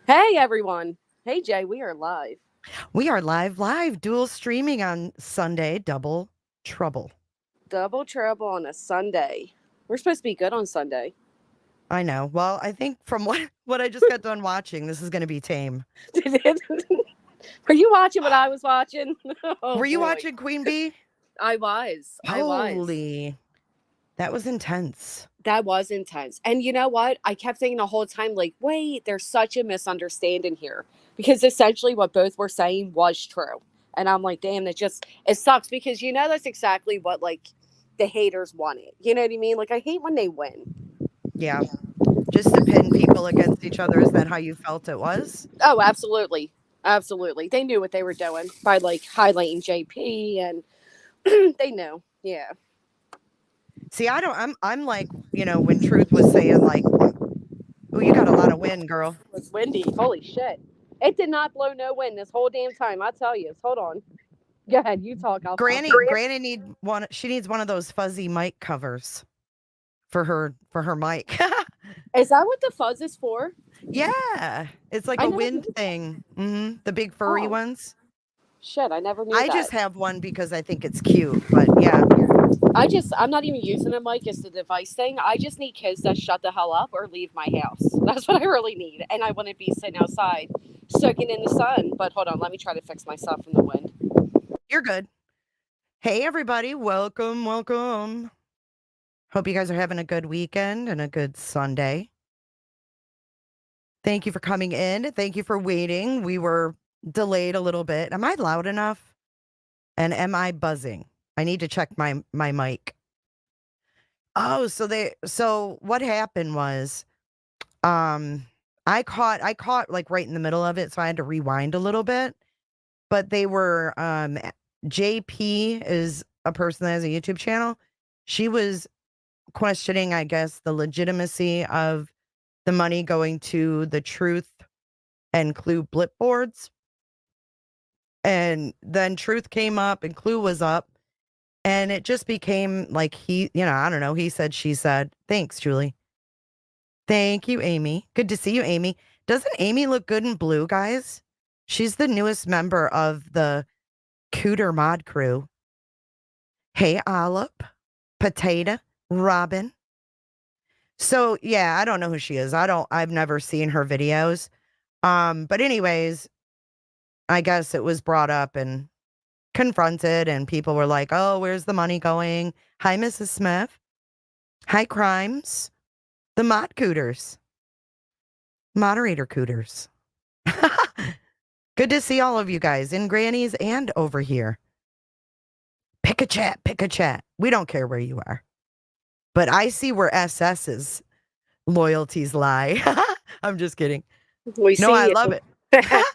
Hey everyone. Hey Jay, we are live. We are live, Duel streaming on Sunday, double trouble. Double trouble on a Sunday. We're supposed to be good on Sunday. I know. Well, I think from what I just got done watching, this is going to be tame. Were you watching what I was watching? Oh Were you boy. watching Queen Bee? I was. I was. Holy, that was intense. That was intense. And you know what? I kept thinking the whole time, like, wait, there's such a misunderstanding here. Because essentially what both were saying was true. And I'm like, damn, it sucks because that's exactly what like the haters wanted. You know what I mean? Like I hate when they win. Yeah, just to pin people against each other. Is that how you felt it was? Oh, absolutely. Absolutely. They knew what they were doing by like highlighting JP and they knew. Yeah. See, I don't. I'm like, when Truth was saying like, "Oh, you got a lot of wind, girl." It was windy. Holy shit. It did not blow no wind this whole damn time. I tell you. Hold on. Go ahead. You talk. I'll Granny need one. She needs one of those fuzzy mic covers for her mic. Is that what the fuzz is for? Yeah, it's like I a never wind knew that. thing. The big furry Oh, ones. shit. I never knew I that. just have one because I think it's cute, but yeah. I'm not even using a mic as the device thing. I just need kids that shut the hell up or leave my house. That's what I really need. And I wouldn't be sitting outside soaking in the sun. But hold on. Let me try to fix myself from the wind. You're good. Hey everybody, welcome. Hope you guys are having a good weekend and a good Sunday. Thank you for coming in. Thank you for waiting. We were delayed a little bit. Am I loud enough? And am I buzzing? I need to check my mic. Oh, so what happened was um I caught like right in the middle of it, so I had to rewind a little bit. But they were JP is a person that has a YouTube channel. She was questioning, I guess, the legitimacy of the money going to the Truth and Clue blip boards. And then Truth came up and Clue was up. And it just became like I don't know, he said, she said. Thanks, Julie. Thank you, Amy. Good to see you, Amy. Doesn't Amy look good in blue, guys? She's the newest member of the Cooter Mod crew. Hey, Olive, Potato, Robin. So yeah, I don't know who she is. I've never seen her videos. But anyways, I guess it was brought up and confronted, and people were like, "Oh, where's the money going? Hi, Mrs. Smith. Hi, Crimes. The mod cooters, moderator cooters." Good to see all of you guys in Granny's and over here. Pick a chat, pick a chat. We don't care where you are. But I see where SS's loyalties lie. I'm just kidding. We No, I see love you. it.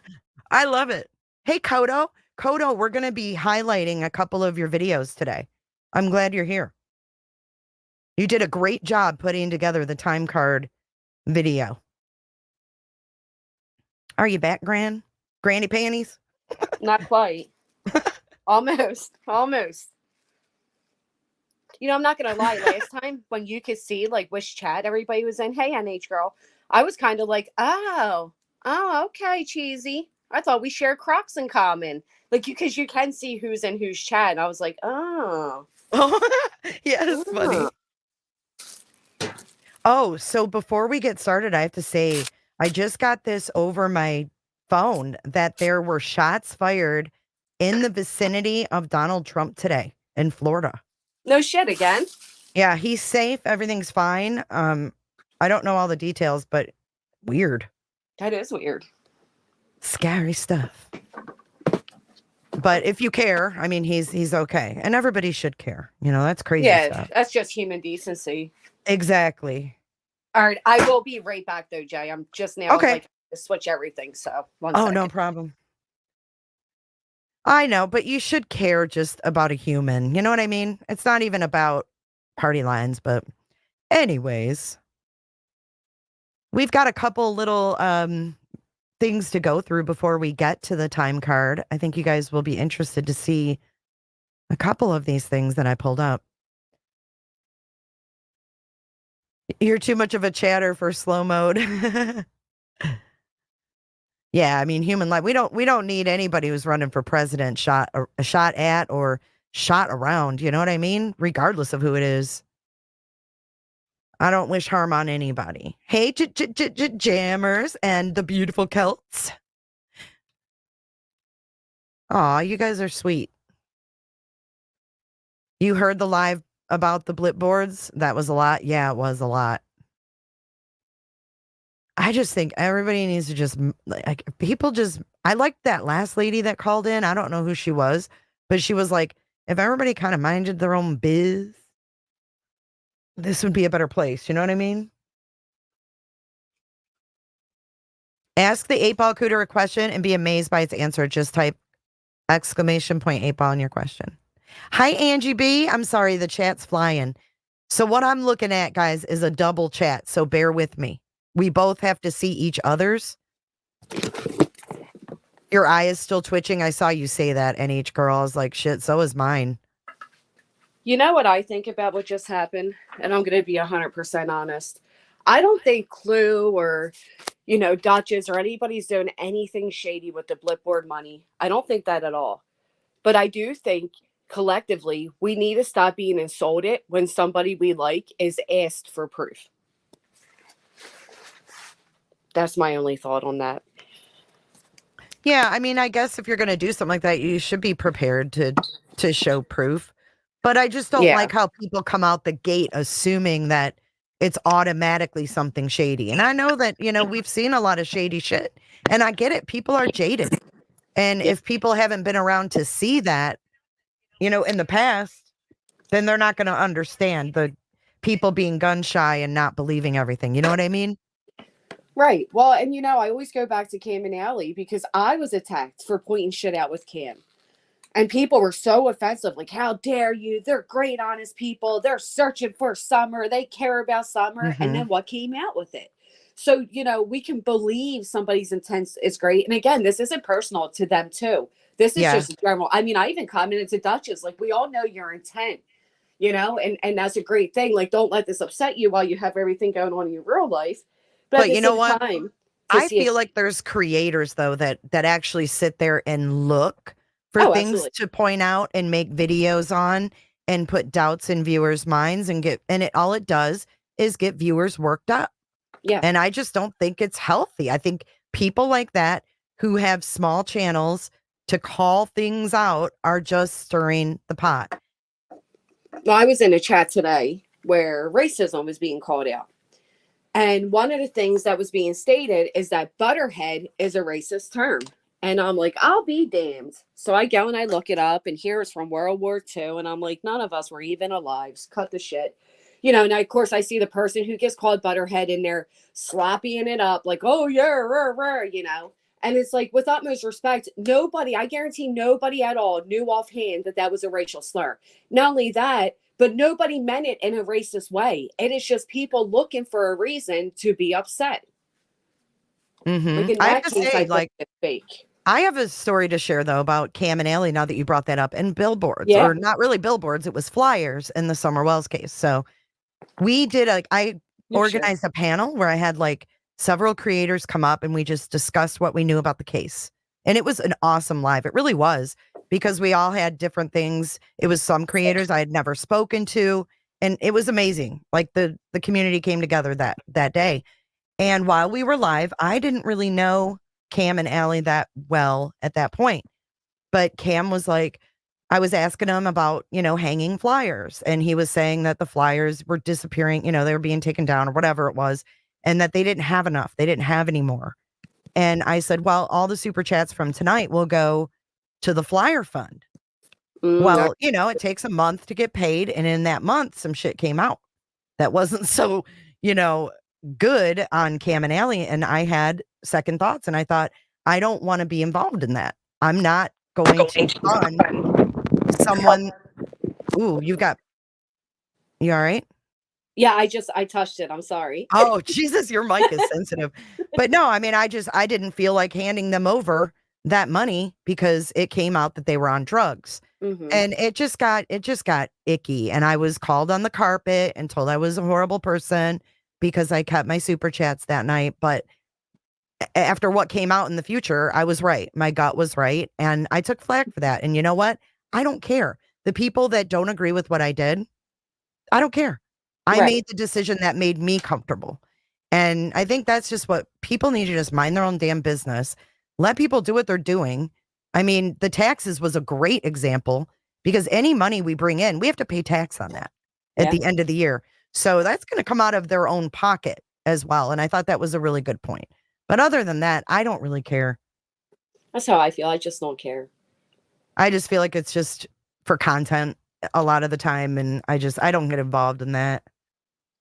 I love it. Hey, Kodo. Kodo, we're going to be highlighting a couple of your videos today. I'm glad you're here. You did a great job putting together the time card video. Are you back, Granny panties? Not quite. Almost. Almost. I'm not gonna lie. Last time when you could see like which chat everybody was in, hey NH girl, I was kind of like, oh, okay, cheesy. I thought we share Crocs in common, like because you can see who's in whose chat. And I was like, oh, Oh, yeah, it's oh. funny. Oh, so before we get started, I have to say, I just got this over my phone that there were shots fired in the vicinity of Donald Trump today in Florida. No shit again. Yeah, he's safe. Everything's fine. I don't know all the details, but weird, That is weird. scary stuff. But if you care, I mean, he's okay, and everybody should care. That's crazy Yeah, stuff. that's just human decency. Exactly. All right, I will be right back though, Jay. I'm just now Okay. like switch everything. So one Oh, no second. problem. I know, but you should care just about a human. You know what I mean? It's not even about party lines, but anyways, we've got a couple little things to go through before we get to the time card. I think you guys will be interested to see a couple of these things that I pulled up. You're too much of a chatter for slow mode. Yeah, I mean, human life. We don't need anybody who's running for president shot at or shot around. You know what I mean? Regardless of who it is. I don't wish harm on anybody. Hey, jammers and the beautiful Celts. Aw, you guys are sweet. You heard the live about the blip boards? That was a lot. Yeah, it was a lot. I just think everybody needs to just like people just. I liked that last lady that called in. I don't know who she was, but she was like, if everybody kind of minded their own biz, this would be a better place. You know what I mean? Ask the 8 ball cooter a question and be amazed by its answer. Just type exclamation point 8 ball in your question. Hi, Angie B. I'm sorry, the chat's flying. So what I'm looking at, guys, is a double chat. So bear with me. We both have to see each other's. Your eye is still twitching. I saw you say that, NH girl. I was like, shit, so is mine. You know what I think about what just happened? And I'm going to be 100% honest. I don't think Clue or, Duchess or anybody's doing anything shady with the Blipboard money. I don't think that at all. But I do think collectively we need to stop being insulted when somebody we like is asked for proof. That's my only thought on that. Yeah, I mean, I guess if you're going to do something like that, you should be prepared to show proof. But I just don't like how people come out the gate assuming that it's automatically something shady. And I know that, we've seen a lot of shady shit. And I get it. People are jaded. And if people haven't been around to see that, in the past, then they're not going to understand the people being gun shy and not believing everything. You know what I mean? Right. Well, and I always go back to Cam and Allie because I was attacked for pointing shit out with Cam. And people were so offensive, like, how dare you? They're great, honest people. They're searching for Summer. They care about Summer. Mm-hmm. And then what came out with it? So, we can believe somebody's intent is great. And again, this isn't personal to them, too. This is just general. I mean, I even commented to Duchess, like, we all know your intent, and that's a great thing. Like, don't let this upset you while you have everything going on in your real life. But you know what? Time, I feel like there's creators, though, that actually sit there and look for things to point out and make videos on and put doubts in viewers' minds and all it does is get viewers worked up. Yeah. And I just don't think it's healthy. I think people like that who have small channels to call things out are just stirring the pot. Well, I was in a chat today where racism was being called out. And one of the things that was being stated is that butterhead is a racist term. And I'm like, I'll be damned. So I go and I look it up, and here it's from World War II. And I'm like, none of us were even alive. Cut the shit. And of course I see the person who gets called butterhead and they're sloppying it up like, oh, yeah, rah, rah, And it's like, with utmost respect, I guarantee nobody at all knew offhand that was a racial slur. Not only that, but nobody meant it in a racist way. It is just people looking for a reason to be upset. Mm-hmm. Like in that I have to case, say, it's fake. I have a story to share, though, about Cam and Allie, now that you brought that up, and billboards, Yeah. or not really billboards, it was flyers in the Summer Wells case. So we did I organized a panel where I had several creators come up and we just discussed what we knew about the case. And it was an awesome live. It really was, because we all had different things. It was some creators I had never spoken to, and it was amazing. Like the community came together that day. And while we were live, I didn't really know Cam and Allie that well at that point. But Cam was like, I was asking him about, hanging flyers. And he was saying that the flyers were disappearing, they were being taken down or whatever it was, and that they didn't have enough. They didn't have any more. And I said, well, all the super chats from tonight will go to the flyer fund. Well, it takes a month to get paid. And in that month, some shit came out that wasn't so, good on Cam and Allie. And I had second thoughts, and I thought, I don't want to be involved in that. I'm not going to fund someone. Ooh, you all right? Yeah, I touched it. I'm sorry. Oh, Jesus, your mic is sensitive. But no, I mean, I didn't feel like handing them over that money because it came out that they were on drugs. Mm-hmm. And it just got icky. And I was called on the carpet and told I was a horrible person because I kept my super chats that night. But after what came out in the future, I was right. My gut was right. And I took flack for that. And you know what? I don't care. The people that don't agree with what I did, I don't care. I Right. made the decision that made me comfortable. And I think that's just what people need to just mind their own damn business. Let people do what they're doing. I mean, the taxes was a great example because any money we bring in, we have to pay tax on that at Yeah. the end of the year. So that's going to come out of their own pocket as well. And I thought that was a really good point. But other than that, I don't really care. That's how I feel. I just don't care. I just feel like it's just for content a lot of the time. And I don't get involved in that.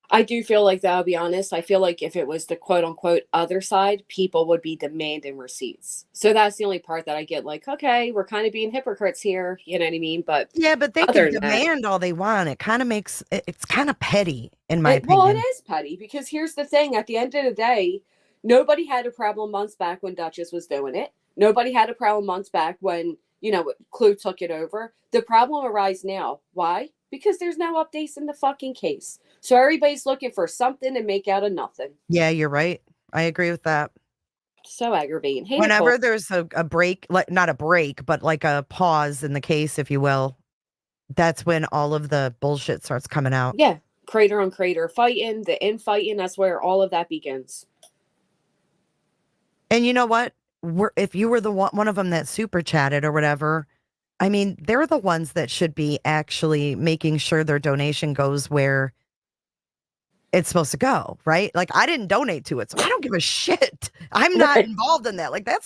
I do feel like that, I'll be honest. I feel like if it was the quote unquote other side, people would be demanding receipts. So that's the only part that I get like, okay, we're kind of being hypocrites here. You know what I mean? But Yeah, but they other can than that, demand all they want. It kind of makes it's kind of petty, in my well, it opinion. is petty because here's the thing at the end of the day, nobody had a problem months back when Duchess was doing it. Nobody had a problem months back when, Clue took it over. The problem arises now. Why? Because there's no updates in the fucking case. So everybody's looking for something to make out of nothing. Yeah, you're right. I agree with that. So aggravating. Hey, Nicole. Whenever there's a break, like not a break, but like a pause in the case, if you will, that's when all of the bullshit starts coming out. Yeah. Crater on crater fighting, the infighting. That's where all of that begins. And you know what? If you were the one of them that super chatted or whatever, I mean, they're the ones that should be actually making sure their donation goes where it's supposed to go, right? Like I didn't donate to it, so I don't give a shit. I'm not Right. involved in that. Like that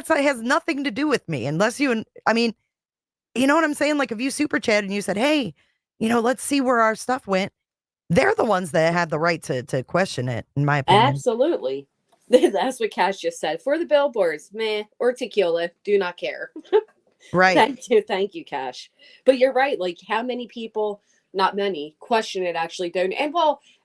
has nothing to do with me unless I mean, you know what I'm saying? Like if you super chat and you said, "Hey, let's see where our stuff went." They're the ones that have the right to question it, in my opinion. Absolutely. That's what Cash just said. For the billboards, meh, or tequila, do not care. Right. Thank you, Cash. But you're right. Like, how many people, not many, question it actually donate? And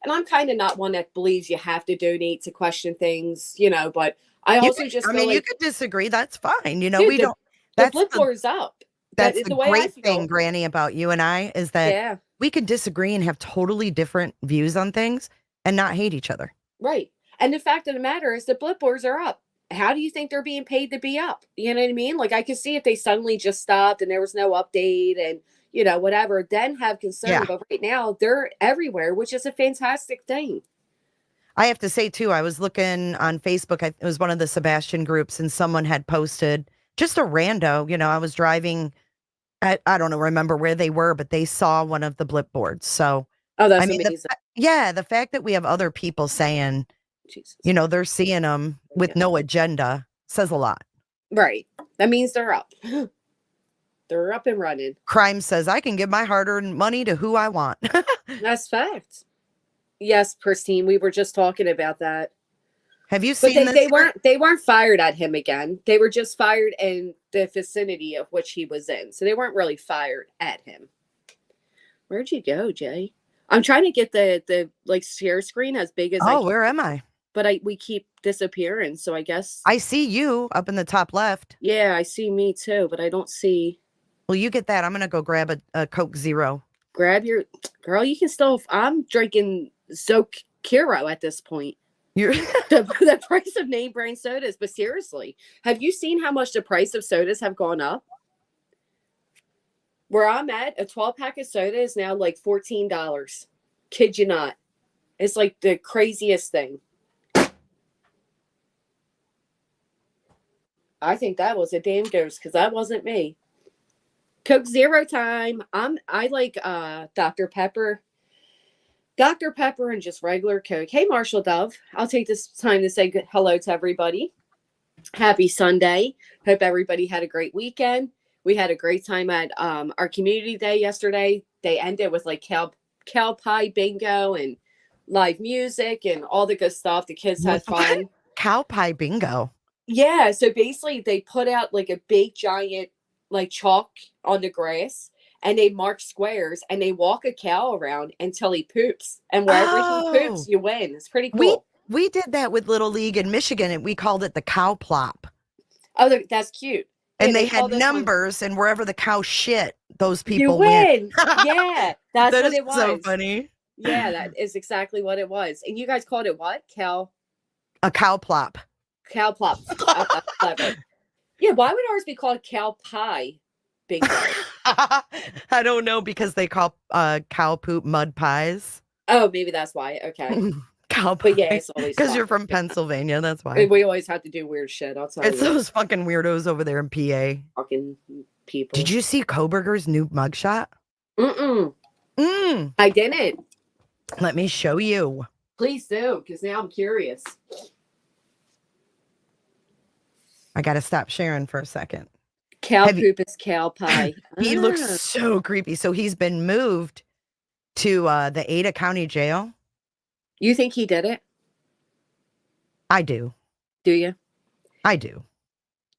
I'm kind of not one that believes you have to donate to question things, but I also just feel You like, could disagree. That's fine. dude, We don't the that's flip floor is up. That that's is the the way I great thing, feel. Granny, about you and I is that Yeah, we can disagree and have totally different views on things and not hate each other. right. And the fact of the matter is the flip boards are up. How do you think they're being paid to be up? You know what I mean? Like I could see if they suddenly just stopped and there was no update and whatever, then have concern. Yeah. But right now they're everywhere, which is a fantastic thing. I have to say too, I was looking on Facebook. It was one of the Sebastian groups, and someone had posted just a rando. I was driving. I don't know, remember where they were, but they saw one of the blip boards. So, Oh, I that's mean, amazing. the fact that we have other people saying, Jesus. they're seeing them with no agenda says a lot. Right. That means they're up. They're up and running. Crime says I can give my hard-earned money to who I want. That's fact. Yes, Christine, we were just talking about that. Have you But seen this? they weren't fired at him again. They were just fired in the vicinity of which he was in. So they weren't really fired at him. Where'd you go, Jay? I'm trying to get the like share screen as big as I Oh, can, where am I? but we keep disappearing. So I guess I see you up in the top left. yeah, I see me too, but I don't see. Well, you get that. I'm gonna go grab a Coke Zero. Grab your girl. You can still. I'm drinking Zokiro at this point. You're the price of name brand sodas. But seriously, have you seen how much the price of sodas have gone up? Where I'm at, a 12-pack of soda is now like $14. Kid you not. It's like the craziest thing. I think that was a damn ghost because that wasn't me. Coke Zero time. I like Dr. Pepper. Dr. Pepper and just regular Coke. Hey, Marshall Dove. I'll take this time to say hello to everybody. Happy Sunday. Hope everybody had a great weekend. We had a great time at our community day yesterday. They ended with like cow pie bingo and live music and all the good stuff. The kids had fun. Cow pie bingo. Yeah. So basically they put out like a big giant like chalk on the grass and they mark squares and they walk a cow around until he poops. And wherever he poops, you win. It's pretty cool. We did that with Little League in Michigan and we called it the cow plop. Oh, that's cute. And they had numbers, and wherever the cow shit, those people you win. Yeah, that's that what it was. So funny. Yeah, that is exactly what it was. And you guys called it what? A cow plop. Cow plops. Oh, that's clever. Yeah, why would ours be called cow pie? Bingo. I don't know because they call cow poop mud pies. Oh, maybe that's why. Okay. Cow But yeah, pie. it's always Because you're clever. from Pennsylvania, that's why. We always have to do weird shit, I'll tell It's you. those fucking weirdos over there in PA. Fucking people. Did you see Kohberger's new mugshot? Mm-mm. Mm. I didn't. Let me show you. Please do, because now I'm curious. I gotta stop sharing for a second. Cow poop is cow pie. He looks so creepy. So he's been moved to the Ada County Jail. You think he did it? I do. Do you? I do.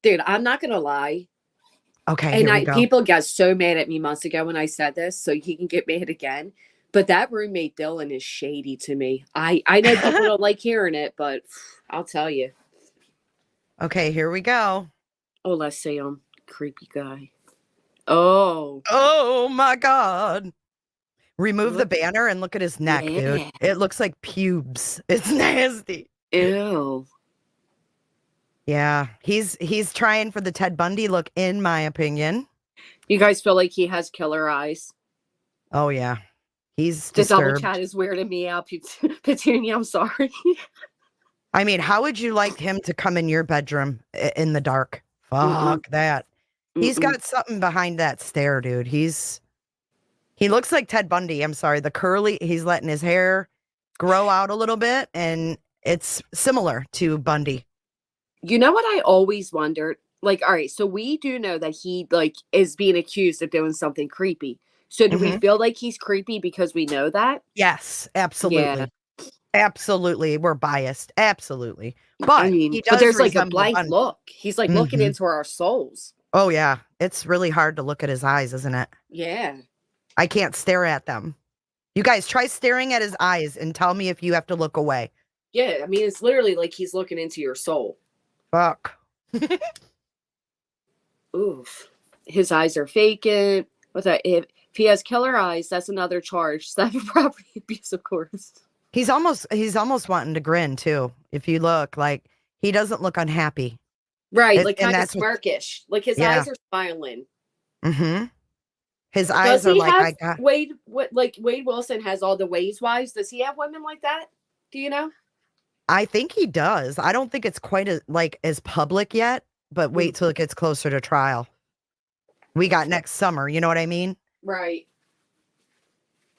Dude, I'm not gonna lie. Okay, And people got so mad at me months ago when I said this, so he can get mad again. But that roommate Dylan is shady to me. I know people don't like hearing it, but I'll tell you. Okay, here we go. Oh, let's see him. Creepy guy. Oh. Oh my God. Remove the banner and look at his neck, dude. It looks like pubes. It's nasty. Ew. Yeah, he's trying for the Ted Bundy look, in my opinion. You guys feel like he has killer eyes? Oh yeah, he's the disturbed. Double chat is weirding me out, Petunia. I'm sorry. I mean, how would you like him to come in your bedroom in the dark? Fuck that. He's got something behind that stare, dude. He looks like Ted Bundy. I'm sorry. The curly, he's letting his hair grow out a little bit, and it's similar to Bundy. You know what I always wondered? Like, all right, so we do know that he is being accused of doing something creepy. So do we feel like he's creepy because we know that? Yes, absolutely. Yeah. Absolutely. We're biased. Absolutely. But I mean, he does there's like a resemble blank Bundy. look. He's like looking into our souls. Oh yeah. It's really hard to look at his eyes, isn't it? Yeah. I can't stare at them. You guys try staring at his eyes and tell me if you have to look away. Yeah, I mean, it's literally like he's looking into your soul. Fuck. Oof. His eyes are faking. What's that? If he has killer eyes, that's another charge. Theft, property abuse, of course. He's almost wanting to grin too. If you look, like, he doesn't look unhappy. Right, like kind of smirkish. Like his eyes are smiling. Mm-hmm. His eyes are like, Wade Wilson has all the Wade's wives. Does he have women like that? Do you know? I think he does. I don't think it's quite as public yet, but wait till it gets closer to trial. We got next summer, you know what I mean? Right.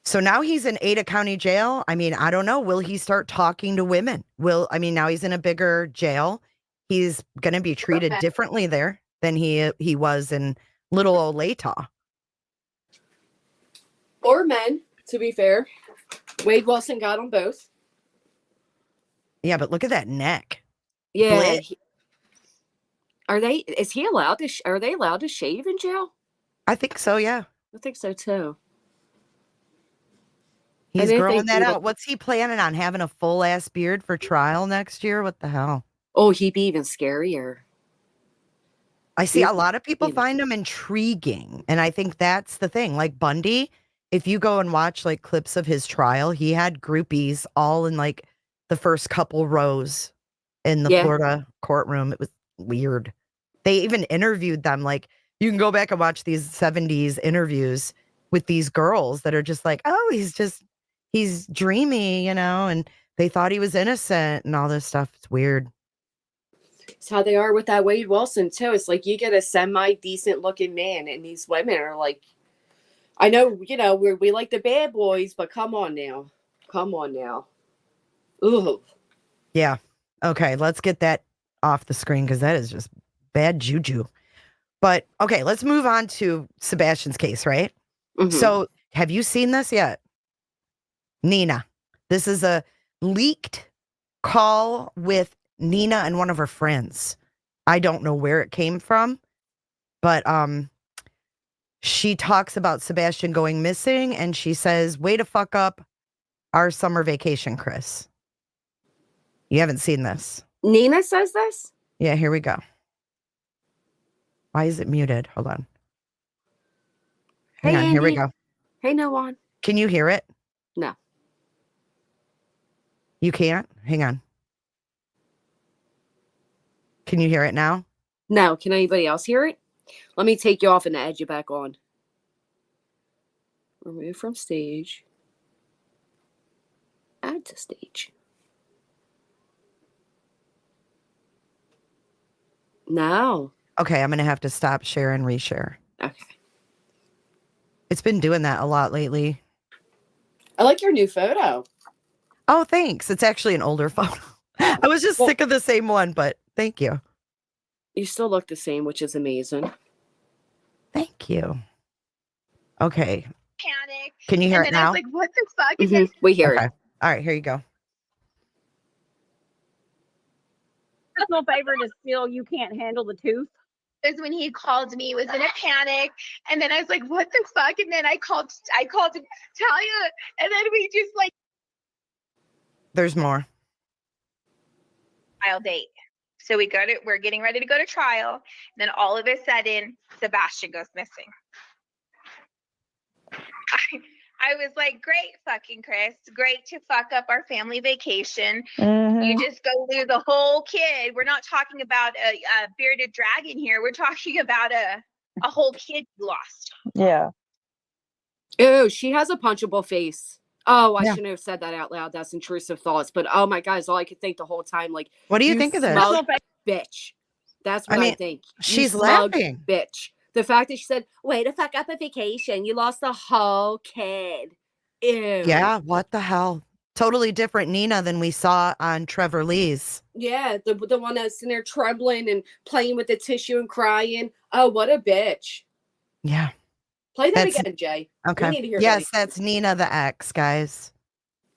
So now he's in Ada County Jail. I mean, I don't know. Will he start talking to women? Now he's in a bigger jail. He's going to be treated differently there than he was in little old Latah. Or men, to be fair. Wade Wilson got them both. Yeah, but look at that neck. Yeah. Are they allowed to shave in jail? I think so, yeah. I think so too. He's growing that out. What's he planning on? Having a full ass beard for trial next year? What the hell? Oh, he'd be even scarier. I see a lot of people find him intriguing. And I think that's the thing. Like Bundy, if you go and watch like clips of his trial, he had groupies all in like the first couple rows in the Florida courtroom. It was weird. They even interviewed them. Like, you can go back and watch these 70s interviews with these girls that are just like, oh, he's dreamy, and they thought he was innocent and all this stuff. It's weird. It's how they are with that Wade Wilson too. It's like you get a semi-decent looking man, and these women are like, I know, we like the bad boys, but come on now. Ooh. Yeah. Okay, let's get that off the screen because that is just bad juju. But okay, let's move on to Sebastian's case, right? So have you seen this yet? Nina. This is a leaked call with Nina and one of her friends. I don't know where it came from, but she talks about Sebastian going missing, and she says, way to fuck up our summer vacation, Chris. You haven't seen this. Nina says this? Yeah, here we go. Why is it muted? Hold on. Hang on, here we go. Hey, no one. Can you hear it? No. You can't? Hang on. Can you hear it now? No. Can anybody else hear it? Let me take you off and add you back on. Remove from stage. Add to stage. No. Okay, I'm going to have to stop share and reshare. Okay. It's been doing that a lot lately. I like your new photo. Oh, thanks. It's actually an older photo. I was just sick of the same one, but thank you. You still look the same, which is amazing. Thank you. Okay. Panic. Can you hear And it then I now? was like, what the fuck? Mm-hmm. We hear Okay. it. All right, here you go. Personal favor to steal. You can't handle the tooth. Is when he called me, he was in a panic, and then I was like, what the fuck? And then I called Talia, and then we just like There's more. trial date. So we're getting ready to go to trial, and then all of a sudden Sebastian goes missing. I was like, great fucking Chris, great to fuck up our family vacation. You just go through the whole kid. We're not talking about a bearded dragon here. We're talking about a whole kid you lost. Yeah. Ew, she has a punchable face. Oh, I Yeah. shouldn't have said that out loud. That's intrusive thoughts. But oh my God, it's all I could think the whole time. Like, What do you think of this? smug bitch. That's what I think. You she's smug laughing. bitch. The fact that she said, way to fuck up a vacation. You lost the whole kid. Ew. Yeah, what the hell? Totally different Nina than we saw on Trevor Lee's. Yeah, the one that's sitting there trembling and playing with the tissue and crying. Oh, what a bitch. Yeah. Play that That's- again, Jay. Okay. We need to hear Yes, that. that's Nina the ex, guys.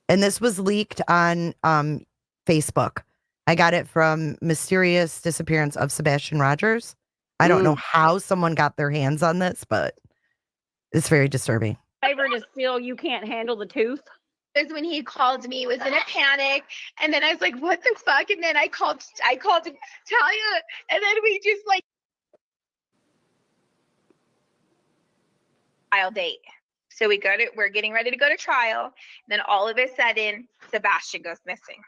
And this was leaked on Facebook. I got it from Mysterious Disappearance of Sebastian Rogers. I don't know how someone got their hands on this, but it's very disturbing. Favor to steal. You can't handle the tooth. Is when he called me, he was in a panic, and then I was like, what the fuck? And then I called Talia, and then we just like trial date. So we're getting ready to go to trial, and then all of a sudden Sebastian goes missing.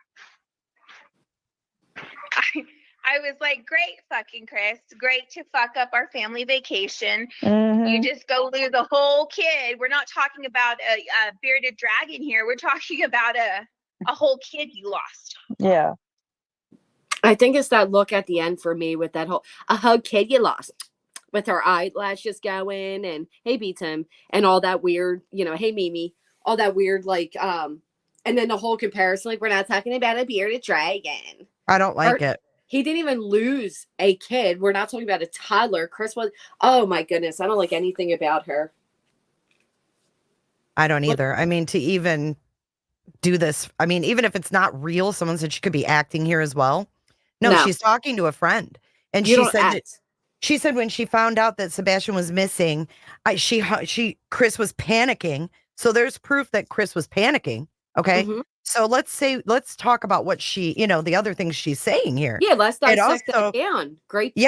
I was like, great fucking Chris, great to fuck up our family vacation. You just go through the whole kid. We're not talking about a bearded dragon here. We're talking about a whole kid you lost. Yeah. I think it's that look at the end for me with that a hug kid you lost. With her eyelashes going and hey beats him and all that weird, hey Mimi, all that weird and then the whole comparison, like we're not talking about a bearded dragon. I don't like it. He didn't even lose a kid. We're not talking about a toddler. Chris was, oh my goodness. I don't like anything about her. I don't either. I mean, to even do this, I mean, even if it's not real, someone said she could be acting here as well. No. She's talking to a friend. And she said when she found out that Sebastian was missing, Chris was panicking. So there's proof that Chris was panicking. Okay. Mm-hmm. So let's talk about what she, the other things she's saying here. Yeah, let's dissect that down. Great point.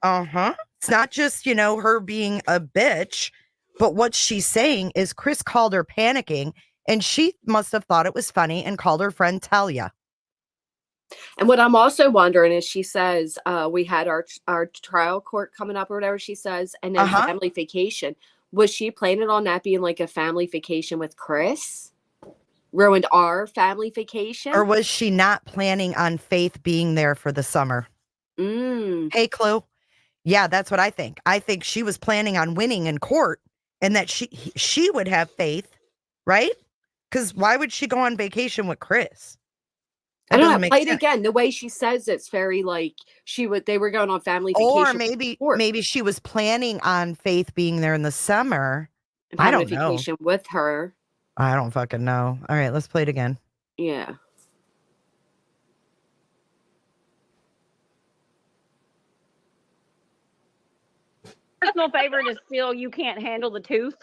Yeah. It's not just, her being a bitch, but what she's saying is Chris called her panicking and she must have thought it was funny and called her friend Talia. And what I'm also wondering is she says we had our trial court coming up or whatever she says, and then family vacation. Was she planning on that being like a family vacation with Chris? Ruined our family vacation? Or was she not planning on Faith being there for the summer? Hey, Clue. Yeah, that's what I think. I think she was planning on winning in court and that she would have Faith, right? Because why would she go on vacation with Chris? I don't know. Play it again. The way she says it's very like they were going on family vacation. Or maybe she was planning on Faith being there in the summer. I don't know. Vacation with her. I don't fucking know. All right, let's play it again. Yeah. Personal favor to steal. You can't handle the tooth.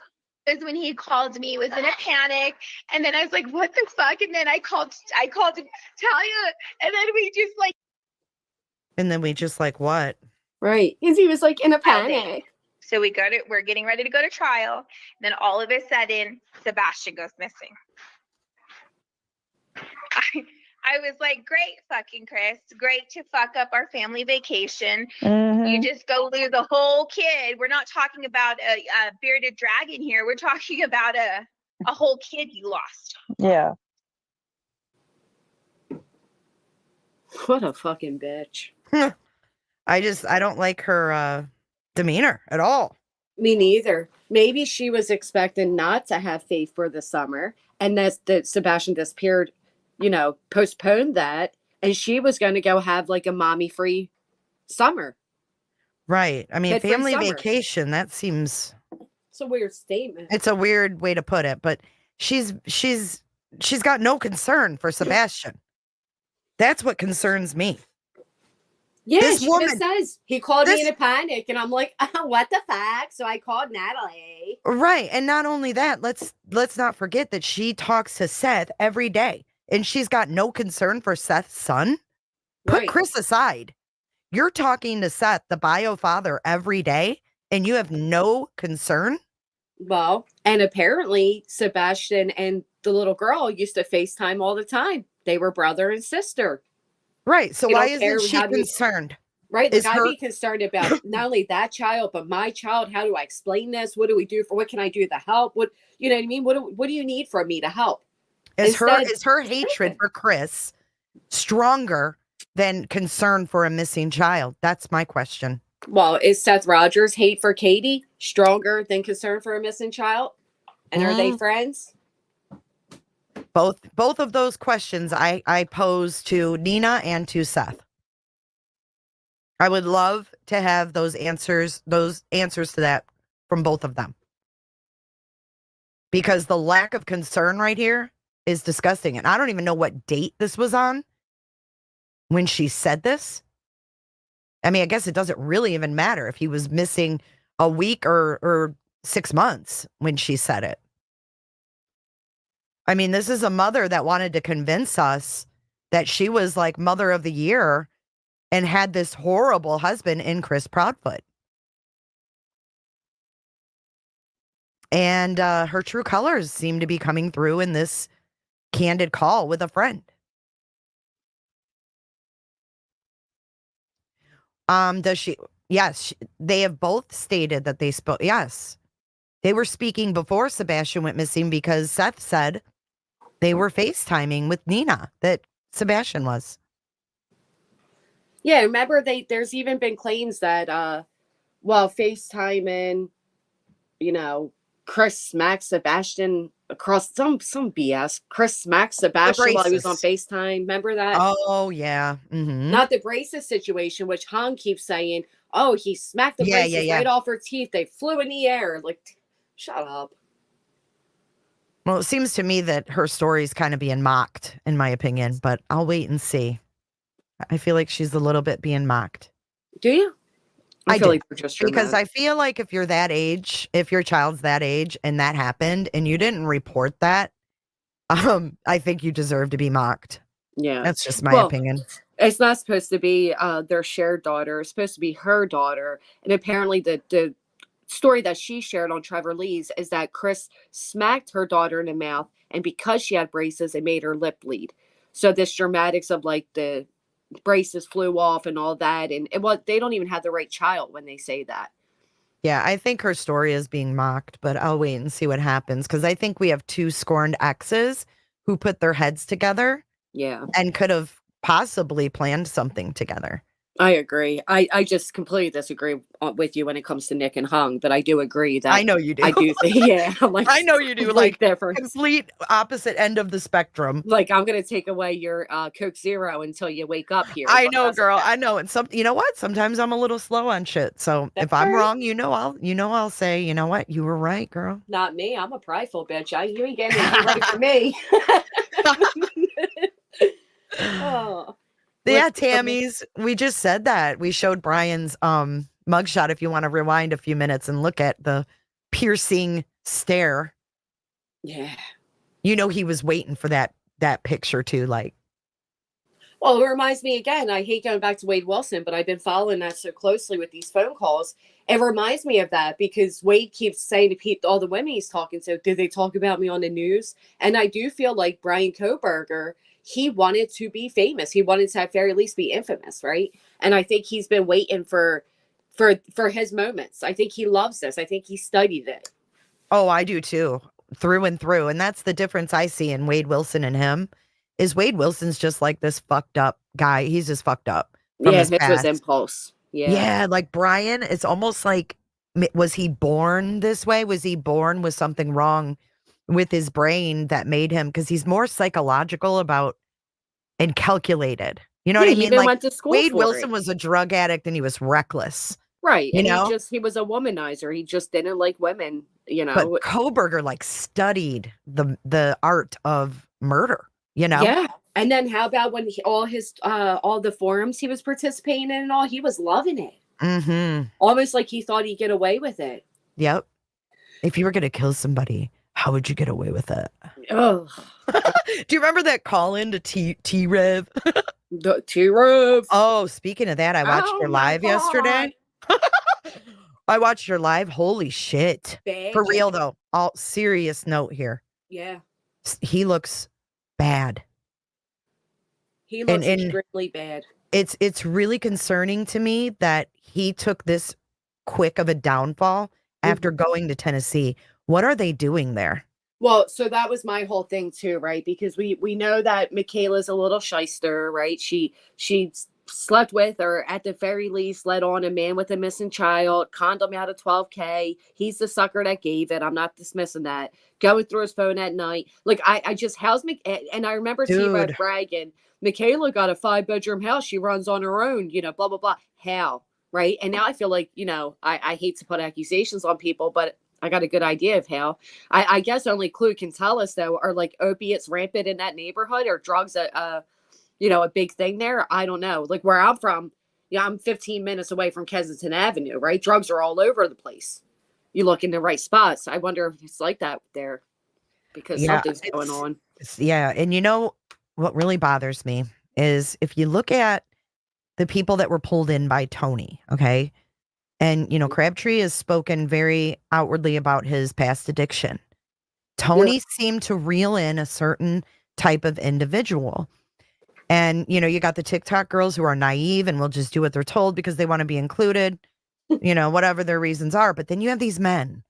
Is when he called me, he was in a panic, and then I was like, what the fuck? And then I called Talia, and then we just like. And then we just like what? Right. Because he was like in a panic. So we're getting ready to go to trial. And then all of a sudden, Sebastian goes missing. I was like, great fucking Chris. Great to fuck up our family vacation. You just go lose a whole kid. We're not talking about a bearded dragon here. We're talking about a whole kid you lost. Yeah. What a fucking bitch. I don't like her demeanor at all. Me neither. Maybe she was expecting not to have faith for the summer, and that Sebastian disappeared, postponed that, and she was going to go have like a mommy free summer. Right. I mean, Kid-free family summer. vacation, that seems, It's a weird statement. it's a weird way to put it, but she's got no concern for Sebastian. That's what concerns me. Yeah, This she woman- just says he called me in a panic, and I'm like, what the fuck? So I called Natalie. Right. And not only that, let's not forget that she talks to Seth every day, and she's got no concern for Seth's son. Put Right. Chris aside. You're talking to Seth, the bio father, every day, and you have no concern? Well, and apparently Sebastian and the little girl used to FaceTime all the time. They were brother and sister. Right. So You why don't care isn't she how you- concerned? Right? Is Like, I'd her- be concerned about not only that child, but my child. How do I explain this? What do we do what can I do to help? What you know what I mean? What do you need from me to help? Is Instead- her hatred for Chris stronger than concern for a missing child? That's my question. Well, is Seth Rogers' hate for Katie stronger than concern for a missing child? And are they friends? Both of those questions I pose to Nina and to Seth. I would love to have those answers to that from both of them. Because the lack of concern right here is disgusting. And I don't even know what date this was on when she said this. I mean, I guess it doesn't really even matter if he was missing a week or 6 months when she said it. I mean, this is a mother that wanted to convince us that she was like mother of the year and had this horrible husband in Chris Proudfoot. And her true colors seem to be coming through in this candid call with a friend. Does she? Yes, they have both stated that they spoke. Yes, they were speaking before Sebastian went missing because Seth said they were FaceTiming with Nina, that Sebastian was. Yeah, remember there's even been claims that FaceTiming, Chris smacked Sebastian across some BS. Chris smacked Sebastian while he was on braces. FaceTime. Remember that? Oh, yeah. Mm-hmm. Not the braces situation, which Han keeps saying, oh, he smacked the braces right off her teeth. They flew in the air. Like, shut up. Well, it seems to me that her story's kind of being mocked, in my opinion, but I'll wait and see. I feel like she's a little bit being mocked. Do you? I feel do. like you're just Because dramatic. I feel like if you're that age, if your child's that age and that happened and you didn't report that, I think you deserve to be mocked. Yeah. That's just my opinion. It's not supposed to be their shared daughter. It's supposed to be her daughter. And apparently the story that she shared on Trevor Lee's is that Chris smacked her daughter in the mouth, and because she had braces, it made her lip bleed. So this dramatics of like the braces flew off and all that, and they don't even have the right child when they say that. Yeah, I think her story is being mocked, but I'll wait and see what happens because I think we have two scorned exes who put their heads together. Yeah. And could have possibly planned something together. I agree. I just completely disagree with you when it comes to Nick and Hung, but I do agree that I know you do. I do think, yeah. I'm like, I know you do. Like different. Complete opposite end of the spectrum. Like, I'm gonna take away your Coke Zero until you wake up here. I know, girl. I know. And you know what? Sometimes I'm a little slow on shit. So if I'm wrong, I'll say, you know what? You were right, girl. Not me. I'm a prideful bitch. You ain't getting anything right for me. Oh. Yeah, Tammy's. We just said that. We showed Brian's mugshot if you want to rewind a few minutes and look at the piercing stare. Yeah. He was waiting for that picture too, like. Well, it reminds me again, I hate going back to Wade Wilson, but I've been following that so closely with these phone calls. It reminds me of that because Wade keeps saying to Pete, all the women he's talking to, did they talk about me on the news? And I do feel like Bryan Kohberger, he wanted to be famous. He wanted to at very least be infamous, right? And I think he's been waiting for his moments. I think he loves this. I think he studied it. Oh, I do too, through and through. And that's the difference I see in Wade Wilson and him. Is Wade Wilson's just like this fucked up guy. He's just fucked up from his his was past. impulse. Yeah, like Bryan, it's almost like, was he born this way? Was he born with something wrong with his brain that made him, because he's more psychological about and calculated. You know what I He mean? even Like went to school Wade for Wilson it. was a drug addict and he was reckless. Right. You And know? he was a womanizer. He just didn't like women, you know. But Kohberger like studied the art of murder, you know? Yeah. And then how about when all the forums he was participating in and all, he was loving it. Mm-hmm. Almost like he thought he'd get away with it. Yep. If you were gonna kill somebody, how would you get away with it? Oh. Do you remember that call in to T-Rev? T-Rev. Oh, speaking of that, I watched your live yesterday. I watched your live. Holy shit. Bad. For real though. All serious note here. Yeah. He looks bad. He looks And extremely bad. it's really concerning to me that he took this quick of a downfall after going to Tennessee. What are they doing there? Well, so that was my whole thing too, right? Because we know that Michaela's a little shyster, right? She slept with, or at the very least led on a man with a missing child, condom out of $12K. He's the sucker that gave it. I'm not dismissing that. Going through his phone at night. Like I just, how's and I remember T-Rev bragging, Michaela got a 5-bedroom house. She runs on her own, you know, blah, blah, blah. How? Right. And now I feel like, you know, I hate to put accusations on people, but I got a good idea of how. I guess only Clue can tell us though, are like opiates rampant in that neighborhood, or drugs a big thing there? I don't know. Like where I'm from, I'm 15 minutes away from Kensington Avenue, right? Drugs are all over the place. You look in the right spots. I wonder if it's like that there, because something's going on. Yeah. And you know what really bothers me is if you look at the people that were pulled in by Tony, okay? And, you know, Crabtree has spoken very outwardly about his past addiction. Tony seemed to reel in a certain type of individual. And, you know, you got the TikTok girls who are naive and will just do what they're told because they want to be included, you know, whatever their reasons are. But then you have these men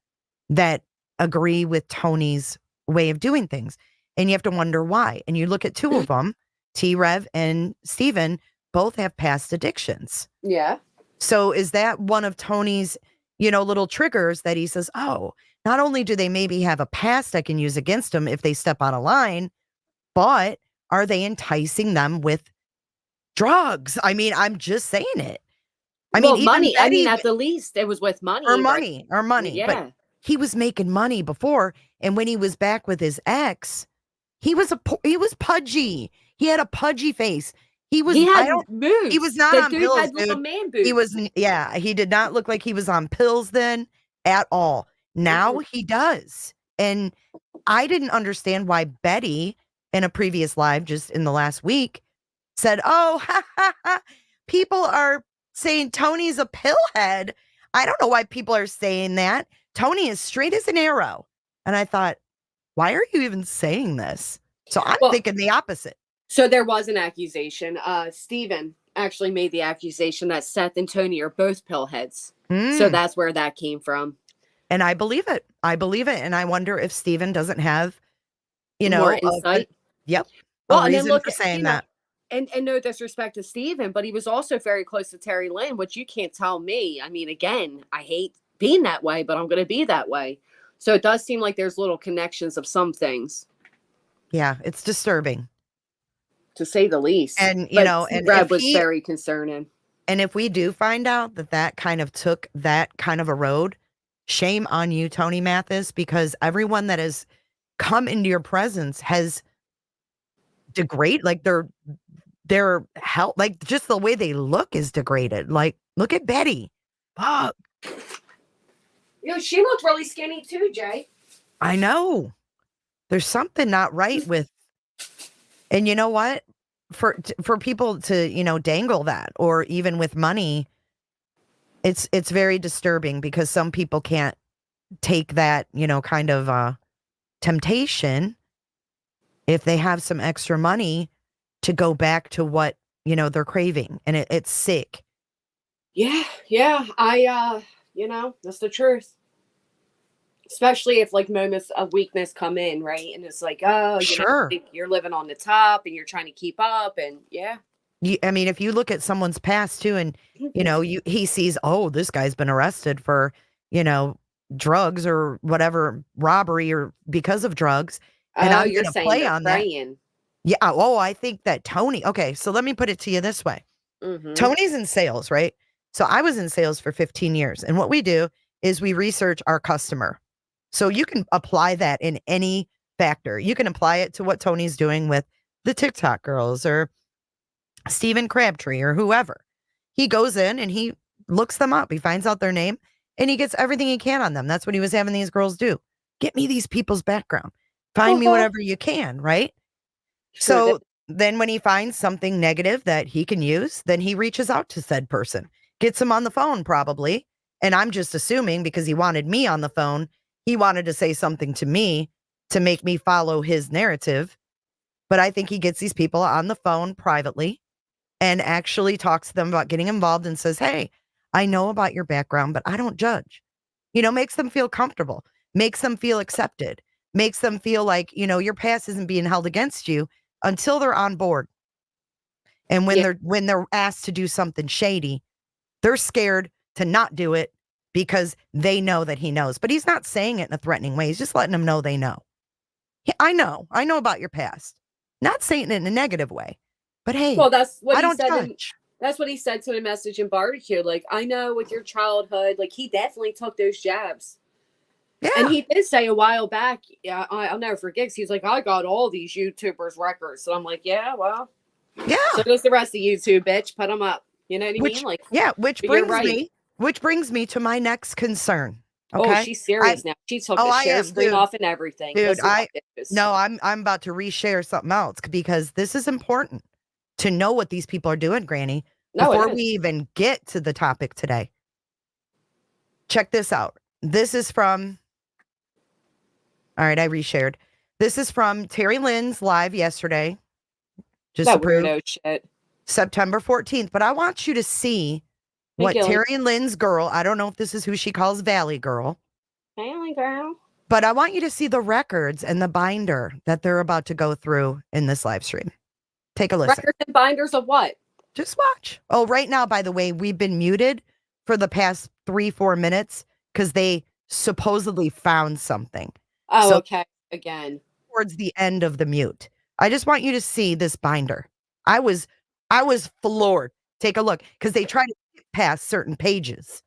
that agree with Tony's way of doing things. And you have to wonder why. And you look at two of them, T-Rev and Steven, both have past addictions. Yeah. So is that one of Tony's, you know, little triggers that he says, oh, not only do they maybe have a past I can use against them if they step out of line, but are they enticing them with drugs? I mean, I'm just saying it. I mean, money. Betty, I mean, at the least, it was with money. Or money. Or money. Yeah. But he was making money before. And when he was back with his ex, he was pudgy. He had a pudgy face. He was moves. He was not the on dude pills, had little dude. man boobs. He was, he did not look like he was on pills then at all. Now he does. And I didn't understand why Betty in a previous live just in the last week said, oh, people are saying Tony's a pillhead. I don't know why people are saying that. Tony is straight as an arrow. And I thought, why are you even saying this? So I'm thinking the opposite. So there was an accusation. Steven actually made the accusation that Seth and Tony are both pillheads. So that's where that came from. And I believe it. And I wonder if Steven doesn't have, you know, more insight. Yep. Well, a and then reason look for saying that. And no disrespect to Steven, but he was also very close to terrulyn, which you can't tell me. I mean, again, I hate being that way, but I'm going to be that way. So it does seem like there's little connections of some things. Yeah, it's disturbing, to say the least. And you know, and Brad was very concerning. And if we do find out that kind of took that kind of a road, shame on you, Tony Mathis, because everyone that has come into your presence has degraded, like their health, like just the way they look is degraded. Like, look at Betty. Fuck. You know, she looked really skinny too, Jay. I know. There's something not right with, and you know what? For people to, you know, dangle that, or even with money, it's very disturbing because some people can't take that, you know, kind of temptation if they have some extra money to go back to what, they're craving. And it's sick. Yeah. That's the truth. Especially if like moments of weakness come in, right? And it's like, oh, Sure. like you're living on the top and you're trying to keep up. And yeah. I mean, if you look at someone's past too, and, he sees, oh, this guy's been arrested for, drugs or whatever, robbery or because of drugs. And I'm you're going to saying play they're on that. praying. Yeah. Oh, I think that Tony. Okay. So let me put it to you this way. Tony's in sales, right? So I was in sales for 15 years. And what we do is we research our customer. So you can apply that in any factor. You can apply it to what Tony's doing with the TikTok girls or Stephen Crabtree or whoever. He goes in and he looks them up. He finds out their name and he gets everything he can on them. That's what he was having these girls do. Get me these people's background. Find me whatever you can, right? So then when he finds something negative that he can use, then he reaches out to said person, gets him on the phone probably. And I'm just assuming because he wanted me on the phone, he wanted to say something to me to make me follow his narrative. But I think he gets these people on the phone privately and actually talks to them about getting involved and says, hey, I know about your background, but I don't judge. Makes them feel comfortable, makes them feel accepted, makes them feel like, your past isn't being held against you until they're on board. And when they're asked to do something shady, they're scared to not do it because they know that he knows. But he's not saying it in a threatening way. He's just letting them know they know. I know about your past. Not saying it in a negative way. But hey, well, that's what I he don't said. judge. That's what he said to the message in barbecue. Like, I know with your childhood, like he definitely took those jabs. Yeah. And he did say a while back, yeah, I'll never forget. He's like, I got all these YouTubers records. So I'm like, yeah, well, yeah. So does the rest of YouTube, bitch. Put them up. You know what I mean? Like, yeah, which brings me to my next concern. Okay. Oh, she's serious now. She took the share screen off and everything. Dude, I'm about to reshare something else because this is important to know what these people are doing, Granny, before we even get to the topic today. Check this out. This is from, all right, I reshared. This is from terrulyn's live yesterday. Just that weirdo shit. September 14th. But I want you to see what terrulyn's girl, I don't know if this is who she calls Valley Girl. Valley Girl. But I want you to see the records and the binder that they're about to go through in this live stream. Take a listen. Records and binders of what? Just watch. Oh, right now, by the way, we've been muted for the past 3-4 minutes because they supposedly found something. Oh, so okay. Again. Towards the end of the mute. I just want you to see this binder. I was floored. Take a look because they try to get past certain pages.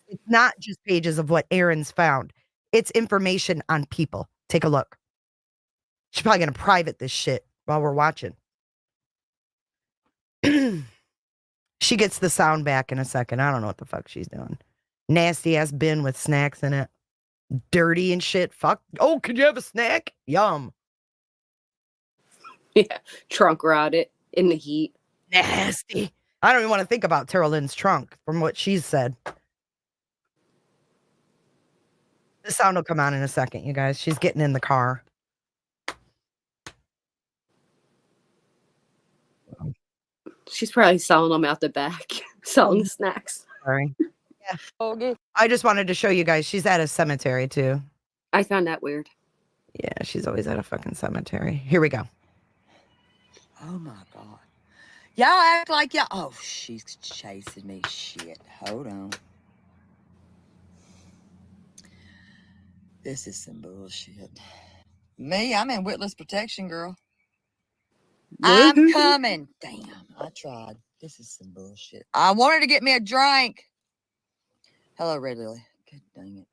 It's not just pages of what Aaron's found. It's information on people. Take a look. She's probably going to private this shit while we're watching. She gets the sound back in a second. I don't know what the fuck she's doing. Nasty ass bin with snacks in it. Dirty and shit. Fuck. Oh, could you have a snack? Yum. Yeah. Trunk rotted in the heat. Nasty. I don't even want to think about terrulyn's trunk from what she's said. The sound will come on in a second, you guys. She's getting in the car. She's probably selling them out the back, selling snacks. Sorry. Yeah. Okay. I just wanted to show you guys. She's at a cemetery too. I found that weird. Yeah, she's always at a fucking cemetery. Here we go. Oh my God. Y'all act like y'all. Oh, she's chasing me. Shit. Hold on. This is some bullshit. Me, I'm in witness protection, girl. I'm coming. Damn, I tried. This is some bullshit. I wanted to get me a drink. Hello, Red Lily. Good dang it.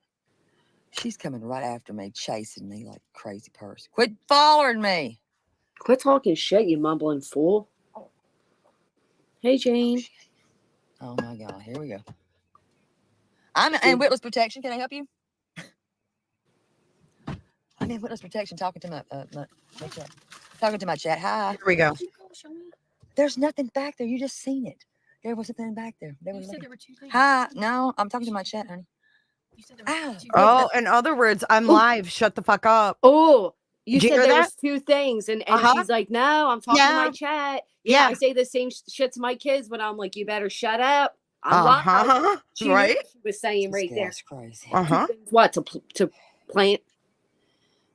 She's coming right after me, chasing me like a crazy person. Quit following me. Quit talking shit, you mumbling fool. Hey, Jane. Oh, my God. Here we go. I'm in witness protection. Can I help you? I'm in witness protection talking to my chat. Talking to my chat. Hi. Here we go. There's nothing back there. You just seen it. There was nothing back there. You said there were two things. Hi. No, I'm talking to my chat, honey. Oh, in other words, I'm live. Shut the fuck up. Oh, You Did you said hear there that? was 2 things, and Uh-huh. she's like, no, I'm talking to my Yeah. chat. Yeah. I say the same shit to my kids, but I'm like, you better shut up. I'm live. Uh-huh. She knew Right? what she was saying This right there. gal's crazy. 2 Uh-huh. things, what to plant?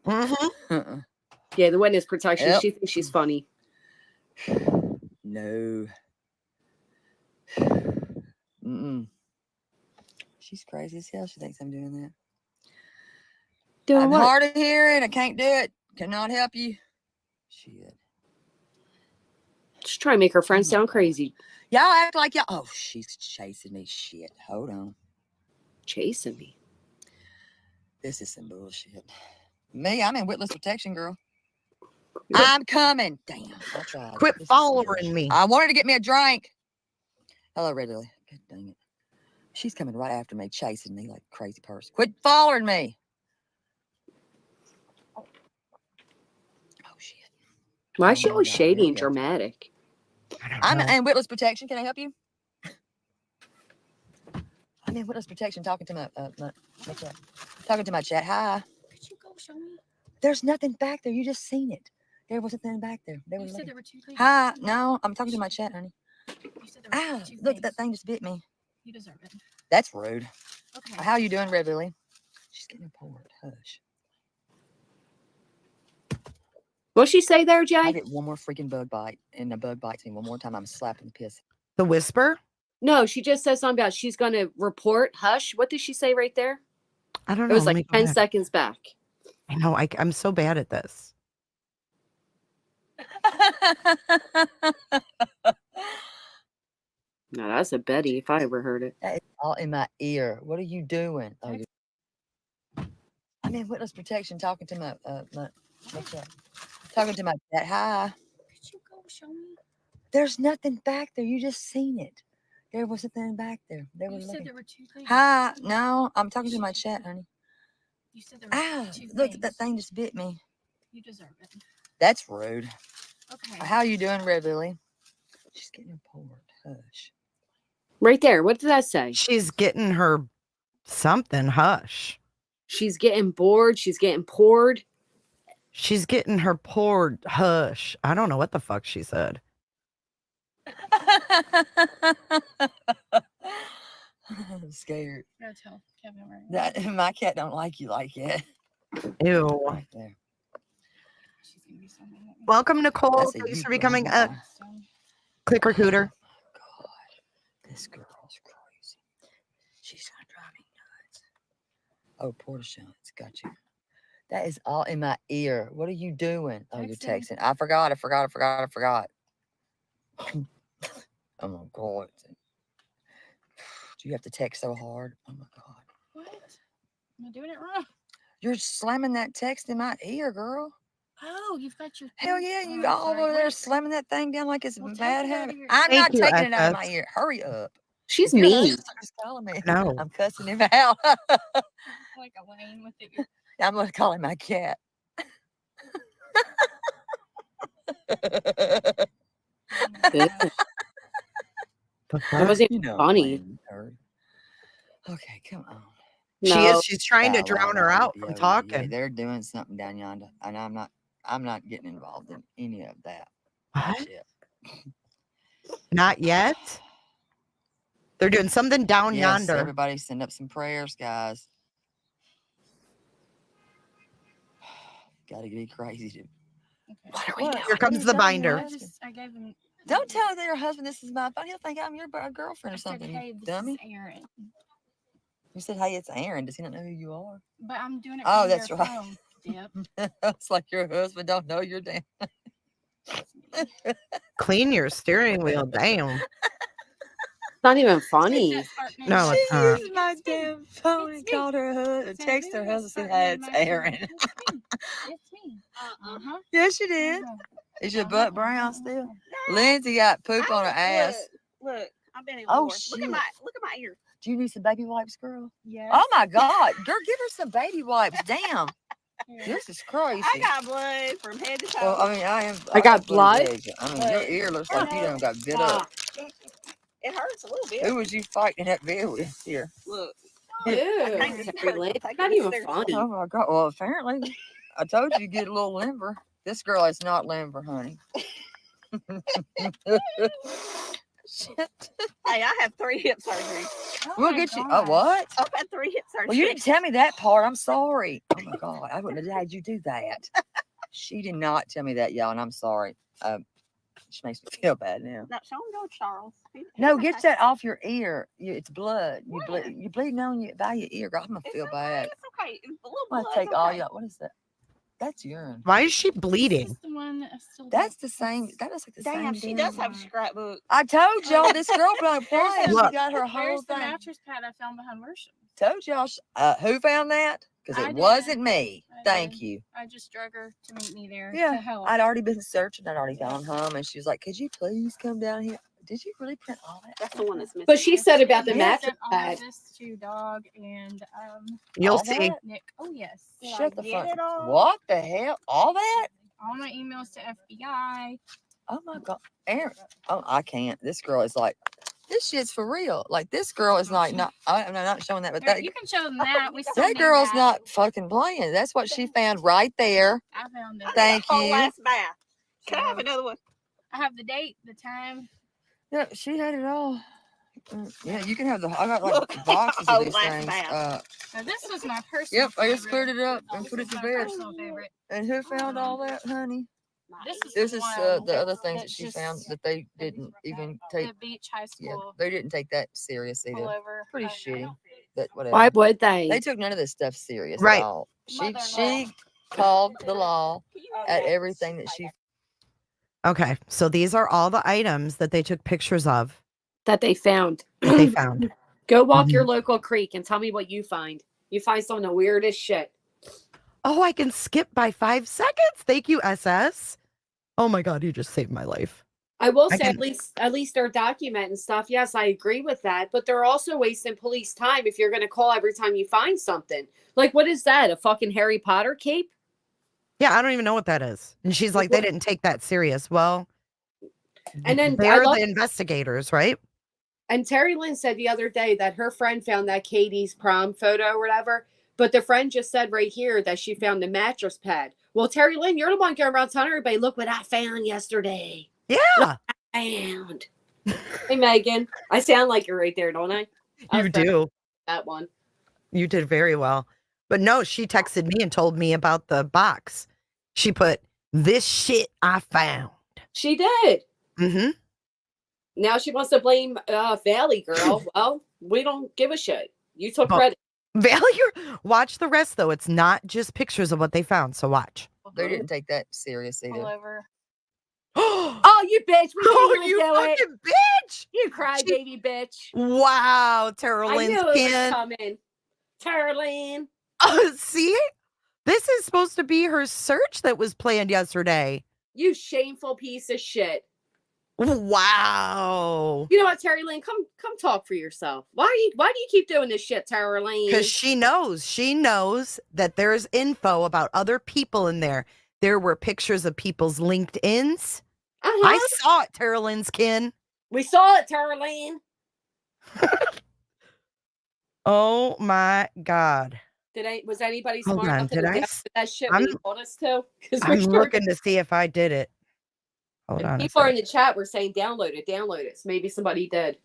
Mm-hmm. Yeah, the witness protection. Yep. She thinks she's funny. No. Mm-mm. She's crazy as hell. She thinks I'm doing that. Doing I'm what? hard of hearing. I can't do it. Cannot help you. Shit. Just trying to make her friends sound crazy. Y'all act like y'all. Oh, she's chasing me. Shit. Hold on. Chasing me. This is some bullshit. Me, I'm in witless protection, girl. I'm coming. Damn. I tried. Quit This is some following bullshit. me. I wanted to get me a drink. Hello, Red Lily. God dang it. She's coming right after me, chasing me like a crazy person. Quit following me. Oh, shit. Why is she Oh, always God, here shady we and go. dramatic? I'm in witless protection. Can I help you? I'm in witless protection talking to my chat. Talking to my chat. Hi. Could you go show me? There's nothing back there. You just seen it. There wasn't nothing back there. They were You said looking. there were 2 things. Hi. No, I'm talking to my chat, honey. You said there were Ah, 2 look, things. that thing just bit me. You deserve it. That's rude. Okay. How you doing, Red Lily? She's getting poured. Hush. What'd she say there, I Jay? get one more freaking bug bite, and the bug bites me one more time. I'm slapping the piss. The whisper? No, she just said something about she's going to report. Hush. What did she say right there? I don't It know. was Let me like go 10 back. seconds back. I know. I'm so bad at this. No, that's a Betty if I ever heard it. That is all in my ear. What are you doing? Oh, I'm in witness protection talking to my chat. Talking to my chat. Hi. Could you go show me? There's nothing back there. You just seen it. There wasn't nothing back there. They were You said looking. there were 2 things. Hi. No, I'm talking to my chat, honey. You said there were Ah, 2 look, things. that thing just bit me. You deserve it. That's rude. Okay. How you doing, Red Lily? She's getting poured. Hush. Right there. What did that say? She's getting her something. Hush. She's getting bored. She's getting poured. She's getting her poured. Hush. I don't know what the fuck she said. I'm scared. Gotta tell Kevin right now. That my cat don't like you like that. Ew. Right there. She's gonna be so mad at me. Welcome, Nicole. That's a Thanks you for becoming girl. a clicker cooter. God, this girl's crazy. She's gonna drive me nuts. Oh, porta shots. Got you. That is all in my ear. What are you doing? Oh, you're texting. I forgot. Oh my God. Do you have to text so hard? Oh my God. What? Am I doing it wrong? You're slamming that text in my ear, girl. Oh, you've got your. Hell thing- yeah, oh, you I'm all sorry. over there What? slamming that thing down like it's a Well, take bad it out of habit. your- I'm Thank not you, taking it out of my SS. ear. Hurry up. She's If your mean. husband starts calling me, No. I'm cussing him out. Like a lane with it. I'm gonna call him my cat. Ew. The That fuck? wasn't You know, funny. playing nerd. Okay, come on. She No. is. She's trying to drown her out from talking. They're doing something down yonder, and I'm not getting involved in any of that. What? Shit. Not yet. They're doing something down Yes, yonder. everybody send up some prayers, guys. Gotta be crazy to. What are we What? doing? Here comes the binder. I gave him. Don't tell your husband this is my phone. He'll think I'm your girlfriend I or said, something. hey, You this dummy. is Aaron. You said, hey, it's Aaron. Does he not know who you are? But I'm doing it. Oh, from that's your right. phone, Dip. It's like your husband don't know your damn. Clean your steering wheel. Damn. It's not even funny. No, She it's not. used my damn phone and It's me. called her husband, So text who her is husband, said, starting hey, in it's my phone? Aaron. It's me. Uh-huh. Yes, you did. Uh-huh. Is your Uh-huh. butt brown still? Lindsay got poop on her ass. Look, I've been in Oh, war. Look shit. at my ear. Do you need some baby wipes, girl? Yes. Oh my God. Girl, give her some baby wipes. Damn. Here. This is crazy. I got blood from head to toe. Well, I mean, I got have blood? eggs. I mean, your ear looks like you done got bit up. It hurts a little bit. Who was you fighting that bit with here? Look. Ew. I can't Terrulyn. take It's not it even upstairs. funny. Oh my God. Well, apparently. I told you get a little limber. This girl is not limber, honey. Shit. Hey, I had 3 hip surgeries. We'll my get you. Oh, gosh. what? I've had 3 hip surgeries. Well, you didn't tell me that part. I'm sorry. Oh my God, I wouldn't have had you do that. She did not tell me that, y'all, and I'm sorry. She makes me feel bad now. No, show him go, Charles. No, get that off your ear. It's blood. You bleeding on you by your ear. Girl, I'm gonna feel bad. It's okay. It's a little I'm blood. gonna take all y'all. What is that? That's urine. Why is she This bleeding? is the one that still That's the same. That looks like the Damn, same. she damn does have a one. scrapbook. I told y'all this girl playing. She Look. got her whole There's the thing. mattress pad I found behind worship. Told y'all. Who found that? Because I it did. wasn't me. I Thank did. you. I just drug her to meet me there Yeah, to help. I'd already been searching. I'd already gone home, and she was like, "Could you please come down here?" Did you really print all that? That's the one that's missing. But she said about the I mattress sent all pad. of this to Dog and You'll All see. that? Nick. Oh yes. Did I Shut the get fuck. it all? What the hell? All that? All my emails to FBI. Oh my God, Aaron. Oh, I can't. This girl is like, this shit's for real. Like this girl is like, not. I'm not showing that, but Here, that you can show them that. We still that need girl's that. not fucking playing. That's what she found right there. I found it. Thank Whole you. last bath. Can I have So, another one? I have the date, the time. Yeah, she had it all. Yeah, you can have the. I got like Look, boxes oh, of these last things. bath. Now this was my personal. Yep, I just favorite. cleared it up and This put it is to my bed. personal favorite. And who found all that, honey? This This is one the other things that that's she just found that they didn't even take. the beach high Yeah, school they didn't take that serious either. pullover. Pretty shitty. But whatever. Why would they? They took none of this stuff serious Right. at all. She Mother-in-law. called the law at everything that she. Okay, so these are all the items that they took pictures of That they found. that they found. Go walk your Mhm. local creek and tell me what you find. You find some of the weirdest shit. Oh, I can skip by 5 seconds. Thank you, SS. Oh my God, you just saved my life. I will I say can- at least they're documenting stuff. Yes, I agree with that, but they're also wasting police time if you're going to call every time you find something. Like, what is that? A fucking Harry Potter cape? Yeah, I don't even know what that is. And she's like, they didn't take that serious. Well, And then I they're love- the investigators, right? And Terry Lynn said the other day that her friend found that Katie's prom photo or whatever, but the friend just said right here that she found the mattress pad. Well, Terry Lynn, you're the one going around telling everybody, look what I found yesterday. Yeah, Found. Hey, Megan. I sound like you're right there, don't I? I you was proud of do. that one. You did very well. But no, she texted me and told me about the box. She put, this shit I found. She did. Mm-hmm. Now she wants to blame Valley Girl. Well, we don't give a shit. You took Oh. credit. Value. Watch the rest, though. It's not just pictures of what they found. So watch. They didn't take that serious either. Pullover. Oh, Oh, you bitch. We didn't even you do it. fucking bitch. You crybaby bitch. Wow, I terrulyn knew it was skin. coming. Terrulyn. See? This is supposed to be her search that was planned yesterday. You shameful piece of shit. Wow. You know what, Terry Lynn? Come talk for yourself. Why do you keep doing this shit, Terry Lynn? Because she knows that there's info about other people in there. There were pictures of people's LinkedIns. I saw it, terrulyn skin. We saw it, Terry Lynn. Oh my God. Was anybody Hold smart on, enough to did I download s- that shit I'm- when you told us to? Because I'm looking to see if I did it. Hold on. people are in the chat were saying download it. So maybe somebody did.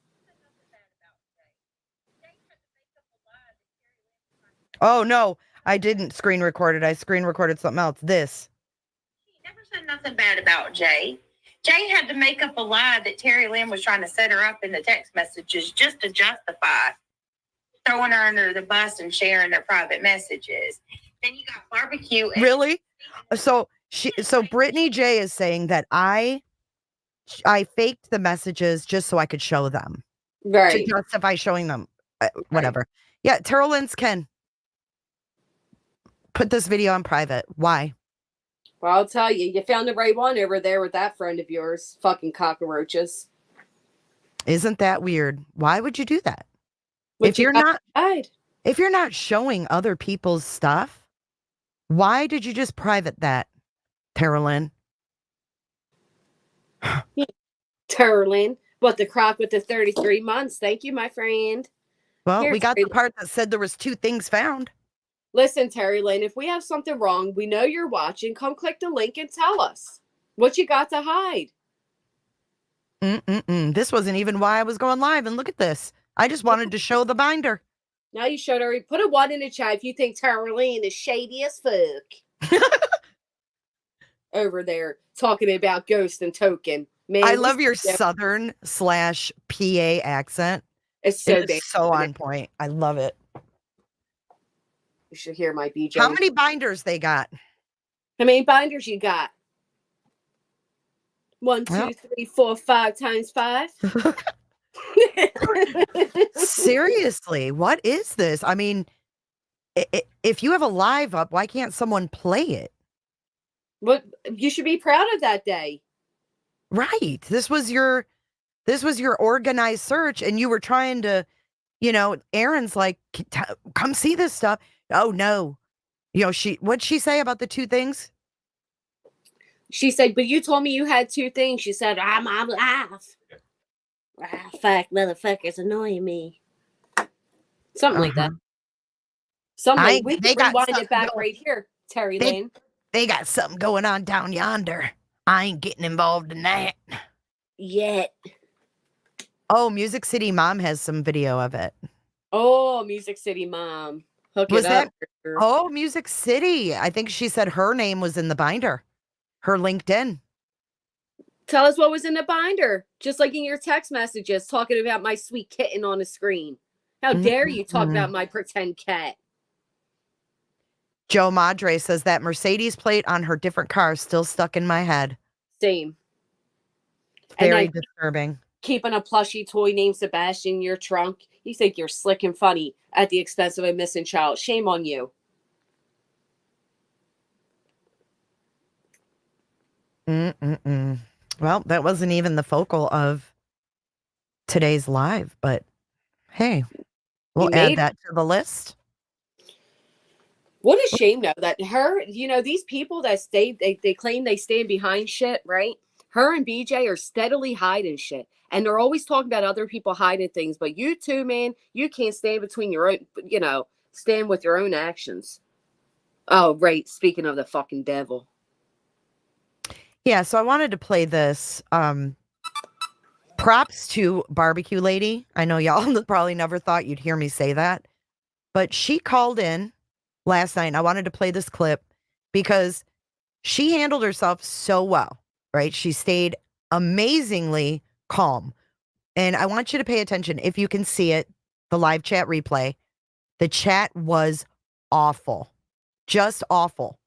Oh no, I didn't screen record it. I screen recorded something else. This. He never said nothing bad about Jay. Jay had to make up a lie that Terry Lynn was trying to set her up in the text messages just to justify throwing her under the bus and sharing their private messages. Then you got barbecue. And Really? So Brittany J is saying that I faked the messages just so I could show them. Right. To justify showing them. Whatever. Yeah, terrulyn's can put this video on private. Why? Well, I'll tell you, you found the right one over there with that friend of yours. Fucking cockroaches. Isn't that weird? Why would you do that? What If you're not died. if you're not showing other people's stuff, why did you just private that, Terrulyn? Terrulyn. What, the croc with the 33 months? Thank you, my friend. Well, Here, we got the Terrulyn. part that said there was 2 things found. Listen, Terry Lynn, if we have something wrong, we know you're watching. Come click the link and tell us what you got to hide. This wasn't even why I was going live. And look at this. I just wanted to show the binder. Now you showed her. Put a 1 in the chat if you think Terrulyn is shady as fuck. Over there talking about Ghost and Token. Man, I love your Southern / PA accent. It's so It's so on point. I love it. You should hear my BJ. How many binders they got? How many binders you got? 1, 2, 3, 4, 5 times 5. Seriously, what is this? I mean, if you have a live up, why can't someone play it? What, you should be proud of that day. Right. This was your organized search, and you were trying to, Aaron's like, come see this stuff. Oh no. What'd she say about the 2 things? She said, but you told me you had 2 things. She said, I'm live. Ah, fuck, motherfuckers annoying me. Something like that. Something like, we can rewind it back right here, Terry Lynn. They got something going on down yonder. I ain't getting involved in that. Yet. Oh, Music City Mom has some video of it. Oh, Music City Mom. Hook it up. Oh, Music City. I think she said her name was in the binder. Her LinkedIn. Tell us what was in the binder. Just like in your text messages, talking about my sweet kitten on the screen. How dare you talk about my pretend cat? Joe Madre says that Mercedes plate on her different car is still stuck in my head. Same. Very disturbing. Keeping a plushy toy named Sebastian in your trunk. You think you're slick and funny at the expense of a missing child. Shame on you. Well, that wasn't even the focal of today's live, but hey, we'll add that to the list. What a shame, though, that her, these people that they claim they stand behind shit, right? Her and BJ are steadily hiding shit. And they're always talking about other people hiding things. But you two, man, you can't stand between your own, stand with your own actions. Oh, right. Speaking of the fucking devil. Yeah, so I wanted to play this. Props to Barbecue Lady. I know y'all probably never thought you'd hear me say that. But she called in last night, and I wanted to play this clip because she handled herself so well, right? She stayed amazingly calm. And I want you to pay attention. If you can see it, the live chat replay, the chat was awful. Just awful.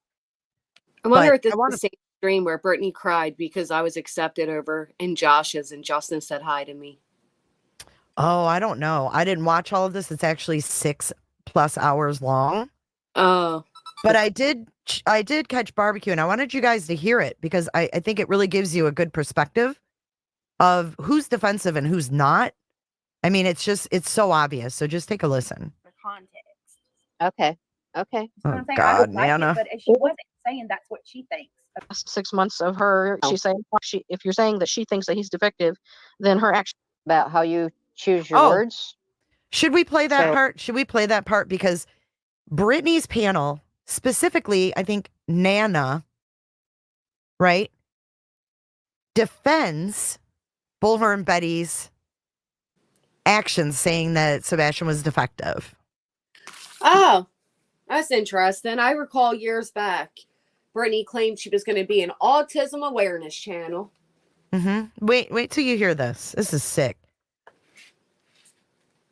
I wonder if this is the same stream where Brittany cried because I was accepted over in Josh's and Justin said hi to me. Oh, I don't know. I didn't watch all of this. It's actually 6+ hours long. Oh. But I did catch Barbecue, and I wanted you guys to hear it because I think it really gives you a good perspective of who's defensive and who's not. I mean, it's so obvious. So just take a listen. For context. Okay. Oh, God, Nana. But she wasn't saying that's what she thinks. 6 months of her, she's saying if you're saying that she thinks that he's defective, then her action about how you choose your words. Should we play that part? Should we play that part? Because Brittany's panel, specifically, I think Nana, right, defends Bullhorn and Betty's actions, saying that Sebastian was defective. Oh, that's interesting. I recall years back, Brittany claimed she was going to be an autism awareness channel. Wait till you hear this. This is sick.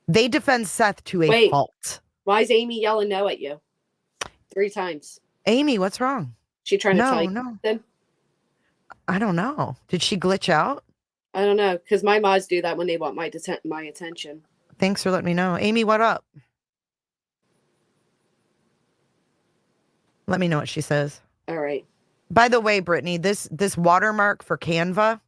They defend Seth to a fault. Why is Amy yelling no at you 3 times? Amy, what's wrong? She trying to tell you something? I don't know. Did she glitch out? I don't know, because my mods do that when they want my attention. Thanks for letting me know. Amy, what up? Let me know what she says. All right. By the way, Brittany, this watermark for Canva,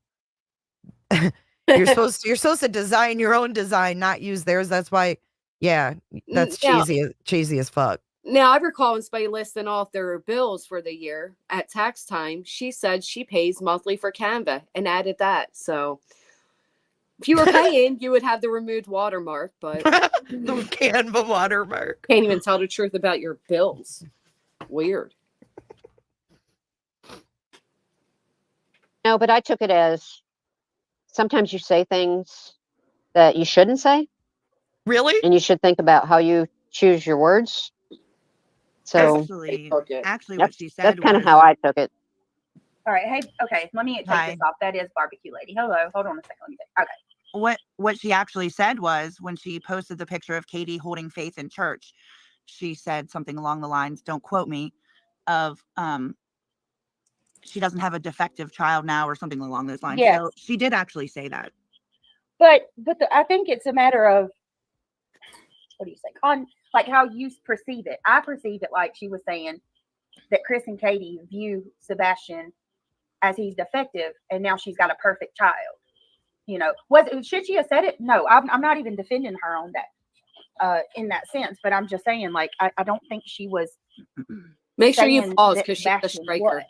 you're supposed to design your own design, not use theirs. That's why, that's cheesy as fuck. Now, I recall when somebody listing off their bills for the year at tax time, she said she pays monthly for Canva and added that. So If you were paying, you would have the removed watermark, but The Canva watermark. can't even tell the truth about your bills. Weird. No, but I took it as sometimes you say things that you shouldn't say, Really? and you should think about how you choose your words. So Actually, what she said that's kind of was, how I took it. All right. Hey, okay. Let me take Hi. this off. That is barbecue lady. Hello. Hold on a second. Let me take. Okay. what she actually said was, when she posted the picture of Katie holding Faith in church, she said something along the lines, don't quote me, of she doesn't have a defective child now, or something along those lines. Yes. So she did actually say that. But I think it's a matter of, what do you say? Like how you perceive it. I perceive it like she was saying that Chris and Katie view Sebastian as he's defective, and now she's got a perfect child. You know, should she have said it? No, I'm not even defending her on that, in that sense. But I'm just saying, like, I don't think she was. Make sure you saying pause that because she's a Sebastian striker. was.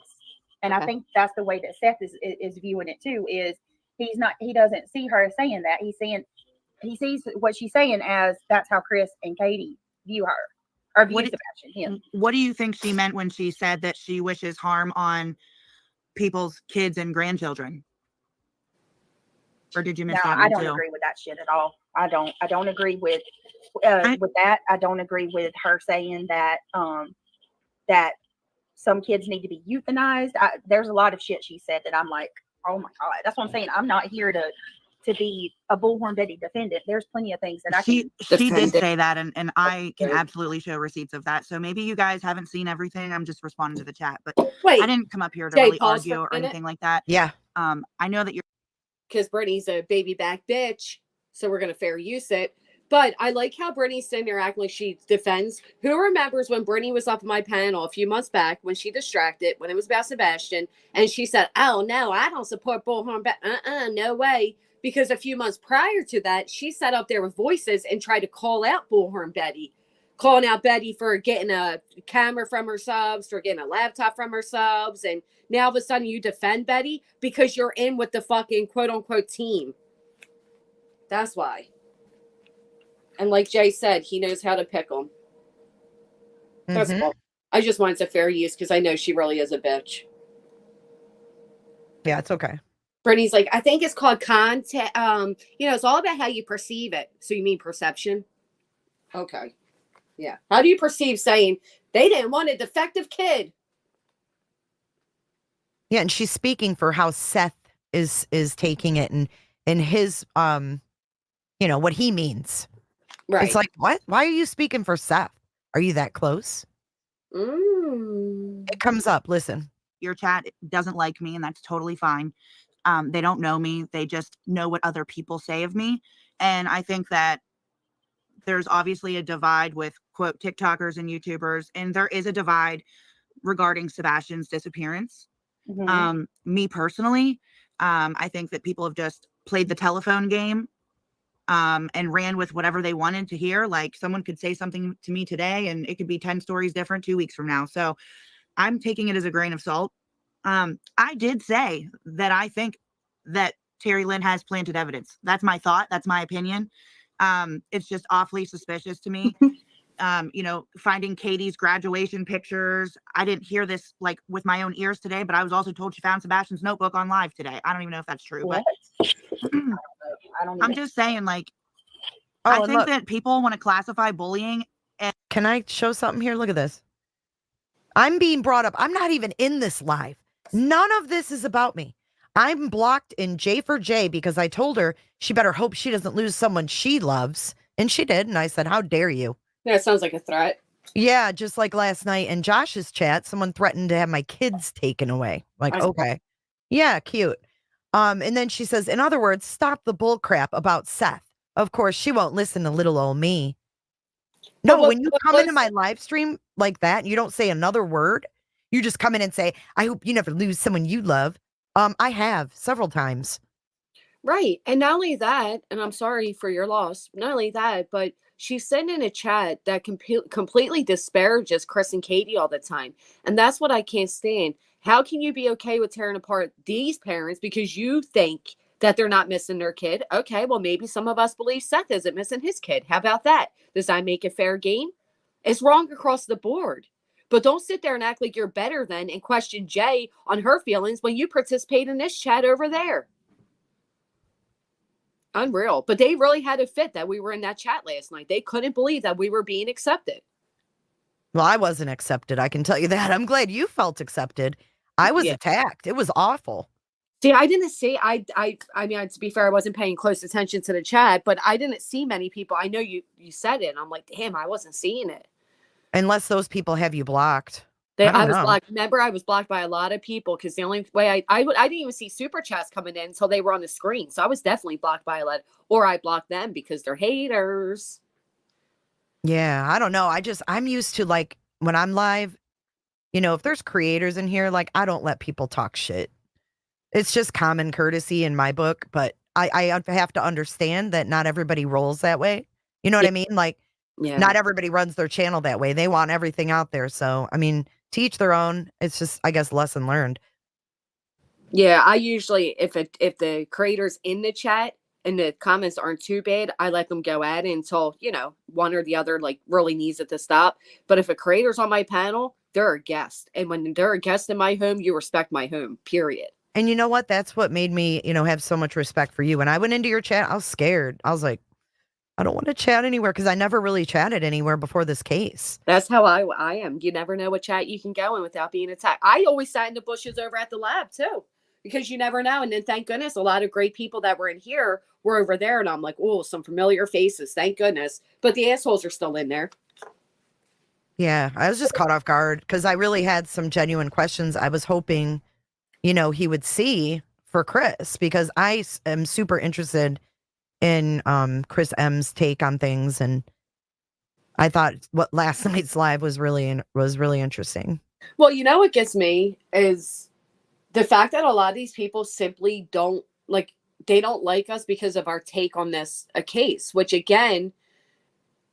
And I think that's the way that Seth is viewing it too. Is he doesn't see her saying that. He sees what she's saying as that's how Chris and Katie view her, or view Sebastian. Him. What do you think she meant when she said that she wishes harm on people's kids and grandchildren? Or did you miss that one I don't too? agree with that shit at all. I don't agree with that. I don't agree with her saying that that some kids need to be euthanized. There's a lot of shit she said that I'm like, oh my God. That's what I'm saying. I'm not here to be a Bullhorn Betty defendant. There's plenty of things that she did say that, and I can absolutely show receipts of that. So maybe you guys haven't seen everything. I'm just responding to the chat, but Wait, I didn't come up here to Jay, really pause argue for a or minute. anything like that. Yeah. I know that you're, because Brittany's a baby back bitch, so we're gonna fair use it. But I like how Brittany's sitting there acting like she defends. Who remembers when Brittany was up in my panel a few months back when she distracted, when it was about Sebastian, and she said, oh no, I don't support Bullhorn Betty. No way. Because a few months prior to that, she sat up there with voices and tried to call out Bullhorn Betty, calling out Betty for getting a camera from her subs, for getting a laptop from her subs. And now all of a sudden you defend Betty because you're in with the fucking quote unquote team. That's why. And like Jay said, he knows how to pick them. That's all. I just wanted to fair use because I know she really is a bitch. Yeah, it's okay. Brittany's like, I think it's called content. It's all about how you perceive it. So you mean perception? Okay. Yeah. How do you perceive saying they didn't want a defective kid? Yeah, and she's speaking for how Seth is taking it and his what he means. Right. It's like, what? Why are you speaking for Seth? Are you that close? It comes up. Listen. your chat doesn't like me, and that's totally fine. They don't know me. They just know what other people say of me. And I think that there's obviously a divide with, quote, TikTokers and YouTubers, and there is a divide regarding Sebastian's disappearance. Mm-hmm. Me personally, I think that people have just played the telephone game and ran with whatever they wanted to hear. Like, someone could say something to me today and it could be 10 stories different 2 weeks from now. So I'm taking it as a grain of salt. I did say that I think that terrulyn has planted evidence. That's my thought. That's my opinion. It's just awfully suspicious to me. Finding Katie's graduation pictures. I didn't hear this like with my own ears today, but I was also told she found Sebastian's notebook on live today. I don't even know if that's true, What? but I'm just saying, like, I think look, that people want to classify bullying. Can I show something here? Look at this. I'm being brought up. I'm not even in this live. None of this is about me. I'm blocked in J for J because I told her she better hope she doesn't lose someone she loves. And she did. And I said, how dare you? Yeah, it sounds like a threat. Yeah, just like last night in Josh's chat, someone threatened to have my kids taken away. Like, okay. Yeah, cute. And then she says, in other words, stop the bull crap about Seth. Of course, she won't listen to little old me. No, when you come into my live stream like that, and you don't say another word. You just come in and say, I hope you never lose someone you love. I have several times. Right. And not only that, and I'm sorry for your loss, not only that, but she's sitting in a chat that completely disparages Chris and Katie all the time. And that's what I can't stand. How can you be okay with tearing apart these parents because you think that they're not missing their kid. Okay, well, maybe some of us believe Seth isn't missing his kid. How about that? Does that make it fair game? It's wrong across the board. But don't sit there and act like you're better than and question Jay on her feelings when you participate in this chat over there. Unreal. But they really had a fit that we were in that chat last night. They couldn't believe that we were being accepted. Well, I wasn't accepted. I can tell you that. I'm glad you felt accepted. I was attacked. It was awful. See, I didn't see. I mean, to be fair, I wasn't paying close attention to the chat, but I didn't see many people. I know you said it. And I'm like, damn, I wasn't seeing it. Unless those people have you blocked. I was blocked. Remember, I was blocked by a lot of people because the only way I didn't even see super chats coming in until they were on the screen. So I was definitely blocked by a lot, or I blocked them because they're haters. Yeah, I don't know. I'm used to, like, when I'm live, you know, if there's creators in here, like, I don't let people talk shit. It's just common courtesy in my book, but I have to understand that not everybody rolls that way. You know what I mean? Like, not everybody runs their channel that way. They want everything out there. So, I mean, teach their own. It's just, I guess, lesson learned. Yeah, I usually, if the creators in the chat and the comments aren't too bad, I let them go at it until, you know, one or the other like really needs it to stop. But if a creator's on my panel, they're a guest. And when they're a guest in my home, you respect my home, period. And you know what? That's what made me, you know, have so much respect for you. When I went into your chat, I was scared. I was like, I don't want to chat anywhere because I never really chatted anywhere before this case. That's how I am. You never know what chat you can go in without being attacked. I always sat in the bushes over at the lab too, because you never know. And then thank goodness a lot of great people that were in here were over there. And I'm like, oh, some familiar faces. Thank goodness. But the assholes are still in there. Yeah, I was just caught off guard because I really had some genuine questions. I was hoping, you know, he would see for Chris because I am super interested in Chris M's take on things, and I thought what last night's live was really interesting. Well, you know what gets me is the fact that a lot of these people simply don't like, they don't like us because of our take on this case, which again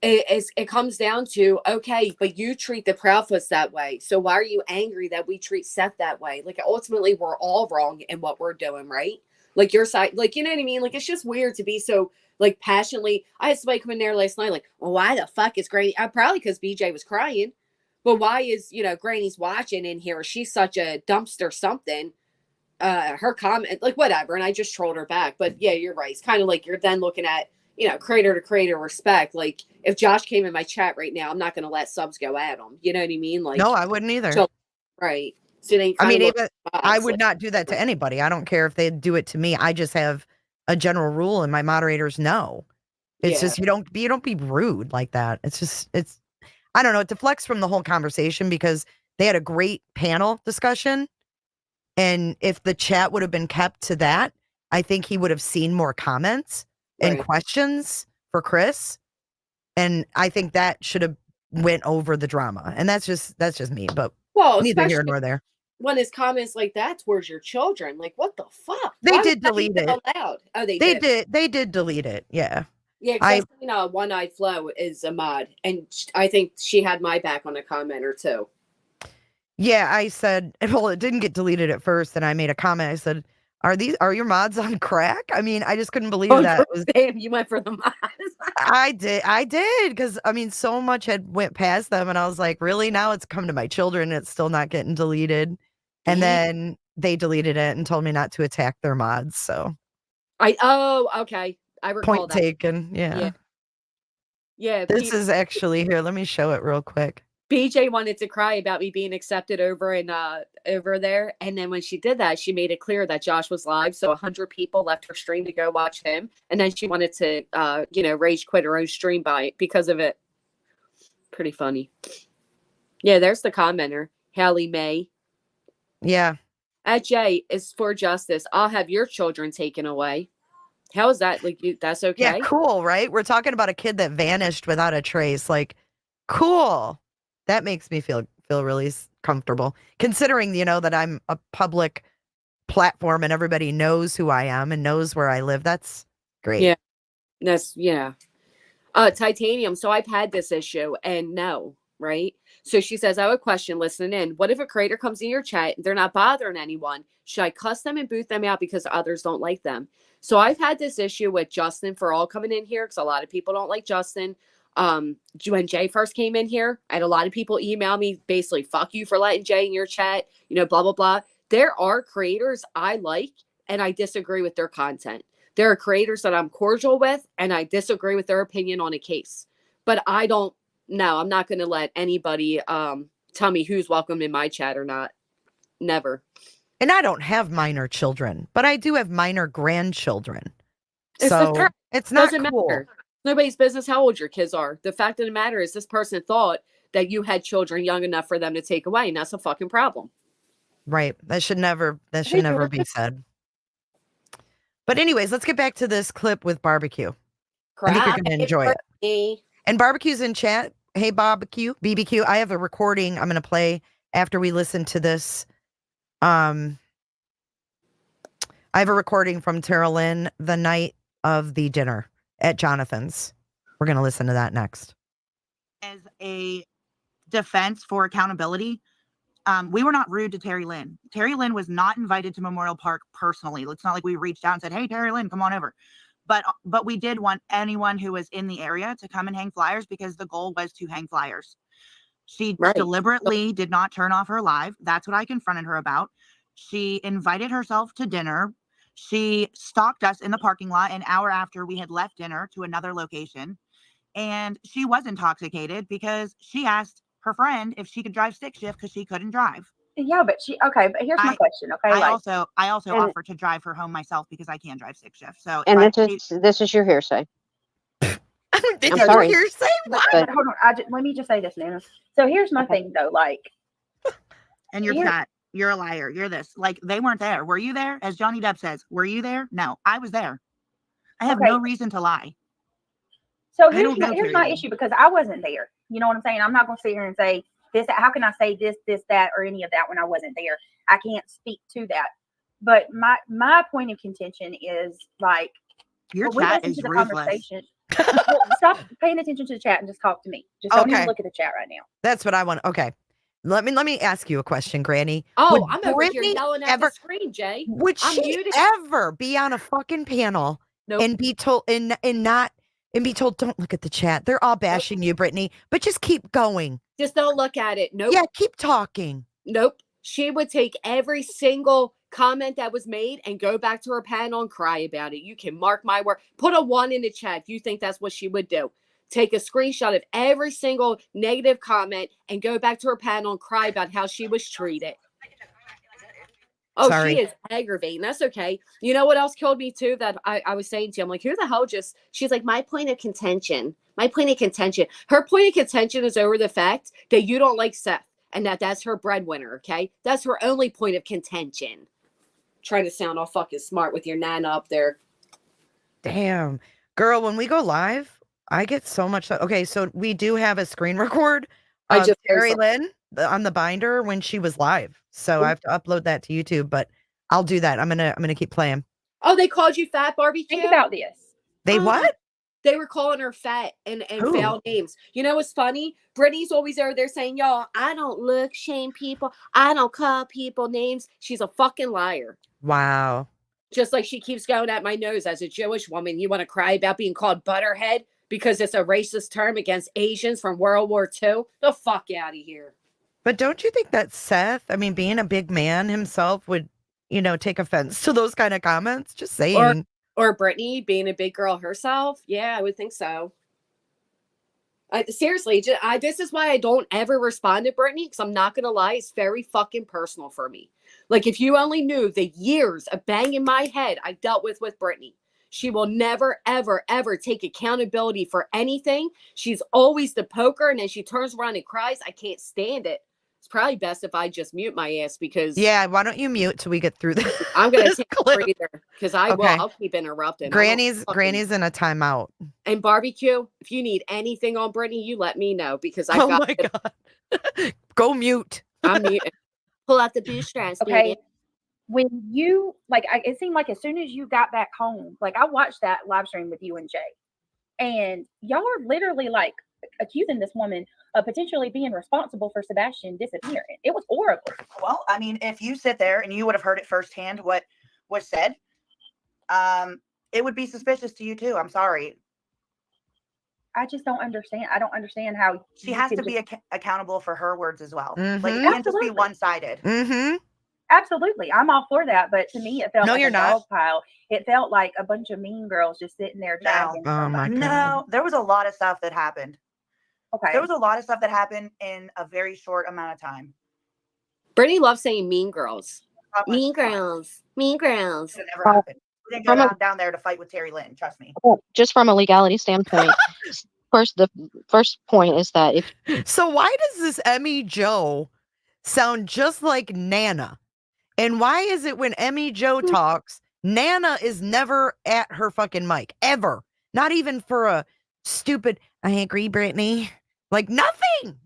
it comes down to, okay, but you treat the Proudfoots that way, so why are you angry that we treat Seth that way? Like, ultimately we're all wrong in what we're doing, right? Like, your side, like, you know what I mean? Like, it's just weird to be so, like, passionately. I had somebody come in there last night, like, well, why the fuck is Granny? Probably because BJ was crying. But why is, you know, Granny's watching in here? She's such a dumpster something. Her comment, like, whatever. And I just trolled her back. But, yeah, you're right. It's kind of like you're then looking at, you know, creator to creator respect. Like, if Josh came in my chat right now, I'm not going to let subs go at him. You know what I mean? Like, no, I wouldn't either. So, right. So they I mean, even I would not do that to anybody. I don't care if they do it to me. I just have a general rule, and my moderators know. It's just you don't be rude like that. It's I don't know. It deflects from the whole conversation because they had a great panel discussion, and if the chat would have been kept to that, I think he would have seen more comments and questions for Chris, and I think that should have went over the drama. And that's just me. But neither here nor there. When his comments like that towards your children, like, what the fuck? They did delete it. Allowed? Oh, they did. They did delete it. Yeah. Yeah, because you know, One-Eyed Flo is a mod, and I think she had my back on a comment or two. Yeah, I said, well, it didn't get deleted at first, and I made a comment. I said, are your mods on crack? I mean, I just couldn't believe that. Damn, you went for the mods. I did, because I mean, so much had went past them, and I was like, really? Now it's come to my children, and it's still not getting deleted. And then they deleted it and told me not to attack their mods. So, okay, I recall point that. Taken. Yeah. This is actually here. Let me show it real quick. BJ wanted to cry about me being accepted over there, and then when she did that, she made it clear that Josh was live, so 100 people left her stream to go watch him, and then she wanted to, rage quit her own stream because of it. Pretty funny. Yeah, there's the commenter, Hallie Mae. Yeah. At Jay is for justice. I'll have your children taken away. How is that? Like, that's okay? Yeah, cool, right? We're talking about a kid that vanished without a trace. Like, cool. That makes me feel really comfortable, considering, you know, that I'm a public platform and everybody knows who I am and knows where I live. That's great. Yeah. Titanium. So I've had this issue, and no, right? So she says, I have a question, listen in. What if a creator comes in your chat and they're not bothering anyone? Should I cuss them and boot them out because others don't like them? So I've had this issue with Justin for all coming in here because a lot of people don't like Justin. When Jay first came in here, I had a lot of people email me basically, fuck you for letting Jay in your chat, you know, blah, blah, blah. There are creators I like and I disagree with their content. There are creators that I'm cordial with and I disagree with their opinion on a case. But I don't know. I'm not going to let anybody tell me who's welcome in my chat or not. Never. And I don't have minor children, but I do have minor grandchildren. It's So it's not doesn't cool. matter. Nobody's business how old your kids are. The fact of the matter is this person thought that you had children young enough for them to take away, and that's a fucking problem. Right. That should never be said. But anyways, let's get back to this clip with Barbecue. I think you're going to enjoy it. And Barbecue's in chat. Hey, Barbecue, BBQ. I have a recording I'm going to play after we listen to this. I have a recording from Terrulyn the night of the dinner at Jonathan's. We're going to listen to that next. As a defense for accountability, we were not rude to Terrulyn. Terrulyn was not invited to Memorial Park personally. It's not like we reached out and said, hey, Terrulyn, come on over. But we did want anyone who was in the area to come and hang flyers because the goal was to hang flyers. She deliberately did not turn off her live. That's what I confronted her about. She invited herself to dinner. She stalked us in the parking lot an hour after we had left dinner to another location. And she was intoxicated because she asked her friend if she could drive stick shift because she couldn't drive. Yeah, but but here's my question. Okay. I also offered to drive her home myself because I can drive stick shift. So And this is your hearsay. I'm sorry. Hearsay? But hold on. Let me just say this, Nana. So here's my thing though, like. And you're fat. You're a liar. You're this. Like, they weren't there. Were you there? As Johnny Depp says, were you there? No, I was there. I have no reason to lie. So here's my issue because I wasn't there. You know what I'm saying? I'm not going to sit here and say this. How can I say this, that, or any of that when I wasn't there? I can't speak to that. But my point of contention is like, your chat is ruthless. Stop paying attention to the chat and just talk to me. Just don't even look at the chat right now. That's what I want. Okay. Let me ask you a question, Granny. Oh, I'm over here yelling at the screen, Jay. Would she ever be on a fucking panel and be told and be told, don't look at the chat? They're all bashing you, Brittany, but just keep going. Just don't look at it. Nope. Yeah, keep talking. Nope. She would take every single comment that was made and go back to her panel and cry about it. You can mark my word. Put a 1 in the chat if you think that's what she would do. Take a screenshot of every single negative comment and go back to her panel and cry about how she was treated. Oh, Sorry. She is aggravating. That's okay. You know what else killed me too? That I was saying to you, I'm like, who the hell she's like, my point of contention. My point of contention. Her point of contention is over the fact that you don't like Seth and that's her breadwinner, okay? That's her only point of contention. Trying to sound all fucking smart with your nana up there. Damn. Girl, when we go live, I get so much. Okay, so we do have a screen record of Terrulyn on the binder when she was live. So I have to upload that to YouTube, but I'll do that. I'm gonna keep playing. Oh, they called you fat barbecue? Think about this. They what? They were calling her fat and foul names. You know what's funny? Brittany's always over there saying, y'all, I don't look shame people. I don't call people names. She's a fucking liar. Wow. Just like she keeps going at my nose as a Jewish woman. You want to cry about being called butterhead because it's a racist term against Asians from World War II? The fuck out of here. But don't you think that Seth, I mean, being a big man himself would, take offense to those kind of comments? Just saying. Or Brittany being a big girl herself. Yeah, I would think so. Seriously, this is why I don't ever respond to Brittany, because I'm not going to lie, it's very fucking personal for me. Like, if you only knew the years of banging my head I dealt with Brittany. She will never, ever, ever take accountability for anything. She's always the poker, and then she turns around and cries. I can't stand it. It's probably best if I just mute my ass because... Yeah, why don't you mute till we get through this? I'm going to take a breather because I'll keep interrupting. Granny's in a timeout. And barbecue, if you need anything on Brittany, you let me know because Oh my God. Go mute. I'm muting. Pull out the bootstraps. Okay. Baby. When you, it seemed like as soon as you got back home, I watched that live stream with you and Jay. And y'all are literally accusing this woman of potentially being responsible for Sebastian disappearing. It was horrible. Well, I mean, if you sit there and you would have heard it firsthand what was said, it would be suspicious to you too. I'm sorry. I just don't understand. I don't understand how She has to be accountable for her words as well. Mhm. Like, it can't just be Absolutely. one-sided. Mm-hmm. Absolutely. I'm all for that. But to me, it felt No, like you're a not. dog pile. It felt like a bunch of mean girls just sitting there dragging Oh my somebody. God. No, there was a lot of stuff that happened. Okay. There was a lot of stuff that happened in a very short amount of time. Brittany loves saying mean girls. Not much Mean time. girls. Mean girls. It never happened. We didn't go From a- down there to fight with terrulyn. Trust me. Just from a legality standpoint, first, the first point is that if So why does this Emmy Joe sound just like Nana? And why is it when Emmy Joe talks, Nana is never at her fucking mic, ever? Not even for a stupid, I agree, Brittany. Like nothing.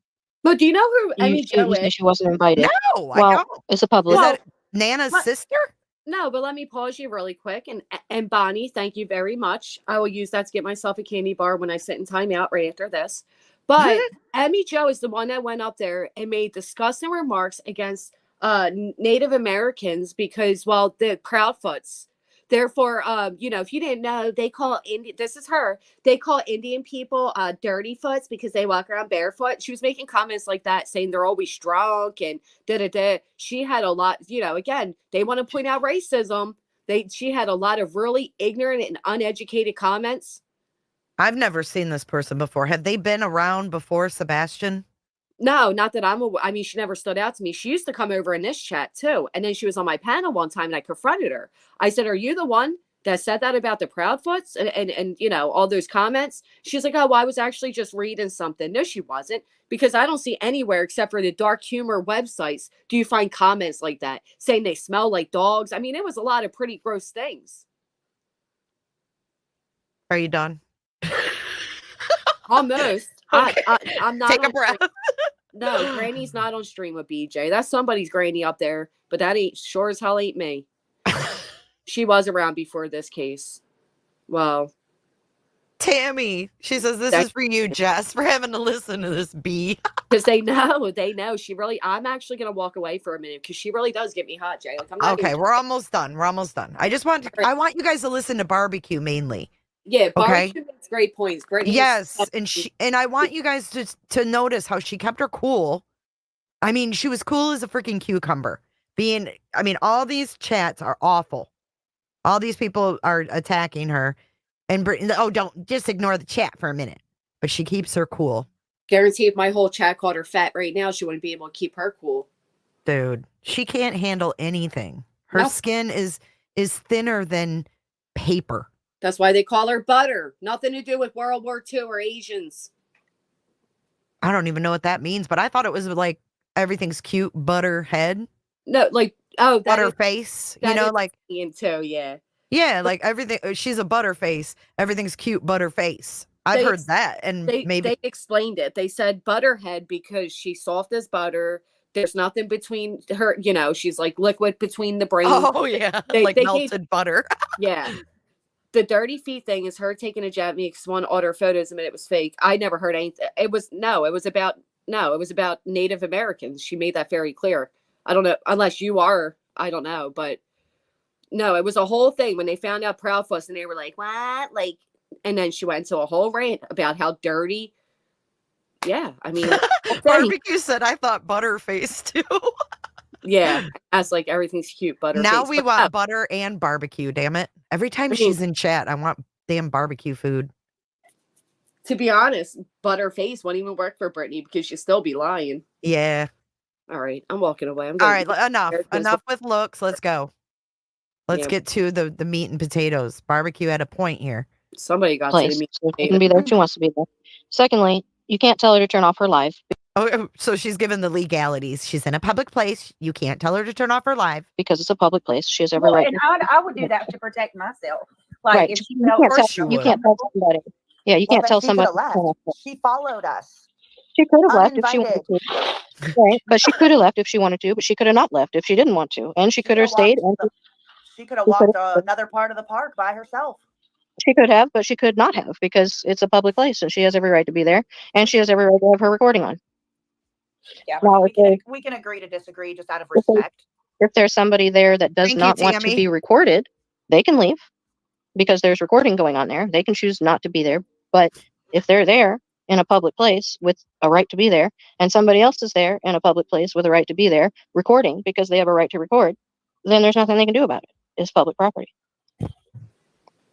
But do you know who Emmy you Joe say is? she wasn't invited, No, I well, don't. it's a public. Is Well, that Nana's what- sister? No, but let me pause you really quick. And Bonnie, thank you very much. I will use that to get myself a candy bar when I sit in timeout right after this. But Emmy Joe is the one that went up there and made disgusting remarks against Native Americans because, well, the Proudfoots. Therefore, if you didn't know, they call this is her. They call Indian people dirty foots because they walk around barefoot. She was making comments like that, saying they're always drunk and da-da-da. She had a lot, again, they want to point out racism. She had a lot of really ignorant and uneducated comments. I've never seen this person before. Have they been around before, Sebastian? No, not that I'm aware. I mean, she never stood out to me. She used to come over in this chat too. And then she was on my panel one time and I confronted her. I said, "Are you the one that said that about the Proudfoots and all those comments?" She's like, "Oh, well, I was actually just reading something." No, she wasn't, because I don't see anywhere except for the dark humor websites do you find comments like that saying they smell like dogs. I mean, it was a lot of pretty gross things. Are you done? Almost. Okay. I'm not. Take a on breath. stream. No, Granny's not on stream with BJ. That's somebody's granny up there, but that ain't sure as hell ain't me. She was around before this case. Well, Tammy, she says, this is for you, Jess, for having to listen to this B. because they know. She really. I'm actually gonna walk away for a minute because she really does get me hot, Jay. Like I'm not. Okay, we're almost done. We're almost done. I want you guys to listen to Barbecue mainly. Yeah, Okay. Barbecue makes great points. Brittany, Yes, and I want you guys to notice how she kept her cool. I mean, she was cool as a freaking cucumber. All these chats are awful. All these people are attacking her. And don't just ignore the chat for a minute. But she keeps her cool. guarantee if my whole chat called her fat right now, she wouldn't be able to keep her cool. Dude, she can't handle anything. Her No. skin is thinner than paper. That's why they call her butter. Nothing to do with World War II or Asians. I don't even know what that means, but I thought it was like everything's cute, butter head, No, like, oh, that butter is- face, that is like, Ian too, yeah. yeah, like everything. She's a butter face. Everything's cute, butter face. I've They heard ex- that. And They maybe, explained it. They said butterhead because she's soft as butter. There's nothing between her, she's like liquid between the brain. oh, yeah, they like gave- melted butter. Yeah. The dirty feet thing is her taking a jab at me because one order photos and it was fake. I never heard anything. It was about Native Americans. She made that very clear. I don't know, unless you are, I don't know, but no, it was a whole thing when they found out Proudfoot and they were like, what? Like, and then she went into a whole rant about how dirty. Yeah, I mean, Barbecue said, I thought butterface too. yeah, as like everything's cute, butter. Now face. we But want no, butter and barbecue, damn it. Every time I she's mean- in chat, I want damn barbecue food. to be honest, Butterface won't even work for Brittany because she'll still be lying. Yeah. All right, I'm walking away. I'm All going right, enough. There's Enough with looks. Let's go. Let's Yeah. get to the meat and potatoes. Barbecue had a point here. Somebody got to place. me. So she can be there if she wants to be there. Secondly, you can't tell her to turn off her live Oh, so she's given the legalities. She's in a public place. You can't tell her to turn off her live. because it's a public place. She has every Well, right. and I would do that to protect myself. Like Right. if she You felt can't tell, course you you would. can't tell somebody. Yeah, you can't tell somebody. to left. turn off their- She followed us. She could have left if she wanted to. Right. But she could have left if she wanted to, but she could have not left if she didn't want to. And she could have stayed. And She could have She walked could've- another part of the park by herself. She could have, but she could not have because it's a public place and she has every right to be there and she has every right to have her recording on. Yeah. Now, We can agree to disagree just out of if they- respect. if there's somebody there that does Thank you, not want to Tammy. be recorded, they can leave because there's recording going on there. They can choose not to be there. But if they're there in a public place with a right to be there and somebody else is there in a public place with a right to be there recording because they have a right to record, then there's nothing they can do about it. It's public property.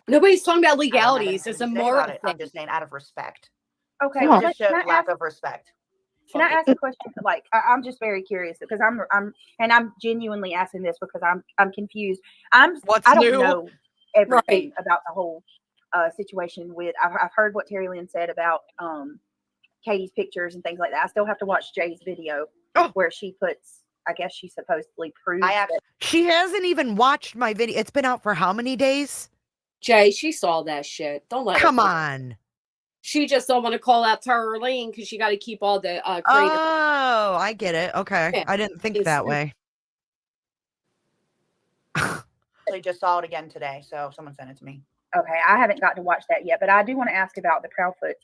Nobody's talking about I don't have legalities. anything It's a to say moral about it. I'm thing. just saying out of respect. Okay. It Yeah. just Can showed I lack ask? of respect. Can I ask a question? Like, I'm just very curious because I'm genuinely asking this because I'm confused. What's I don't new? know everything Right. about the whole situation with. I've heard what Terry Lynn said about Katie's pictures and things like that. I still have to watch Jay's video where she puts. I guess she supposedly proves that. She hasn't even watched my video. It's been out for how many days? Jay, she saw that shit. Don't let her. Come on. She just don't want to call out terrulyn because she got to keep all the creative. Oh, I get it. Okay. Yeah. I didn't think It's- that way. I just saw it again today, so someone sent it to me. Okay, I haven't got to watch that yet, but I do want to ask about the Proudfoot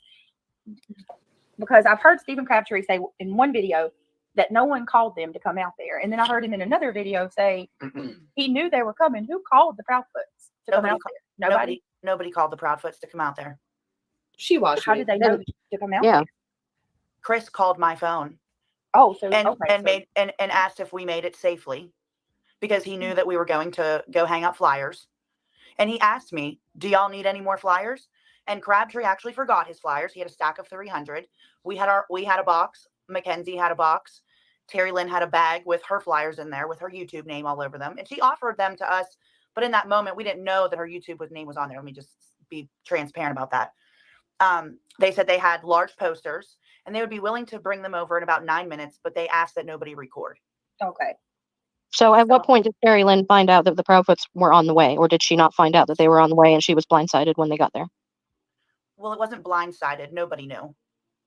because I've heard Stephen Crabtree say in one video that no one called them to come out there, and then I heard him in another video say he knew they were coming. Who called the Proudfoots to come out there? Nobody. Nobody called the Proudfoots to come out there. She watched How me. did they know to come out Yeah. there? Chris called my phone Oh, so and okay, so- made and asked if we made it safely because he knew that we were going to go hang up flyers. And he asked me, "Do y'all need any more flyers?" And Crabtree actually forgot his flyers. He had a stack of 300. We had a box. Mackenzie had a box. Terry Lynn had a bag with her flyers in there with her YouTube name all over them. And she offered them to us. But in that moment, we didn't know that her YouTube name was on there. Let me just be transparent about that. They said they had large posters and they would be willing to bring them over in about 9 minutes, but they asked that nobody record. okay. So at what So- point did Terry Lynn find out that the Proudfoots were on the way, or did she not find out that they were on the way and she was blindsided when they got there? Well, it wasn't blindsided. Nobody knew.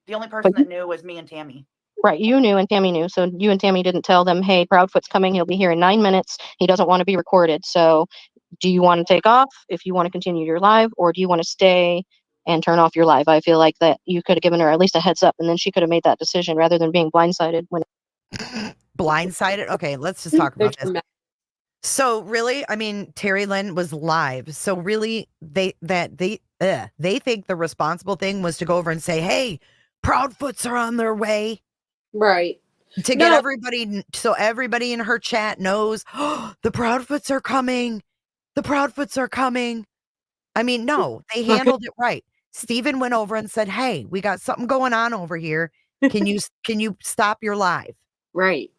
The only person that knew was me and Tammy. Right, you knew and Tammy knew. So you and Tammy didn't tell them, hey, Proudfoot's coming. He'll be here in 9 minutes. He doesn't want to be recorded. So do you want to take off if you want to continue your live, or do you want to stay and turn off your live? I feel like that you could have given her at least a heads up and then she could have made that decision rather than being blindsided when Blindsided? Okay, let's just talk They're about this. dramatic. So really, I mean, Terry Lynn was live. So really, they think the responsible thing was to go over and say, "Hey, Proudfoots are on their way," Right. to get No. everybody, so everybody in her chat knows, "Oh, the Proudfoots are coming. The Proudfoots are coming." I mean, no, they handled it right. Steven went over and said, "Hey, we got something going on over here. Can you stop your live?" Right.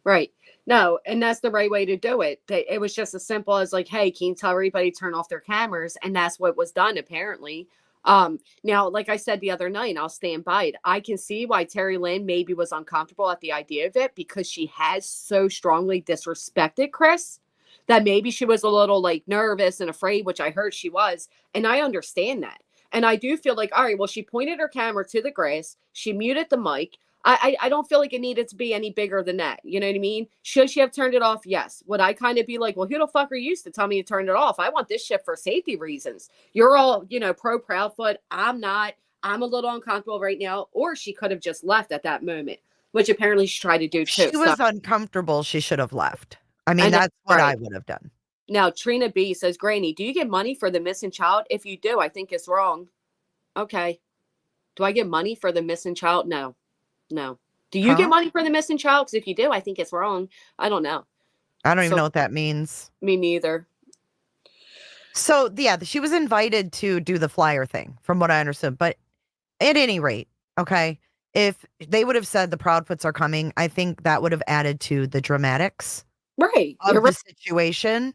Right. No, and that's the right way to do it. It was just as simple as like, hey, can you tell everybody to turn off their cameras? And that's what was done apparently. Now, like I said the other night, and I'll stand by it. I can see why Terry Lynn maybe was uncomfortable at the idea of it because she has so strongly disrespected Chris that maybe she was a little like nervous and afraid, which I heard she was. And I understand that. And I do feel like, all right, well, she pointed her camera to the grass. She muted the mic. I don't feel like it needed to be any bigger than that. You know what I mean? Should she have turned it off? Yes. Would I kind of be like, well, who the fuck are you to tell me to turn it off? I want this shit for safety reasons. You're all, pro Proudfoot. I'm not. I'm a little uncomfortable right now. Or she could have just left at that moment, which apparently she tried to do too. She was uncomfortable. She should have left. I mean, I know, that's what I right. would have done. Now, Trina B says, Granny, do you get money for the missing child? If you do, I think it's wrong. Okay. Do I get money for the missing child? No. Do you get money for the missing child? Because if you do, I think it's wrong. I don't know. I don't even know what that means. Me neither. So, yeah, she was invited to do the flyer thing, from what I understood. But at any rate, okay, if they would have said the Proudfoots are coming, I think that would have added to the dramatics right. of the situation.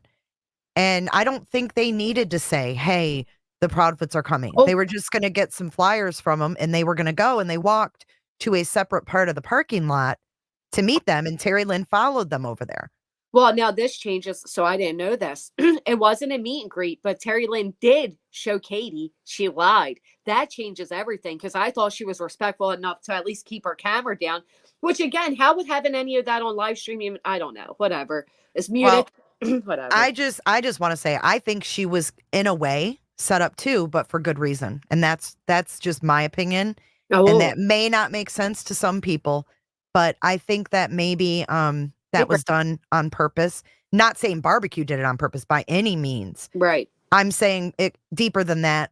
And I don't think they needed to say, hey, the Proudfoots are coming. Oh. They were just going to get some flyers from them, and they were going to go, and they walked to a separate part of the parking lot to meet them, and Terry Lynn followed them over there. Well, now this changes, so I didn't know this. It wasn't a meet and greet, but Terry Lynn did show Katie. She lied. That changes everything because I thought she was respectful enough to at least keep her camera down, which again, how would having any of that on live streaming? I don't know. Whatever. It's muted. Well, whatever. I just want to say, I think she was, in a way, set up too, but for good reason. And that's just my opinion. Oh, And that may not make sense to some people, but I think that maybe that was done on purpose. Not saying barbecue did it on purpose by any means. right. I'm saying it deeper than that.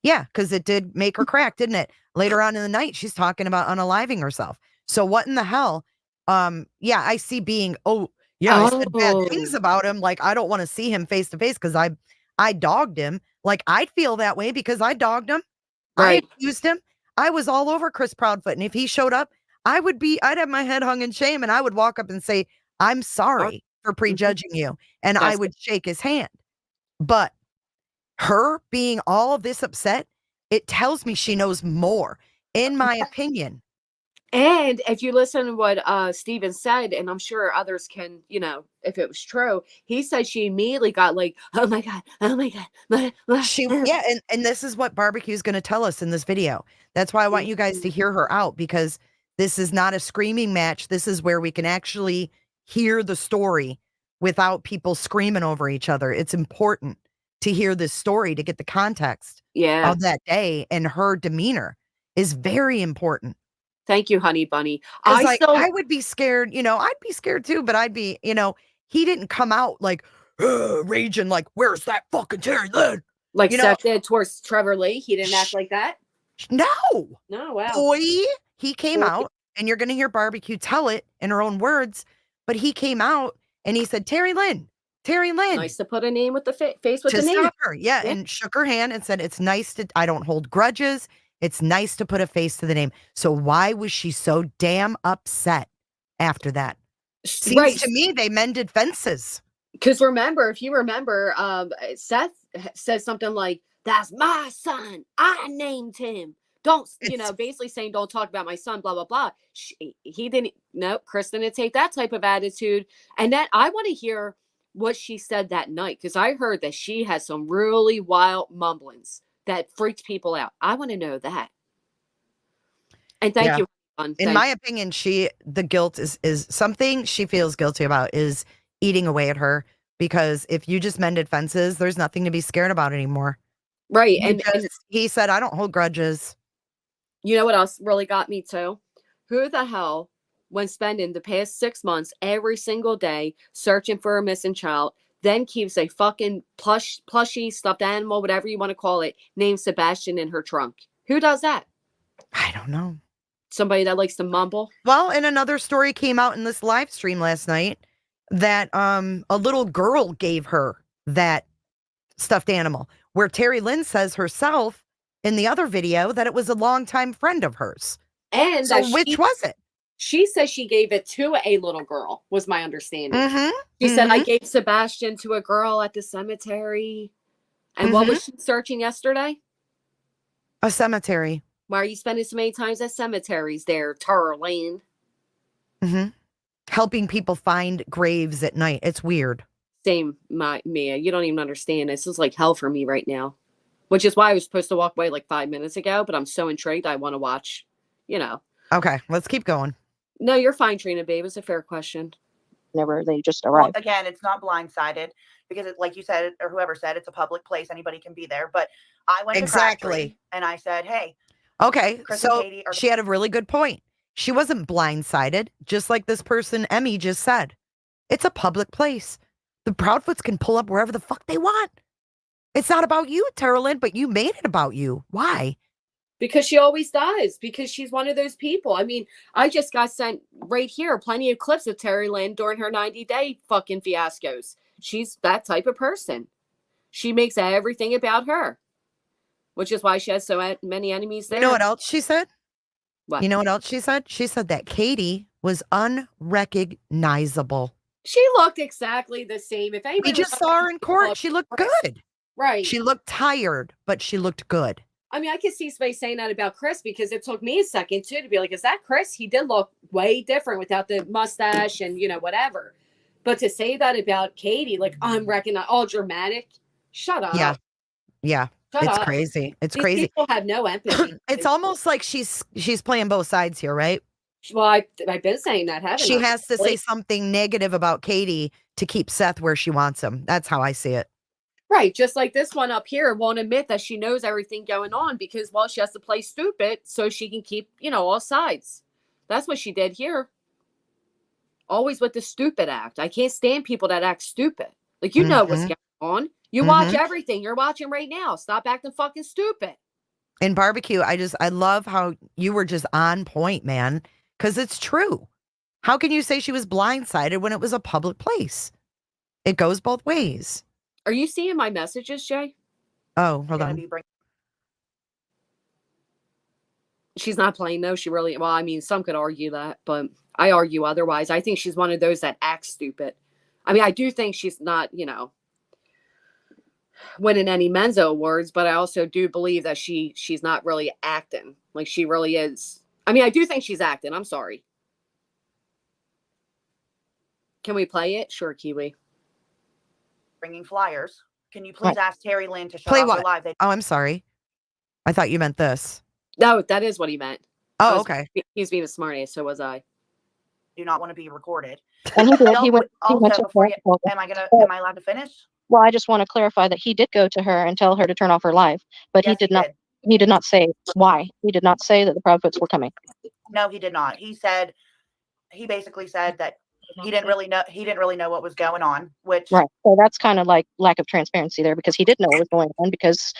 Yeah, because it did make her crack, didn't it? Later on in the night, she's talking about unaliving herself. So what in the hell? Yeah, I see being, I said bad things about him. Like, I don't want to see him face to face because I dogged him. Like, I'd feel that way because I dogged him. Right. I accused him. I was all over Chris Proudfoot. And if he showed up, I'd have my head hung in shame and I would walk up and say, I'm sorry for prejudging you. And I would shake his hand. But her being all of this upset, it tells me she knows more, in my opinion. And if you listen to what Steven said, and I'm sure others can, if it was true, he said she immediately got like, oh my God. And this is what barbecue is going to tell us in this video. That's why I want you guys to hear her out, because this is not a screaming match. This is where we can actually hear the story without people screaming over each other. It's important to hear this story to get the context of that day, and her demeanor is very important. Thank you, honey bunny. I would be scared, I'd be scared too, but I'd be, he didn't come out like raging, like, where's that fucking Terry Lynn? Like Seth did towards Trevor Lee. He didn't act like that. No, wow. Boy, he came out, and you're going to hear barbecue tell it in her own words, but he came out and he said, Terry Lynn. Nice to put a name with the face with to the name. Stop her. Yeah, and shook her hand and said, it's nice I don't hold grudges. It's nice to put a face to the name. So why was she so damn upset after that? Seems to me they mended fences. Because if you remember, Seth says something like, that's my son. I named him. Basically saying, don't talk about my son, blah, blah, blah. Chris didn't take that type of attitude. And that I want to hear what she said that night, because I heard that she had some really wild mumblings that freaked people out. I want to know that. And thank you. In my opinion, the guilt is something she feels guilty about is eating away at her, because if you just mended fences, there's nothing to be scared about anymore. Right. He said, I don't hold grudges. You know what else really got me too? Who the hell, when spending the past 6 months every single day searching for a missing child, then keeps a fucking plushy stuffed animal, whatever you want to call it, named Sebastian in her trunk? Who does that? I don't know. Somebody that likes to mumble? Well, and another story came out in this live stream last night that a little girl gave her that stuffed animal, where Terry Lynn says herself in the other video that it was a longtime friend of hers. And so which was it? She says she gave it to a little girl, was my understanding. She said, I gave Sebastian to a girl at the cemetery. And what was she searching yesterday? A cemetery. Why are you spending so many times at cemeteries there, terrulyn? Helping people find graves at night. It's weird. Same, Mia. You don't even understand. This is like hell for me right now. Which is why I was supposed to walk away like 5 minutes ago, but I'm so intrigued. I want to watch, Okay, let's keep going. No, you're fine, Trina, babe. It's a fair question. Whenever they just arrive. Well, again, it's not blindsided because, like you said, or whoever said, it's a public place. Anybody can be there. But I went to Crabtree and I said, hey. Okay, so she had a really good point. She wasn't blindsided, just like this person, Emmy, just said. It's a public place. The Proudfoots can pull up wherever the fuck they want. It's not about you, Terrulyn, but you made it about you. Why? Because she always does. Because she's one of those people. I mean, I just got sent right here plenty of clips of Terry Lynn during her 90-day fucking fiascos. She's that type of person. She makes everything about her, which is why she has so many enemies there. You know what else she said? What? You know what else she said? She said that Katie was unrecognizable. She looked exactly the same. If anybody we just saw her in court, she looked good. Right. She looked tired, but she looked good. I mean, I could see somebody saying that about Chris, because it took me a second too to be like, is that Chris? He did look way different without the mustache and, whatever. But to say that about Katie, like, I'm recognized, all dramatic, shut up. Yeah. Shut it's up. crazy. It's These crazy. People have no empathy. It's almost like she's playing both sides here, right? Well, I've been saying that, haven't I? She has to say something negative about Katie to keep Seth where she wants him. That's how I see it. Right, just like this one up here won't admit that she knows everything going on because, well, she has to play stupid so she can keep, all sides. That's what she did here. Always with the stupid act. I can't stand people that act stupid. Like, you know what's going on. You watch everything. You're watching right now. Stop acting fucking stupid. In barbecue, I love how you were just on point, man, because it's true. How can you say she was blindsided when it was a public place? It goes both ways. Are you seeing my messages, Jay? Oh, hold on. She's not playing, though. She really, well, I mean, some could argue that, but I argue otherwise. I think she's one of those that acts stupid. I mean, I do think she's not, winning any Menzo awards, but I also do believe that she's not really acting like she really is. I mean, I do think she's acting. I'm sorry. Can we play it? Sure, Kiwi. Bringing flyers. Can you please ask terrulyn to shut Play off what? the live? Oh, I'm sorry. I thought you meant this. No, that is what he meant. Oh, okay. He's being a smartass, so was I. Do not want to be recorded. And he did. He went Also, to before her. am I allowed to finish? Well, I just want to clarify that he did go to her and tell her to turn off her live, but Yes, he did not. He did not say why. He did not say that the Proudfoots were coming. No, he did not. He basically said that he didn't really know what was going on, which Right. So that's kind of like lack of transparency there, because he did know what was going on because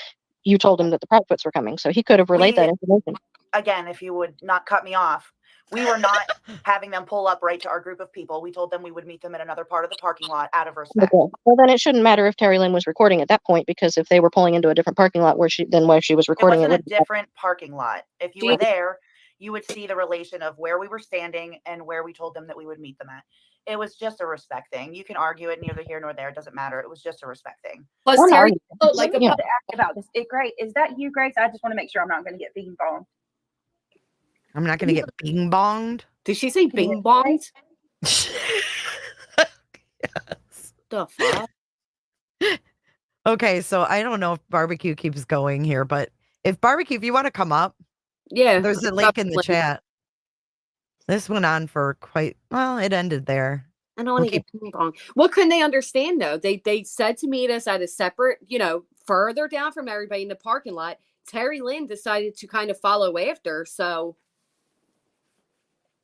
you told him that the Proudfoots were coming. So he could have relayed that information. again, if you would not cut me off, we were not having them pull up right to our group of people. We told them we would meet them in another part of the parking lot out of respect. Okay. Well, then it shouldn't matter if terrulyn was recording at that point, because if they were pulling into a different parking lot where she was recording, it wasn't a different parking lot. If you were there, you would see the relation of where we were standing and where we told them that we would meet them at. It was just a respect thing. You can argue it neither here nor there. It doesn't matter. It was just a respect thing. Plus, Terry, like to ask about this. Grace, is that you, Grace? I just want to make sure I'm not going to get bing bonged. I'm not going to get bing bonged. Did she say bing bonged? Yes. The fuck? Okay, so I don't know if barbecue keeps going here, but if barbecue, if you want to come up, yeah, there's a link in the chat. This went on for it ended there. I don't want to get ping pong. What couldn't they understand though? They said to meet us at a separate, further down from everybody in the parking lot. terrulyn decided to kind of follow after. So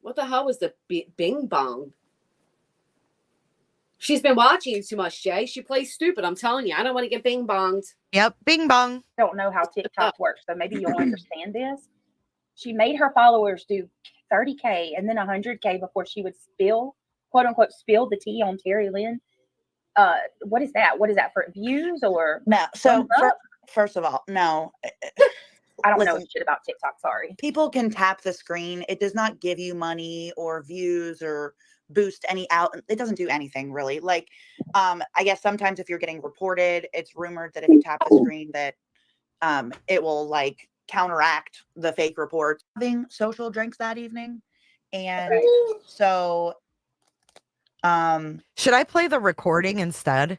what the hell was the bing bong? She's been watching too much, Jay. She plays stupid. I'm telling you. I don't want to get bing bonged. Yep, bing bong. I don't know how TikTok works, so maybe you'll understand this. She made her followers do 30K and then 100K before she would quote unquote, spill the tea on terrulyn. What is that? What is that, for views or no? So first of all, no. I don't know shit about TikTok. Sorry. People can tap the screen. It does not give you money or views or boost any out. It doesn't do anything really. Like, I guess sometimes if you're getting reported, it's rumored that if you tap the screen that it will like counteract the fake reports. Having social drinks that evening, and so should I play the recording instead?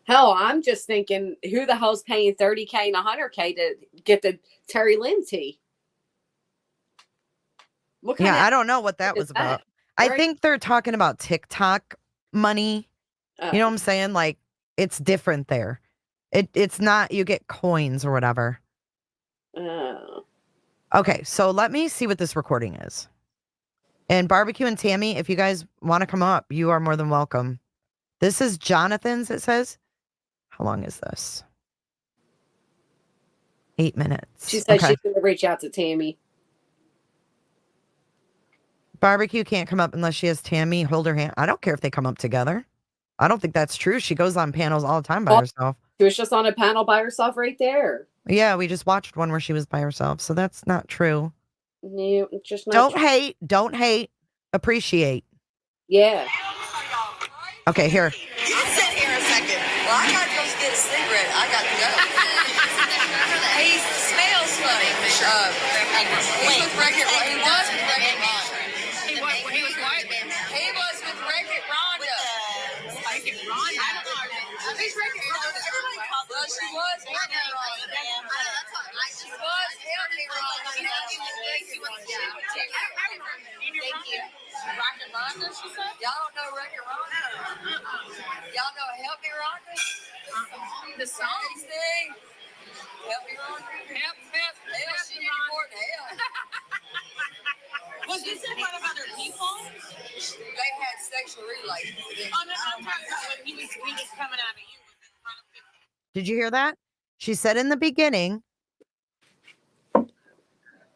Hell, I'm just thinking, who the hell's paying 30K and 100K to get the terrulyn tea? I don't know what that was about. I think they're talking about TikTok money. You know what I'm saying? Like, it's different there. It's not, you get coins or whatever. Okay, so let me see what this recording is. And Barbecue and Tammy, if you guys want to come up, you are more than welcome. This is Jonathan's, it says. How long is this? 8 minutes. She said she's going to reach out to Tammy. Barbecue can't come up unless she has Tammy hold her hand. I don't care if they come up together. I don't think that's true. She goes on panels all the time by herself. She was just on a panel by herself right there. Yeah, we just watched one where she was by herself. So that's not true. No, it's just not Don't true. hate. Don't hate. Appreciate. Yeah. Okay, here. You sit here a second. Well, I gotta go get a cigarette. I got to go. He smells funny. He's with Wreck-It Rhonda. He was with Wreck-It Rhonda. He was what? He was with Wreck-It Rhonda. Wreck-It Rhonda? He's Wreck-It Rhonda. Well, she was Wreck-It Rhonda. She was Wreck-It Rhonda. Thank you. Wreck-It Rhonda, she said? Y'all don't know Wreck-It Rhonda? Y'all know Help Me Rhonda? Was this in front of other people? They had sexual relations. Oh, no, I'm talking about when he was coming out of you. Did you hear that? She said in the beginning,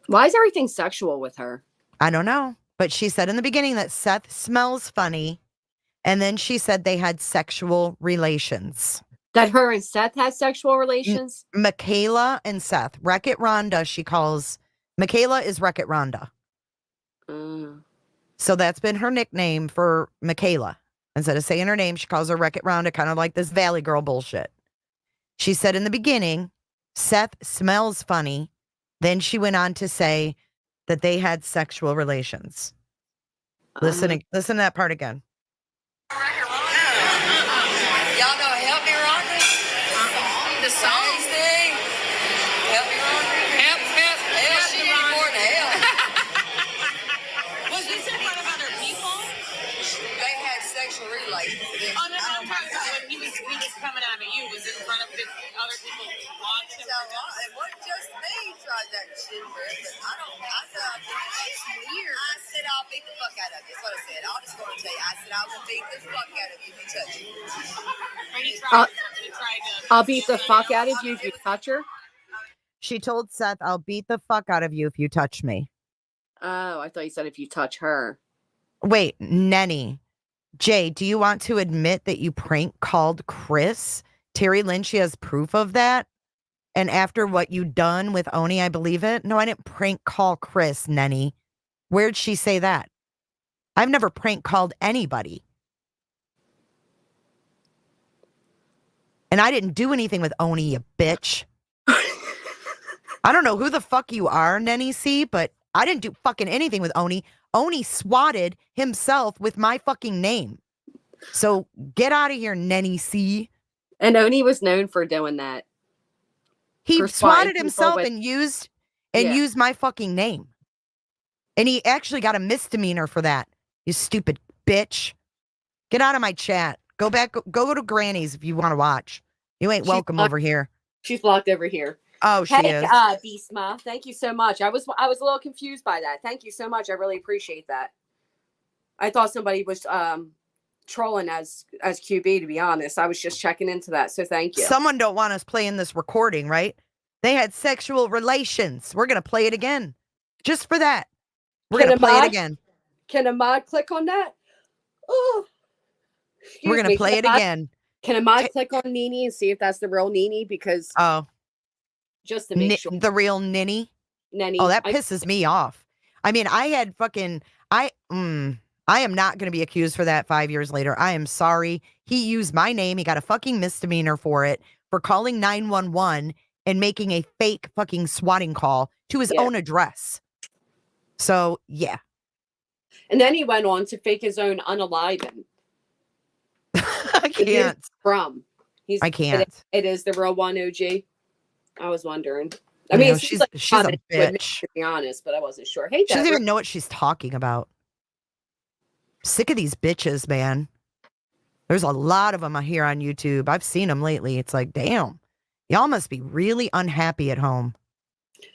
Why is everything sexual with her? I don't know, but she said in the beginning that Seth smells funny. And then she said they had sexual relations. That her and Seth had sexual relations? Michaela and Seth. Wreck-It Rhonda, she calls. Michaela is Wreck-It Rhonda. So that's been her nickname for Michaela. Instead of saying her name, she calls her Wreck-It Rhonda, kind of like this Valley Girl bullshit. She said in the beginning, Seth smells funny. Then she went on to say that they had sexual relations. Listen to that part again. Y'all know Help Me Rhonda? The song thing? Help Me Rhonda? Help, she need more than help. Was this in front of other people? They had sexual relations. Oh, no, I'm talking about when he was coming out of you. Was it in front of other people watching? It wasn't just me tried that shit with, but I said I'll beat the fuck out of you. That's what I said. I'll just go and tell you. I said I will beat the fuck out of you if you touch me. I'll beat the fuck out of you if you touch her. She told Seth, I'll beat the fuck out of you if you touch me. Oh, I thought you said if you touch her. Wait, Nenny. Jay, do you want to admit that you prank called Chris? Terrulyn, she has proof of that. And after what you done with Oni, I believe it. No, I didn't prank call Chris, Nenny. Where'd she say that? I've never prank called anybody. And I didn't do anything with Oni, you bitch. I don't know who the fuck you are, Nenny C, but I didn't do fucking anything with Oni. Oni swatted himself with my fucking name. So get out of here, Nenny C. And Oni was known for doing that. He For swatted spotting himself people and used my fucking name. And he actually got a misdemeanor for that. You stupid bitch. Get out of my chat. Go back. Go to Granny's if you want to watch. You ain't welcome over here. She's blocked over here. Oh, she is. Beastma, thank you so much. I was a little confused by that. Thank you so much. I really appreciate that. I thought somebody was trolling as QB, to be honest. I was just checking into that, so thank you. Someone don't want us playing this recording, right? They had sexual relations. We're gonna play it again, just for that. We're gonna play it again. Can a mod click on that? Oh, we're gonna play it again. Can a mod click on Nene and see if that's the real Nene? Because just to make sure, the real Ninny. Nenny. Oh, that pisses me off. I mean, I am not going to be accused for that 5 years later. I am sorry. He used my name. He got a fucking misdemeanor for it, for calling 911 and making a fake fucking swatting call to his own address. So, yeah. And then he went on to fake his own unaliving. I can't. I can't. It is the real one, OG. I was wondering. I mean, she's like a bitch. To be honest, but I wasn't sure. Hey, she doesn't even know what she's talking about. Sick of these bitches, man. There's a lot of them here on YouTube. I've seen them lately. It's like, damn, y'all must be really unhappy at home.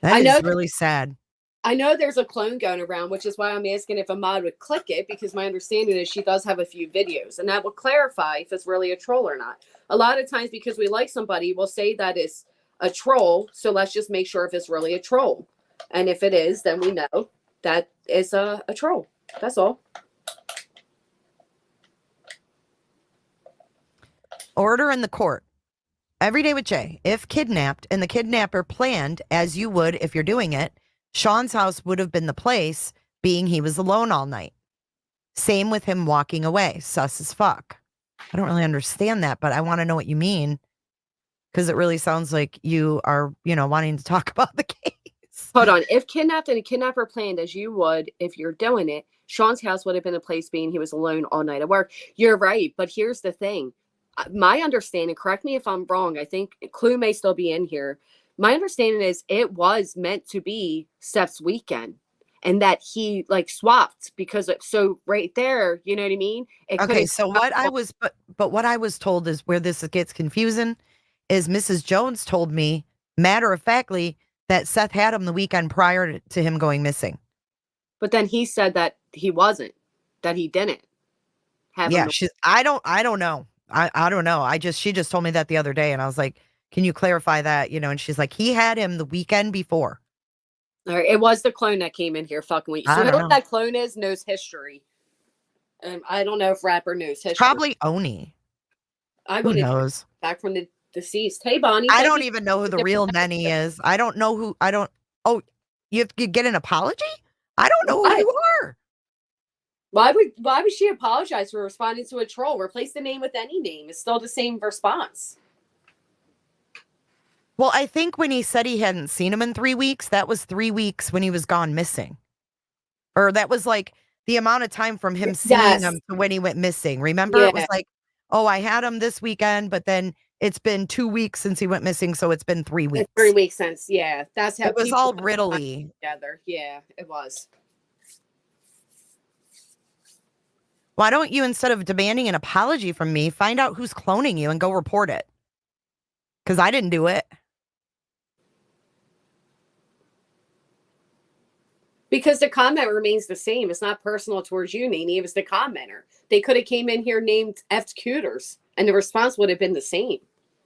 That is really sad. I know there's a clone going around, which is why I'm asking if a mod would click it, because my understanding is she does have a few videos, and that will clarify if it's really a troll or not. A lot of times, because we like somebody, we'll say that it's a troll, so let's just make sure if it's really a troll. And if it is, then we know that it's a troll. That's all. Order in the court. Every day with Jay. If kidnapped and the kidnapper planned, as you would if you're doing it, Sean's house would have been the place, being he was alone all night. Same with him walking away. Sus as fuck. I don't really understand that, but I want to know what you mean, because it really sounds like you are, wanting to talk about the case. Hold on. If kidnapped and a kidnapper planned, as you would if you're doing it, Sean's house would have been a place, being he was alone all night at work. You're right, but here's the thing. My understanding, correct me if I'm wrong, I think Clue may still be in here. My understanding is it was meant to be Seth's weekend, and that he swapped because so right there, you know what I mean? Okay, so what I was told is where this gets confusing is Mrs. Jones told me, matter of factly, that Seth had him the weekend prior to him going missing. But then he said that he wasn't, that he didn't have Yeah, him. I don't know. I don't know. She just told me that the other day, and I was like, can you clarify that? And she's like, he had him the weekend before. All right, it was the clone that came in here fucking with you. So I don't whoever know. that clone is knows history. I don't know if Rapper knows history. Probably Oni. I Who wouldn't knows? back from the deceased. Hey, Bonnie. I thank don't you even know who for the the real Nenny is. I don't know who. Oh, you have to get an apology? I don't know who you are. Why would she apologize for responding to a troll? Replace the name with any name. It's still the same response. Well, I think when he said he hadn't seen him in 3 weeks, that was 3 weeks when he was gone missing. Or that was like the amount of time from him seeing him to when he went missing. Remember? It was like, oh, I had him this weekend, but then it's been 2 weeks since he went missing, so it's been 3 weeks. 3 weeks since, yeah. That's how it was all riddly. Together. Yeah, it was. Why don't you, instead of demanding an apology from me, find out who's cloning you and go report it? Because I didn't do it. Because the comment remains the same. It's not personal towards you, Nene. It was the commenter. They could have came in here named F Cooters, and the response would have been the same.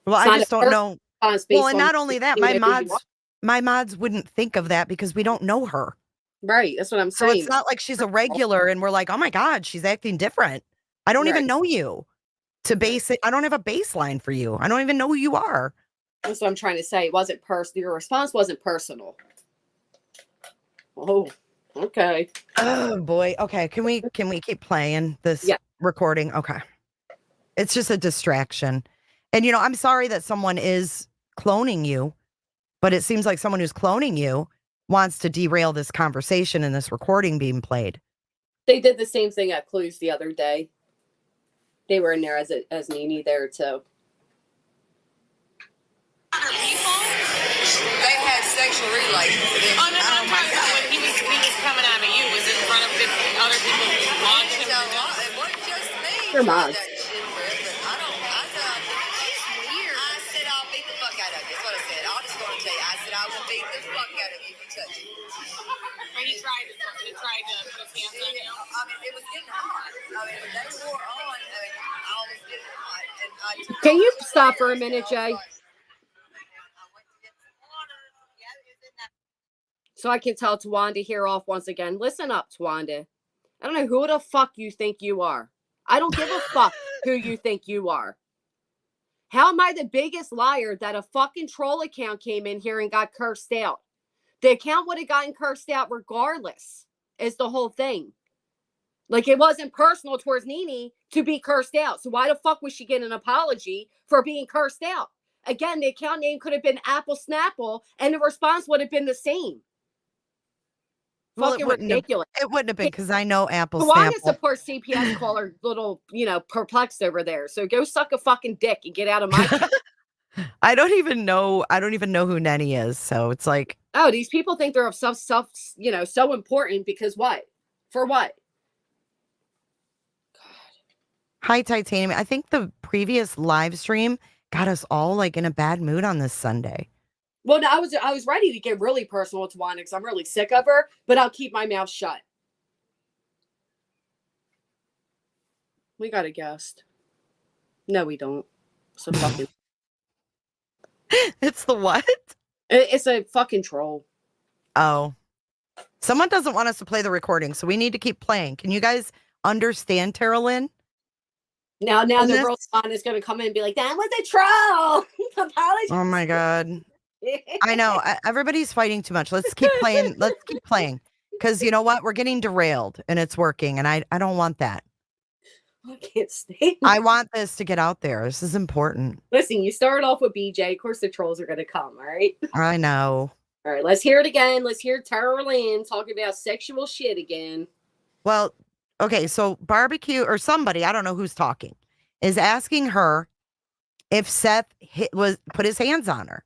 Well, I just don't know. Well, and not only that, my mods wouldn't think of that because we don't know her. Right. That's what I'm saying. So it's not like she's a regular and we're like, oh my God, she's acting different. I don't even know you to base it. I don't have a baseline for you. I don't even know who you are. That's what I'm trying to say. It wasn't personal. Your response wasn't personal. Oh, okay. Oh boy. Okay. Can we keep playing this recording? Okay. It's just a distraction. And I'm sorry that someone is cloning you, but it seems like someone who's cloning you wants to derail this conversation and this recording being played. They did the same thing at Clues the other day. They were in there as Nene there too. They had sexual relations. Oh no, I'm talking about when he was coming out of you. Was in front of other people watching him. It wasn't just me. Your mom. I said I'll beat the fuck out of you. That's what I said. I'm just going to tell you. I said I will beat the fuck out of you if you touch me. But he tried to put his hands on you. I mean, it was getting hot. I mean, when they wore on, I was getting hot. And Can you stop for a minute, Jay? So I can tell Tawanda here off once again. Listen up, Tawanda. I don't know who the fuck you think you are. I don't give a fuck who you think you are. How am I the biggest liar that a fucking troll account came in here and got cursed out? The account would have gotten cursed out regardless, is the whole thing. Like, it wasn't personal towards Nene to be cursed out. So why the fuck was she getting an apology for being cursed out? Again, the account name could have been Apple Snapple, and the response would have been the same. Well, Fucking ridiculous. It wouldn't have been because I know Apple Tawanda Snapple. supports CPS caller little, perplexed over there. So go suck a fucking dick and get out of my I don't even know who Nenny is. So it's like, oh, these people think they're so important because what? For what? Hi, Titanium. I think the previous live stream got us all like in a bad mood on this Sunday. Well, no, I was ready to get really personal to Wanda because I'm really sick of her, but I'll keep my mouth shut. We got a guest. No, we don't. So fucking. It's the what? It's a fucking troll. Oh. Someone doesn't want us to play the recording, so we need to keep playing. Can you guys understand Terrulyn? Now the girl is going to come in and be like, that was a troll. Apologies. Oh my God. I know. Everybody's fighting too much. Let's keep playing. Let's keep playing. Because you know what? We're getting derailed and it's working. And I don't want that. I can't stand I want this to get out there. This is important. Listen, you started off with BJ. Of course the trolls are going to come, all right? I know. All right, let's hear it again. Let's hear Terrulyn talking about sexual shit again. Well, okay. So Barbecue or somebody, I don't know who's talking, is asking her if Seth put his hands on her.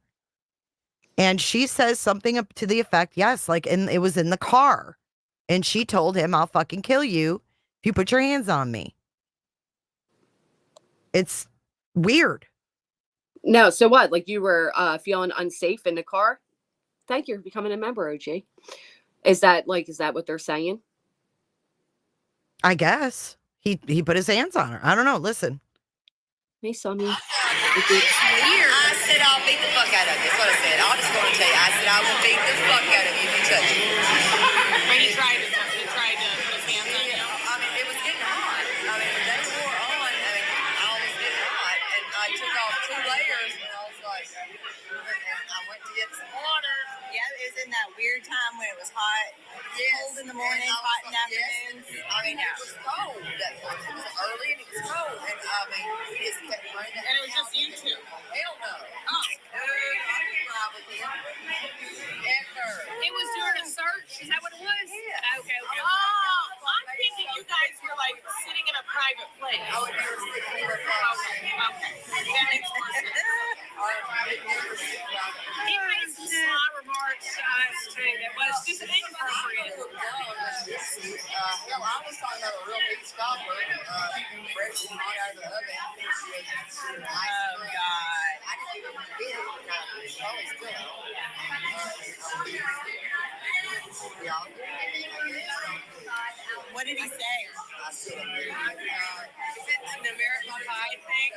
And she says something up to the effect, yes, like it was in the car. And she told him, I'll fucking kill you if you put your hands on me. It's weird. No, so what? Like you were feeling unsafe in the car? Thank you for becoming a member, OG. Is that what they're saying? I guess he put his hands on her. I don't know. Listen. Hey, Sonny. I said I'll beat the fuck out of you. That's what I said. I'll just go and tell you. I said I will beat the fuck out of you if you touch me. But he tried to put his hands on you. I mean, it was getting hot. I mean, when they wore on, I was getting hot. And I took off 2 layers and I was like, and I went to get some water. Yeah, it was in that weird time when it was hot. Cold in the morning, hot in the afternoons. I mean, it was cold that time. It was early and it was cold. And I mean, we just kept running. And it was just you two. Hell no. I didn't ride with him. Ever. It was during a search? Is that what it was? Yeah. Okay. Oh, I'm thinking you guys were like sitting in a private place. I would never sit here. Okay. That makes more sense. He made some sly remarks to us too that was just inappropriate. Hell, I was talking about a real big scalper, fresh and hot out of the oven. Oh, God. I didn't even get it. Probably still. What did he say? I said, is it an American Pie thing?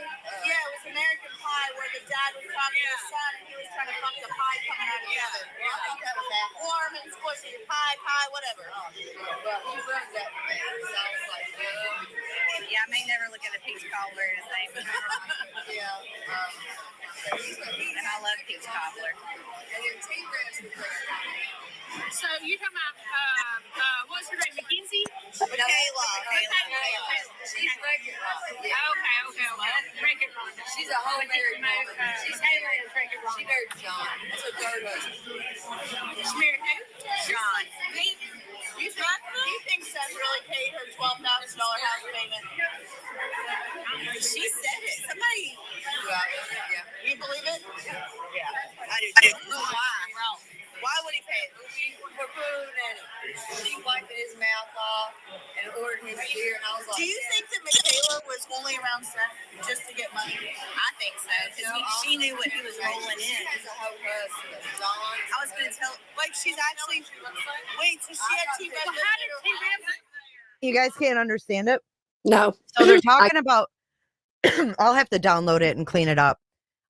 Yeah, it was American Pie where the dad was talking to his son and he was trying to fuck the pie coming out of the oven. I thought that was that. Warm and squishy, pie, whatever. But he ruined that for me. So I was like, yeah, I may never look at a peach cobbler the same. Yeah. And I love peach cobbler. And then tea breads were great. So you're talking about, what's her name, Mackenzie? Michaela. She's Wreck-It Okay. Wreck-It Rhonda. She's a whole married woman. She's Taylor and Wreck-It She Rhonda. married John. That's her third husband. She married who? John. Do you think Seth really paid her $12,000 house payment? She said it. Somebody. Yeah. You believe it? Yeah. I do. I don't know why. Why would he pay it? For food, and she wiped his mouth off and ordered his beer, and I was like, do you think that Michaela was only around Seth just to get money? I think so, because she knew what he was rolling in. She's a whole husband. I was going to tell, like, she's actually, wait, so she had T-Rev. How did T-Rev? You guys can't understand it? No. So they're talking about I'll have to download it and clean it up.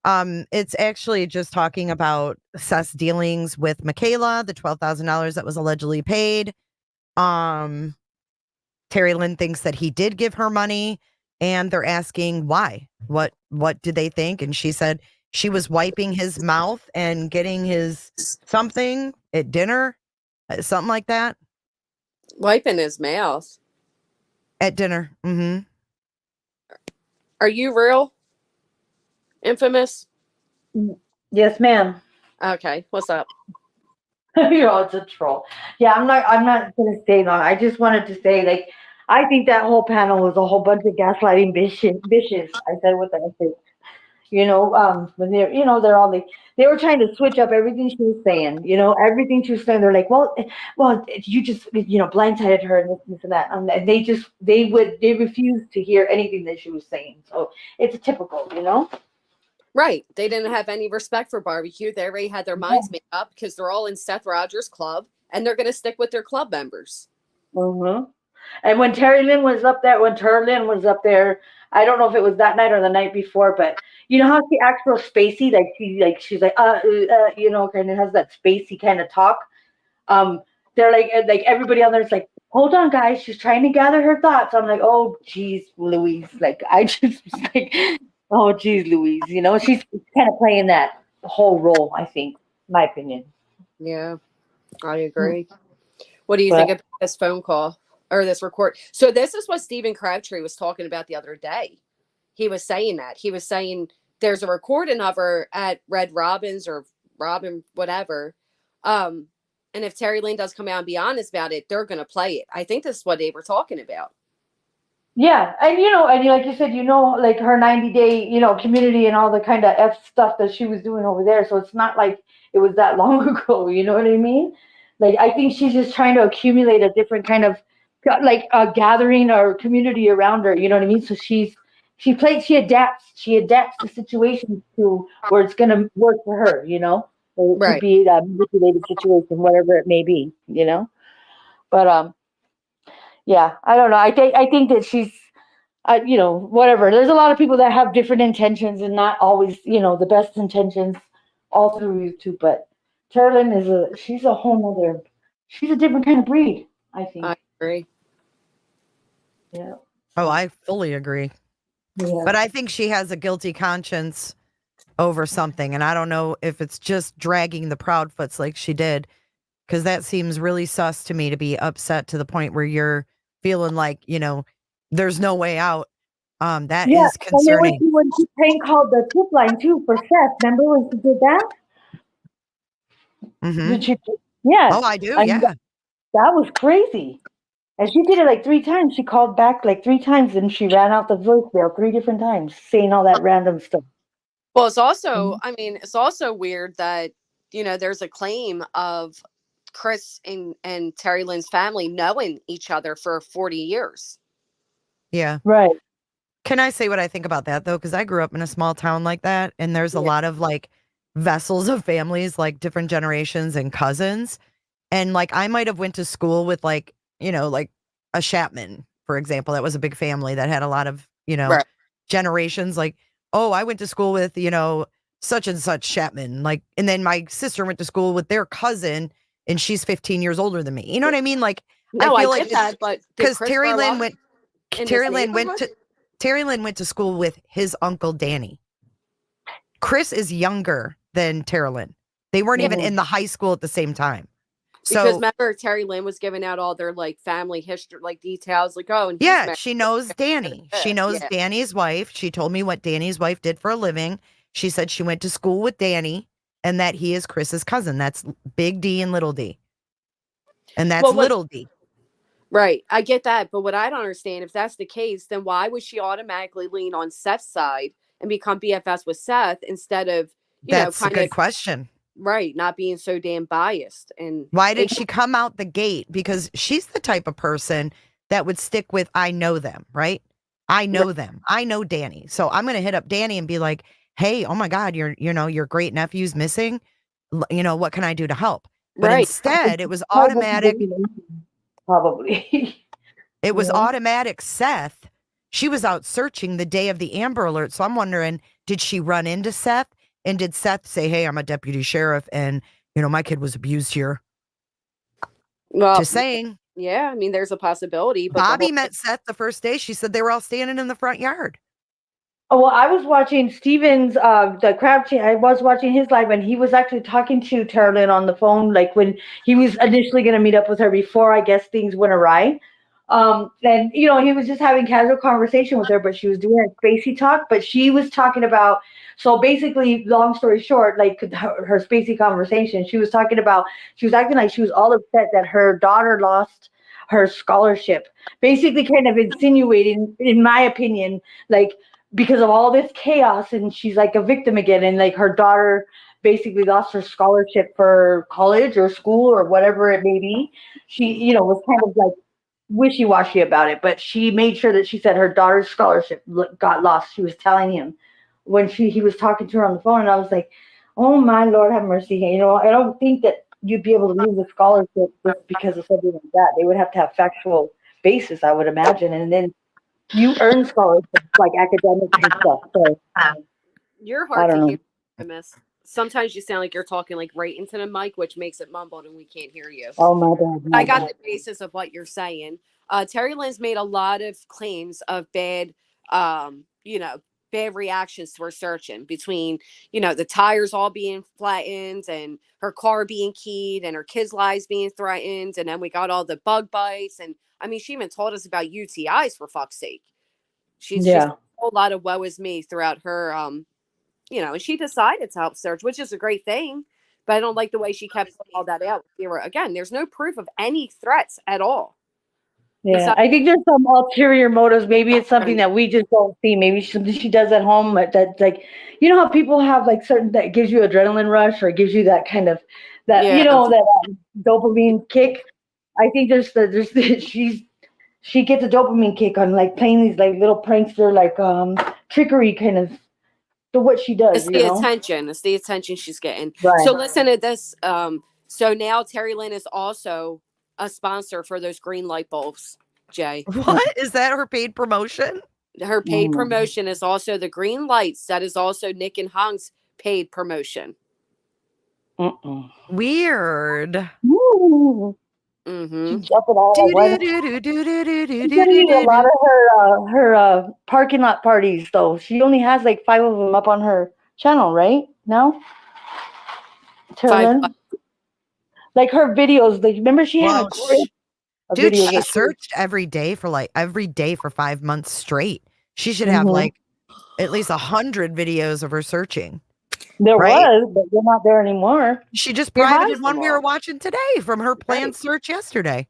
It's actually just talking about Seth's dealings with Michaela, the $12,000 that was allegedly paid. Terrulyn thinks that he did give her money, and they're asking why. What did they think? And she said she was wiping his mouth and getting his something at dinner, something like that. Wiping his mouth at dinner. Mm-hmm. Are you real? Infamous? Yes, ma'am. Okay, what's up? You're all a troll. Yeah, I'm not gonna stay long. I just wanted to say, like, I think that whole panel was a whole bunch of gaslighting bitches. I said what I said. When they're all like, they were trying to switch up everything she was saying. Everything she was saying. They're like, well, you just blindsided her and this and that. And they refused to hear anything that she was saying. So it's typical, Right. They didn't have any respect for barbecue. They already had their minds made up because they're all in Seth Rogers' club and they're going to stick with their club members. Mm-hmm. And when Terrulyn was up there, I don't know if it was that night or the night before, but you know how she acts real spacey, she's like kind of has that spacey kind of talk. They're like everybody on there's like, hold on, guys, she's trying to gather her thoughts. I'm like, oh, geez, Louise, I just was like, oh, geez, Louise, she's kind of playing that whole role. I think, my opinion. Yeah, I agree. What do you think about this phone call? Or this record. So this is what Stephen Crabtree was talking about the other day. He was saying that. He was saying there's a recording of her at Red Robin's or Robin, whatever. And if Terrulyn does come out and be honest about it, they're going to play it. I think this is what they were talking about. Yeah. And, and like you said, like her 90-day, community and all the kind of F stuff that she was doing over there. So it's not like it was that long ago. You know what I mean? Like, I think she's just trying to accumulate a different kind of like a gathering or community around her, you know what I mean? So she adapts the situation to where it's gonna work for her, Or it could Right. be a manipulated situation, whatever it may be, you know. But yeah, I don't know. I think that she's, you know, whatever. There's a lot of people that have different intentions and not always, you know, the best intentions all through YouTube. But terrulyn she's a whole nother, she's a different kind of breed, I think. I agree. Yeah. Oh, I fully agree. Yeah. But I think she has a guilty conscience over something. And I don't know if it's just dragging the Proudfoots like she did, because that seems really sus to me, to be upset to the point where you're feeling like, you know, there's no way out. That Yeah, is and then concerning. when she prank called the tip line too for Seth. Remember when she did that? Hmm. Did she? Yes. Oh, I do. I mean, Yeah. that was crazy. And she did it like 3 times. She called back like 3 times, and she ran out the voicemail 3 different times, saying all that random stuff. Well, it's also, I mean, it's also weird that, you know, there's a claim of Chris and Terry Lynn's family knowing each other for 40 years. Yeah. Right. Can I say what I think about that though? Because I grew up in a small town like that, and there's a Yeah. lot of like vessels of families, like different generations and cousins. And like I might have went to school with like, you know, like a Chapman, for example. That was a big family that had a lot of, you know, Right. generations. Like, oh, I went to school with, you know, such and such Chapman. Like, and then my sister went to school with their cousin, and she's 15 years older than me. You know what I mean? Like, No, I feel like get that, but did because Chris grow up in this neighborhood? Terry Lynn went to school with his uncle Danny. Chris is younger than Terrulyn. They weren't even in the high school at the same time. Because So remember, Terry Lynn was giving out all their like family history, like details, like, oh, and he's yeah, married. she knows Danny. She knows Yeah. Danny's wife. She told me what Danny's wife did for a living. She said she went to school with Danny and that he is Chris's cousin. That's Big D and Little D. And that's Well, Little D. Right. I get that. But what I don't understand, if that's the case, then why would she automatically lean on Seth's side and become BFS with Seth instead of, you know, That's a kind good of, question. right, not being so damn biased? And Why did she come out the gate? Because she's the type of person that would stick with, I know them, right? I know them. I know Danny. So I'm going to hit up Danny and be like, hey, oh my God, your great nephew's missing. You know, what can I do to help? But right. instead, it was automatic. Probably. It was Yeah. automatic Seth. She was out searching the day of the Amber Alert. So I'm wondering, did she run into Seth? And did Seth say, hey, I'm a deputy sheriff and, you know, my kid was abused here? Well, Just saying. yeah, I mean, there's a possibility. But Bobby met Seth the first day. She said they were all standing in the front yard. Oh, well, I was watching Steven's, the crab chain. I was watching his live, and he was actually talking to Terrulyn on the phone, like when he was initially going to meet up with her before, I guess, things went awry. And, you know, he was just having casual conversation with her, but she was doing a spacey talk, but she was talking about, so basically, long story short, like her spacey conversation, she was talking about, she was acting like she was all upset that her daughter lost her scholarship, basically kind of insinuating, in my opinion, like, because of all this chaos, and she's like a victim again, and like her daughter basically lost her scholarship for college or school or whatever it may be. She, you know, was kind of like wishy-washy about it, but she made sure that she said her daughter's scholarship got lost. She was telling him when he was talking to her on the phone, and I was like, oh my Lord, have mercy. You know, I don't think that you'd be able to lose a scholarship just because of something like that. They would have to have factual basis, I would imagine, and then you earn scholarships like academics and stuff. So you're I hard don't to know. hear, Miss. Sometimes you sound like you're talking like right into the mic, which makes it mumbled and we can't hear you. Oh my God. I got the basis of what you're saying. Terry Lynn's made a lot of claims of bad, you know, bad reactions to her searching, between, you know, the tires all being flattened and her car being keyed and her kids' lives being threatened. And then we got all the bug bites. And I mean, she even told us about UTIs, for fuck's sake. She's just a whole lot of woe is me throughout her, you know, and she decided to help search, which is a great thing. But I don't like the way she kept all that out. Again, there's no proof of any threats at all. Yeah, I think there's some ulterior motives. Maybe it's something that we just don't see. Maybe something she does at home that's like, you know how people have like certain, that gives you adrenaline rush or gives you that kind of, that, you know, that dopamine kick. I think she gets a dopamine kick on like playing these like little prankster, like trickery kind of to what she does, It's the attention. It's the attention she's getting. Right. So listen to this. So now terrulyn is also a sponsor for those green light bulbs, Jay. What? Is that her paid promotion? Her paid promotion is also the green lights. That is also Nick and Hong's paid promotion. Weird. Mm-hmm. She's jumping all over. She's getting a lot of her parking lot parties, though. She only has like 5 of them up on her channel, right? No? terrulyn? Like her videos. Like, remember she had a dude, video. she searched every day for 5 months straight. She should have like at least 100 videos of her searching. There was, but they're not there anymore. She just privated one we were watching today from her planned search yesterday.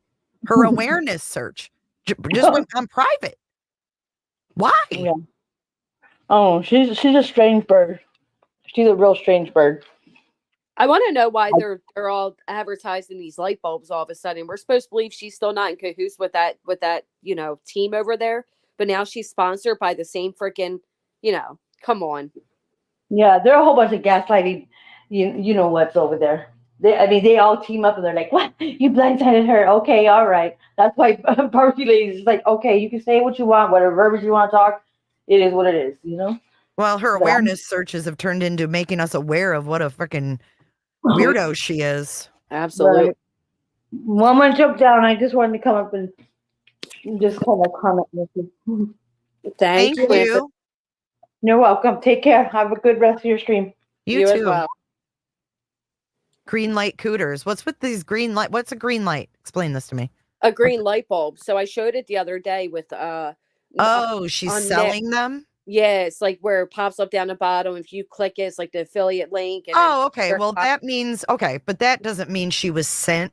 Her awareness search just went on private. Why? Yeah. Oh, she's a strange bird. She's a real strange bird. I want to know why they're all advertising these light bulbs all of a sudden. We're supposed to believe she's still not in cahoots with that team over there, but now she's sponsored by the same freaking, come on. Yeah, they're a whole bunch of gaslighting. You know what's over there. They all team up and they're like, "What? You blindsided her? Okay, all right." That's why Barbie Ladies is like, "Okay, you can say what you want, whatever verbiage you want to talk. It is what it is, Well, her awareness searches have turned into making us aware of what a freaking weirdo she is. Absolutely. Right. One jump down. I just wanted to come up and just kind of comment with you. Thank you. You're welcome. Take care. Have a good rest of your stream. You too. As well. Green light cooters. What's with these green light? What's a green light? Explain this to me. A green light bulb. So I showed it the other day with she's selling them? Yeah, it's like where it pops up down the bottom. If you click it, it's like the affiliate link. And okay. Well, that means but that doesn't mean she was sent.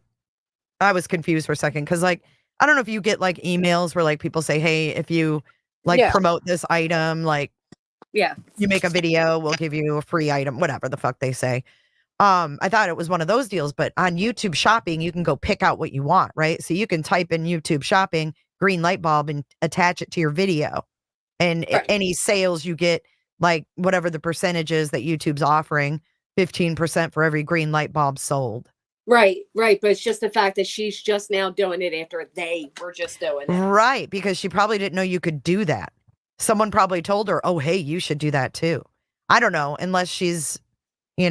I was confused for a second because, like, I don't know if you get like emails where like people say, "Hey, if you promote this item, like, you make a video, we'll give you a free item," whatever the fuck they say. I thought it was one of those deals, but on YouTube Shopping, you can go pick out what you want, right? So you can type in YouTube Shopping, green light bulb, and attach it to your video. And any sales you get, like whatever the percentage is that YouTube's offering, 15% for every green light bulb sold. Right. But it's just the fact that she's just now doing it after they were just doing it. Right, because she probably didn't know you could do that. Someone probably told her, "Oh, hey, you should do that too." I don't know, unless she's, I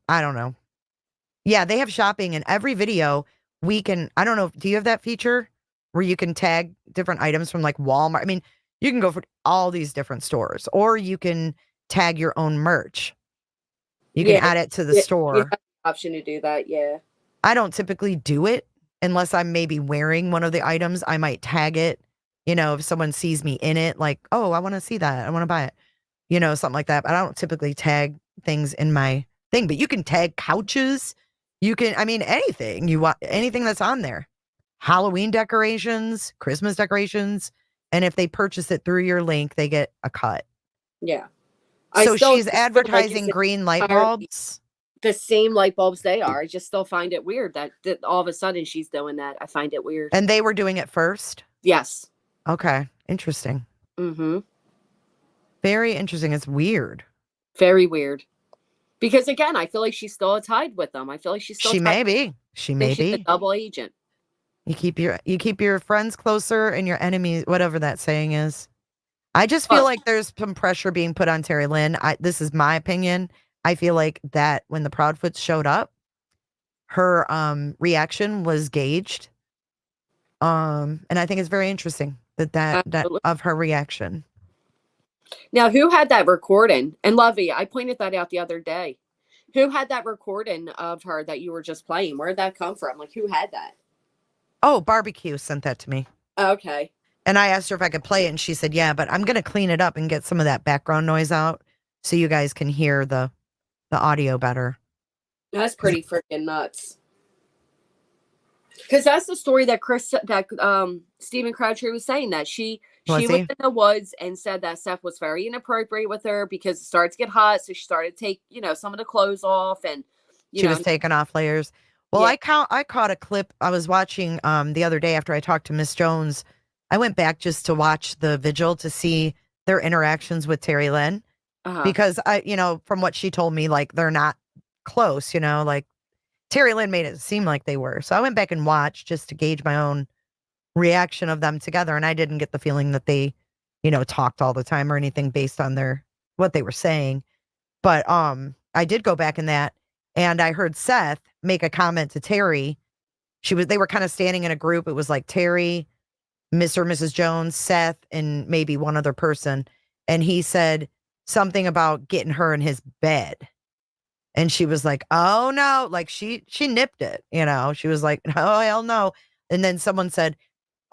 don't know. Yeah, they have shopping in every video. I don't know, do you have that feature where you can tag different items from like Walmart? I mean, you can go for all these different stores, or you can tag your own merch. You can add it to the store. You have the option to do that, yeah. I don't typically do it unless I'm maybe wearing one of the items. I might tag it. If someone sees me in it, like, "Oh, I want to see that. I want to buy it." Something like that. But I don't typically tag things in my thing. But you can tag couches. You can, anything you want, anything that's on there. Halloween decorations, Christmas decorations. And if they purchase it through your link, they get a cut. Yeah. So she's advertising green light bulbs. The same light bulbs they are. I just still find it weird that all of a sudden she's doing that. I find it weird. And they were doing it first? Yes. Okay. Interesting. Mm-hmm. Very interesting. It's weird. Very weird. Because again, I feel like she's still tied with them. I feel like she's still She may be. She may be. She's a double agent. You keep your friends closer and your enemies, whatever that saying is. I just feel like there's some pressure being put on terrulyn. This is my opinion. I feel like that when the Proudfoots showed up, her reaction was gauged. And I think it's very interesting that of her reaction. Now, who had that recording? And Lovey, I pointed that out the other day. Who had that recording of her that you were just playing? Where did that come from? Like, who had that? Oh, Barbecue sent that to me. Okay. And I asked her if I could play it, and she said, "Yeah, but I'm going to clean it up and get some of that background noise out so you guys can hear the audio better." That's pretty freaking nuts. Because that's the story that Stephen Crabtree was saying, that she was in the woods and said that Seth was very inappropriate with her because it started to get hot. So she started to take, some of the clothes off, and she was taking off layers. Well, I caught a clip. I was watching the other day after I talked to Miss Jones. I went back just to watch the vigil to see their interactions with terrulyn. because from what she told me, like they're not close, like terrulyn made it seem like they were. So I went back and watched just to gauge my own reaction of them together. And I didn't get the feeling that they, talked all the time or anything based on what they were saying. But I did go back in that, and I heard Seth make a comment to Terry. They were kind of standing in a group. It was like Terry, Mr. and Mrs. Jones, Seth, and maybe one other person. And he said something about getting her in his bed. And she was like, oh no, like she nipped it, she was like, oh hell no. And then someone said,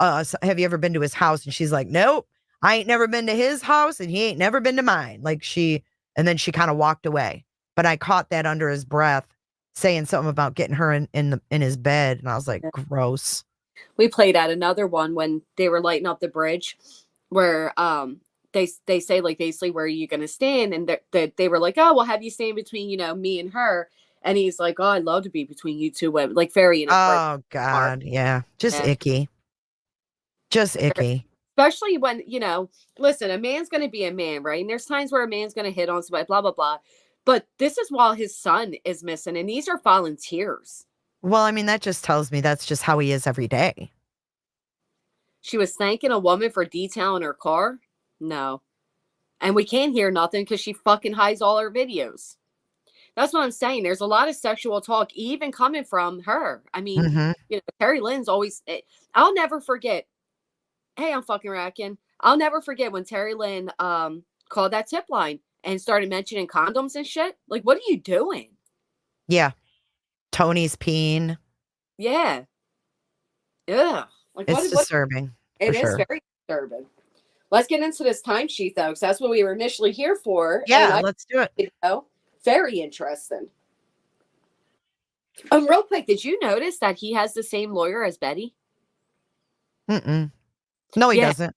have you ever been to his house? And she's like, nope, I ain't never been to his house and he ain't never been to mine. And then she kind of walked away. But I caught that under his breath saying something about getting her in his bed. And I was like, gross. We played at another one when they were lighting up the bridge where they say like basically where are you going to stand, and they were like, oh, we'll have you stand between me and her, and he's like, oh, I'd love to be between you two women, like very oh god, yeah, just icky, especially when listen, a man's going to be a man, right? And there's times where a man's going to hit on somebody, blah blah blah, but this is while his son is missing, and these are volunteers. Well, I mean, that just tells me that's just how he is every day. She was thanking a woman for detailing her car. No. And we can't hear nothing because she fucking hides all her videos. That's what I'm saying. There's a lot of sexual talk even coming from her. I mean, terrulyn's always... I'll never forget. Hey, I'm fucking racking. I'll never forget when terrulyn called that tip line and started mentioning condoms and shit. Like, what are you doing? Yeah. Tony's peeing. Yeah. Ugh. Like, it's disturbing. It is very disturbing. Let's get into this timesheet, though, because that's what we were initially here for. Yeah, let's do it. Very interesting. Real quick, did you notice that he has the same lawyer as Betty? No, he doesn't.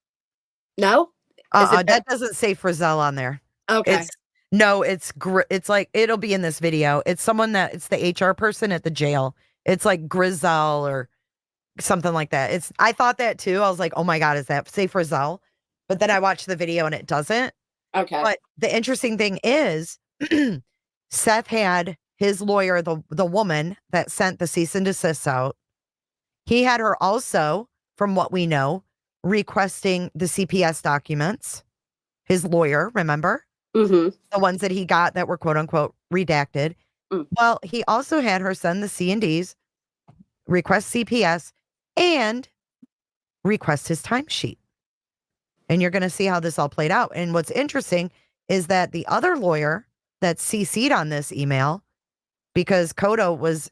No? That doesn't say Frizzell on there. Okay. It's like, it'll be in this video. It's it's the HR person at the jail. It's like Grizel or something like that. I thought that too. I was like, oh my God, is that say Frizzell? But then I watched the video and it doesn't. Okay. But the interesting thing is Seth had his lawyer, the woman that sent the cease and desist out. He had her also, from what we know, requesting the CPS documents. His lawyer, remember? Mm-hmm. The ones that he got that were quote unquote redacted. Well, he also had her send the C&Ds, request CPS, and request his timesheet. And you're going to see how this all played out. And what's interesting is that the other lawyer that CC'd on this email, because Kodo was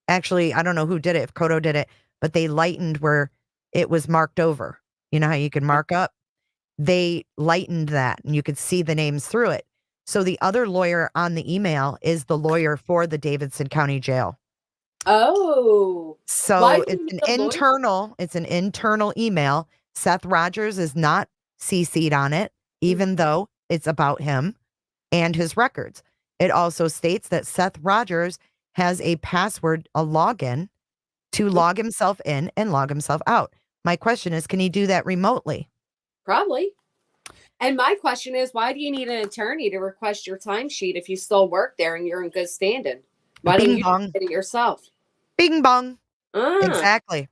actually, I don't know who did it, if Kodo did it, but they lightened where it was marked over. You know how you can mark up? They lightened that and you could see the names through it. So the other lawyer on the email is the lawyer for the Davidson County Jail. Oh. So it's an internal email. Seth Rogers is not CC'd on it, even though it's about him and his records. It also states that Seth Rogers has a password, a login, to log himself in and log himself out. My question is, can he do that remotely? Probably. And my question is, why do you need an attorney to request your timesheet if you still work there and you're in good standing? Why don't you get it yourself? Bing bong. Exactly.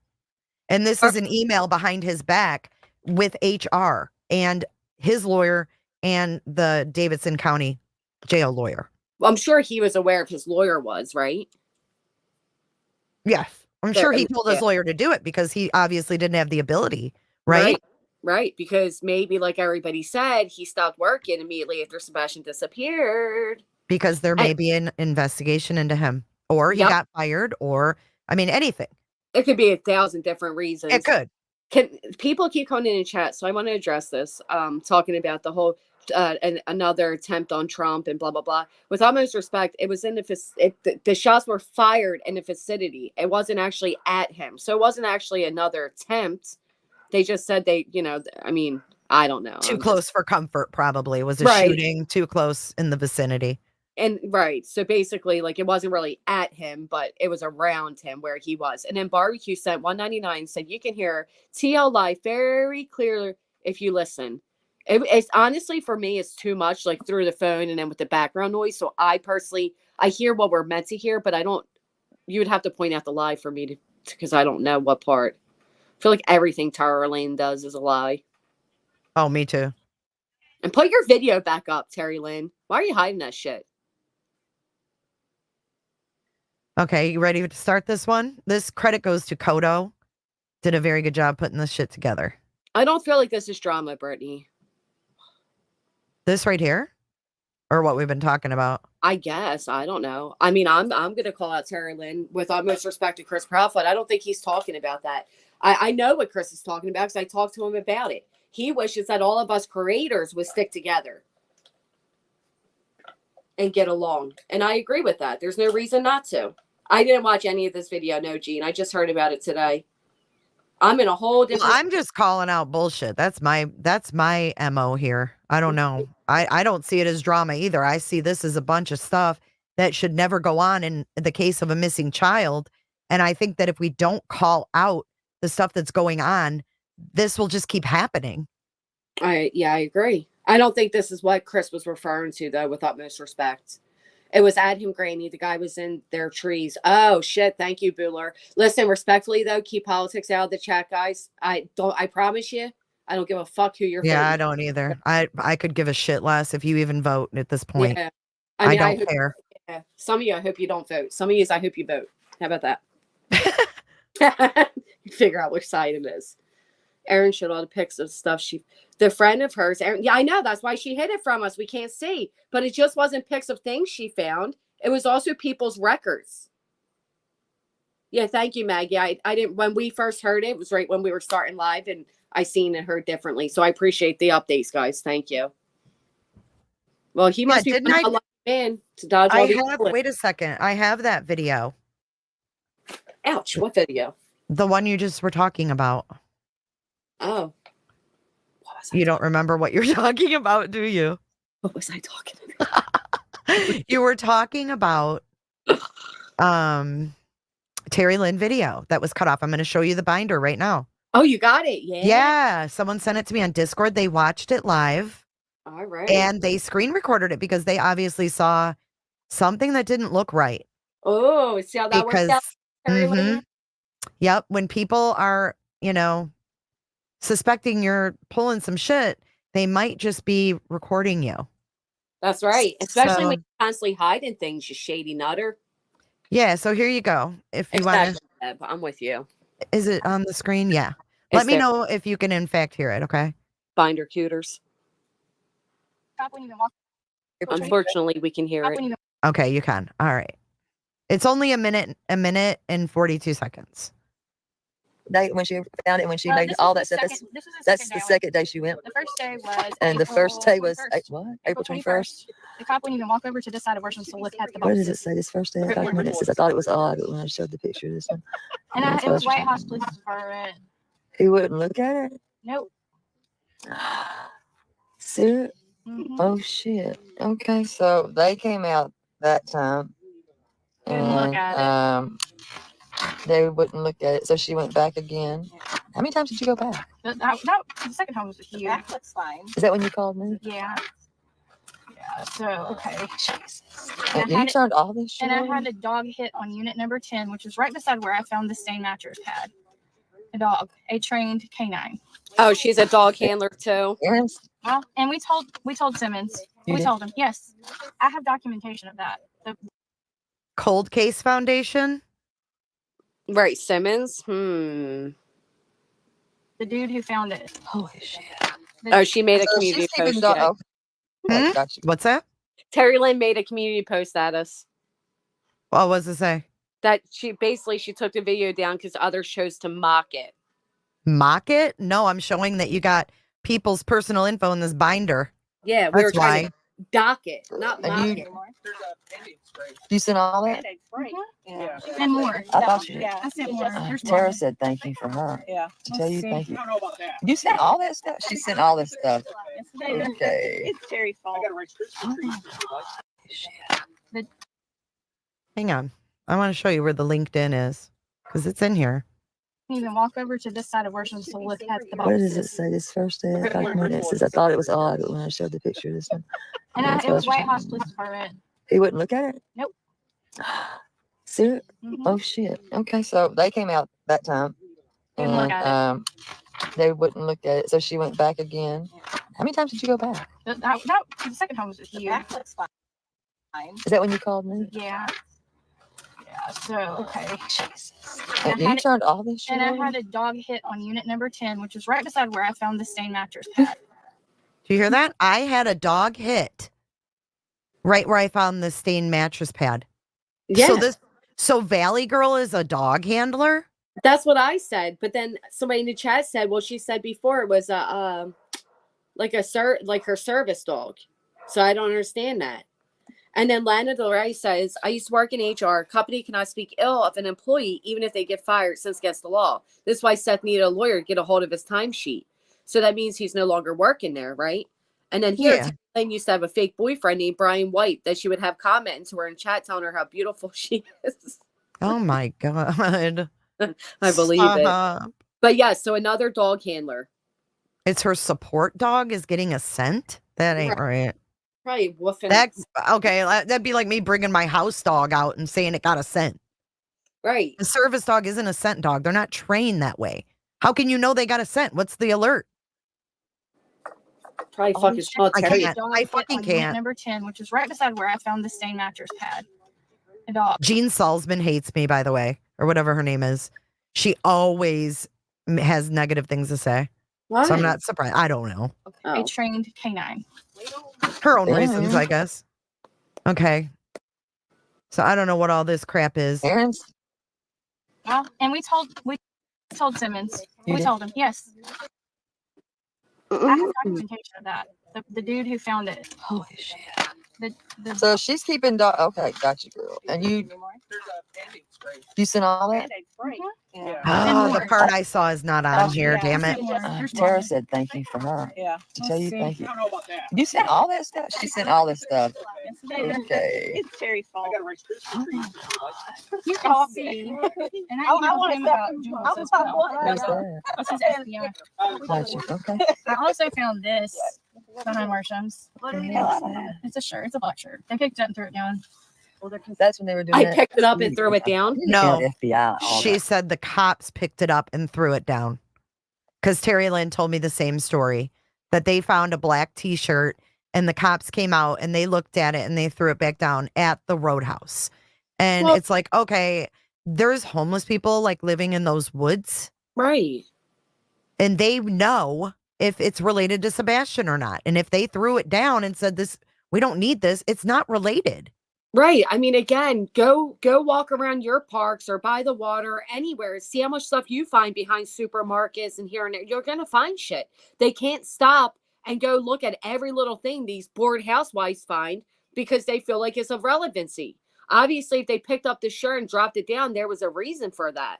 And this is an email behind his back with HR and his lawyer and the Davidson County jail lawyer. Well, I'm sure he was aware of his lawyer was, right? Yes. I'm sure he told his lawyer to do it because he obviously didn't have the ability, right? Right. Because maybe, like everybody said, he stopped working immediately after Sebastian disappeared. Because there may be an investigation into him, or he got fired, or, I mean, anything. It could be 1,000 different reasons. It could. People keep coming in chat, so I want to address this. Talking about the whole another attempt on Trump and blah blah blah. With utmost respect, it was in the shots were fired in the vicinity. It wasn't actually at him, so it wasn't actually another attempt. They just said I mean, I don't know. Too close for comfort, probably was a shooting too close in the vicinity. And so basically, like, it wasn't really at him, but it was around him where he was. And then Barbecue sent 199 said, you can hear TL Live very clearly if you listen. It's honestly for me, it's too much, like through the phone and then with the background noise. So I personally, I hear what we're meant to hear, but I don't. You would have to point out the lie for me to, because I don't know what part. I feel like everything Terrulyn does is a lie. Oh, me too. And put your video back up, Terry Lynn. Why are you hiding that shit? Okay, you ready to start this one? This credit goes to Kodo. Did a very good job putting this shit together. I don't feel like this is drama, Brittany. This right here? Or what we've been talking about? I guess. I don't know. I mean, I'm gonna call out Terry Lynn with utmost respect to Chris Proudfoot. I don't think he's talking about that. I know what Chris is talking about because I talked to him about it. He wishes that all of us creators would stick together and get along. And I agree with that. There's no reason not to. I didn't watch any of this video, no, Gene. I just heard about it today. I'm in a whole different. Well, I'm just calling out bullshit. That's my MO here. I don't know. I don't see it as drama either. I see this as a bunch of stuff that should never go on in the case of a missing child. And I think that if we don't call out the stuff that's going on, this will just keep happening. I agree. I don't think this is what Chris was referring to, though, with utmost respect. It was Adam Graney. The guy was in their trees. Oh, shit. Thank you, Bueller. Listen, respectfully, though, keep politics out of the chat, guys. I promise you, I don't give a fuck who you're Yeah, voting. I don't either. I could give a shit less if you even vote at this point. Yeah. I don't care. Yeah. Some of you, I hope you don't vote. Some of you, I hope you vote. How about that? Figure out which side it is. Erin showed all the pics of stuff the friend of hers, Erin, yeah, I know, that's why she hid it from us. We can't see, but it just wasn't pics of things she found. It was also people's records. Yeah, thank you, Maggie. I didn't, when we first heard it, it was right when we were starting live, and I seen and heard differently. So I appreciate the updates, guys. Thank you. Well, he must be didn't I? In to dodge all the. Wait a second. I have that video. Ouch! What video? The one you just were talking about. Oh. You don't remember what you're talking about, do you? What was I talking about? You were talking about Terry Lynn video that was cut off. I'm going to show you the binder right now. Oh, you got it? Yeah. Yeah. Someone sent it to me on Discord. They watched it live. All right. And they screen recorded it because they obviously saw something that didn't look right. Oh, see how that works out? Yep. When people are, suspecting you're pulling some shit, they might just be recording you. That's right. Especially when you're constantly hiding things, you shady nutter. Yeah, so here you go. If you want to. I'm with you. Is it on the screen? Yeah. Let me know if you can in fact hear it, okay? Binder cuters. Unfortunately, we can hear it. Okay, you can. All right. It's only a minute and 42 seconds. When she found it, when she made all that stuff, that's the second day she went. The first day was. And the first day was April 21st. The cop wouldn't even walk over to this side of Washington to look at the box. What does it say? This first day of document. It says, I thought it was odd, but when I showed the picture of this one, and it was White House Police Department. He wouldn't look at it. Nope. See? Oh shit. Okay, so they came out that time. Couldn't look at it. They wouldn't look at it, so she went back again. How many times did you go back? The second time was with you. That looks fine. Is that when you called me? Yeah. Yeah. So okay. Jesus. You turned all this shit. And I had a dog hit on unit number 10, which was right beside where I found the stain mattress pad. A dog, a trained canine. Oh, she's a dog handler too. Yes. Well, and we told Simmons. We told him, yes. I have documentation of that. Cold Case Foundation. Right, Simmons. The dude who found it. Holy shit. Oh, she made a community post. What's that? Terry Lynn made a community post at us. What was it say? That she took the video down because others chose to mock it. Mock it? No, I'm showing that you got people's personal info in this binder. Yeah, we were trying to dock it, not mock it. You sent all that? Yeah. And more. I thought you did. I sent more. Tara said thank you for her. Yeah. To tell you thank you. You sent all that stuff? She sent all this stuff. Okay. It's Terry's fault. Hang on. I want to show you where the LinkedIn is because it's in here. can even walk over to this side of Worshams to look at the What does it boxes. say? This first document. It says, I thought it was odd when I showed the picture of this one. And it was White House Police Department. He wouldn't look at it? Nope. Serious? Mhm. Oh shit. Okay, so they came out that time. Wouldn't look at And they wouldn't look at it. So she went back again. How many times did you go back? The second time was with you. Is that when you called me? Yeah. Yeah. So okay. Jesus. And And I you had it- turned all this shit And I over? had a dog hit on unit number 10, which is right beside where I found the stained mattress pad. Do you hear that? I had a dog hit right where I found the stained mattress pad. Yeah. So Valley Girl is a dog handler? That's what I said. But then somebody in the chat said, well, she said before it was like her service dog. So I don't understand that. And then Lana Del Rey says, I used to work in HR. A company cannot speak ill of an employee, even if they get fired, since against the law. This is why Seth needed a lawyer to get a hold of his timesheet. So that means he's no longer working there, right? And then here, Lane used to have a fake boyfriend named Brian White that she would have commenting to her in chat telling her how beautiful she is. Oh my God. I believe it. But yeah, so another dog handler. It's her support dog is getting a scent? That ain't right. Probably woofing. That's okay. That'd be like me bringing my house dog out and saying it got a scent. Right. The service dog isn't a scent dog. They're not trained that way. How can you know they got a scent? What's the alert? Probably fucking small. I can't. Dog I hit fucking on unit can't. number 10, which is right beside where I found the stained mattress pad. A dog. Jean Salzman hates me, by the way, or whatever her name is. She always has negative things to say. Why? So I'm not surprised. I don't know. A trained canine. Her own reasons, I guess. Okay. So I don't know what all this crap is. Aaron's? Well, and we told Simmons. You We did? told him, yes. I have documentation of that. The dude who found it. Holy shit. The So she's keeping dog. Okay, gotcha, girl. And you sent all that? Oh, the part I saw is not on here. Damn it. Tara said thank you for her. Yeah. To tell you see. thank you. You sent all that stuff? She sent all this stuff. Okay. It's Terry's fault. You can see. And I want him about Duel. Who's that? This is FBI. Gotcha. Okay. I also found this behind Worshams. It's a shirt. It's a black shirt. They picked it up and threw it down. That's when they were doing I that. picked it up and threw it down. No. FBI. all She that. said the cops picked it up and threw it down. Because Terry Lynn told me the same story, that they found a black t-shirt and the cops came out and they looked at it and they threw it back down at the roadhouse. And Well- it's like, okay, there's homeless people like living in those woods. Right. And they know if it's related to Sebastian or not. And if they threw it down and said this, we don't need this, it's not related. Right. I mean, again, go walk around your parks or by the water, anywhere. See how much stuff you find behind supermarkets and here and there. You're going to find shit. They can't stop and go look at every little thing these bored housewives find because they feel like it's of relevancy. Obviously, if they picked up the shirt and dropped it down, there was a reason for that.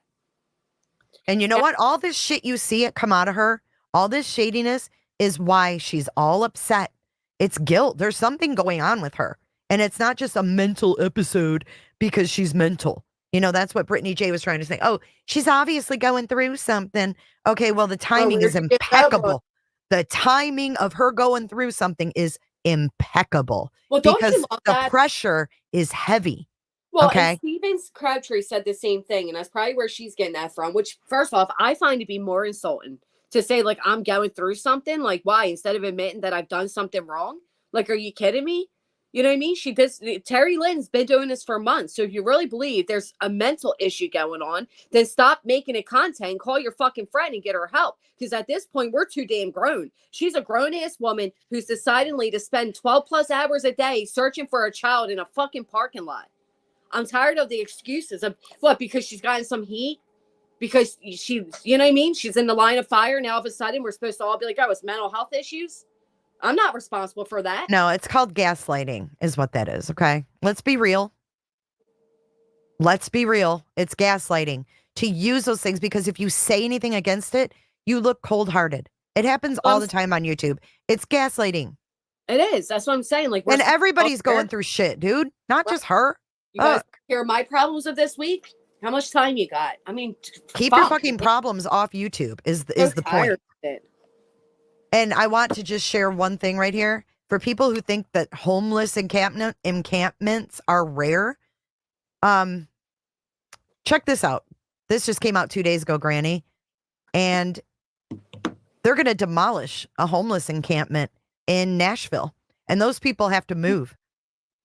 And you know what? All this shit you see it come out of her, all this shadiness is why she's all upset. It's guilt. There's something going on with her. And it's not just a mental episode because she's mental. You know, that's what Brittany J was trying to say. Oh, she's obviously going through something. Okay, well, the timing is where'd you get that one? impeccable. The timing of her going through something is impeccable Well, don't because you love the that? pressure is heavy. Well, Okay. and Stevens Crabtree said the same thing, and that's probably where she's getting that from, which, first off, I find to be more insulting to say, like, I'm going through something. Like, why? Instead of admitting that I've done something wrong? Like, are you kidding me? You know what I mean? Terry Lynn's been doing this for months. So if you really believe there's a mental issue going on, then stop making it content, call your fucking friend and get her help. Because at this point, we're too damn grown. She's a grown-ass woman who's decidedly to spend 12 plus hours a day searching for a child in a fucking parking lot. I'm tired of the excuses of what, because she's gotten some heat? Because she, you know what I mean? She's in the line of fire. Now all of a sudden we're supposed to all be like, oh, it's mental health issues. I'm not responsible for that. No, it's called gaslighting is what that is. Okay. Let's be real. Let's be real. It's gaslighting to use those things because if you say anything against it, you look cold-hearted. It happens all the time on YouTube. It's gaslighting. It is. That's what I'm saying. Like, And everybody's going through shit, dude. Not just her. You guys Fuck. hear my problems of this week? How much time you got? I mean, Keep your fucking problems off YouTube is the point. Tired of it. And I want to just share one thing right here. For people who think that homeless encampments are rare, check this out. This just came out 2 days ago, Granny. And they're going to demolish a homeless encampment in Nashville. And those people have to move.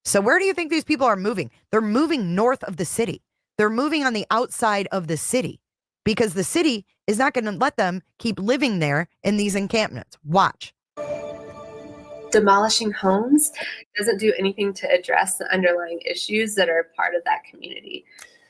So where do you think these people are moving? They're moving north of the city. They're moving on the outside of the city because the city is not going to let them keep living there in these encampments. Watch. Demolishing homes doesn't do anything to address the underlying issues that are part of that community.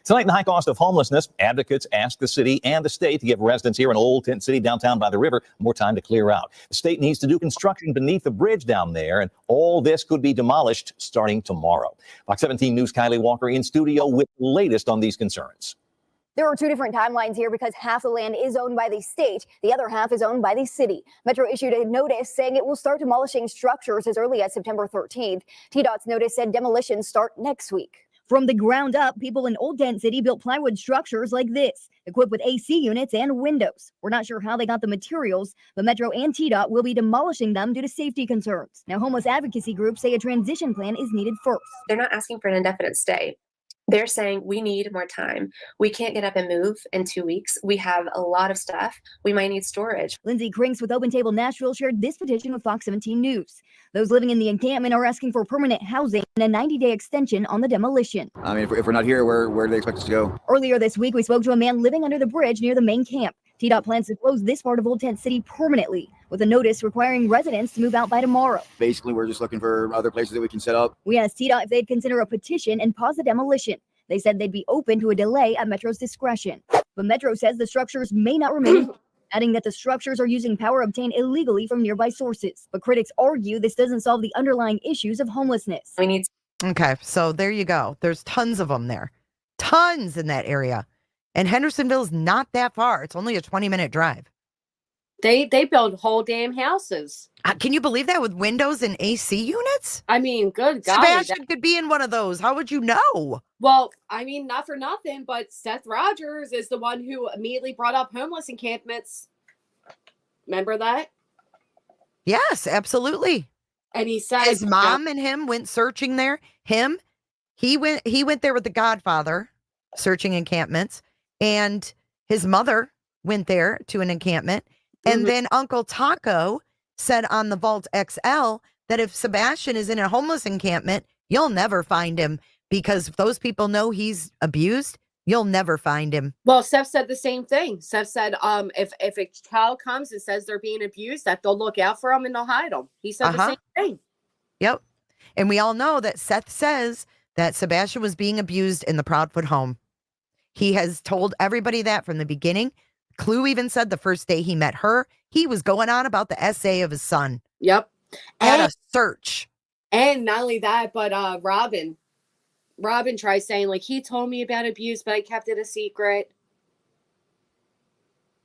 Tonight, in the high cost of homelessness, advocates ask the city and the state to give residents here in Old Tent City downtown by the river more time to clear out. The state needs to do construction beneath the bridge down there, and all this could be demolished starting tomorrow. Fox 17 News' Kylie Walker in studio with the latest on these concerns. There are two different timelines here because half the land is owned by the state. The other half is owned by the city. Metro issued a notice saying it will start demolishing structures as early as September 13th. TDOT's notice said demolitions start next week. From the ground up, people in Old Tent City built plywood structures like this, equipped with AC units and windows. We're not sure how they got the materials, but Metro and TDOT will be demolishing them due to safety concerns. Now, homeless advocacy groups say a transition plan is needed first. They're not asking for an indefinite stay. They're saying we need more time. We can't get up and move in 2 weeks. We have a lot of stuff. We might need storage. Lindsay Krinks with Open Table Nashville shared this petition with Fox 17 News. Those living in the encampment are asking for permanent housing and a 90-day extension on the demolition. I mean, if we're not here, where do they expect us to go? Earlier this week, we spoke to a man living under the bridge near the main camp. TDOT plans to close this part of Old Tent City permanently, with a notice requiring residents to move out by tomorrow. Basically, we're just looking for other places that we can set up. We asked TDOT if they'd consider a petition and pause the demolition. They said they'd be open to a delay at Metro's discretion. But Metro says the structures may not remain, adding that the structures are using power obtained illegally from nearby sources. But critics argue this doesn't solve the underlying issues of homelessness. Okay, so there you go. There's tons of them there. Tons in that area. And Hendersonville's not that far. It's only a 20-minute drive. They build whole damn houses. Can you believe that with windows and AC units? I mean, good God. Sebastian could be in one of those. How would you know? Well, I mean, not for nothing, but Seth Rogers is the one who immediately brought up homeless encampments. Remember that? Yes, absolutely. And he said his mom and him went searching there. He went there with the Godfather, searching encampments, and his mother went there to an encampment. And then Uncle Taco said on the Vault XL that if Sebastian is in a homeless encampment, you'll never find him because if those people know he's abused, you'll never find him. Well, Seth said the same thing. Seth said if a child comes and says they're being abused, that they'll look out for them and they'll hide them. He said the same thing. Yep. And we all know that Seth says that Sebastian was being abused in the Proudfoot home. He has told everybody that from the beginning. Clue even said the first day he met her, he was going on about the essay of his son. Yep. At a search. And not only that, but Robin tries saying, like, he told me about abuse, but I kept it a secret.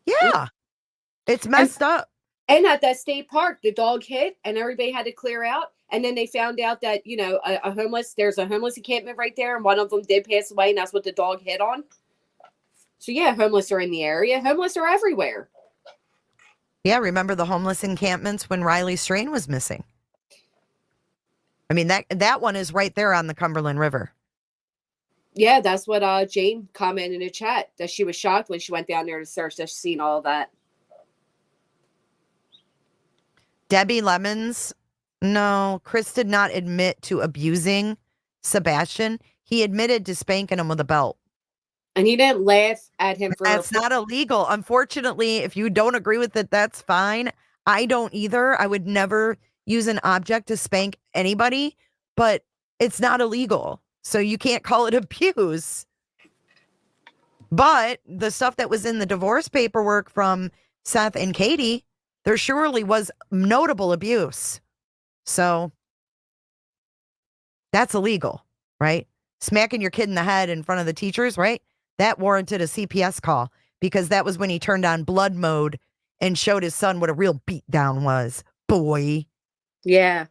Yeah. It's messed up. And at that state park, the dog hit and everybody had to clear out. And then they found out that, you know, there's a homeless encampment right there. And one of them did pass away. And that's what the dog hit on. So, yeah, homeless are in the area. Homeless are everywhere. Yeah, remember the homeless encampments when Riley Strain was missing? I mean, that one is right there on the Cumberland River. Yeah, that's what Jane commented in the chat, that she was shocked when she went down there to search, that she's seen all of that. Debbie Lemons, no, Chris did not admit to abusing Sebastian. He admitted to spanking him with a belt. And he didn't laugh at him for That's not illegal. Unfortunately, if you don't agree with it, that's fine. I don't either. I would never use an object to spank anybody, but it's not illegal. So you can't call it abuse. But the stuff that was in the divorce paperwork from Seth and Katie, there surely was notable abuse. So that's illegal, right? Smacking your kid in the head in front of the teachers, right? That warranted a CPS call because that was when he turned on blood mode and showed his son what a real beatdown was. Boy. Yeah.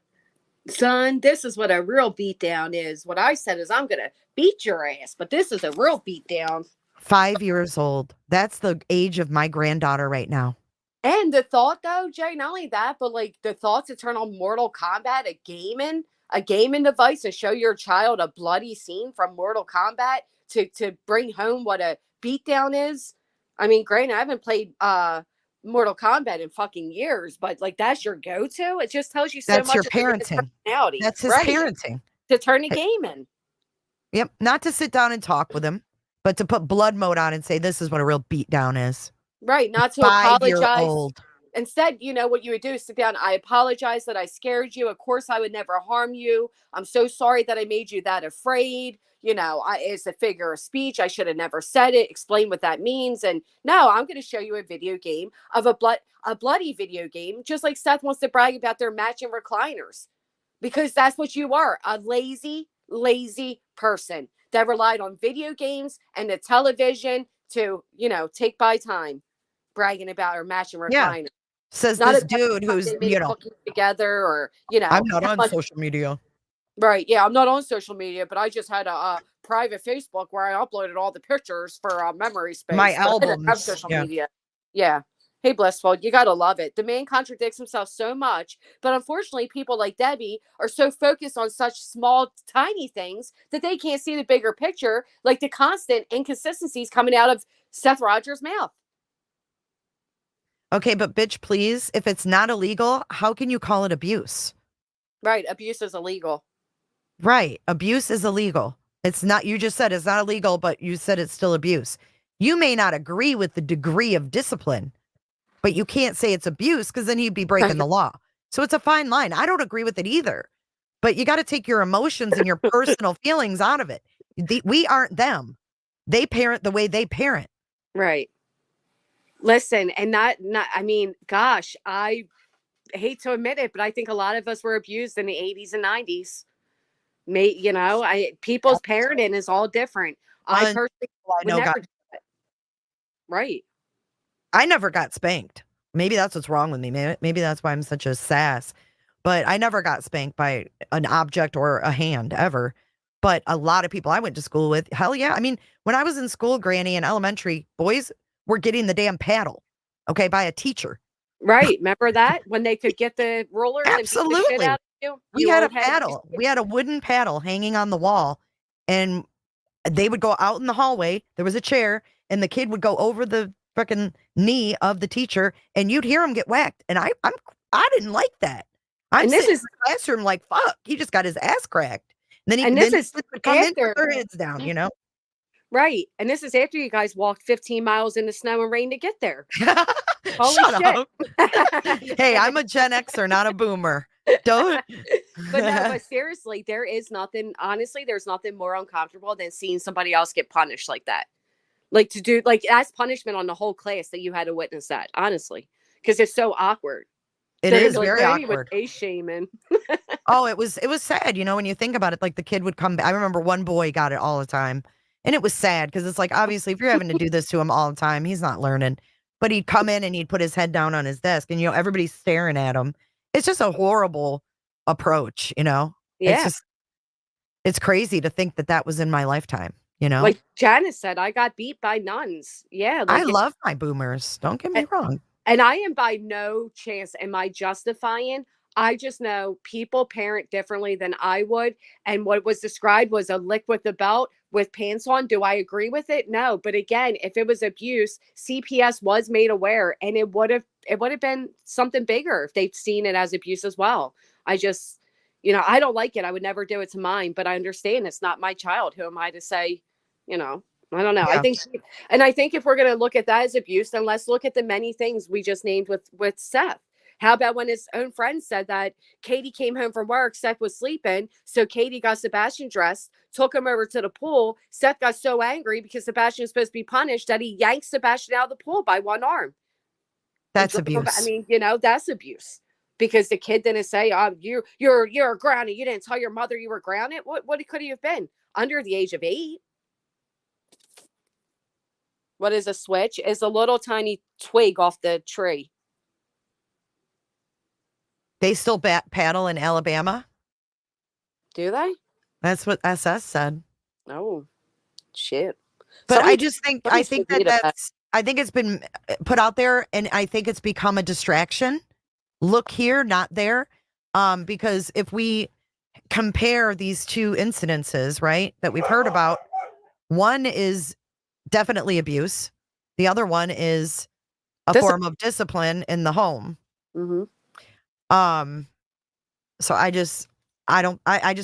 Son, this is what a real beatdown is. What I said is I'm going to beat your ass, but this is a real beatdown. 5 years old. That's the age of my granddaughter right now. And the thought, though, Jay, not only that, but like the thought to turn on Mortal Kombat, a gaming device to show your child a bloody scene from Mortal Kombat to bring home what a beatdown is. I mean, granted, I haven't played Mortal Kombat in fucking years, but like that's your go-to. It just tells you so That's much your of the man's parenting. personality, That's his right? parenting. To turn to gaming. Yep. Not to sit down and talk with him, but to put blood mode on and say, this is what a real beatdown is. Right. Not to 5-year apologize. old. Instead, you know, what you would do is sit down. I apologize that I scared you. Of course, I would never harm you. I'm so sorry that I made you that afraid. You know, it's a figure of speech. I should have never said it. Explain what that means. And no, I'm going to show you a video game of a bloody video game, just like Seth wants to brag about their matching recliners, because that's what you are, a lazy person that relied on video games and the television to, you know, take by time, bragging about or matching recliners. Yeah. Says Not this about dude how who's, they made you know, cookies together, or, you know, I'm not how on much- social media. Right. Yeah, I'm not on social media, but I just had a private Facebook where I uploaded all the pictures for memory space. My but I didn't have albums, social yeah. media. Yeah. Hey, Blissful, you got to love it. The man contradicts himself so much, but unfortunately, people like Debbie are so focused on such small, tiny things that they can't see the bigger picture, like the constant inconsistencies coming out of Seth Rogers' mouth. Okay, but bitch, please, if it's not illegal, how can you call it abuse? Right. Abuse is illegal. Right. Abuse is illegal. It's not, you just said it's not illegal, but you said it's still abuse. You may not agree with the degree of discipline, but you can't say it's abuse because then you'd be breaking the law. So it's a fine line. I don't agree with it either, but you got to take your emotions and your personal feelings out of it. We aren't them. They parent the way they parent. Right. Listen, and I mean, gosh, I hate to admit it, but I think a lot of us were abused in the 80s and 90s. You know, people's parenting is all different. I personally would never do it. Right. I never got spanked. Maybe that's what's wrong with me. Maybe that's why I'm such a sass. But I never got spanked by an object or a hand ever. But a lot of people I went to school with, hell yeah. I mean, when I was in school, Granny, in elementary, boys were getting the damn paddle, okay, by a teacher. Right. Remember that? When they could get the rollers and beat the shit out of you? We had a paddle. We had a wooden paddle hanging on the wall, and they would go out in the hallway. There was a chair, and the kid would go over the freaking knee of the teacher, and you'd hear him get whacked. And I didn't like that. I'm sitting in the classroom like, fuck, he just got his ass cracked. And then this is would come in after with their heads down, you know? Right. And this is after you guys walked 15 miles in the snow and rain to get there. Holy Shut shit. up. Hey, I'm a Gen Xer, not a boomer. Don't. But seriously, there is nothing, honestly, there's nothing more uncomfortable than seeing somebody else get punished like that. Like to do, like that's punishment on the whole class that you had to witness that, honestly, because it's so awkward. It is very awkward. A shaming. Oh, it was sad, you know, when you think about it, like the kid would come back. I remember one boy got it all the time. And it was sad because it's like, obviously, if you're having to do this to him all the time, he's not learning. But he'd come in and he'd put his head down on his desk and, you know, everybody's staring at him. It's just a horrible approach, you know? Yeah. It's crazy to think that that was in my lifetime, you know? Like Janice said, I got beat by nuns. Yeah. I love my boomers. Don't get me wrong. And I am by no chance am I justifying. I just know people parent differently than I would. And what was described was a lick with the belt with pants on. Do I agree with it? No. But again, if it was abuse, CPS was made aware, and it would have been something bigger if they'd seen it as abuse as well. I just, you know, I don't like it. I would never do it to mine, but I understand it's not my child. Who am I to say, you know? I don't know. Yeah. I think if we're going to look at that as abuse, then let's look at the many things we just named with Seth. How about when his own friend said that Katie came home from work, Seth was sleeping, so Katie got Sebastian dressed, took him over to the pool. Seth got so angry because Sebastian was supposed to be punished that he yanked Sebastian out of the pool by one arm. That's abuse. I mean, you know, that's abuse. Because the kid didn't say, "Oh, you're grounded. You didn't tell your mother you were grounded." What could he have been? Under the age of 8. What is a switch? It's a little tiny twig off the tree. They still paddle in Alabama? Do they? That's what SS said. Oh, shit. But I Somebody, just think somebody should read about it. I think it's been put out there, and I think it's become a distraction. Look here, not there. Because if we compare these two incidences, right, that we've heard about, one is definitely abuse. The other one is a form of discipline in the home. Mm-hmm. So I just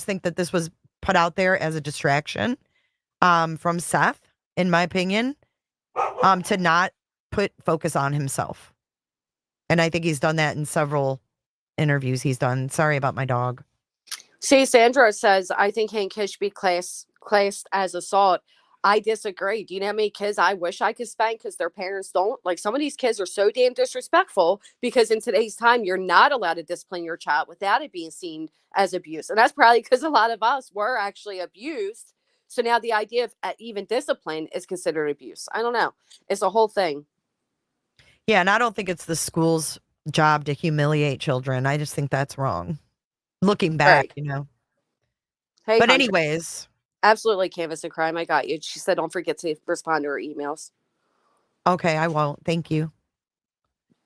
think that this was put out there as a distraction, from Seth, in my opinion, to not put focus on himself. And I think he's done that in several interviews he's done. Sorry about my dog. See, Sandra says, I think Hank Kidd should be classed as assault. I disagree. Do you know how many kids I wish I could spank because their parents don't? Like, some of these kids are so damn disrespectful because in today's time, you're not allowed to discipline your child without it being seen as abuse. And that's probably because a lot of us were actually abused. So now the idea of even discipline is considered abuse. I don't know. It's a whole thing. Yeah, and I don't think it's the school's job to humiliate children. I just think that's wrong. Looking back, you know. Hey, but Hunter. anyways. Absolutely, Canvas and Crime. I got you. She said, don't forget to respond to her emails. Okay, I won't. Thank you.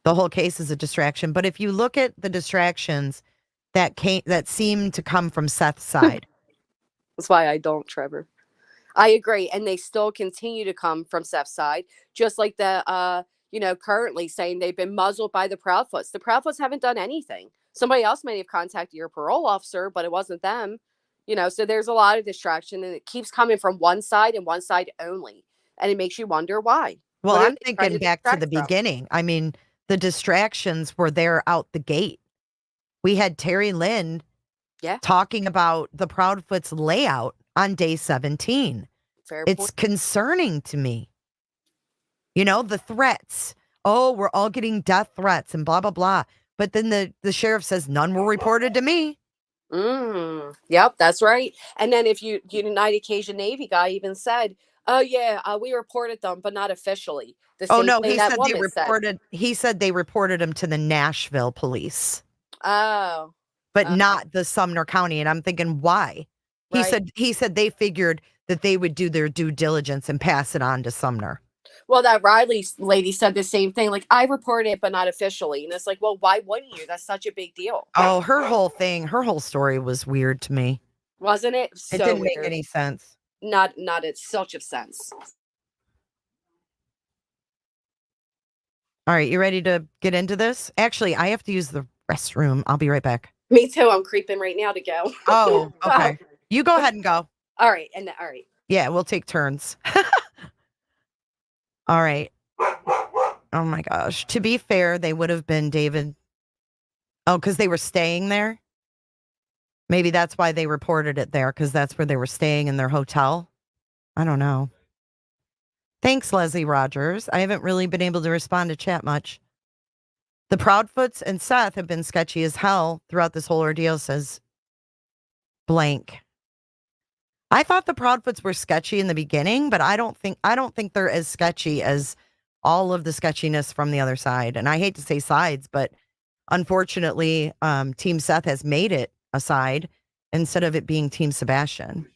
The whole case is a distraction. But if you look at the distractions that seem to come from Seth's side. That's why I don't, Trevor. I agree. And they still continue to come from Seth's side. Just like the, currently saying they've been muzzled by the Proudfoots. The Proudfoots haven't done anything. Somebody else may have contacted your parole officer, but it wasn't them. So there's a lot of distraction, and it keeps coming from one side and one side only. And it makes you wonder why. Well, I'm thinking back to the beginning. I mean, the distractions were there out the gate. We had terrulyn talking about the Proudfoots layout on day 17. It's concerning to me. The threats. Oh, we're all getting death threats and blah, blah, blah. But then the sheriff says none were reported to me. Yep, that's right. And then if United Cajun Navy guy even said, oh yeah, we reported them, but not officially. Oh no, he said they reported. He said they reported them to the Nashville police. Oh, but not the Sumner County. And I'm thinking, why? He said they figured that they would do their due diligence and pass it on to Sumner. Well, that Riley lady said the same thing. Like, I reported it, but not officially. And it's like, well, why wouldn't you? That's such a big deal. Oh, her whole story was weird to me. Wasn't it? It didn't make any sense. Not in such a sense. All right, you ready to get into this? Actually, I have to use the restroom. I'll be right back. Me too. I'm creeping right now to go. Oh, okay. You go ahead and go. All right. Yeah, we'll take turns. All right. Oh my gosh. To be fair, they would have been David. Oh, because they were staying there? Maybe that's why they reported it there, because that's where they were staying in their hotel. I don't know. Thanks, Leslie Rogers. I haven't really been able to respond to chat much. The Proudfoots and Seth have been sketchy as hell throughout this whole ordeal, says blank. I thought the Proudfoots were sketchy in the beginning, but I don't think they're as sketchy as all of the sketchiness from the other side. And I hate to say sides, but unfortunately, Team Seth has made it a side instead of it being Team Sebastian.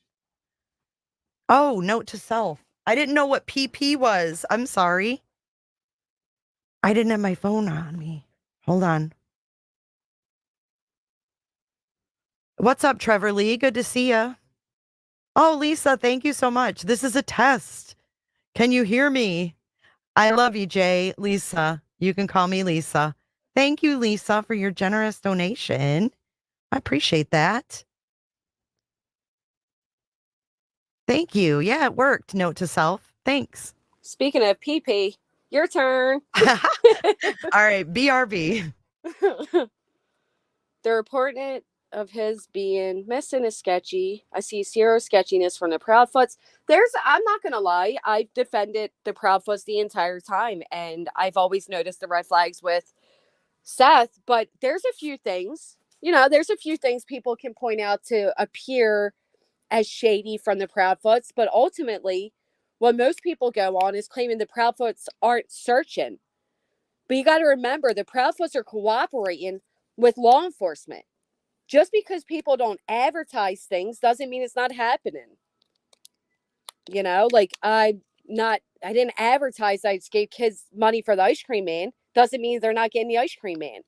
Oh, note to self. I didn't know what PP was. I'm sorry. I didn't have my phone on me. Hold on. What's up, Trevor Lee? Good to see you. Oh, Lisa, thank you so much. This is a test. Can you hear me? I love you, Jay. Lisa, you can call me Lisa. Thank you, Lisa, for your generous donation. I appreciate that. Thank you. Yeah, it worked. Note to self. Thanks. Speaking of PP, your turn. All right, BRB. The report of his being missing is sketchy. I see zero sketchiness from the Proudfoots. I'm not going to lie, I've defended the Proudfoots the entire time, and I've always noticed the red flags with Seth, but there's a few things people can point out to appear as shady from the Proudfoots, but ultimately, what most people go on is claiming the Proudfoots aren't searching. But you got to remember, the Proudfoots are cooperating with law enforcement. Just because people don't advertise things doesn't mean it's not happening. I didn't advertise I gave kids money for the ice cream man. Doesn't mean they're not getting the ice cream man.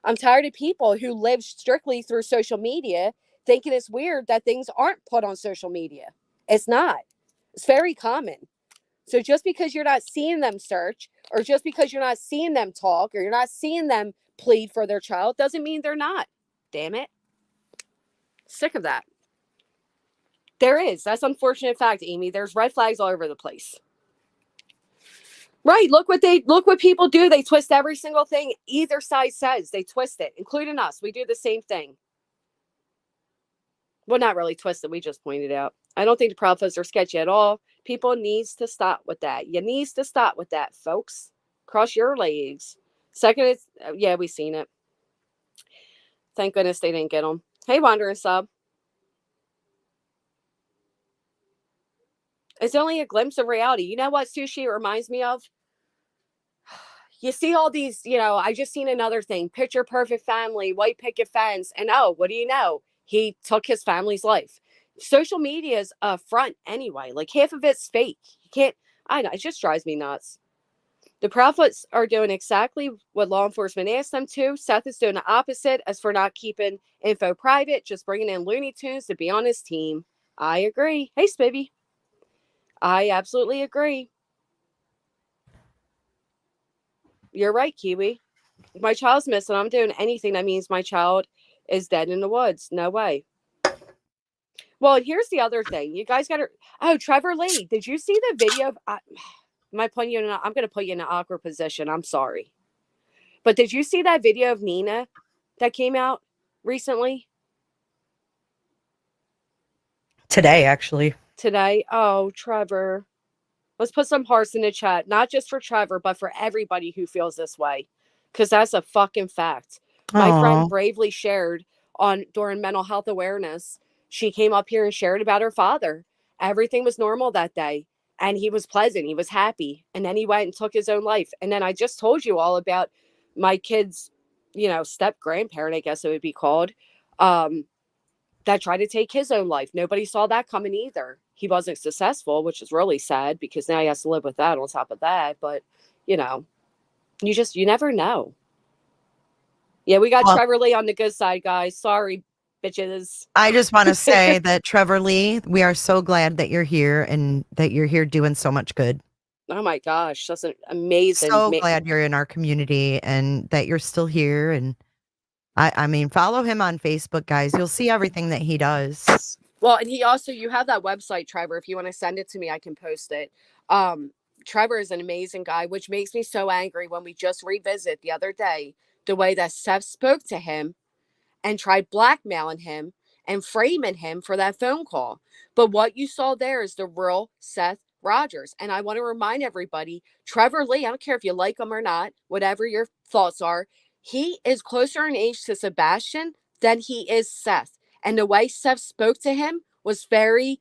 I'm tired of people who live strictly through social media thinking it's weird that things aren't put on social media. It's not. It's very common. So just because you're not seeing them search, or just because you're not seeing them talk, or you're not seeing them plead for their child, doesn't mean they're not. Damn it. Sick of that. There is. That's unfortunate fact, Amy. There's red flags all over the place. Right. Look what people do. They twist every single thing either side says. They twist it, including us. We do the same thing. Well, not really twist it. We just pointed out. I don't think the prophets are sketchy at all. People needs to stop with that. You needs to stop with that, folks. Cross your legs. Second, it's, yeah, we seen it. Thank goodness they didn't get them. Hey, Wandering Sub. It's only a glimpse of reality. You know what Sushi reminds me of? You see all these, I just seen another thing. Picture perfect family, white picket fence. And oh, what do you know? He took his family's life. Social media is a front anyway. Like half of it's fake. You can't, I know, it just drives me nuts. The prophets are doing exactly what law enforcement asked them to. Seth is doing the opposite as for not keeping info private, just bringing in Looney Tunes to be on his team. I agree. Hey, Spivvy. I absolutely agree. You're right, Kiwi. If my child's missing, I'm doing anything that means my child is dead in the woods. No way. Well, here's the other thing. You guys got to... Oh, Trevor Lee. Did you see the video of... I'm going to put you in an awkward position. I'm sorry. But did you see that video of Nina that came out recently? Today, actually. Today? Oh, Trevor. Let's put some hearts in the chat. Not just for Trevor, but for everybody who feels this way. Because that's a fucking fact. My friend bravely shared during mental health awareness. She came up here and shared about her father. Everything was normal that day. And he was pleasant. He was happy. And then he went and took his own life. And then I just told you all about my kid's, step grandparent, I guess it would be called, that tried to take his own life. Nobody saw that coming either. He wasn't successful, which is really sad because now he has to live with that on top of that. But, you never know. Yeah, we got Trevor Lee on the good side, guys. Sorry, bitches. I just want to say that Trevor Lee, we are so glad that you're here and that you're here doing so much good. Oh my gosh, that's an amazing. So glad you're in our community and that you're still here. And I mean, follow him on Facebook, guys. You'll see everything that he does. Well, and you have that website, Trevor. If you want to send it to me, I can post it. Trevor is an amazing guy, which makes me so angry when we just revisit the other day the way that Seth spoke to him and tried blackmailing him and framing him for that phone call. But what you saw there is the real Seth Rogers. And I want to remind everybody, Trevor Lee, I don't care if you like him or not, whatever your thoughts are, he is closer in age to Sebastian than he is Seth. And the way Seth spoke to him was very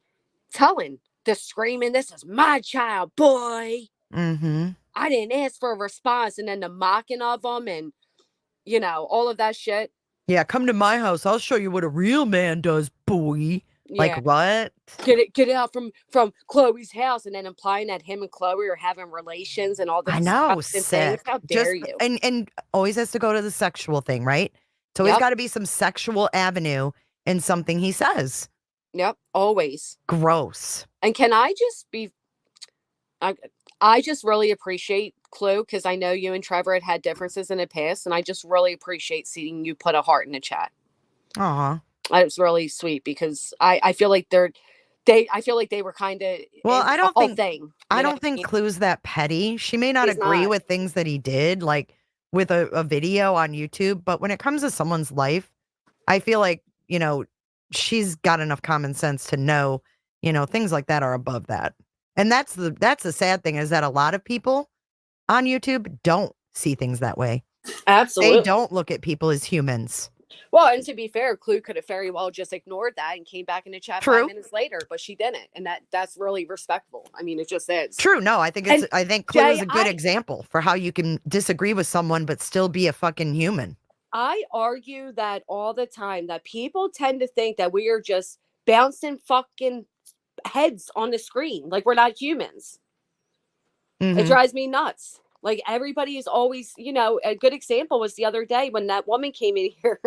telling. The screaming, "This is my child, boy." Mm-hmm. I didn't ask for a response. And then the mocking of him and, all of that shit. Yeah, come to my house. I'll show you what a real man does, boy. Yeah. Like what? Get it out from Chloe's house, and then implying that him and Chloe are having relations and all this. I know, things. sick. How dare you? And always has to go to the sexual thing, right? So he's got to be some sexual avenue in something he says. Yep, always. Gross. And can I just be? I just really appreciate Clue because I know you and Trevor had differences in the past, and I just really appreciate seeing you put a heart in the chat. Aw. It was really sweet because I feel like they were kind of I don't think mean? Clue's that petty. She may not He's agree not. with things that he did, like with a video on YouTube, but when it comes to someone's life, I feel like, she's got enough common sense to know, things like that are above that. And that's the sad thing is that a lot of people on YouTube don't see things that way. Absolutely. They don't look at people as humans. Well, and to be fair, Clue could have very well just ignored that and came back in the chat 5 minutes later, but she didn't, and that's really respectful. I mean, it just is. True. No, I think Clue is a good example for how you can disagree with someone but still be a fucking human. I argue that all the time that people tend to think that we are just bouncing fucking heads on the screen, like we're not humans. It drives me nuts. Like everybody is always, you know, a good example was the other day when that woman came in here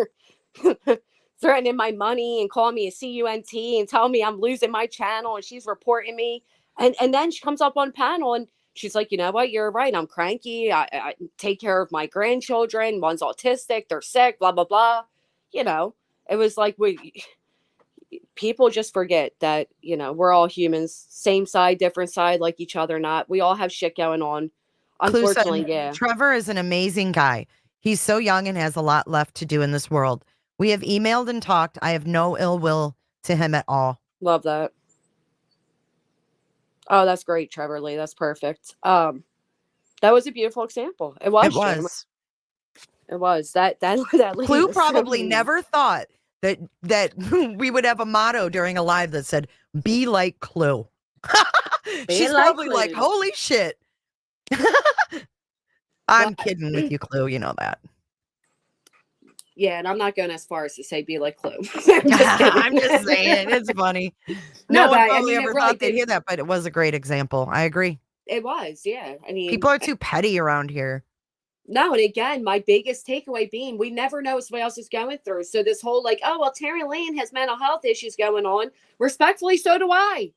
threatening my money and calling me a CUNT and telling me I'm losing my channel and she's reporting me. And then she comes up on panel and she's like, you know what, you're right. I'm cranky. I take care of my grandchildren. One's autistic. They're sick, blah, blah, blah. You know, it was like people just forget that, you know, we're all humans, same side, different side, like each other, not. We all have shit going on. Unfortunately, yeah. Trevor is an amazing guy. He's so young and has a lot left to do in this world. We have emailed and talked. I have no ill will to him at all. Love that. Oh, that's great, Trevor Lee. That's perfect. That was a beautiful example. It was. It was. It was. That Clue probably never thought that we would have a motto during a live that said, be like Clue. She's like probably Clue. like, holy shit. I'm kidding with you, Clue. You know that. Yeah, and I'm not going as far as to say be like Clue. I'm just saying. It's funny. No one probably ever really thought they'd hear that, but it was a great example. I agree. It was, yeah. I mean, people are too petty around here. No, and again, my biggest takeaway being we never know what somebody else is going through. So this whole like, oh, well, terrulyn has mental health issues going on. Respectfully, so do I.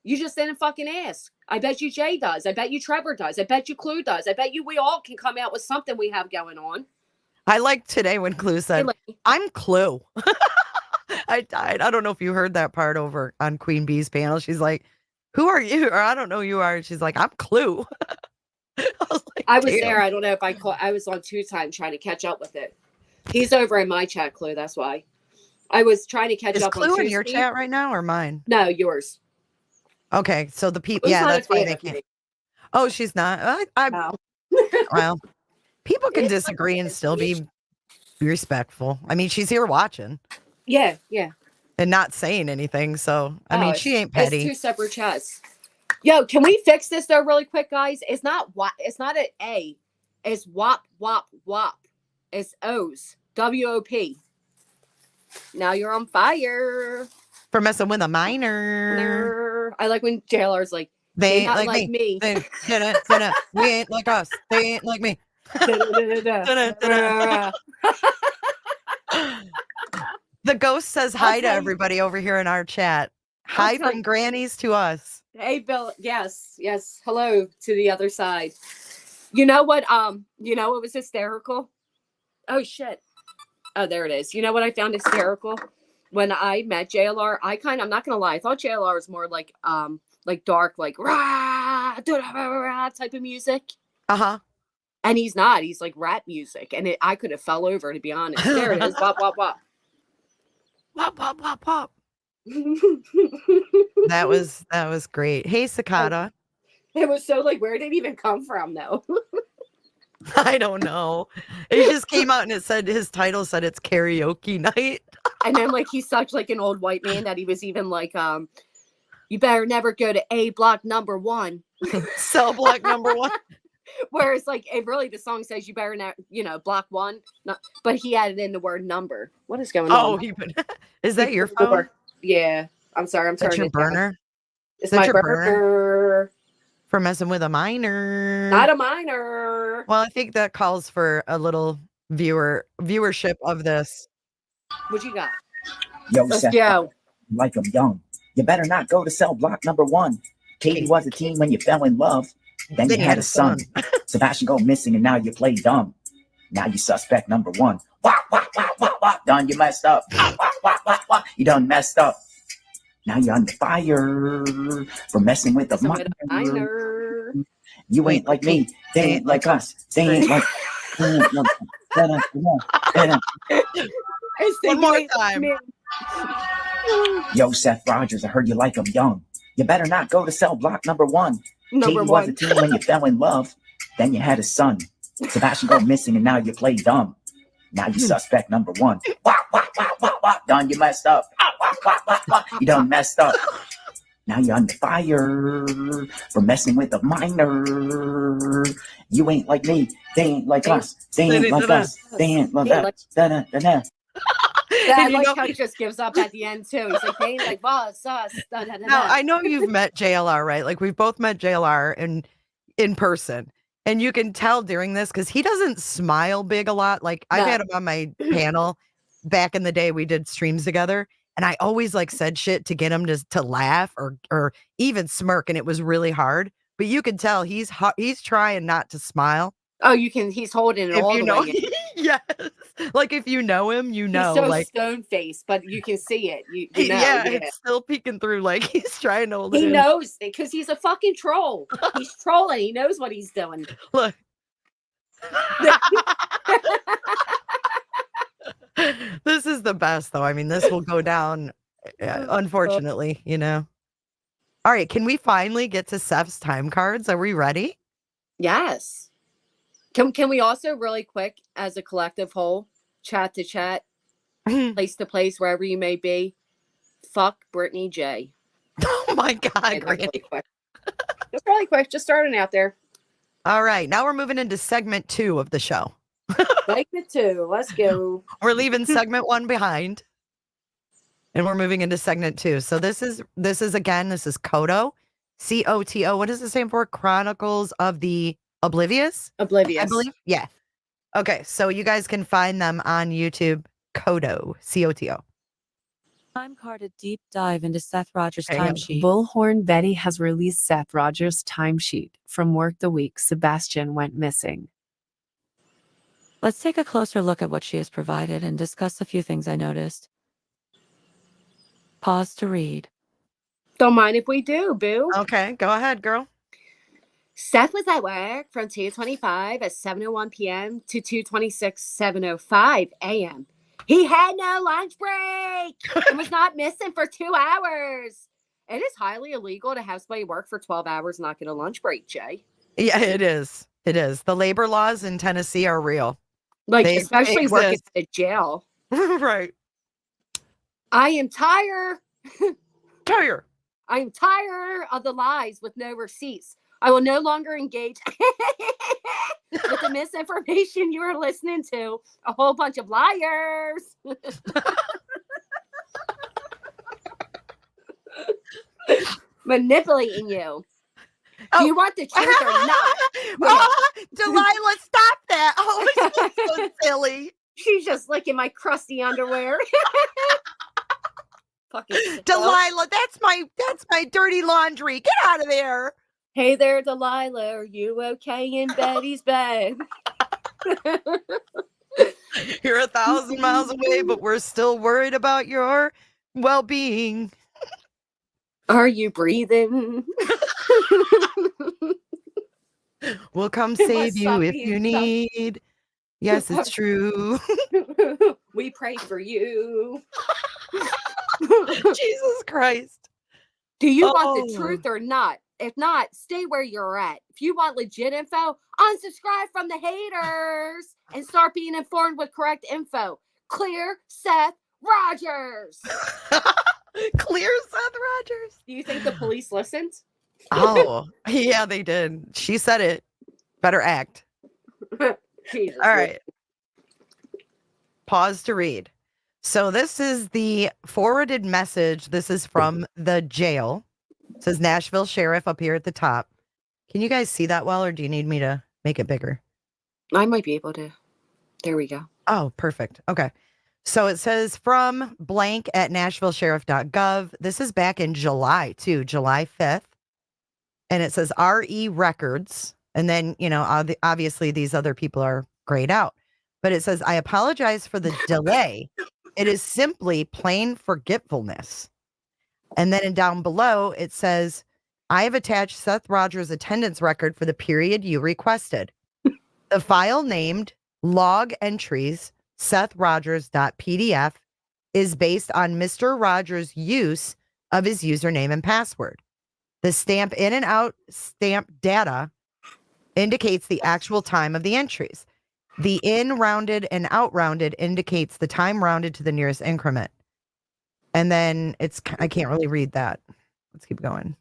You just didn't fucking ask. I bet you Jay does. I bet you Trevor does. I bet you Clue does. I bet you we all can come out with something we have going on. I liked today when Clue said, I'm Clue. I died. I don't know if you heard that part over on Queen Bee's panel. She's like, who are you? Or I don't know who you are. She's like, I'm Clue. I was there. I don't know if I was on 2 times trying to catch up with it. He's over in my chat, Clue. That's why. I was trying to catch up Clue on in your chat right now or mine? No, yours. Okay, so the people, yeah, that's why they can't. Oh, she's not. Well, people can disagree and still be respectful. I mean, she's here watching. Yeah, yeah. And not saying anything. So, I mean, she ain't petty. It's 2 separate chats. Yo, can we fix this though, really quick, guys? It's not it's not an A. It's WAP, WAP, WAP. It's O's. WOP. Now you're on fire. For messing with a minor. I like when JLR's like, they ain't not like me. We ain't like us. They ain't like me. The ghost says hi to everybody over here in our chat. Hi from grannies to us. Hey, Bill. Yes. Hello to the other side. You know what? You know what was hysterical? Oh shit. Oh, there it is. You know what I found hysterical? When I met JLR, I'm not gonna lie, I thought JLR was more like dark, like rah, rah type of music. Uh-huh. And he's not. He's like rap music. And I could have fell over, to be honest. There it is. Wop, wop, wop. Wop, wop, wop, wop. That was great. Hey, Cicada. It was so like, where did it even come from, though? I don't know. It just came out and it said his title said it's karaoke night. And then like he's such like an old white man that he was even like, you better never go to A block number 1. Cell block number 1. Whereas like it really the song says you better not, block 1. But he added in the word number. What is going on? Is that your phone? Yeah. I'm sorry. I'm turning your burner. Down. It's my burner. For messing with a minor. Not a minor. Well, I think that calls for a little viewership of this. What you got? Yo, let's Seth, go. Like I'm young. You better not go to cell block number 1. Katie was a teen when you fell in love. Then you had a son. Sebastian go missing and now you play dumb. Now you suspect number 1. Wah, wah, wah, wah, wah. Done, you messed up. Wah, wah, wah, wah, wah. You done messed up. Now you're under fire for messing with the minor. You ain't like me. They ain't like us. They ain't like. One more time. Yo, Seth Rogers, I heard you like them young. You better not go to cell block number 1. Katie was a teen when you fell in love. Then you had a son. Sebastian go missing and now you play dumb. Now you suspect number 1. Wah, wah, wah, wah, wah. Done, you messed up. Wah, wah, wah, wah. You done messed up. Now you're under fire for messing with a minor. You ain't like me. They ain't like us. They ain't like us. They ain't like us. I like how he just gives up at the end too. He's like, they ain't like us. Now, I know you've met JLR, right? Like we've both met JLR, and in person. And you can tell during this because he doesn't smile big a lot. Like I've had him on my panel back in the day. We did streams together, and I always like said shit to get him to laugh or even smirk, and it was really hard. But you can tell he's trying not to smile. Oh, you can. He's holding it If all you the know, way in. yes. Like if you know him, you know. He's so like stone faced, but you can see it. You know, yeah, it's still peeking through. Like he's trying to hold it He in. knows because he's a fucking troll. He's trolling. He knows what he's doing. Look. This is the best, though. I mean, this will go down, unfortunately, you know. All right, can we finally get to Seth's time cards? Are we ready? Yes. Can we also really quick, as a collective whole, chat to chat, place to place, wherever you may be, fuck Brittany J. Oh my God, really quick. Just really quick, just starting out there. All right, now we're moving into segment 2 of the show. Segment 2, let's go. We're leaving segment 1 behind, and we're moving into segment 2. So this is Coto, COTO. What does it stand for? Chronicles of the Oblivious, I believe. Yeah. Okay, so you guys can find them on YouTube. Coto, COTO. Time card a deep dive into Seth Rogers' Hang on. timesheet. Bullhorn Betty has released Seth Rogers' timesheet. From work the week Sebastian went missing. Let's take a closer look at what she has provided and discuss a few things I noticed. Pause to read. Don't mind if we do, boo. Okay, go ahead, girl. Seth was at work from 2:25 at 7:01 p.m. to 2:26 7:05 a.m. He had no lunch break and was not missing for 2 hours. It is highly illegal to have somebody work for 12 hours and not get a lunch break, Jay. Yeah, it is. It is. The labor laws in Tennessee are real. Like, They especially working exist. at jail. Right. I am tired. Tired. I am tired of the lies with no receipts. I will no longer engage with the misinformation you are listening to. A whole bunch of liars. Manipulating you. Do you want the truth or not? Delilah, stop that. Oh, it's so silly. She's just licking my crusty underwear. Fucking Delilah, that's my dirty laundry. Get out of there. Hey there, Delilah. Are you okay in Betty's bed? You're 1,000 miles away, but we're still worried about your well-being. Are you breathing? We'll come It save must you stop if being you tough. need. Yes, it's true. We pray for you. Jesus Christ. Do you want the truth or not? If not, stay where you're at. If you want legit info, unsubscribe from the haters and start being informed with correct info. Clear Seth Rogers. Clear Seth Rogers. Do you think the police listened? Oh, yeah, they did. She said it. Better act. Jesus. All right. Pause to read. So this is the forwarded message. This is from the jail. It says Nashville Sheriff up here at the top. Can you guys see that well, or do you need me to make it bigger? I might be able to. There we go. Oh, perfect. Okay. So it says from blank at nashvillesheriff.gov. This is back in July, too, July 5th. And it says RE Records. And then, you know, obviously these other people are grayed out. But it says, I apologize for the delay. It is simply plain forgetfulness. And then down below, it says, I have attached Seth Rogers' attendance record for the period you requested. The file named log entries SethRogers.pdf is based on Mr. Rogers' use of his username and password. The stamp in and out stamp data indicates the actual time of the entries. The in rounded and out rounded indicates the time rounded to the nearest increment. And then I can't really read that. Let's keep going.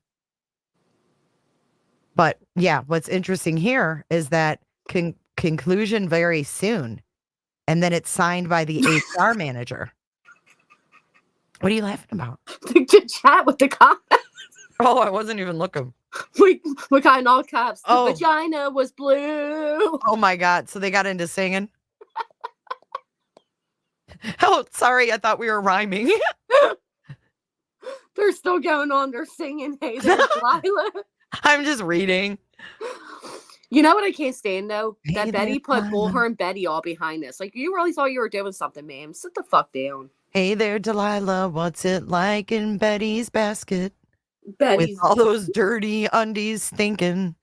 But yeah, what's interesting here is that conclusion very soon. And then it's signed by the HR manager. What are you laughing about? To chat with the comments. Oh, I wasn't even looking. We got in all caps. The Oh. vagina was blue. Oh my God. So they got into singing. Oh, sorry. I thought we were rhyming. They're still going on. They're singing. Hey there, Delilah. I'm just reading. You know what I can't stand though? Hey That there, Betty put Delilah. Bullhorn and Betty all behind this. Like, you really thought you were doing something, ma'am. Sit the fuck down. Hey there, Delilah. What's it like in Betty's basket? Betty's With all those dirty undies stinking.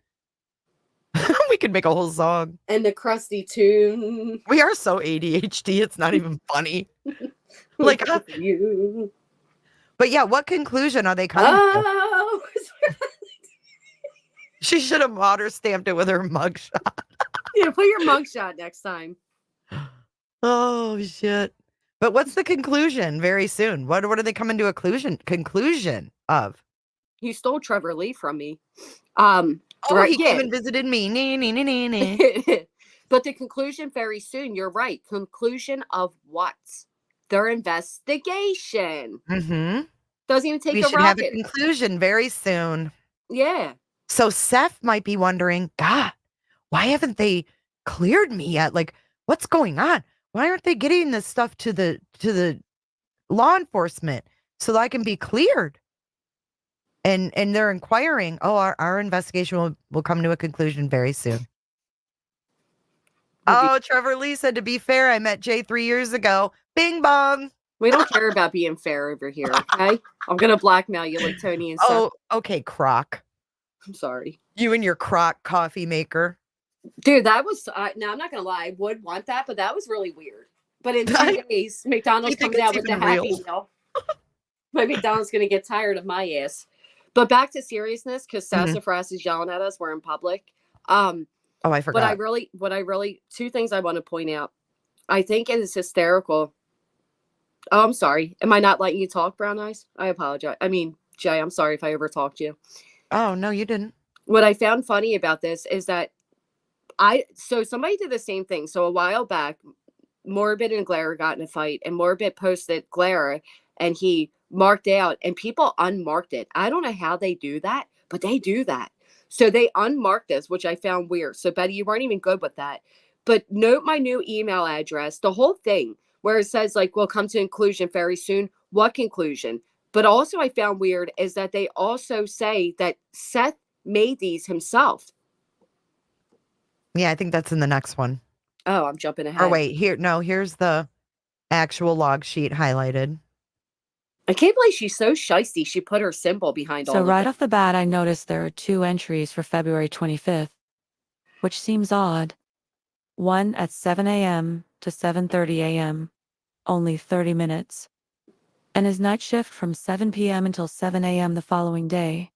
We could make a whole song. and the crusty tune. We are so ADHD. It's not even funny. Like, you. But yeah, what conclusion are they coming to? Oh, She should have water stamped it with her mugshot. yeah. Put your mugshot next time. Oh shit! But what's the conclusion? Very soon. What are they coming to a conclusion of? You stole Trevor Lee from me. Oh, right, he came and visited me. But the conclusion very soon. You're right. Conclusion of what? Their investigation. Mm-hmm. Doesn't even take We a should have a rocket. conclusion very soon. Yeah. So Seth might be wondering, God, why haven't they cleared me yet? Like, what's going on? Why aren't they getting this stuff to the law enforcement so that I can be cleared? And they're inquiring, oh, our investigation will come to a conclusion very soon. Oh, Trevor Lee said, to be fair, I met Jay 3 years ago. Bing bong. We don't care about being fair over here, okay? I'm going to blackmail you like Tony and Seth. Oh, okay, Croc. I'm sorry. You and your Croc coffee maker. Dude, that was, now I'm not going to lie, I would want that, but that was really weird. But in 2 days, McDonald's comes out with the Happy Meal. My McDonald's going to get tired of my ass. But back to seriousness, because Sassafras is yelling at us. We're in public. Oh, I forgot. What I really, two things I want to point out. I think it is hysterical. Oh, I'm sorry. Am I not letting you talk, Brown Eyes? I apologize. I mean, Jay, I'm sorry if I overtalked you. Oh, no, you didn't. What I found funny about this is that so somebody did the same thing. So a while back, Morbid and Glare got in a fight, and Morbid posted Glare, and he marked out, and people unmarked it. I don't know how they do that, but they do that. So they unmarked this, which I found weird. So Betty, you weren't even good with that. But note my new email address, the whole thing, where it says like, we'll come to conclusion very soon. What conclusion? But also I found weird is that they also say that Seth made these himself. Yeah, I think that's in the next one. Oh, I'm jumping ahead. Or wait, here's the actual log sheet highlighted. I can't believe she's so shisty. She put her symbol behind all So of right it. off the bat, I noticed there are 2 entries for February 25th, which seems odd. One at 7 a.m. to 7:30 a.m., only 30 minutes. And his night shift from 7 p.m. until 7 a.m. the following day.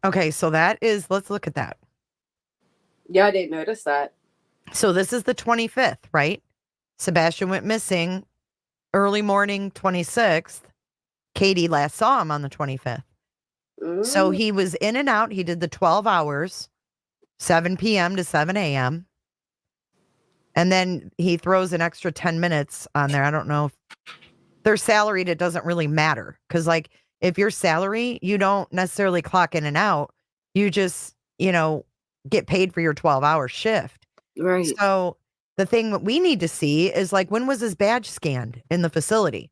Okay, so that is, let's look at that. Yeah, I didn't notice that. So this is the 25th, right? Sebastian went missing early morning 26th. Katie last saw him on the 25th. So he was in and out. He did the 12 hours, 7 p.m. to 7 a.m. And then he throws an extra 10 minutes on there. I don't know if they're salaried. It doesn't really matter. Because like if you're salary, you don't necessarily clock in and out. You just, get paid for your 12-hour shift. Right. So the thing that we need to see is like, when was his badge scanned in the facility?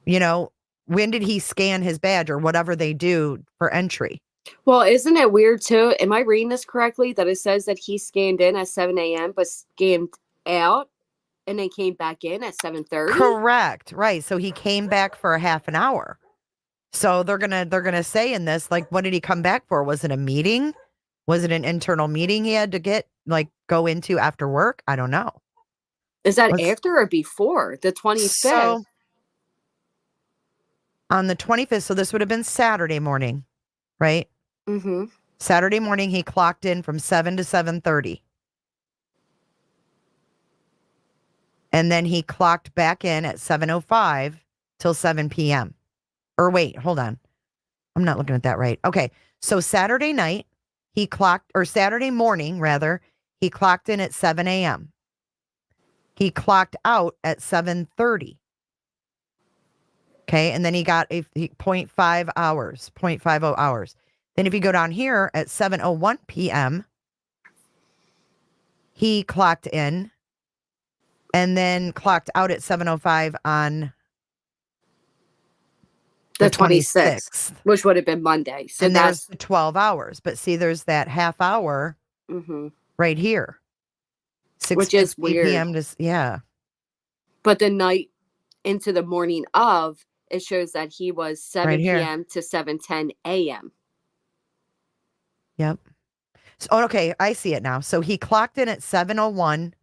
When did he scan his badge or whatever they do for entry? Well, isn't it weird too? Am I reading this correctly? That it says that he scanned in at 7 a.m. but scanned out and then came back in at 7:30? Correct. Right. So he came back for a half an hour. So they're gonna say in this, like, what did he come back for? Was it a meeting? Was it an internal meeting he had to go into after work? I don't know. Is that after or before the 25th? So, on the 25th, so this would have been Saturday morning, right? Mm-hmm. Saturday morning, he clocked in from 7 to 7:30. And then he clocked back in at 7:05 till 7 p.m. Or wait, hold on. I'm not looking at that right. Okay, so Saturday night, Saturday morning, rather, he clocked in at 7 a.m. He clocked out at 7:30. Okay, and then he got a 0.50 hours. Then if you go down here at 7:01 p.m., he clocked in and then clocked out at 7:05 on the 26th, which would have been Monday. So and there's that's the 12 hours. But see, there's that half hour right here. which is 6:50 weird. p.m. to, yeah. But the night into the morning of, it shows that he was 7 Right here. p.m. to 7:10 a.m. Yep. So, okay, I see it now. So he clocked in at 7:01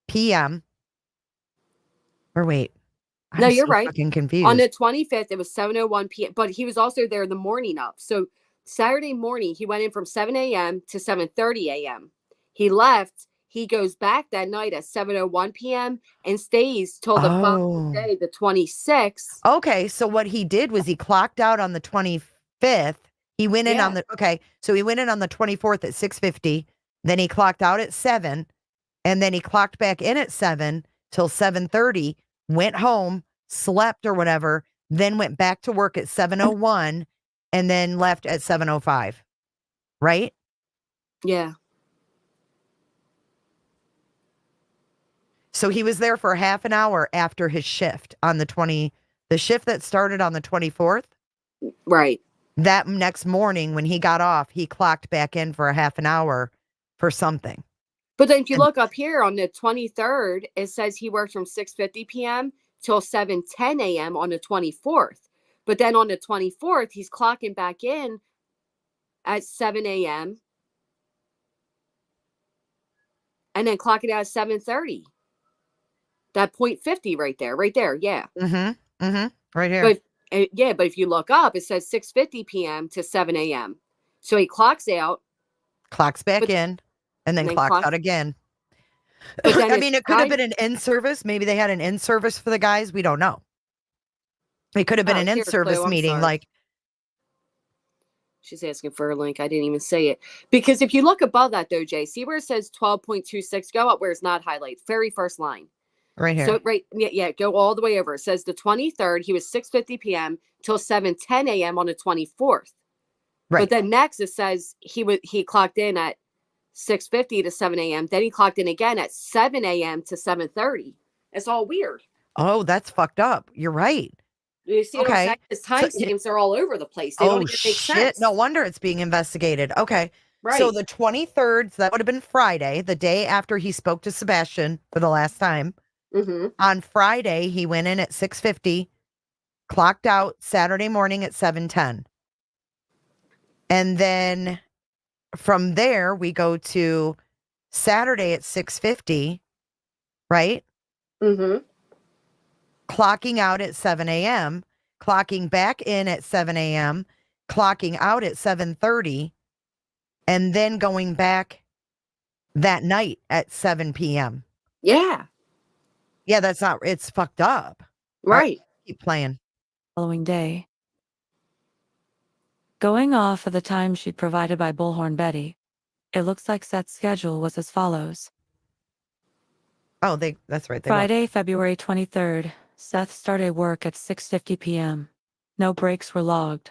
p.m. Or wait. No, I'm you're so right. fucking confused. On the 25th, it was 7:01 p.m. But he was also there the morning of. So Saturday morning, he went in from 7 a.m. to 7:30 a.m. He left. He goes back that night at 7:01 p.m. and stays till the following day, the 26th. Okay, so what he did was he clocked out on the 25th. He went in on the so he went in on the 24th at 6:50. Then he clocked out at 7, and then he clocked back in at 7 till 7:30. Went home, slept or whatever, then went back to work at 7:01, and then left at 7:05. Right? Yeah. So he was there for half an hour after his shift on the shift that started on the 24th. Right. That next morning when he got off, he clocked back in for a half an hour for something. But then if you look up here on the 23rd, it says he worked from 6:50 p.m. till 7:10 a.m. on the 24th. But then on the 24th, he's clocking back in at 7 a.m. and then clocking out at 7:30. That 0.50 right there. Yeah. Right here. But but if you look up, it says 6:50 p.m. to 7 a.m. So he clocks out, clocks back in, and then clocks out again. But then I mean, it could have been an in-service. Maybe they had an in-service for the guys. We don't know. It could have been an here, in-service Clue, I'm meeting. sorry. Like, she's asking for a link. I didn't even say it. Because if you look above that, though, Jay, see where it says 12.26? Go up where it's not highlighted. Very first line. right here. So, go all the way over. It says the 23rd, he was 6:50 p.m. till 7:10 a.m. on the 24th. Right. But then next it says he clocked in at 6:50 to 7 a.m. Then he clocked in again at 7 a.m. to 7:30. It's all weird. Oh, that's fucked up. You're right. You see what I'm saying? His timestamps are all over the place. They don't even make shit. sense. No wonder it's being investigated. Okay. Right. So the 23rd, so that would have been Friday, the day after he spoke to Sebastian for the last time. On Friday, he went in at 6:50, clocked out Saturday morning at 7:10. And then from there, we go to Saturday at 6:50, right? Clocking out at 7 a.m., clocking back in at 7 a.m., clocking out at 7:30, and then going back that night at 7 p.m. Yeah. Yeah, it's fucked up. Right. Keep playing. Following day. Going off of the timesheet provided by Bullhorn Betty, it looks like Seth's schedule was as follows. Oh, that's right. Friday, February 23rd, Seth started work at 6:50 p.m. No breaks were logged.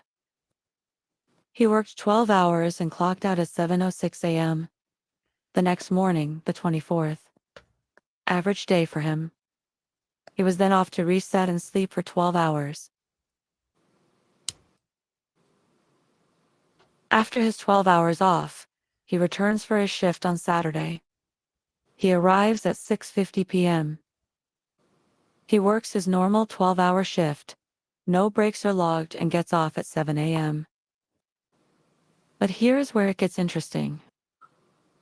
He worked 12 hours and clocked out at 7:06 a.m. The next morning, the 24th. Average day for him. He was then off to reset and sleep for 12 hours. After his 12 hours off, he returns for his shift on Saturday. He arrives at 6:50 p.m. He works his normal 12-hour shift. No breaks are logged and gets off at 7 a.m. But here's where it gets interesting.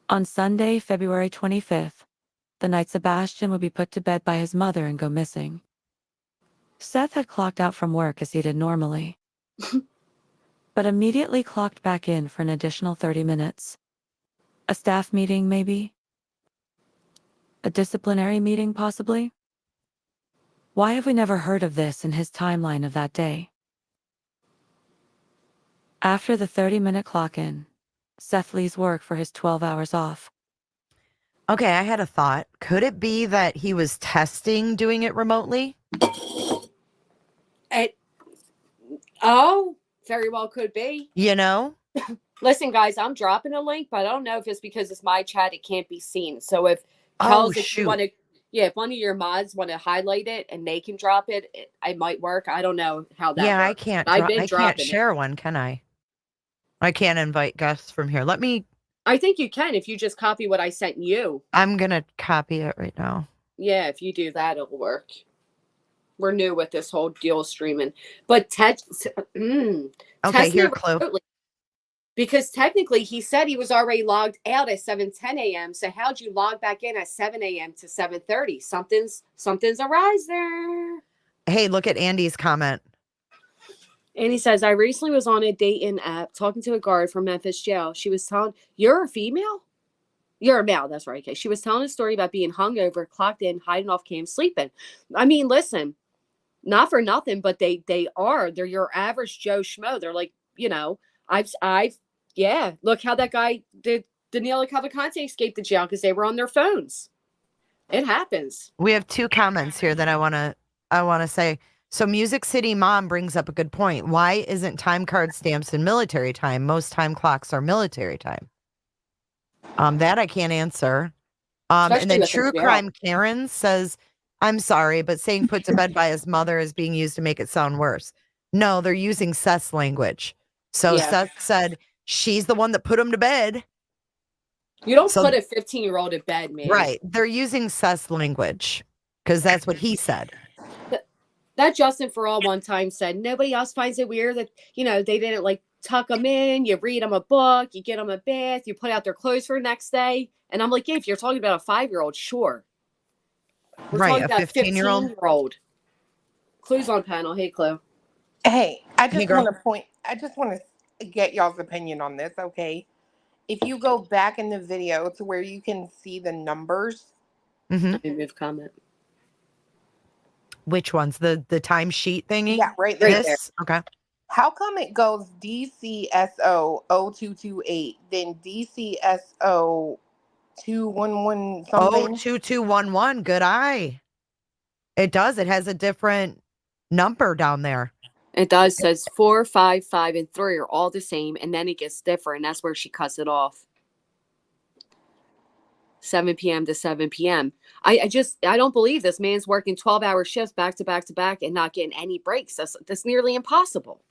On Sunday, February 25th, the night Sebastian would be put to bed by his mother and go missing. Seth had clocked out from work as he did normally, but immediately clocked back in for an additional 30 minutes. A staff meeting, maybe? A disciplinary meeting, possibly? Why have we never heard of this in his timeline of that day? After the 30-minute clock-in, Seth leaves work for his 12 hours off. Okay, I had a thought. Could it be that he was testing doing it remotely? Very well could be. You know? Listen, guys, I'm dropping a link, but I don't know if it's because it's my chat, it can't be seen. So if Kels, if you want to, if one of your mods want to highlight it and they can drop it, it might work. I don't know how that Yeah, works. I can't. I've been I can't dropping share one, can I? I can't invite guests from here. Let me. I think you can if you just copy what I sent you. I'm gonna copy it right now. Yeah, if you do that, it'll work. We're new with this whole deal streaming, but test Okay, me here, Clue. remotely. Because technically he said he was already logged out at 7:10 a.m. So how'd you log back in at 7 a.m. to 7:30? Something's arise there. Hey, look at Andy's comment. And he says, I recently was on a dating app talking to a guard from Memphis jail. She was telling, you're a female? You're a male, that's right. Okay. She was telling a story about being hungover, clocked in, hiding off cam, sleeping. I mean, listen, not for nothing, but they're your average Joe Schmo. They're like, yeah, look how that guy did. Danilo Cavalcante escaped the jail because they were on their phones. It happens. We have two comments here that I wanna say. So Music City Mom brings up a good point. Why isn't time card stamps in military time? Most time clocks are military time. That I can't answer. And then True Crime Karen says, I'm sorry, but saying put to bed by his mother is being used to make it sound worse. No, they're using Seth's language. So Seth said she's the one that put him to bed. You don't put a 15-year-old to bed, man. Right. They're using Seth's language because that's what he said. That Justin for All one time said, nobody else finds it weird that, they didn't like tuck them in. You read them a book, you get them a bath, you put out their clothes for the next day. And I'm like, yeah, if you're talking about a 5-year-old, sure. We're talking about a 15-year-old. Clue's on panel. Hey, Clue. Hey, I just want to get y'all's opinion on this, okay? If you go back in the video to where you can see the numbers. Let me move comment. Which ones? The timesheet thingy? Yeah, right there. Okay. How come it goes DCSO 0228, then DCSO 211 something? 2211. Good eye. It does. It has a different number down there. It does. Says 4, 5, 5, and 3 are all the same, and then it gets different. That's where she cuts it off. 7 p.m. to 7 p.m. I don't believe this man's working 12-hour shifts back to back to back and not getting any breaks. That's nearly impossible.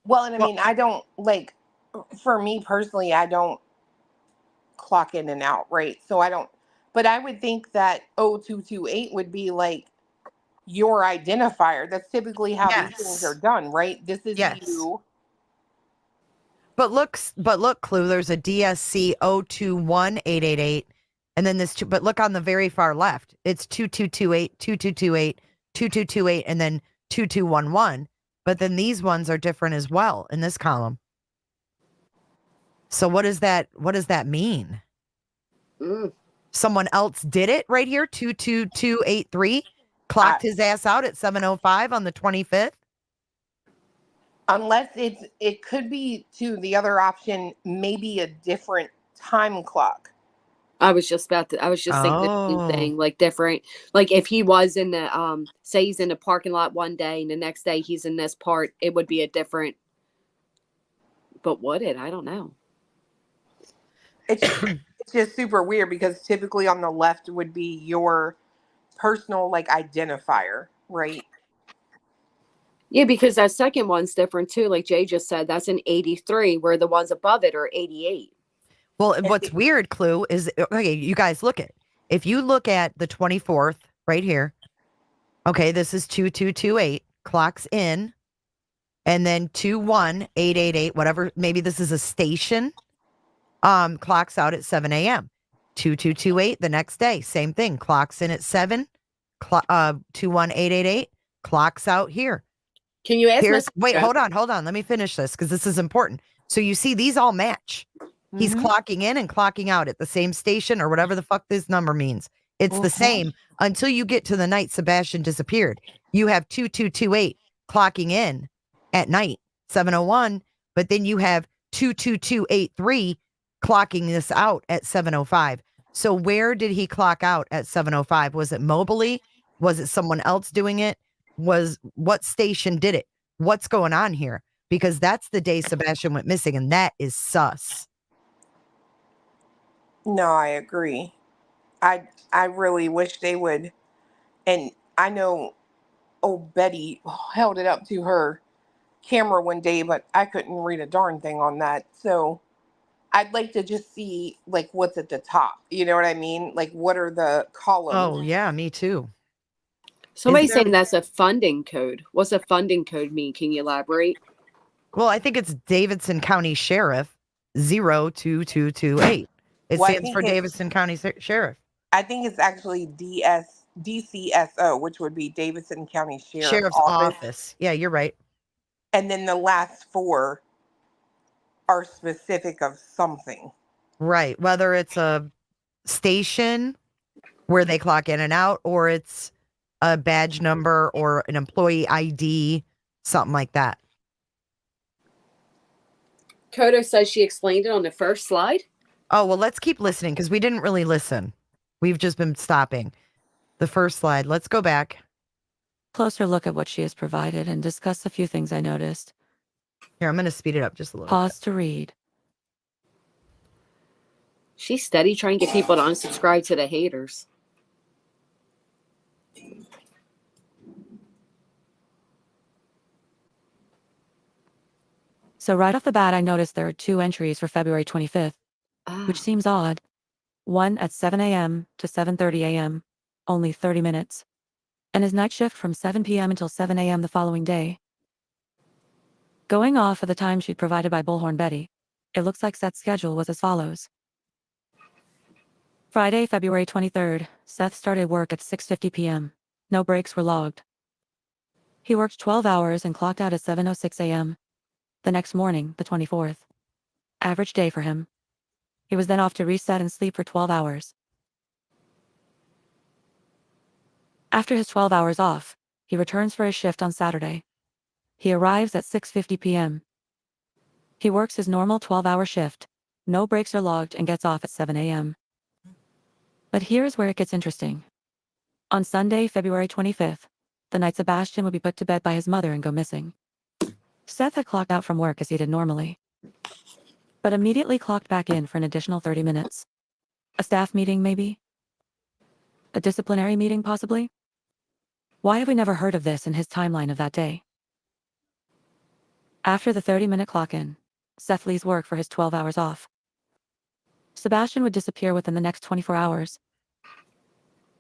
Well, and I mean, I don't for me personally, I don't clock in and out, right? So I don't, but I would think that 0228 would be like your identifier. That's typically how these things are done, right? This is you. But look, Clue, there's a DSC 021888, and then but look on the very far left. It's 2228, 2228, 2228, and then 2211. But then these ones are different as well in this column. So what does that mean? Someone else did it right here, 22283, clocked his ass out at 7:05 on the 25th. Unless it could be to the other option, maybe a different time clock. I was just thinking the same thing, like different. Like if he was in the say he's in the parking lot one day and the next day he's in this part, it would be a different. But would it? I don't know. It's just super weird because typically on the left would be your personal identifier, right? Yeah, because that second one's different too. Like Jay just said, that's an 83, where the ones above it are 88. Well, what's weird, Clue, is, okay, you guys look at, if you look at the 24th right here, okay, this is 2228, clocks in, and then 21888, whatever, maybe this is a station, clocks out at 7 a.m. 2228 the next day, same thing, clocks in at 7, 21888, clocks out here. Can you ask? Wait, hold on. Let me finish this because this is important. So you see, these all match. He's clocking in and clocking out at the same station or whatever the fuck this number means. It's the same until you get to the night Sebastian disappeared. You have 2228 clocking in at night, 7:01, but then you have 22283 clocking this out at 7:05. So where did he clock out at 7:05? Was it mobily? Was it someone else doing it? What station did it? What's going on here? because that's the day Sebastian went missing, and that is sus. No, I agree. I really wish they would. And I know old Betty held it up to her camera one day, but I couldn't read a darn thing on that. So I'd like to just see like what's at the top. You know what I mean? Like what are the columns? Oh yeah, me too. Somebody's saying that's a funding code. What's a funding code mean? Can you elaborate? Well, I think it's Davidson County Sheriff 02228. It Well, I stands think for it's- Davidson County Sheriff. I think it's actually DCSO, which would be Davidson County Sheriff's Office. Yeah, you're right. And then the last four are specific of something. Right. Whether it's a station where they clock in and out, or it's a badge number or an employee ID, something like that. Kodo says she explained it on the first slide. Oh, well, let's keep listening because we didn't really listen. We've just been stopping. The first slide. Let's go back. Closer look at what she has provided and discuss a few things I noticed. Here, I'm going to speed it up just a little Pause to read. She's steady trying to get people to unsubscribe to the haters. So right off the bat, I noticed there are 2 entries for February 25th, which seems odd. One at 7 a.m. to 7:30 a.m., only 30 minutes. And his night shift from 7 p.m. until 7 a.m. the following day. Going off of the timesheet provided by Bullhorn Betty, it looks like Seth's schedule was as follows. Friday, February 23rd, Seth started work at 6:50 p.m. No breaks were logged. He worked 12 hours and clocked out at 7:06 a.m. the next morning, the 24th. Average day for him. He was then off to reset and sleep for 12 hours. After his 12 hours off, he returns for his shift on Saturday. He arrives at 6:50 p.m. He works his normal 12-hour shift, no breaks are logged, and gets off at 7 a.m. But here's where it gets interesting. On Sunday, February 25th, the night Sebastian would be put to bed by his mother and go missing. Seth had clocked out from work as he did normally, but immediately clocked back in for an additional 30 minutes. A staff meeting, maybe? A disciplinary meeting, possibly? Why have we never heard of this in his timeline of that day? After the 30-minute clock-in, Seth leaves work for his 12 hours off. Sebastian would disappear within the next 24 hours.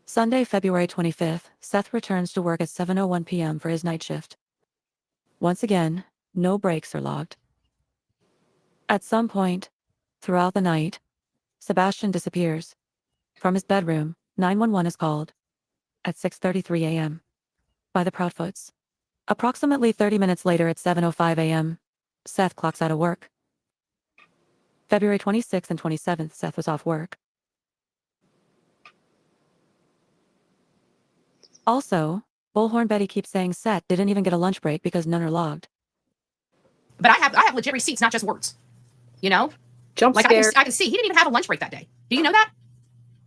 Sunday, February 25th, Seth returns to work at 7:01 p.m. for his night shift. Once again, no breaks are logged. At some point, throughout the night, Sebastian disappears. From his bedroom, 911 is called at 6:33 a.m. by the Proudfoots. Approximately 30 minutes later at 7:05 a.m., Seth clocks out of work. February 26th and 27th, Seth was off work. Also, Bullhorn Betty keeps saying Seth didn't even get a lunch break because none are logged. But I have legit receipts, not just words. You know? Jump like scare. I can see he didn't even have a lunch break that day. Do you know that?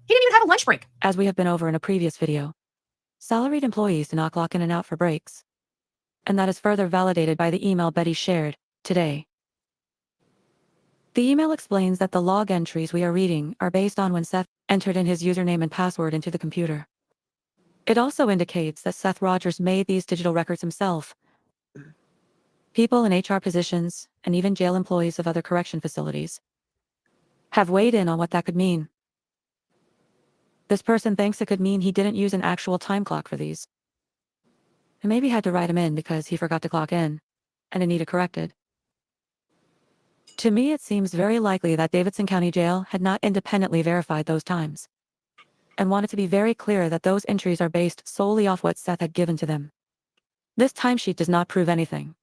He didn't even have a lunch break. As we have been over in a previous video, salaried employees do not clock in and out for breaks. And that is further validated by the email Betty shared today. The email explains that the log entries we are reading are based on when Seth entered in his username and password into the computer. It also indicates that Seth Rogers made these digital records himself. People in HR positions, and even jail employees of other correction facilities, have weighed in on what that could mean. This person thinks it could mean he didn't use an actual time clock for these. And maybe had to write him in because he forgot to clock in, and it needed corrected. To me, it seems very likely that Davidson County Jail had not independently verified those times, and wanted to be very clear that those entries are based solely off what Seth had given to them. This timesheet does not prove anything.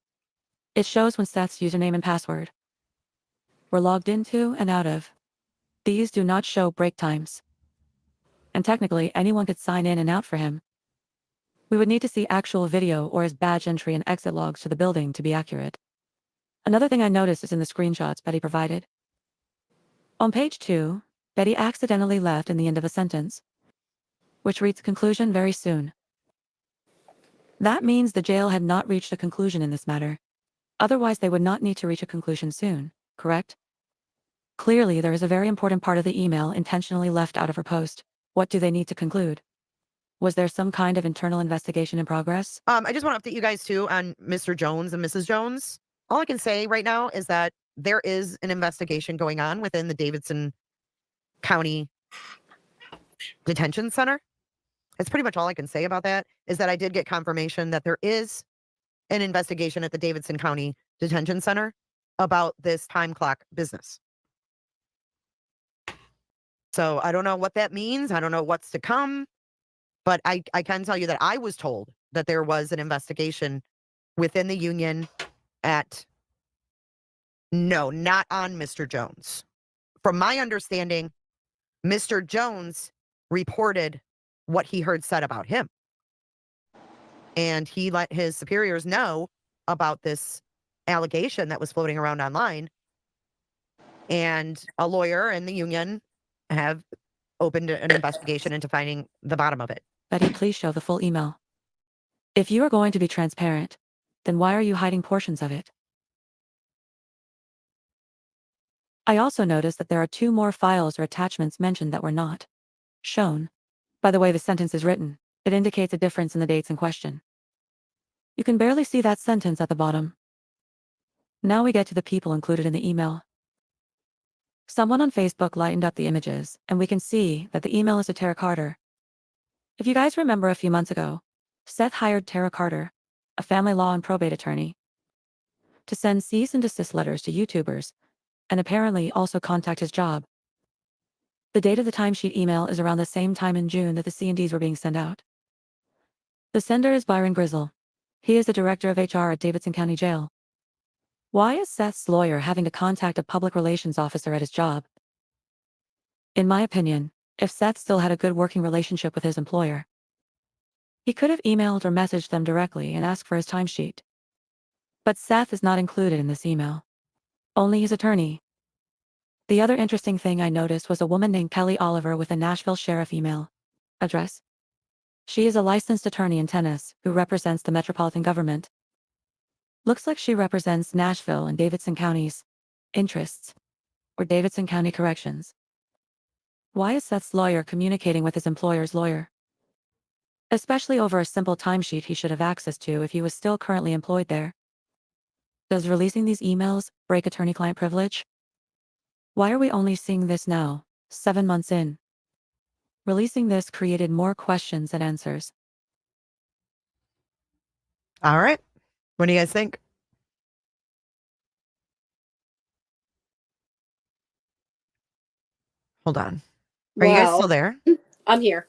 It shows when Seth's username and password were logged into and out of. These do not show break times. And technically, anyone could sign in and out for him. We would need to see actual video or his badge entry and exit logs to the building to be accurate. Another thing I noticed is in the screenshots Betty provided. On page 2, Betty accidentally left in the end of a sentence, which reads conclusion very soon. That means the jail had not reached a conclusion in this matter. Otherwise, they would not need to reach a conclusion soon, correct? Clearly, there is a very important part of the email intentionally left out of her post. What do they need to conclude? Was there some kind of internal investigation in progress? I just want to update you guys too on Mr. Jones and Mrs. Jones. All I can say right now is that there is an investigation going on within the Davidson County Detention Center. That's pretty much all I can say about that, is that I did get confirmation that there is an investigation at the Davidson County Detention Center about this time clock business. So I don't know what that means. I don't know what's to come, but I can tell you that I was told that there was an investigation within the union no, not on Mr. Jones. From my understanding, Mr. Jones reported what he heard said about him. And he let his superiors know about this allegation that was floating around online. And a lawyer and the union have opened an investigation into finding the bottom of it. Betty, please show the full email. If you are going to be transparent, then why are you hiding portions of it? I also noticed that there are 2 more files or attachments mentioned that were not shown. By the way the sentence is written, it indicates a difference in the dates in question. You can barely see that sentence at the bottom. Now we get to the people included in the email. Someone on Facebook lightened up the images, and we can see that the email is to Tara Carter. If you guys remember a few months ago, Seth hired Tara Carter, a family law and probate attorney, to send cease and desist letters to YouTubers, and apparently also contact his job. The date of the timesheet email is around the same time in June that the C&Ds were being sent out. The sender is Byron Grizzle. He is the director of HR at Davidson County Jail. Why is Seth's lawyer having to contact a public relations officer at his job? In my opinion, if Seth still had a good working relationship with his employer, he could have emailed or messaged them directly and asked for his timesheet. But Seth is not included in this email. Only his attorney. The other interesting thing I noticed was a woman named Kelly Oliver with a Nashville sheriff email address. She is a licensed attorney in tennis who represents the metropolitan government. Looks like she represents Nashville and Davidson County's interests, or Davidson County Corrections. Why is Seth's lawyer communicating with his employer's lawyer? Especially over a simple timesheet he should have access to if he was still currently employed there. Does releasing these emails break attorney-client privilege? Why are we only seeing this now, 7 months in? Releasing this created more questions than answers. All right. What do you guys think? Hold on. Are you guys still there? I'm here.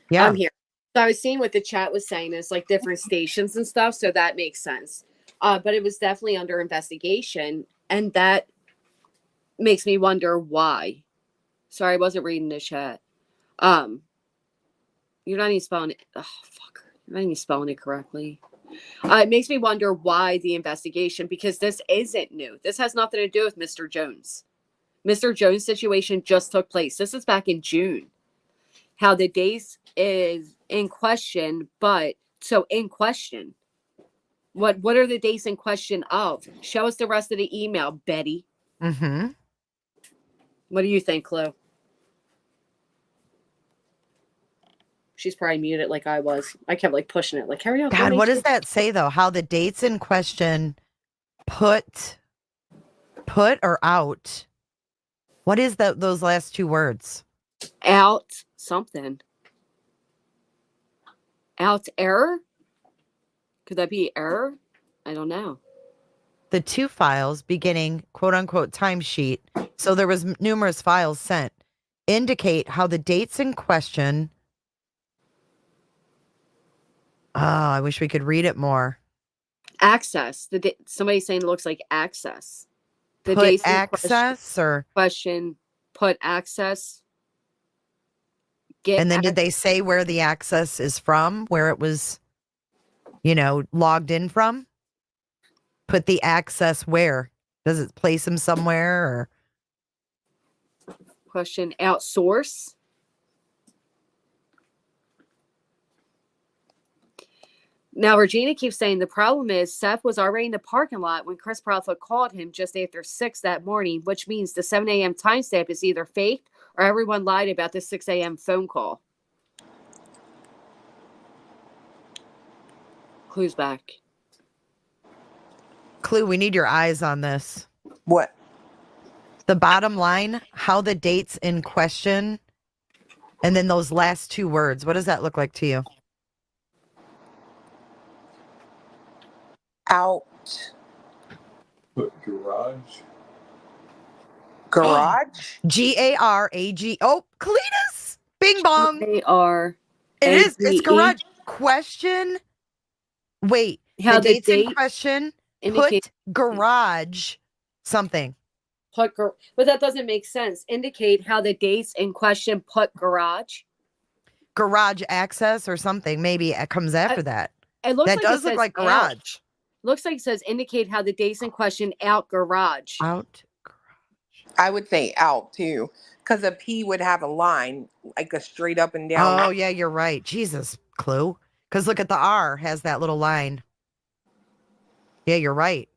Yeah. I'm here. So I was seeing what the chat was saying is like different stations and stuff. So that makes sense. But it was definitely under investigation. And that makes me wonder why. Sorry, I wasn't reading the chat. You're not even spelling it. Oh, fuck. You're not even spelling it correctly. It makes me wonder why the investigation, because this isn't new. This has nothing to do with Mr. Jones. Mr. Jones' situation just took place. This is back in June. How the days is in question, but so in question. What are the dates in question of? Show us the rest of the email, Betty. Mm-hmm. What do you think, Chloe? She's probably muted like I was. I kept like pushing it. Like, hurry up. God, what does that say though? How the dates in question put or out? What is those last 2 words? Out something. Out error? Could that be error? I don't know. The 2 files beginning quote unquote timesheet. So there was numerous files sent. Indicate how the dates in question. Oh, I wish we could read it more. Access. Somebody's saying it looks like access. The Put dates in access or question. Put access. And then did they say where the access is from? Where it was, logged in from? Put the access where? Does it place him somewhere or? Question outsource. Now, Regina keeps saying the problem is Seth was already in the parking lot when Chris Proudfoot called him just after 6 that morning, which means the 7 a.m. timestamp is either faked or everyone lied about the 6 a.m. phone call. Clue's back. Clue, we need your eyes on this. What? The bottom line, how the dates in question, and then those last two words. What does that look like to you? Out. Put garage. Garage? G-A-R-A-G. Oh, Cletus! Bing bong. G-A-R. It is. It's garage. Question. Wait. How the the dates in date question, indicate put garage something. but that doesn't make sense. Indicate how the dates in question put garage. Garage access or something. Maybe it comes after that. It looks that like does it look says like out. garage. Looks like it says indicate how the dates in question out garage. Out. I would say out too, because a P would have a line, like a straight up and down. Oh, yeah, you're right. Jesus, Clue. Because look at the R has that little line. Yeah, you're right.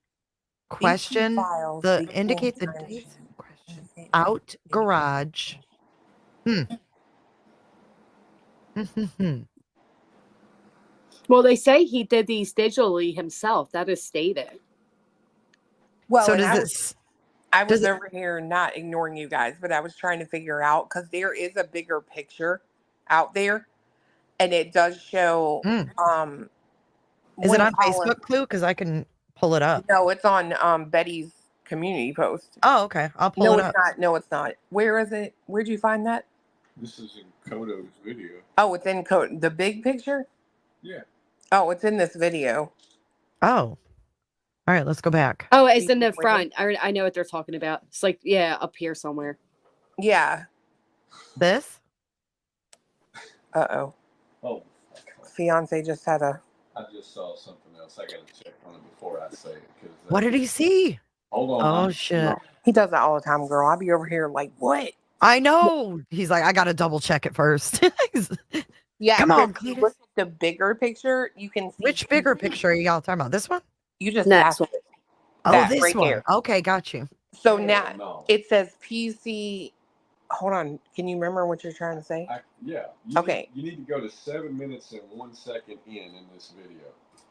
Question. The indicate the dates in question. Out garage. Well, they say he did these digitally himself. That is stated. Well, So and does I was over here not ignoring you guys, but I was trying to figure out because there is a bigger picture out there, and it does show. Is it on Facebook, Clue? Because I can pull it up. No, it's on Betty's community post. Oh, okay. I'll pull it up. No, it's not. No, it's not. Where is it? Where'd you find that? This is in Kodo's video. Oh, it's in the big picture. Yeah. Oh, it's in this video. Oh. All right, let's go back. Oh, it's in the front. I know what they're talking about. It's like, yeah, up here somewhere. Yeah. This? Uh-oh. Oh. Fiance just had a... I just saw something else. I got to check on it before I say it. What did he see? Hold on. Oh, shit. He does that all the time, girl. I'll be over here like, what? I know. He's like, I got to double check it first. Yeah. Come on, if you look at the bigger picture, you can see... Which bigger picture are y'all talking about? This one? You just Next one. Oh, this right one. there. Okay, got you. So now it says PC. Hold on. Can you remember what you're trying to say? Yeah. Okay. You need to go to 7 minutes and 1 second in this video.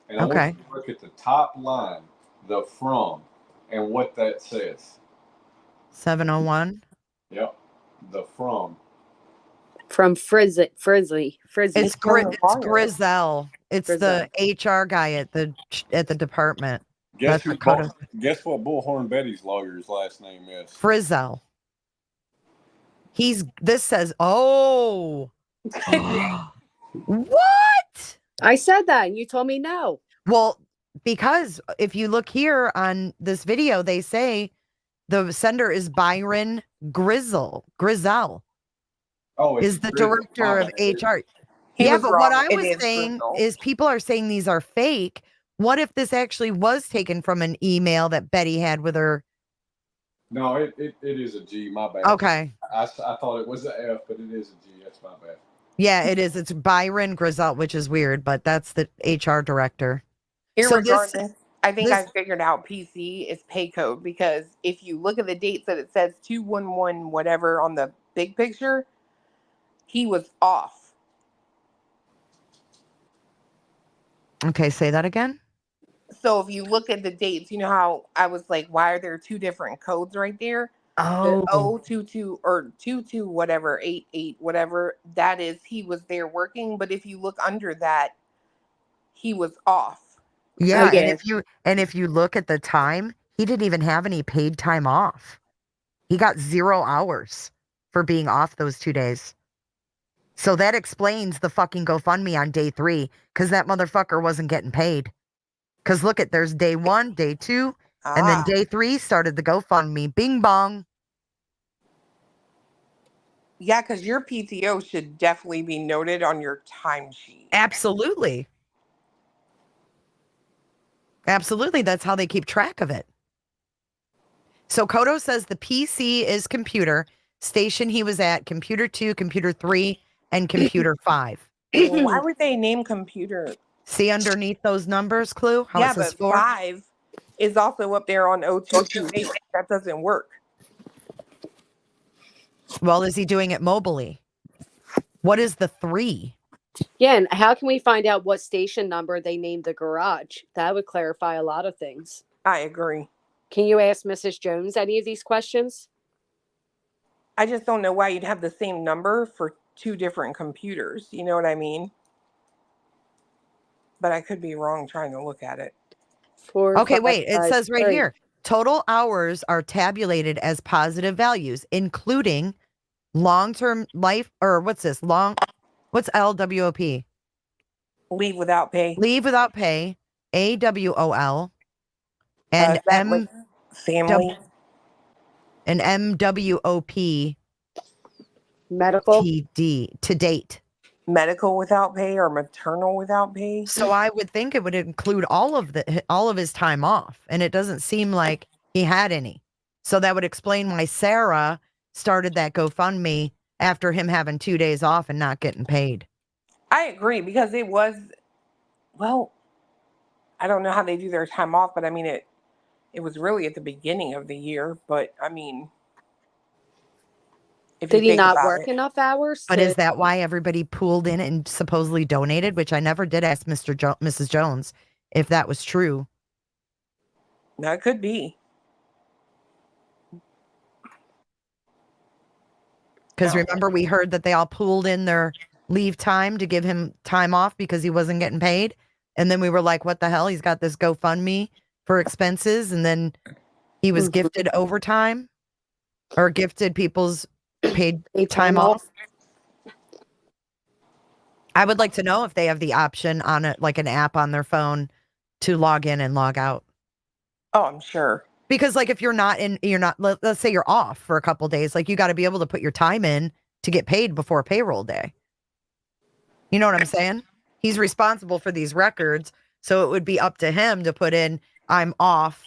And I Okay. want you to look at the top line, the from, and what that says. 701. Yep. The from. From Frizzly. It's Grizel. It's the HR guy at the department. Guess That's what Bullhorn Betty's lawyer's last name is? Frizzell. This says, oh. What? I said that and you told me no. Well, because if you look here on this video, they say the sender is Byron Grizel. Oh, is the director of HR. Yeah, but what I was saying is people are saying these are fake. What if this actually was taken from an email that Betty had with her? No, it is a G. My bad. Okay. I thought it was an F, but it is a G. That's my bad. Yeah, it is. It's Byron Grizel, which is weird, but that's the HR director. Irregardless, I think I figured out PC is pay code because if you look at the dates that it says 211 whatever on the big picture, he was off. Okay, say that again. So if you look at the dates, you know how I was like, why are there two different codes right there? Oh. The 022 or 22 whatever, 88 whatever, that is he was there working, but if you look under that, he was off. Yeah, and if you look at the time, he didn't even have any paid time off. He got 0 hours for being off those 2 days. So that explains the fucking GoFundMe on day 3, because that motherfucker wasn't getting paid. Because look at, there's day 1, day 2, and then day 3 started the GoFundMe. Bing bong. Yeah, because your PTO should definitely be noted on your timesheet. Absolutely. Absolutely. That's how they keep track of it. So Kodo says the PC is computer, station he was at, computer 2, computer 3, and computer 5. Why would they name computer See underneath those numbers, Clue? How it Yeah, says but 4? 5 is also up there on 0228. That doesn't work. Well, is he doing it mobily? What is the 3? Yeah, and how can we find out what station number they named the garage? That would clarify a lot of things. I agree. Can you ask Mrs. Jones any of these questions? I just don't know why you'd have the same number for 2 different computers. You know what I mean? But I could be wrong trying to look at it. 4, Okay, 5, wait. It 5, says right 3. here, total hours are tabulated as positive values, including long-term life, or what's this? What's LWOP? Leave without pay. Leave without pay, AWOL, and Is that with family? and MWOP Medical. TD to date. Medical without pay or maternal without pay? So I would think it would include all of his time off, and it doesn't seem like he had any. So that would explain why Sarah started that GoFundMe after him having 2 days off and not getting paid. I agree, because it was, well, I don't know how they do their time off, but I mean, it was really at the beginning of the year. But I mean, if Did you he think not about work it. enough hours? But to- is that why everybody pooled in and supposedly donated? Which I never did ask Mrs. Jones if that was true. That could be. Because No. remember, we heard that they all pooled in their leave time to give him time off because he wasn't getting paid. And then we were like, what the hell? He's got this GoFundMe for expenses. And then he was gifted overtime or gifted people's paid time off. I would like to know if they have the option on it, like an app on their phone to log in and log out. Oh, I'm sure. Because like if you're not, let's say you're off for a couple days, like you got to be able to put your time in to get paid before payroll day. You know what I'm saying? He's responsible for these records. So it would be up to him to put in, I'm off,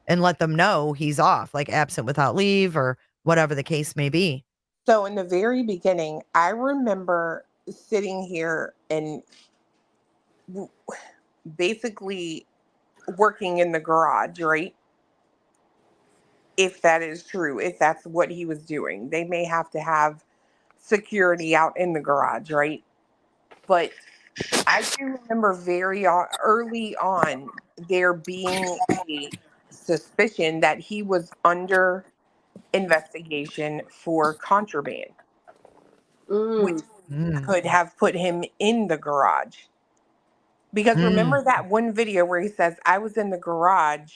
and let them know he's off, like absent without leave or whatever the case may be. So in the very beginning, I remember sitting here and basically working in the garage, right? If that is true, if that's what he was doing, they may have to have security out in the garage, right? But I do remember very early on there being a suspicion that he was under investigation for contraband, which could have put him in the garage. Because remember that one video where he says, I was in the garage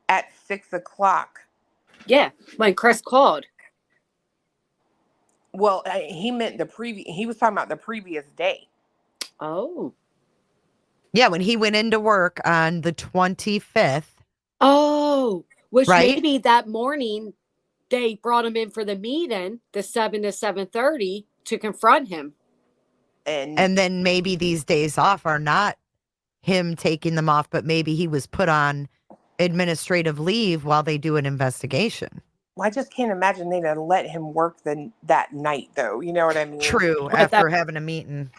at 6 o'clock. Yeah, when Chris called. Well, he meant he was talking about the previous day. Oh. Yeah, when he went into work on the 25th. Oh, which Right? maybe that morning they brought him in for the meeting, the 7 to 7:30, to confront him. And then maybe these days off are not him taking them off, but maybe he was put on administrative leave while they do an investigation. Well, I just can't imagine they'd have let him work that night, though. You know what I mean? True, after having a meeting.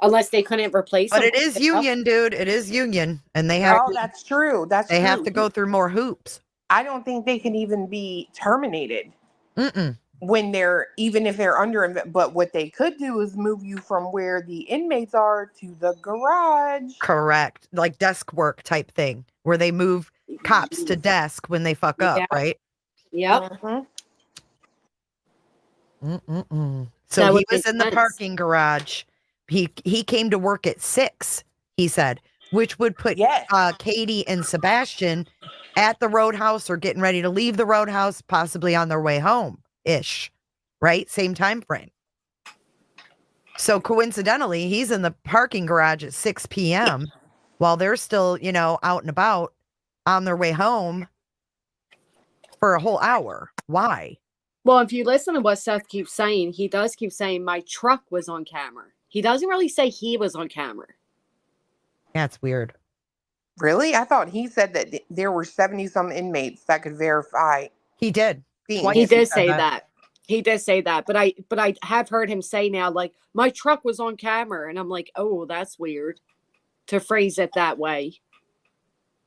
Unless they couldn't replace But him. it is union, dude. It is union. And they have that's true. They have to go through more hoops. I don't think they can even be terminated Mm-mm. when even if they're under. But what they could do is move you from where the inmates are to the garage. Correct. Like desk work type thing where they move cops to desk when they fuck up, right? Yep. So That he would was make in the sense. parking garage. He came to work at 6, he said, which would put Katie and Sebastian at the roadhouse or getting ready to leave the roadhouse, possibly on their way home ish, right? Same time frame. So coincidentally, he's in the parking garage at 6 p.m. while they're still, out and about on their way home for a whole hour. Why? Well, if you listen to what Seth keeps saying, he does keep saying my truck was on camera. He doesn't really say he was on camera. Yeah, it's weird. Really? I thought he said that there were 70-some inmates that could verify. He did. He did say that. He did say that. But I have heard him say now, like, my truck was on camera. And I'm like, oh, that's weird. to phrase it that way.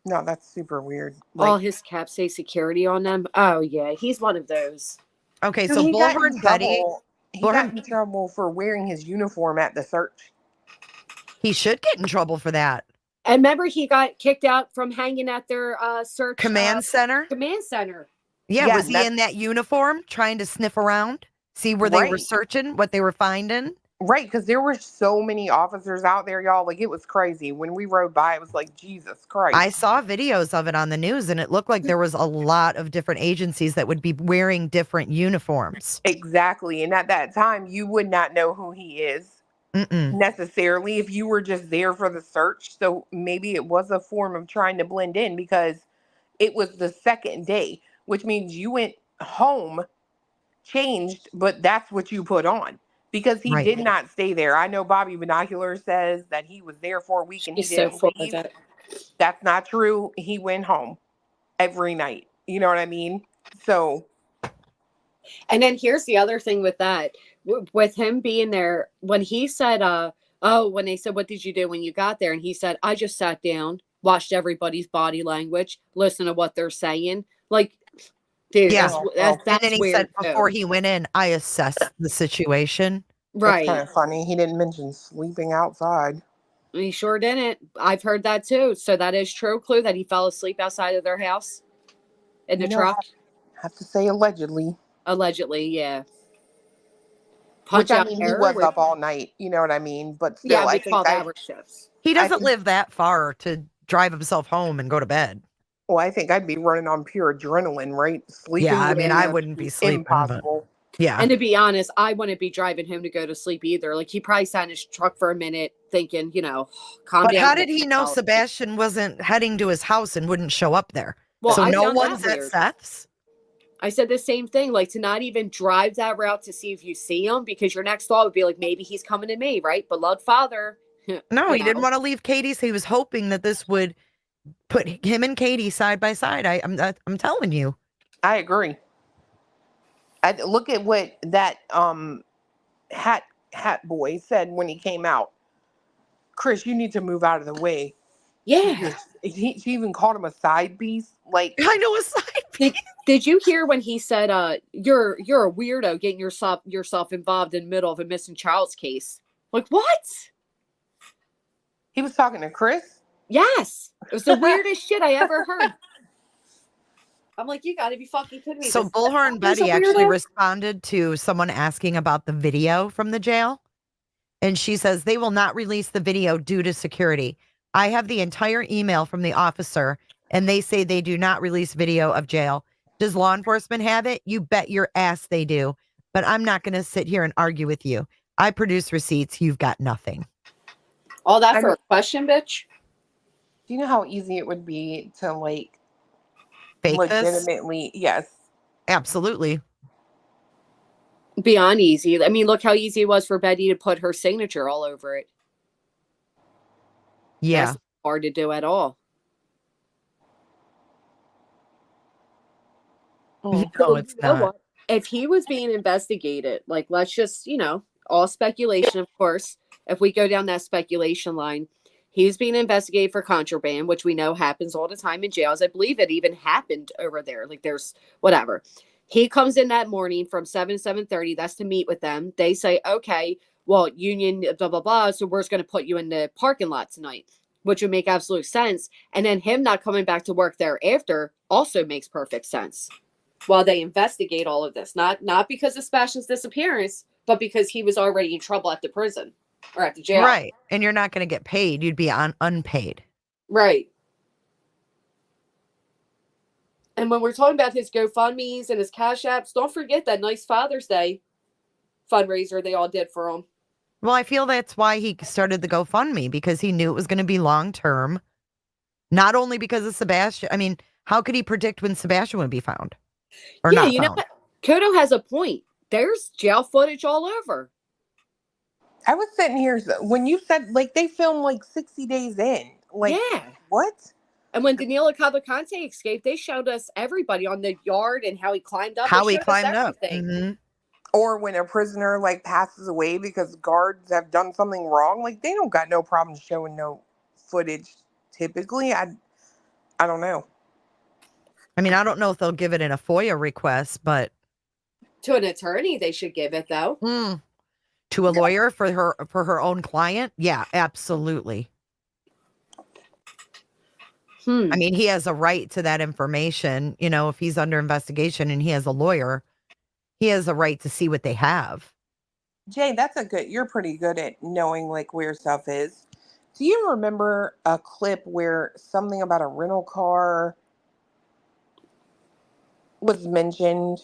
No, that's super weird. All his caps say security on them. Oh yeah, he's one of those. Okay, So so he got in Bullhorn Betty, trouble. He got in trouble for wearing his uniform at the search. he should get in trouble for that. And remember, he got kicked out from hanging at their search Command center? Command center. Yeah, Yeah, was he in that uniform trying to sniff around, see where they were Right. searching, what they were finding? Right, because there were so many officers out there, y'all. Like, it was crazy. When we rode by, it was like, Jesus Christ. I saw videos of it on the news, and it looked like there was a lot of different agencies that would be wearing different uniforms. Exactly. And at that time, you would not know who he is necessarily if you were just there for the search. So maybe it was a form of trying to blend in because it was the second day, which means you went home, changed, but that's what you put on. Because he Right. did not stay there. I know Bobby Binocular says that he was there for a week and He's he so didn't full of leave. it. That's not true. He went home every night. You know what I mean? So, And then here's the other thing with that, with him being there, when he said, when they said, what did you do when you got there? And he said, I just sat down, watched everybody's body language, listen to what they're saying. Like, dude, Yeah. that's And then he weird said too. before he went in, I assessed the situation. That's kind Right. of funny. He didn't mention sleeping outside. He sure didn't. I've heard that too. So that is true, Clue, that he fell asleep outside of their house in the You know, truck. have to say allegedly. Allegedly, yeah. Which, Punch I out mean, he error was with, up all night. You know what I mean? But still, yeah, I with think 12-hour shifts. He I doesn't think- live that far to drive himself home and go to bed. Well, I think I'd be running on pure adrenaline, right? Sleeping. Yeah, I mean, I would wouldn't be sleeping, but impossible. yeah. And to be honest, I wouldn't be driving him to go to sleep either. Like, he probably sat in his truck for a minute thinking, calm But down. how did he know Sebastian wasn't heading to his house and wouldn't show up there? Well, so I no found that one's at weird. Seth's? I said the same thing, like to not even drive that route to see if you see him, because your next thought would be like, maybe he's coming to me, right? Beloved father. No, he didn't want to leave Katie's. He was hoping that this would put him and Katie side by side. I'm telling you. I agree. Look at what that hat boy said when he came out. Chris, you need to move out of the way. Yeah. She even called him a side piece. Like, I know a side piece. Did you hear when he said, you're a weirdo getting yourself involved in the middle of a missing child's case? Like, what? He was talking to Chris? Yes. It was the weirdest shit I ever heard. I'm like, you gotta be fucking kidding me. So This- Bullhorn he's a Betty actually weirdo? responded to someone asking about the video from the jail. And she says they will not release the video due to security. I have the entire email from the officer, and they say they do not release video of jail. Does law enforcement have it? You bet your ass they do. But I'm not going to sit here and argue with you. I produce receipts. You've got nothing. All that for a question, bitch? Do you know how easy it would be to, like, Fake this? legitimately, yes. Absolutely. Beyond easy. I mean, look how easy it was for Betty to put her signature all over it. Yeah. That's not hard to do at all. No, it's You know not. what? If he was being investigated, like, let's just, all speculation, of course. If we go down that speculation line, he's being investigated for contraband, which we know happens all the time in jails. I believe it even happened over there. Like, there's whatever. He comes in that morning from 7 to 7:30. That's to meet with them. They say, okay, well, union, blah, blah, blah. So we're just going to put you in the parking lot tonight, which would make absolute sense. And then him not coming back to work thereafter also makes perfect sense. While they investigate all of this, not because of Sebastian's disappearance, but because he was already in trouble at the prison or at the jail. Right. And you're not going to get paid. You'd be unpaid. Right. And when we're talking about his GoFundMe's and his Cash Apps, don't forget that nice Father's Day fundraiser they all did for him. Well, I feel that's why he started the GoFundMe, because he knew it was going to be long term. Not only because of Sebastian. I mean, how could he predict when Sebastian would be found? Or Yeah, not you know found? what? Kodo has a point. There's jail footage all over. I was sitting here when you said, like, they filmed like 60 days in. Like, Yeah. what? And when Danilo Cavalcante escaped, they showed us everybody on the yard and how he climbed up. How They he showed us climbed up. everything. Mhm. Or when a prisoner, like, passes away because guards have done something wrong. Like, they don't got no problem showing no footage typically. I don't know. I mean, I don't know if they'll give it in a FOIA request, but To an attorney, they should give it though. to a lawyer for her own client, yeah, absolutely. I mean, he has a right to that information. You know, if he's under investigation and he has a lawyer, he has a right to see what they have. Jay, you're pretty good at knowing like where stuff is. Do you remember a clip where something about a rental car was mentioned?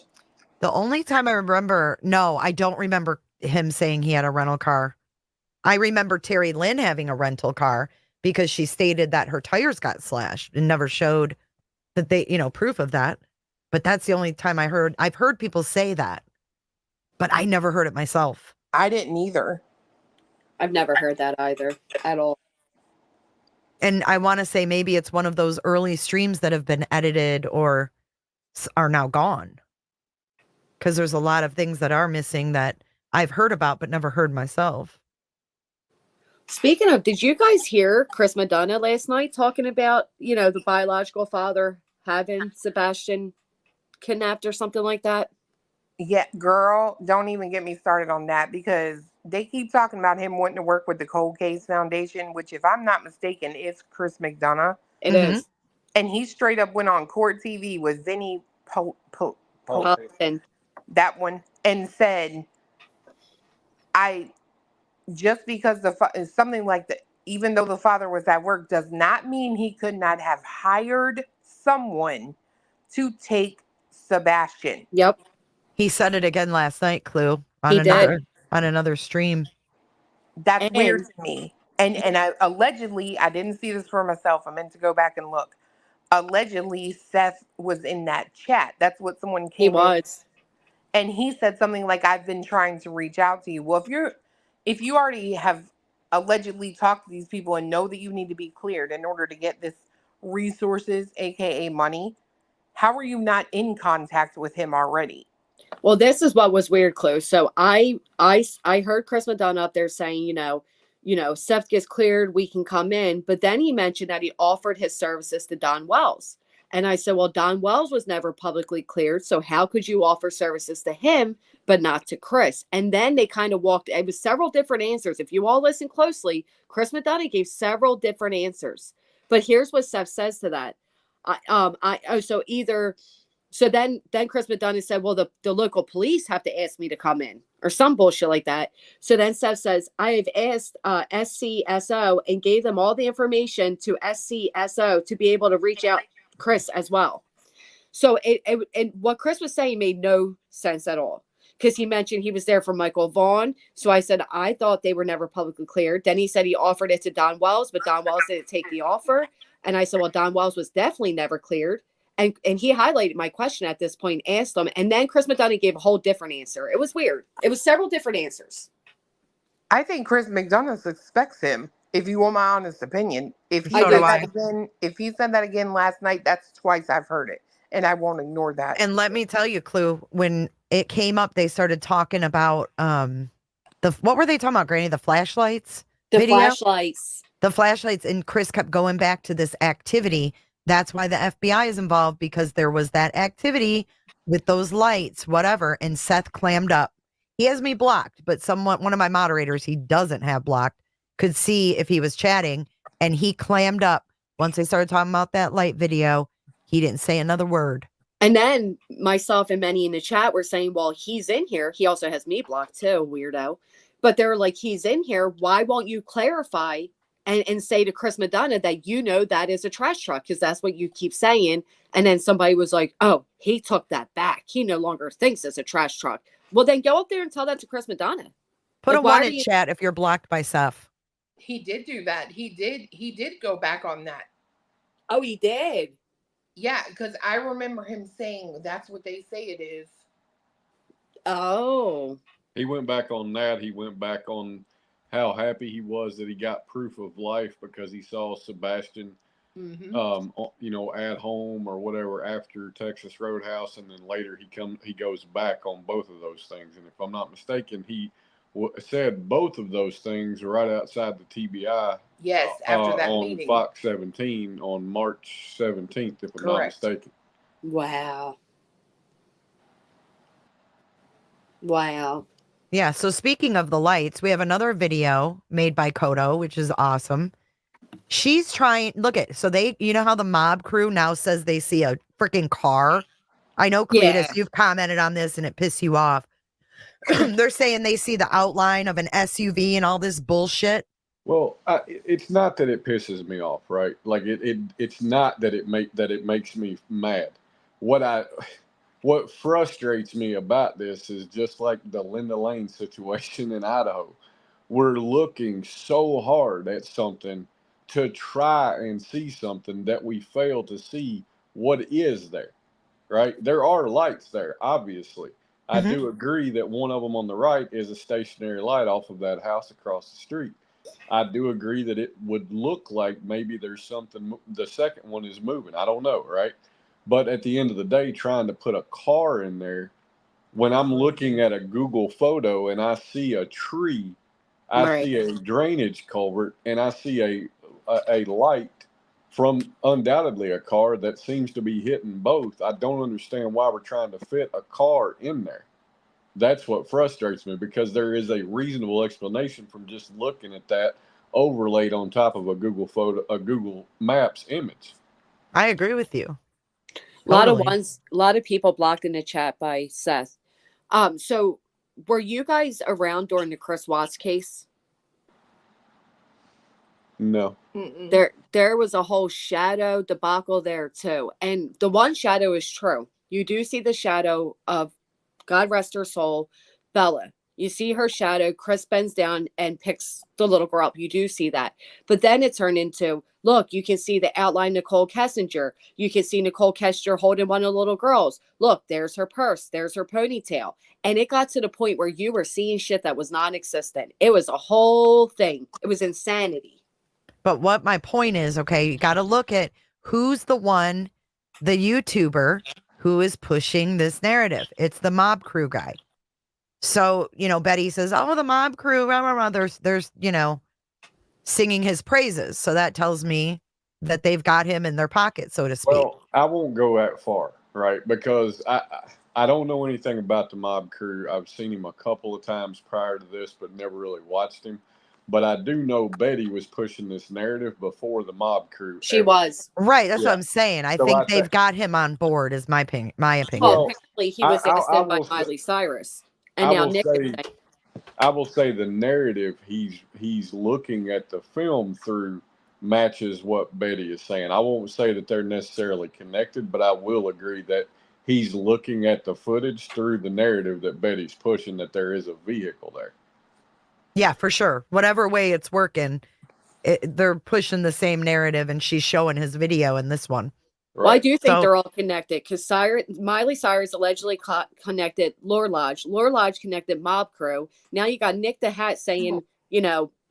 The only time I remember, no, I don't remember him saying he had a rental car. I remember terrulyn having a rental car because she stated that her tires got slashed and never showed that they, proof of that. But that's the only time I've heard people say that, but I never heard it myself. I didn't either. I've never heard that either at all. And I want to say maybe it's one of those early streams that have been edited or are now gone. Because there's a lot of things that are missing that I've heard about but never heard myself. Speaking of, did you guys hear Chris Madonna last night talking about, the biological father having Sebastian kidnapped or something like that? Yeah, girl, don't even get me started on that because they keep talking about him wanting to work with the Cold Case Foundation, which, if I'm not mistaken, is Chris McDonough. It is. And he straight up went on court TV with Vinny Paulson. That one, and said, just because something like that, even though the father was at work, does not mean he could not have hired someone to take Sebastian. Yep. He said it again last night, Clue, on another stream. That's weird to me. And I allegedly, I didn't see this for myself. I meant to go back and look. Allegedly, Seth was in that chat. That's what someone came. He was. And he said something like, I've been trying to reach out to you. Well, if you already have allegedly talked to these people and know that you need to be cleared in order to get this resources, aka money, how are you not in contact with him already? Well, this is what was weird, Clue. So I heard Chris Madonna up there saying, Seth gets cleared, we can come in. But then he mentioned that he offered his services to Don Wells. And I said, well, Don Wells was never publicly cleared. So how could you offer services to him, but not to Chris? And then they kind of walked, it was several different answers. If you all listen closely, Chris Madonna gave several different answers. But here's what Seth says to that. So then Chris Madonna said, well, the local police have to ask me to come in or some bullshit like that. So then Seth says, I have asked SCSO and gave them all the information to SCSO to be able to reach out Chris as well. So and what Chris was saying made no sense at all because he mentioned he was there for Michael Vaughn. So I said, I thought they were never publicly cleared. Then he said he offered it to Don Wells, but Don Wells didn't take the offer. And I said, well, Don Wells was definitely never cleared. And he highlighted my question at this point, asked him, and then Chris Madonna gave a whole different answer. It was weird. It was several different answers. I think Chris McDonough suspects him. If you want my honest opinion, if he said that again last night, that's twice I've heard it, and I won't ignore that. And let me tell you, Clue, when it came up, they started talking about what were they talking about, Granny? The flashlights, the flashlights, and Chris kept going back to this activity. That's why the FBI is involved, because there was that activity with those lights, whatever. And Seth clammed up. He has me blocked, but one of my moderators he doesn't have blocked could see if he was chatting, and he clammed up. Once they started talking about that light video, he didn't say another word. And then myself and many in the chat were saying, well, he's in here. He also has me blocked too, weirdo. But they're like, he's in here. Why won't you clarify and say to Chris Madonna that that is a trash truck, because that's what you keep saying. And then somebody was like, oh, he took that back. He no longer thinks it's a trash truck. Well, then go up there and tell that to Chris Madonna. Put a one in chat if you're blocked by Seth. He did do that. He did go back on that. Oh, he did? Yeah, because I remember him saying that's what they say it is. Oh. He went back on that. He went back on how happy he was that he got proof of life because he saw Sebastian, at home or whatever after Texas Roadhouse, and then later he goes back on both of those things. And if I'm not mistaken, he said both of those things right outside the TBI. Yes, after that on meeting. Fox 17 on March 17th, if I'm not Correct. mistaken. Wow. Wow. Yeah. So speaking of the lights, we have another video made by Koto, which is awesome. She's trying, look at, so they, you know how the mob crew now says they see a freaking car? I know, Cletus, Yeah. you've commented on this and it pissed you off. They're saying they see the outline of an SUV and all this bullshit. Well, it's not that it pisses me off, right? Like it's not that it makes me mad. What frustrates me about this is just like the Linda Lane situation in Idaho. We're looking so hard at something to try and see something that we fail to see what is there, right? There are lights there, obviously. I do agree that one of them on the right is a stationary light off of that house across the street. I do agree that it would look like maybe there's something, the second one is moving. I don't know, right? But at the end of the day, trying to put a car in there, when I'm looking at a Google photo and I see a tree, I see a drainage culvert, and I see a light from undoubtedly a car that seems to be hitting both. I don't understand why we're trying to fit a car in there. That's what frustrates me, because there is a reasonable explanation from just looking at that overlaid on top of a Google Maps image. I agree with you. A lot of people blocked in the chat by Seth. So were you guys around during the Chris Watts case? No. There was a whole shadow debacle there too. And the one shadow is true. You do see the shadow of, God rest her soul, Bella. You see her shadow. Chris bends down and picks the little girl up. You do see that. But then it turned into, look, you can see the outline Nicole Kessinger. You can see Nicole Kessinger holding one of the little girls. Look, there's her purse. There's her ponytail. And it got to the point where you were seeing shit that was non-existent. It was a whole thing. It was insanity. But what my point is, okay, you got to look at who's the YouTuber who is pushing this narrative. It's the mob crew guy. So, Betty says, oh, the mob crew, rah, rah, rah. There's, singing his praises. So that tells me that they've got him in their pocket, so to speak. Well, I won't go that far, right? Because I don't know anything about the mob crew. I've seen him a couple of times prior to this, but never really watched him. But I do know Betty was pushing this narrative before the mob crew. She was. Right. That's what I'm saying. I think they've got him on board, is my opinion. Well, apparently he was asked in by Miley Cyrus. And now Nick I will say the narrative he's looking at the film through matches what Betty is saying. I won't say that they're necessarily connected, but I will agree that he's looking at the footage through the narrative that Betty's pushing, that there is a vehicle there. Yeah, for sure. Whatever way it's working, they're pushing the same narrative, and she's showing his video in this one. Right. Well, I do think they're all connected, because Miley Cyrus allegedly connected Lore Lodge. Lore Lodge connected Mob Crew. Now you got Nick the Hat saying,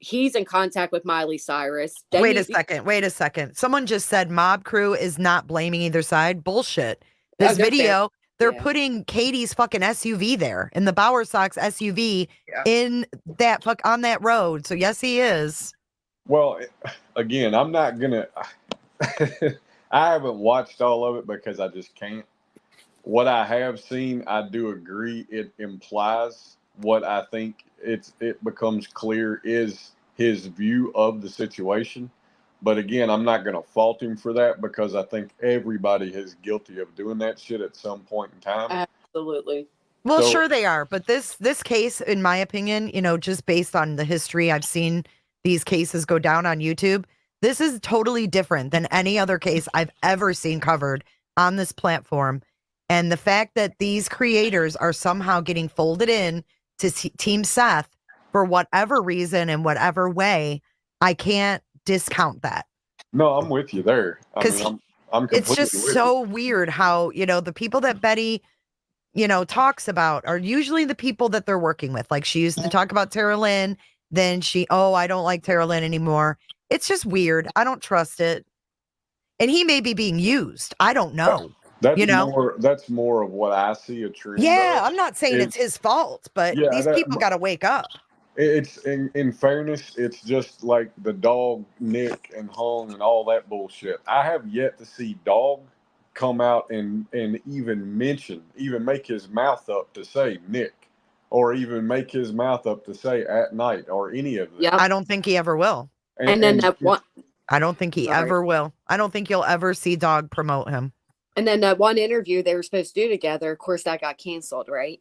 he's in contact with Miley Cyrus. Then Wait a second. Someone just said Mob Crew is not blaming either side. Bullshit. This video, they're putting Katie's fucking SUV there, in the Bowersox SUV in that on that road. So yes, he is. Well, again, I'm not gonna. I haven't watched all of it because I just can't. What I have seen, I do agree. It implies what I think it becomes clear is his view of the situation. But again, I'm not going to fault him for that, because I think everybody is guilty of doing that shit at some point in time. Absolutely. Well, sure they are. But this case, in my opinion, just based on the history, I've seen these cases go down on YouTube. This is totally different than any other case I've ever seen covered on this platform. And the fact that these creators are somehow getting folded in to Team Seth for whatever reason and whatever way, I can't discount that. No, I'm with you there. I mean, I'm completely it's just so weird how, the people that Betty, talks about are usually the people that they're working with. Like, she used to talk about terrulyn, then I don't like terrulyn anymore. It's just weird. I don't trust it. And he may be being used. I don't know. That's more of what I see a trend. Yeah, I'm not saying it's his fault, but these people got to wake up. It's in fairness, it's just like the dog Nick and Hung and all that bullshit. I have yet to see Dog come out and even make his mouth up to say Nick, or even make his mouth up to say at night, or any of that. Yep. I don't think he ever will. And then that one. I don't think he Sorry. ever will. I don't think you'll ever see Dog promote him. And then that one interview they were supposed to do together, of course, that got canceled, right?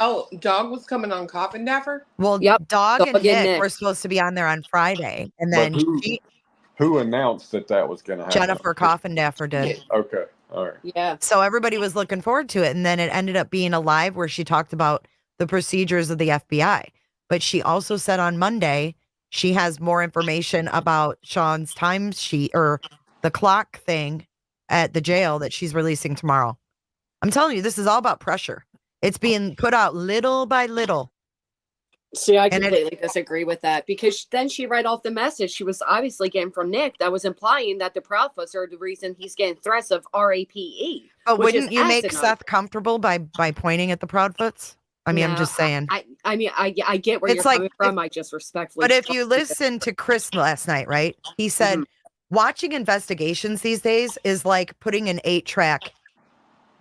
Oh, Dog was coming on Coffin Daffer? Well, Yep. Dog and Nick were supposed to be on there on Friday, and But then who announced that was going to happen? Jennifer Coffindaffer did. Okay, all right. Yeah. So everybody was looking forward to it, and then it ended up being a live where she talked about the procedures of the FBI. But she also said on Monday she has more information about Sean's timesheet or the clock thing at the jail that she's releasing tomorrow. I'm telling you, this is all about pressure. It's being put out little by little. See, I completely disagree with that, because then she read off the message she was obviously getting from Nick that was implying that the Proudfoots are the reason he's getting threats of RAPE. But which wouldn't is you make asinine. Seth comfortable by pointing at the Proudfoots? I mean, I'm No, just saying. I mean, I get where It's you're like coming from. I just respectfully. But if you listen to Chris last night, right? He said watching investigations these days is like putting an 8-track,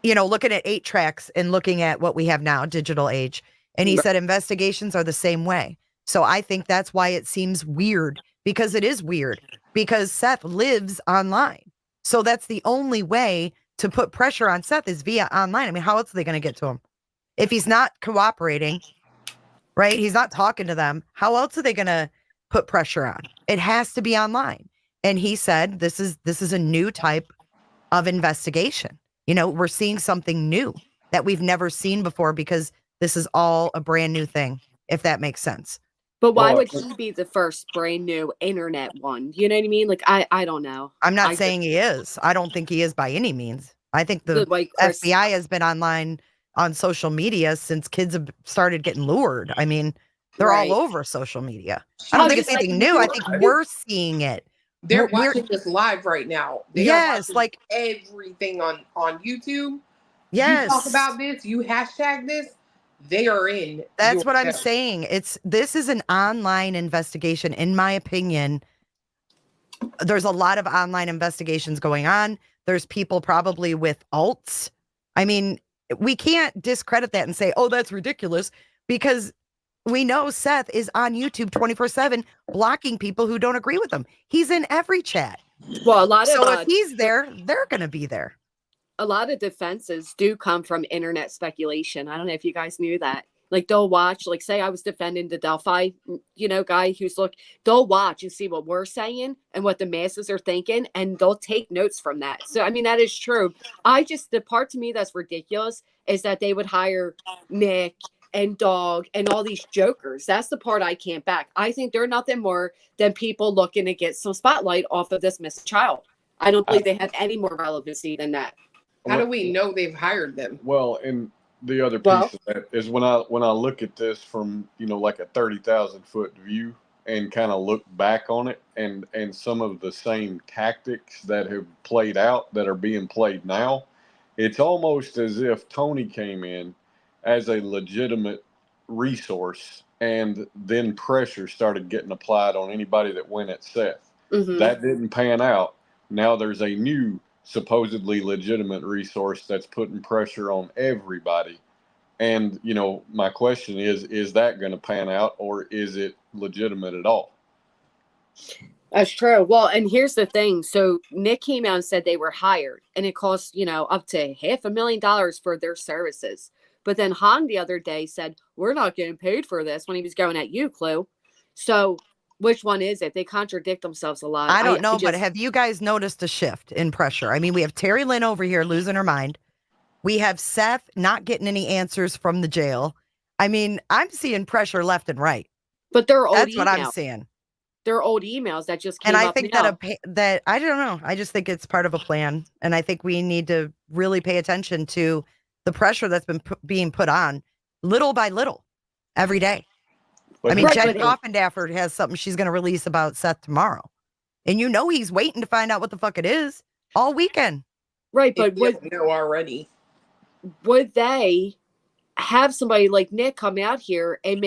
looking at 8 tracks and looking at what we have now, digital age. And he said investigations are the same way. So I think that's why it seems weird, because it is weird, because Seth lives online. So that's the only way to put pressure on Seth is via online. I mean, how else are they going to get to him? If he's not cooperating, right? He's not talking to them. How else are they going to put pressure on? It has to be online. And he said, this is a new type of investigation. We're seeing something new that we've never seen before, because this is all a brand new thing, if that makes sense. But why would he be the first brand new internet one? You know what I mean? Like, I don't know. I'm not saying he is. I don't think he is by any means. I think the FBI has been online on social media since kids have started getting lured. I mean, they're all over social media. I don't think it's anything new. I think we're seeing it. They're watching this live right now. They are watching like everything on YouTube. Yes. You talk about this, you hashtag this, they are in. That's what I'm saying. This is an online investigation, in my opinion. There's a lot of online investigations going on. There's people probably with alts. I mean, we can't discredit that and say, oh, that's ridiculous, because we know Seth is on YouTube 24/7 blocking people who don't agree with him. He's in every chat. Well, a lot of if he's there, they're going to be there. A lot of defenses do come from internet speculation. I don't know if you guys knew that. Like, they'll watch, like, say I was defending the Delphi, guy who's they'll watch and see what we're saying and what the masses are thinking, and they'll take notes from that. So, I mean, that is true. The part to me that's ridiculous is that they would hire Nick and Dog and all these jokers. That's the part I can't back. I think they're nothing more than people looking to get some spotlight off of this missing child. I don't believe they have any more relevancy than that. How do we know they've hired them? Well, and the other piece of that is when I look at this from like a 30,000-foot view and kind of look back on it, and some of the same tactics that have played out that are being played now, it's almost as if Tony came in as a legitimate resource, and then pressure started getting applied on anybody that went at Seth. That didn't pan out. Now there's a new supposedly legitimate resource that's putting pressure on everybody. And, my question is that going to pan out, or is it legitimate at all? That's true. Well, and here's the thing. So Nick came out and said they were hired, and it cost, up to $500,000 for their services. But then Hong the other day said, we're not getting paid for this, when he was going at you, Clue. So which one is it? They contradict themselves a lot. I don't know, but have you guys noticed a shift in pressure? I mean, we have Terrulyn over here losing her mind. We have Seth not getting any answers from the jail. I mean, I'm seeing pressure left and right. But they're old That's emails. what I'm seeing. They're old emails that just came up. And I up think now. that I don't know. I just think it's part of a plan. And I think we need to really pay attention to the pressure that's been being put on little by little every day. I mean, Jen Coffindaffer has something she's going to release about Seth tomorrow. And he's waiting to find out what the fuck it is all weekend. Right, but know already. Would they have somebody like Nick come out here and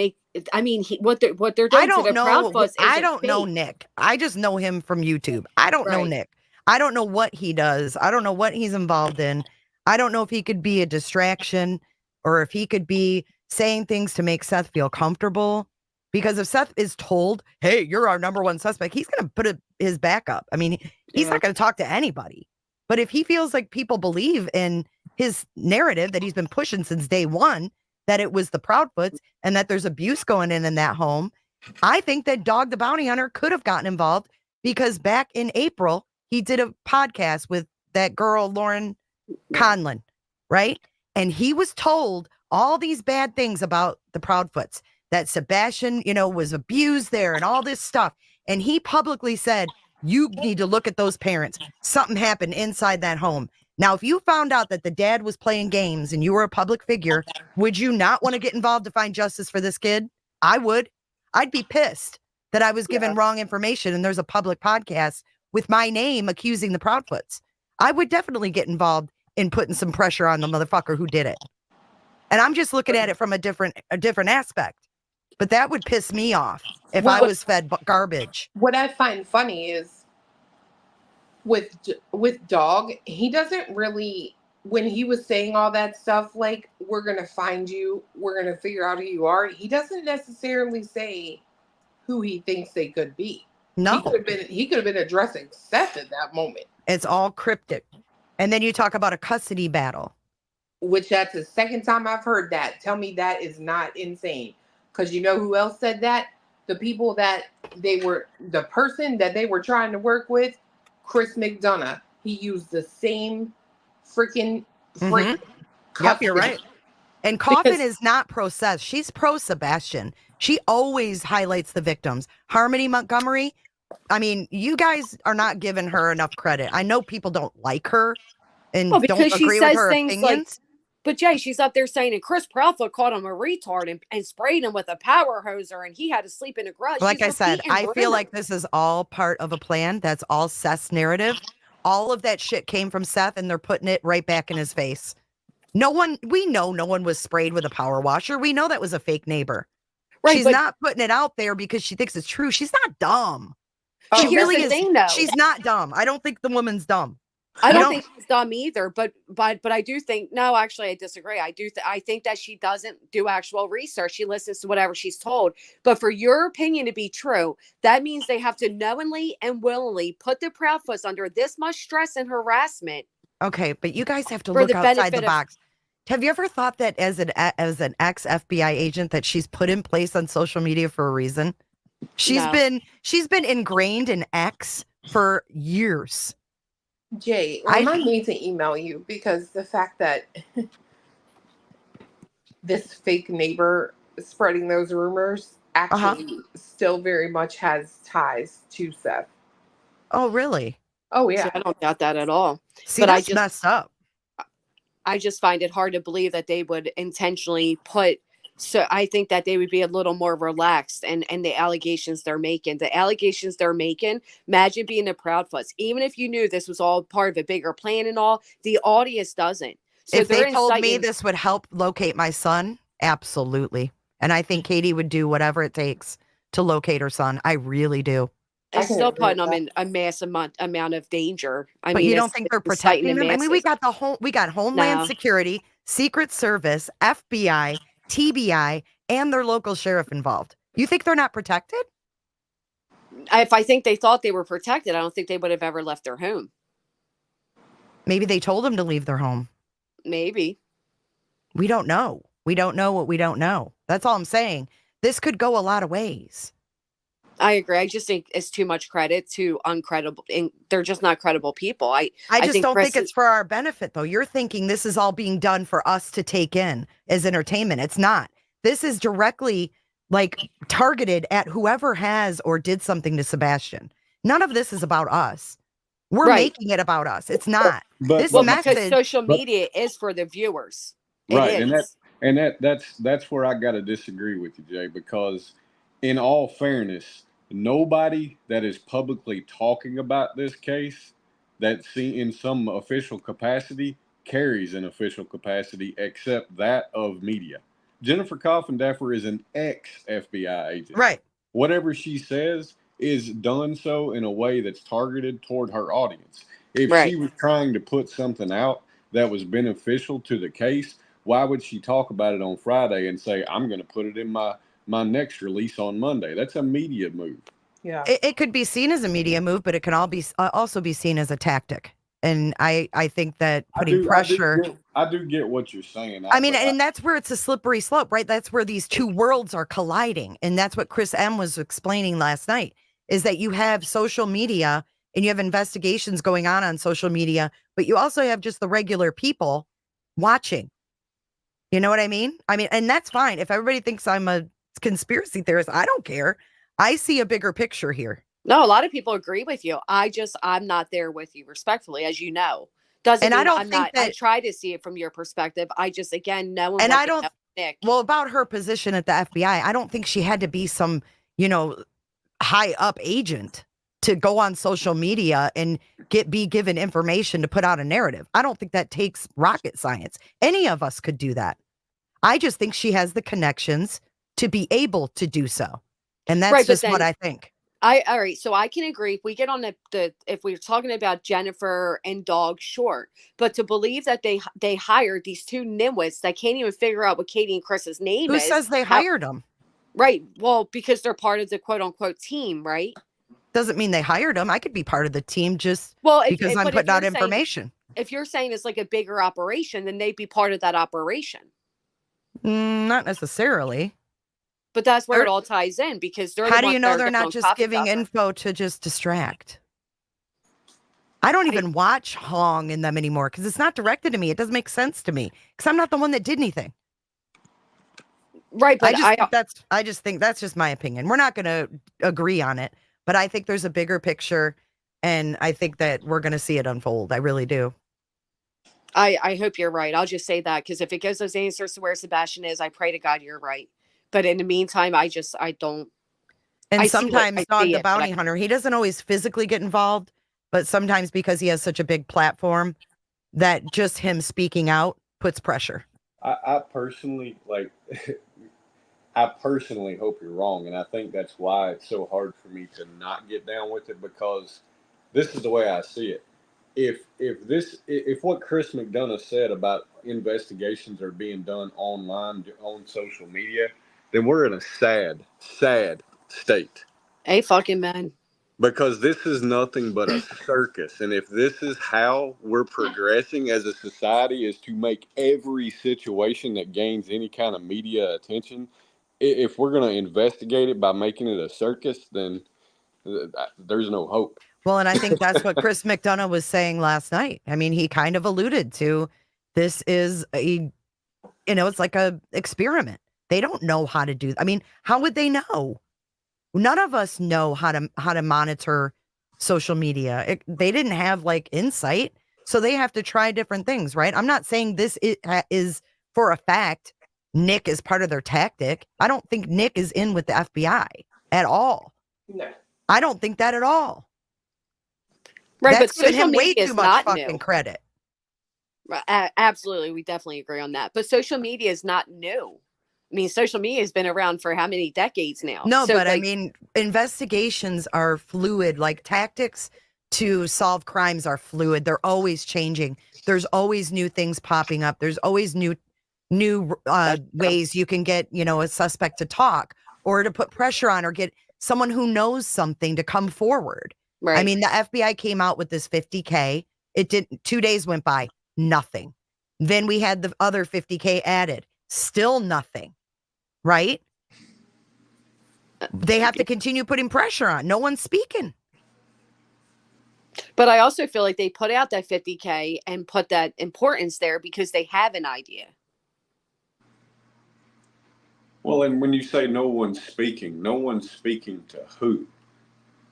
I mean, what they're doing I to don't the know. Proudfoot I isn't don't know fake. Nick. I just know him from YouTube. I don't know Right. Nick. I don't know what he does. I don't know what he's involved in. I don't know if he could be a distraction or if he could be saying things to make Seth feel comfortable. Because if Seth is told, hey, you're our number one suspect, he's going to put his back up. I mean, he's not going to talk to anybody. But if he feels like people believe in his narrative that he's been pushing since day one, that it was the Proudfoots and that there's abuse going in that home, I think that Dog the Bounty Hunter could have gotten involved because back in April, he did a podcast with that girl, Lauren Conlon, right? And he was told all these bad things about the Proudfoots, that Sebastian, was abused there and all this stuff. And he publicly said, you need to look at those parents. Something happened inside that home. Now, if you found out that the dad was playing games and you were a public figure, would you not want to get involved to find justice for this kid? I would. I'd be pissed that I was given wrong information and there's a public podcast with my name accusing the Proudfoots. I would definitely get involved in putting some pressure on the motherfucker who did it. And I'm just looking at it from a different aspect. But that would piss me off if I was fed garbage. What I find funny is with Dog, he doesn't really, when he was saying all that stuff, like, we're going to find you, we're going to figure out who you are, he doesn't necessarily say who he thinks they could be. No. He could have been addressing Seth at that moment. It's all cryptic. And then you talk about a custody battle. Which that's the second time I've heard that. Tell me that is not insane. Because you know who else said that? The people that the person that they were trying to work with, Chris McDonough. He used the same freaking phrase. Yep, you're right. And Coffin is not pro Seth. She's pro Sebastian. She always highlights the victims. Harmony Montgomery, I mean, you guys are not giving her enough credit. I know people don't like her and don't agree with her opinions. Like, but Jay, she's up there saying, and Chris Proudfoot called him a retard and sprayed him with a power hoser, and he had to sleep in a garage. Like I said, I feel like this is all part of a plan. That's all Seth's narrative. All of that shit came from Seth, and they're putting it right back in his face. We know no one was sprayed with a power washer. We know that was a fake neighbor. Right, she's not putting it out there because she thinks it's true. She's not dumb. She really is. She's not dumb. I don't think the woman's dumb. I don't think she's dumb either, but I do think, no, actually I disagree. I think that she doesn't do actual research. She listens to whatever she's told. But for your opinion to be true, that means they have to knowingly and willingly put the Proudfoots under this much stress and harassment. Okay, but you guys have to look outside the box. Have you ever thought that as an ex-FBI agent that she's put in place on social media for a reason? She's been ingrained in X for years. Jay, remind me to email you because the fact that this fake neighbor spreading those rumors actually still very much has ties to Seth. Oh, really? Oh, yeah. So I don't doubt that at all. See, but that's messed up. I just find it hard to believe that they would intentionally put. So I think that they would be a little more relaxed and the allegations they're making. Imagine being the Proudfoots. Even if you knew this was all part of a bigger plan and all, the audience doesn't. So if they told me this would help locate my son, absolutely. And I think Katie would do whatever it takes to locate her son. I really do. It's still putting them in a massive amount of danger. But you don't think they're protecting them? I mean, we got Homeland Security, Secret Service, FBI, TBI, and their local sheriff involved. You think they're not protected? If I think they thought they were protected, I don't think they would have ever left their home. Maybe they told them to leave their home. Maybe. We don't know. We don't know what we don't know. That's all I'm saying. This could go a lot of ways. I agree. I just think it's too much credit to uncredible, and they're just not credible people. I just don't think it's for our benefit, though. You're thinking this is all being done for us to take in as entertainment. It's not. This is directly targeted at whoever has or did something to Sebastian. None of this is about us. We're making it about us. It's not. Because social media is for the viewers. Right, and that's where I got to disagree with you, Jay, because in all fairness, nobody that is publicly talking about this case that's in some official capacity carries an official capacity except that of media. Jennifer Coffindaffer is an ex-FBI agent. Right. Whatever she says is done so in a way that's targeted toward her audience. If Right. she was trying to put something out that was beneficial to the case, why would she talk about it on Friday and say, I'm going to put it in my next release on Monday? That's a media move. Yeah. It could be seen as a media move, but it can all be also be seen as a tactic. And I think that putting pressure. I do get what you're saying. I mean, and that's where it's a slippery slope, right? That's where these two worlds are colliding. And that's what Chris M was explaining last night, is that you have social media and you have investigations going on social media, but you also have just the regular people watching. You know what I mean? And that's fine. If everybody thinks I'm a conspiracy theorist, I don't care. I see a bigger picture here. No, a lot of people agree with you. I'm not there with you, respectfully, as you know. Doesn't mean I'm not. I try to see it from your perspective. I just, again, no. And I don't. Well, about her position at the FBI, I don't think she had to be some, high up agent to go on social media and be given information to put out a narrative. I don't think that takes rocket science. Any of us could do that. I just think she has the connections to be able to do so. And that's right, just what I think. All right. So I can agree. If we get on if we're talking about Jennifer and Dog, sure. But to believe that they hired these two nimwits that can't even figure out what Katie and Chris's name is. Who says they hired them? Right. Well, because they're part of the quote unquote team, right? Doesn't mean they hired them. I could be part of the team just because I'm putting out information. If you're saying it's like a bigger operation, then they'd be part of that operation. Not necessarily. But that's where it all ties in, because they're how do you know they're not just giving info to just distract? I don't even watch Hong in them anymore because it's not directed to me. It doesn't make sense to me because I'm not the one that did anything. Right, but I just think that's just my opinion. We're not going to agree on it, but I think there's a bigger picture, and I think that we're going to see it unfold. I really do. I hope you're right. I'll just say that because if it gives those answers to where Sebastian is, I pray to God you're right. But in the meantime, I don't. And sometimes Dog the Bounty Hunter, he doesn't always physically get involved, but sometimes because he has such a big platform, that just him speaking out puts pressure. I personally I personally hope you're wrong, and I think that's why it's so hard for me to not get down with it, because this is the way I see it. If what Chris McDonough said about investigations are being done online on social media, then we're in a sad state. Hey, fucking man. Because this is nothing but a circus. And if this is how we're progressing as a society, is to make every situation that gains any kind of media attention, if we're going to investigate it by making it a circus, then there's no hope. Well, and I think that's what Chris McDonough was saying last night. I mean, he kind of alluded to this is it's like a experiment. They don't know how to do. I mean, how would they know? None of us know how to monitor social media. They didn't have insight, so they have to try different things, right? I'm not saying this is for a fact Nick is part of their tactic. I don't think Nick is in with the FBI at all. No, I don't think that at all. Right, That's but social him way media is too much not fucking new. credit. Absolutely, we definitely agree on that. But social media is not new. I mean, social media has been around for how many decades now? No, but I mean, investigations are fluid. Like tactics to solve crimes are fluid. They're always changing. There's always new things popping up. There's always new ways you can get, a suspect to talk or to put pressure on or get someone who knows something to come forward. Right. I mean, the FBI came out with this $50K. It didn't. 2 days went by, nothing. Then we had the other $50K added, still nothing. Right? They have to continue putting pressure on. No one's speaking. But I also feel like they put out that $50K and put that importance there because they have an idea. Well, and when you say no one's speaking to who?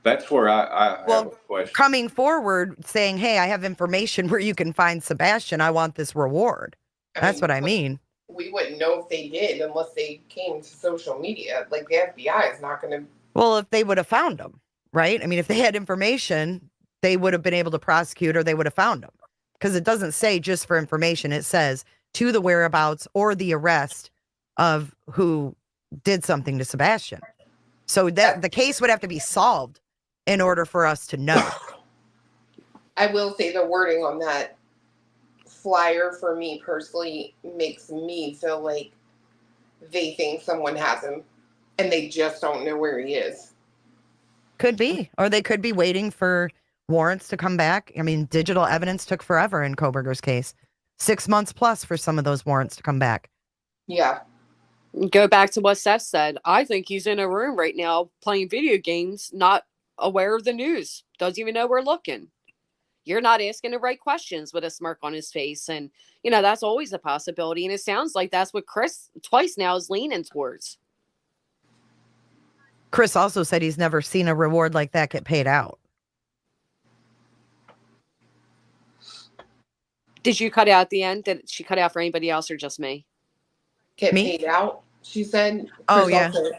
That's where I have a question. Coming forward saying, hey, I have information where you can find Sebastian. I want this reward. That's what I mean. We wouldn't know if they did unless they came to social media. Like the FBI is not going to. Well, if they would have found him, right? I mean, if they had information, they would have been able to prosecute or they would have found him. Because it doesn't say just for information. It says to the whereabouts or the arrest of who did something to Sebastian. So that the case would have to be solved in order for us to know. I will say the wording on that flyer for me personally makes me feel like they think someone has him and they just don't know where he is. Could be. Or they could be waiting for warrants to come back. I mean, digital evidence took forever in Kohberger's case. 6 months plus for some of those warrants to come back. Yeah. Go back to what Seth said. I think he's in a room right now playing video games, not aware of the news. Doesn't even know we're looking. You're not asking the right questions with a smirk on his face. And, you know, that's always a possibility. And it sounds like that's what Chris twice now is leaning towards. Chris also said he's never seen a reward like that get paid out. Did you cut out at the end? Did she cut out for anybody else or just me? Get paid out, she said. Oh, Chris yeah. also-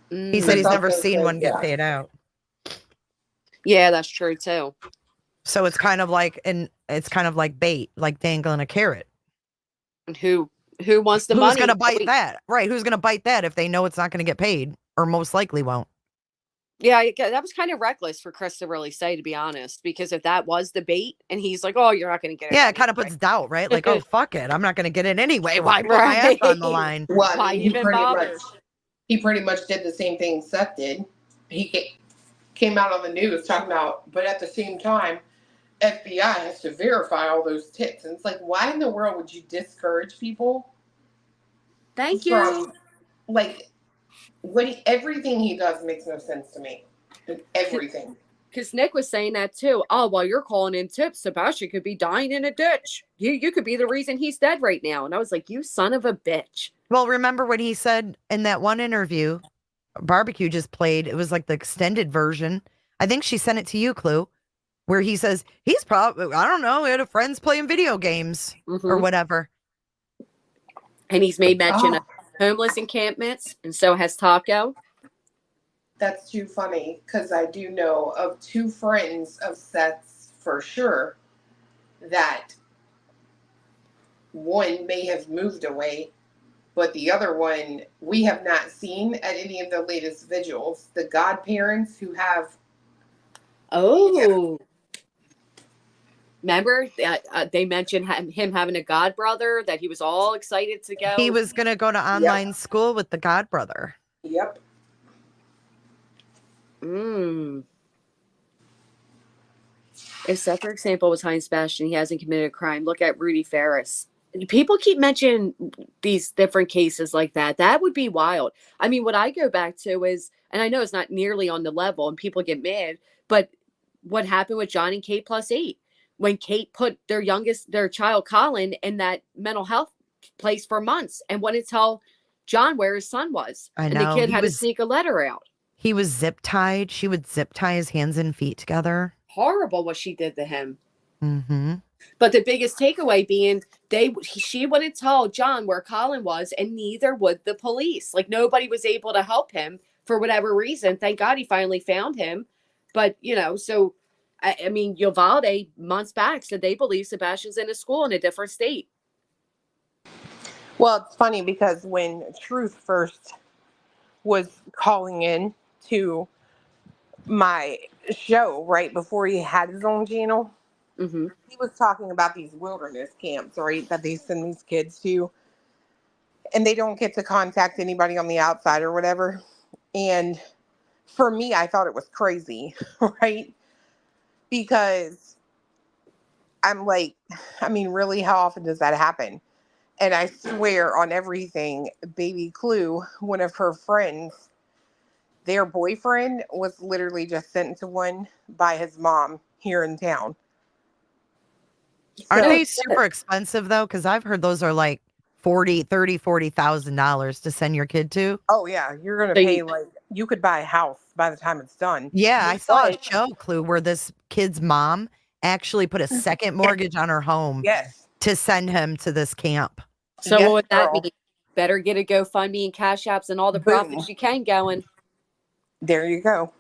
He said he's Chris never also seen said, one get yeah. paid out. Yeah, that's true too. So it's kind of like bait, like dangling a carrot. And who wants the Who's money? going to bite that? Right. Who's going to bite that if they know it's not going to get paid or most likely won't? Yeah, that was kind of reckless for Chris to really say, to be honest, because if that was the bait and he's like, oh, you're not going to get it. Yeah, it kind of puts doubt, right? Like, oh, fuck it. I'm not going to get it anyway. Why put my ass on the line? Well, Why I mean, even bother? he pretty much did the same thing Seth did. He came out on the news talking about, but at the same time, FBI has to verify all those tips. And it's like, why in the world would you discourage people? Thank you. Like, everything he does makes no sense to me. Everything. Because Nick was saying that too. Oh, while you're calling in tips, Sebastian could be dying in a ditch. You could be the reason he's dead right now. And I was like, you son of a bitch. Well, remember when he said in that one interview, Barbecue just played, it was like the extended version. I think she sent it to you, Clue, where he says, he's probably, I don't know, he had a friends playing video games or whatever. And he's made mention of homeless encampments, and so has Taco. That's too funny because I do know of two friends of Seth's for sure that one may have moved away, but the other one we have not seen at any of the latest vigils. The godparents who have. Oh. Remember they mentioned him having a god brother, that he was all excited to go. He was going to go to online school with the god brother. Yep. If Seth, for example, was behind Sebastian, he hasn't committed a crime. Look at Rudy Ferris. People keep mentioning these different cases like that. That would be wild. I mean, what I go back to is, and I know it's not nearly on the level and people get mad, but what happened with John and Kate +8? When Kate put their child Colin in that mental health place for months and wouldn't tell John where his son was. I and know. the kid had to sneak a letter out. He was zip tied. She would zip tie his hands and feet together. Horrible what she did to him. Mm-hmm. But the biggest takeaway being she wouldn't tell John where Colin was, and neither would the police. Like, nobody was able to help him for whatever reason. Thank God he finally found him. But, you know, so, I mean, Uvalde months back said they believe Sebastian's in a school in a different state. Well, it's funny because when Truth first was calling in to my show right before he had his own channel, he was talking about these wilderness camps, right, that they send these kids to, and they don't get to contact anybody on the outside or whatever. And for me, I thought it was crazy, right? Because I'm like, I mean, really, how often does that happen? And I swear on everything, Baby Clue, one of her friends, their boyfriend was literally just sent to one by his mom here in town. Are they super expensive though? Because I've heard those are like $40,000 to send your kid to. Oh yeah, you're gonna pay like you could buy a house by the time it's done. Yeah, I saw a show, Clue, where this kid's mom actually put a second mortgage on her home to send him to this camp. So what would that mean? Better get a GoFundMe and Cash Apps and all the profits you can going. There you go.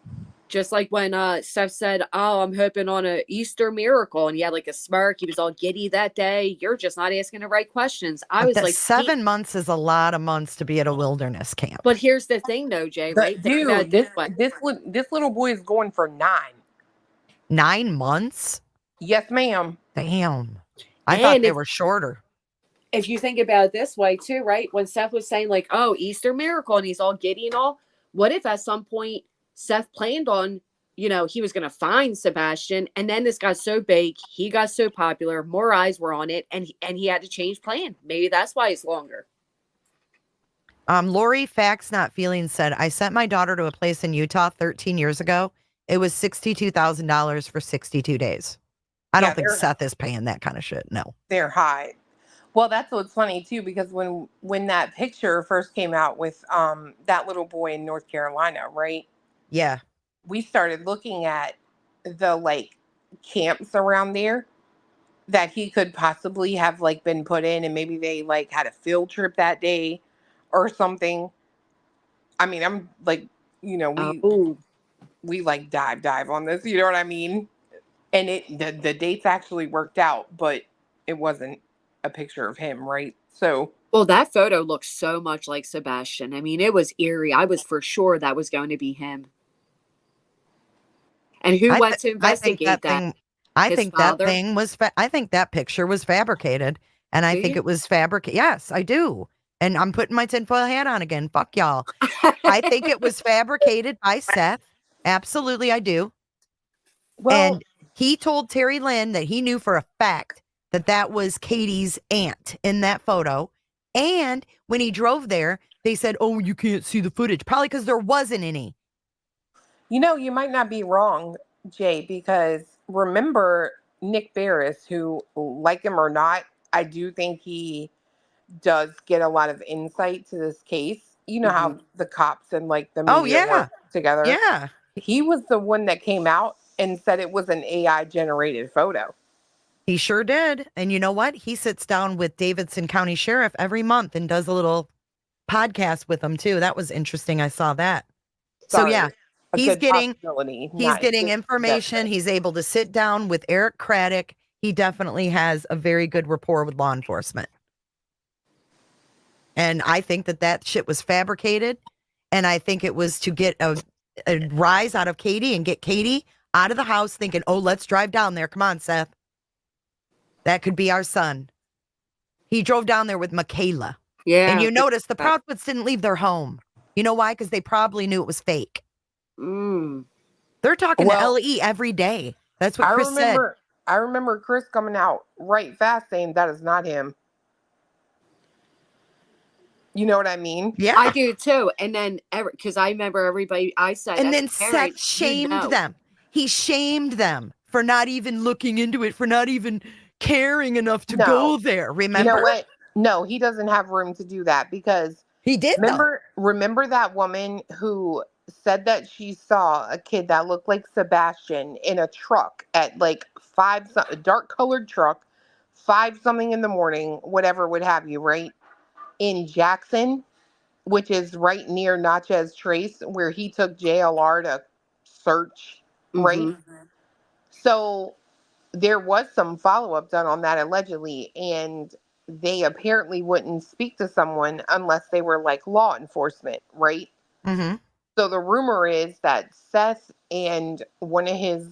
Just like when Seth said, "Oh, I'm hoping on a Easter miracle," and he had like a smirk. He was all giddy that day. You're just not asking the right questions. I was That like, 7 months is a lot of months to be at a wilderness camp. but here's the thing, though, Jay. Right? But Think about it dude, this way. this little boy is going for 9. 9 months? Yes, ma'am. Damn. I thought they were shorter. If you think about it this way too, right? When Seth was saying like, "Oh, Easter miracle," and he's all giddy and all, what if at some point Seth planned on, he was going to find Sebastian, and then this got so big, he got so popular, more eyes were on it, and he had to change plan. Maybe that's why it's longer. Lori Facts Not Feeling said, I sent my daughter to a place in Utah 13 years ago. It was $62,000 for 62 days. I don't think Seth is paying that kind of shit. No. They're high. Well, that's what's funny too, because when that picture first came out with that little boy in North Carolina, right? Yeah. We started looking at the like camps around there that he could possibly have like been put in, and maybe they like had a field trip that day or something. I mean, I'm like, we like dive on this, you know what I mean? And the dates actually worked out, but it wasn't a picture of him, right? So, well, that photo looks so much like Sebastian. I mean, it was eerie. I was for sure that was going to be him. And who went to investigate that? I think that thing was, I think that picture was fabricated. And I think it was fabricated. Yes, I do. And I'm putting my tinfoil hat on again. Fuck y'all. I think it was fabricated by Seth. Absolutely, I do. Well, and he told Terry Lynn that he knew for a fact that that was Katie's aunt in that photo. And when he drove there, they said, oh, you can't see the footage. Probably because there wasn't any. You might not be wrong, Jay, because remember Nick Barris, who, like him or not, I do think he does get a lot of insight to this case. You know how the cops and like the media work together? Yeah. He was the one that came out and said it was an AI generated photo. He sure did. And you know what? He sits down with Davidson County Sheriff every month and does a little podcast with them too. That was interesting. I saw that. So yeah, he's getting information. He's able to sit down with Eric Craddock. He definitely has a very good rapport with law enforcement. And I think that shit was fabricated. And I think it was to get a rise out of Katie and get Katie out of the house thinking, oh, let's drive down there. Come on, Seth. That could be our son. He drove down there with Michaela. Yeah. And you notice the Proudfoots didn't leave their home. You know why? Because they probably knew it was fake. They're talking to LE every day. That's what Chris said. I remember Chris coming out right fast saying that is not him. You know what I mean? Yeah. I do too. And then, because I remember everybody, I said, and then Seth shamed them. He shamed them for not even looking into it, for not even caring enough to go there. Remember? You know what? No, he doesn't have room to do that because he did. Remember that woman who said that she saw a kid that looked like Sebastian in a truck at like a dark colored truck, 5 something in the morning, whatever would have you, right? In Jackson, which is right near Natchez Trace, where he took JLR to search, right? So there was some follow-up done on that allegedly, and they apparently wouldn't speak to someone unless they were like law enforcement, right? So the rumor is that Seth and one of his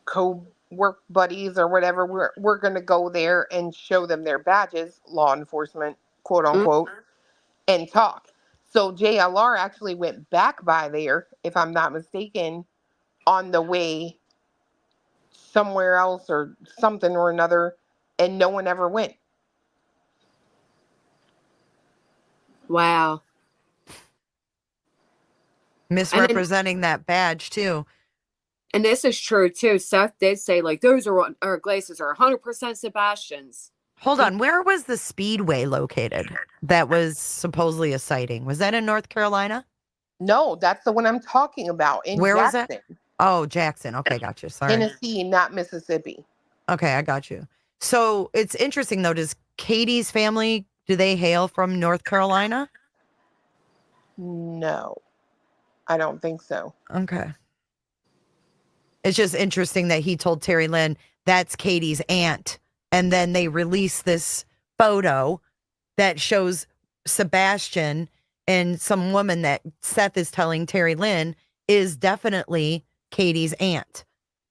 co-work buddies or whatever, we're going to go there and show them their badges, law enforcement, quote unquote, and talk. So JLR actually went back by there, if I'm not mistaken, on the way somewhere else or something or another, and no one ever went. Wow. Misrepresenting that badge too. And this is true too. Seth did say like those are glasses are 100% Sebastian's. Hold on, where was the speedway located that was supposedly a sighting? Was that in North Carolina? No, that's the one I'm talking about. Where Jackson. was it? Oh, Jackson. Okay, got you. Sorry. Tennessee, not Mississippi. Okay, I got you. So it's interesting though. Does Katie's family, do they hail from North Carolina? No, I don't think so. Okay. It's just interesting that he told Terry Lynn that's Katie's aunt. And then they release this photo that shows Sebastian and some woman that Seth is telling Terry Lynn is definitely Katie's aunt.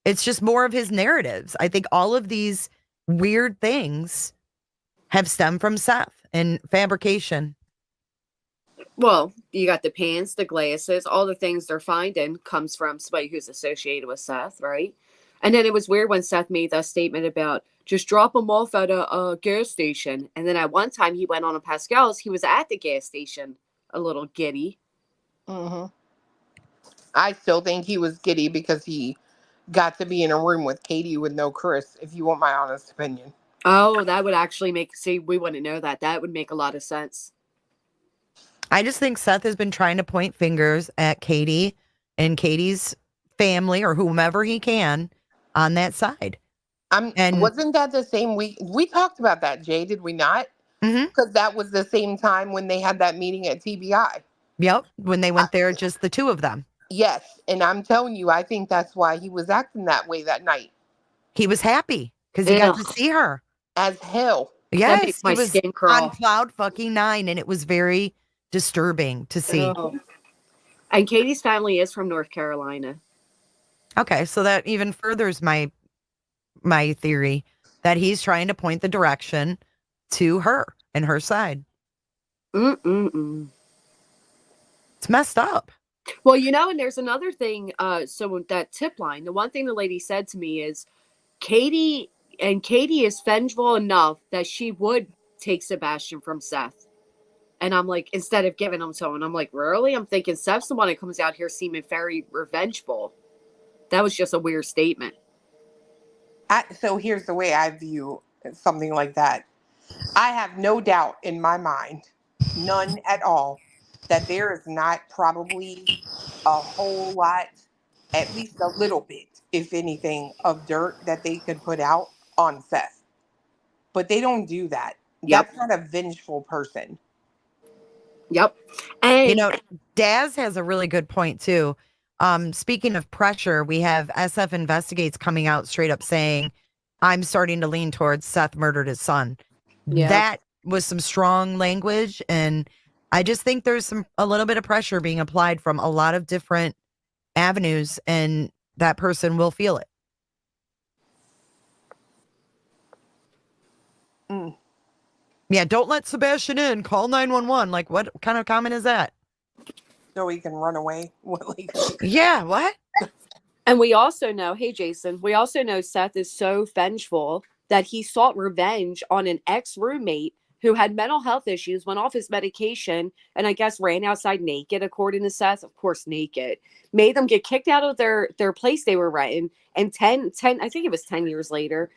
It's just more of his narratives. I think all of these weird things have stemmed from Seth and fabrication. Well, you got the pants, the glasses, all the things they're finding comes from somebody who's associated with Seth, right? And then it was weird when Seth made that statement about just drop him off at a gas station. And then at one time he went on a Pascal's. He was at the gas station, a little giddy. Mm-hmm. I still think he was giddy because he got to be in a room with Katie with no Chris, if you want my honest opinion. Oh, that would actually we wouldn't know that. That would make a lot of sense. I just think Seth has been trying to point fingers at Katie and Katie's family or whomever he can on that side. And wasn't that the same week? We talked about that, Jay, did we not? Because that was the same time when they had that meeting at TBI. Yep, when they went there, just the two of them. Yes, and I'm telling you, I think that's why he was acting that way that night. He was happy because he got to see her. As hell. Yes, he was on cloud fucking 9, and it was very disturbing to see. Oh. And Katie's family is from North Carolina. Okay, so that even furthers my theory that he's trying to point the direction to her and her side. Mm-mm-mm. It's messed up. Well, and there's another thing. So that tip line, the one thing the lady said to me is Katie is vengeful enough that she would take Sebastian from Seth. And I'm like, instead of giving him to him, I'm like, really? I'm thinking Seth's the one that comes out here seeming very revengeful. That was just a weird statement. So here's the way I view something like that. I have no doubt in my mind, none at all, that there is not probably a whole lot, at least a little bit, if anything, of dirt that they could put out on Seth. But they don't do that. Yep. That's not a vengeful person. Yep. And Daz has a really good point too. Speaking of pressure, we have SF Investigates coming out straight up saying, I'm starting to lean towards Seth murdered his son. Yeah. That was some strong language. And I just think there's a little bit of pressure being applied from a lot of different avenues, and that person will feel it. Mm. Yeah, don't let Sebastian in. Call 911. Like, what kind of comment is that? So he can run away. Yeah, what? And we also know, hey, Jason, we also know Seth is so vengeful that he sought revenge on an ex-roommate who had mental health issues, went off his medication, and I guess ran outside naked, according to Seth. Of course, naked. Made them get kicked out of their place they were renting. And 10, I think it was 10 years later,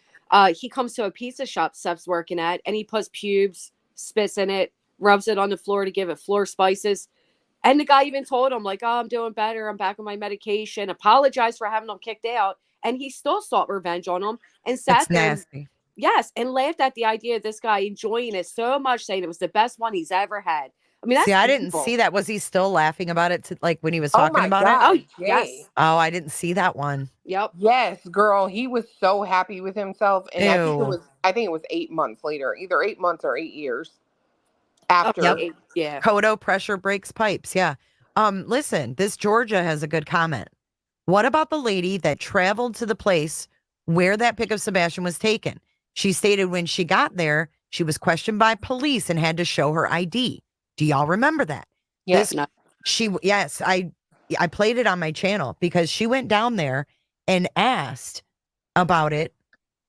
he comes to a pizza shop Seth's working at, and he puts pubes, spits in it, rubs it on the floor to give it floor spices. And the guy even told him, like, oh, I'm doing better. I'm back on my medication. Apologized for having him kicked out. And he still sought revenge on him and sat there. Nasty. Yes, and laughed at the idea of this guy enjoying it so much, saying it was the best one he's ever had. I mean, that's I didn't evil. see that. Was he still laughing about it like when he was talking about God, it? Oh, yes. Oh, I didn't see that one. Yep. Yes, girl. He was so happy with himself. And Ew. I think it was 8 months later, either 8 months or 8 years after. Yep. Yeah. Kodo pressure breaks pipes. Yeah. Listen, this Georgia has a good comment. What about the lady that traveled to the place where that pic of Sebastian was taken? She stated when she got there, she was questioned by police and had to show her ID. Do y'all remember that? Yes. Yes, I played it on my channel because she went down there and asked about it.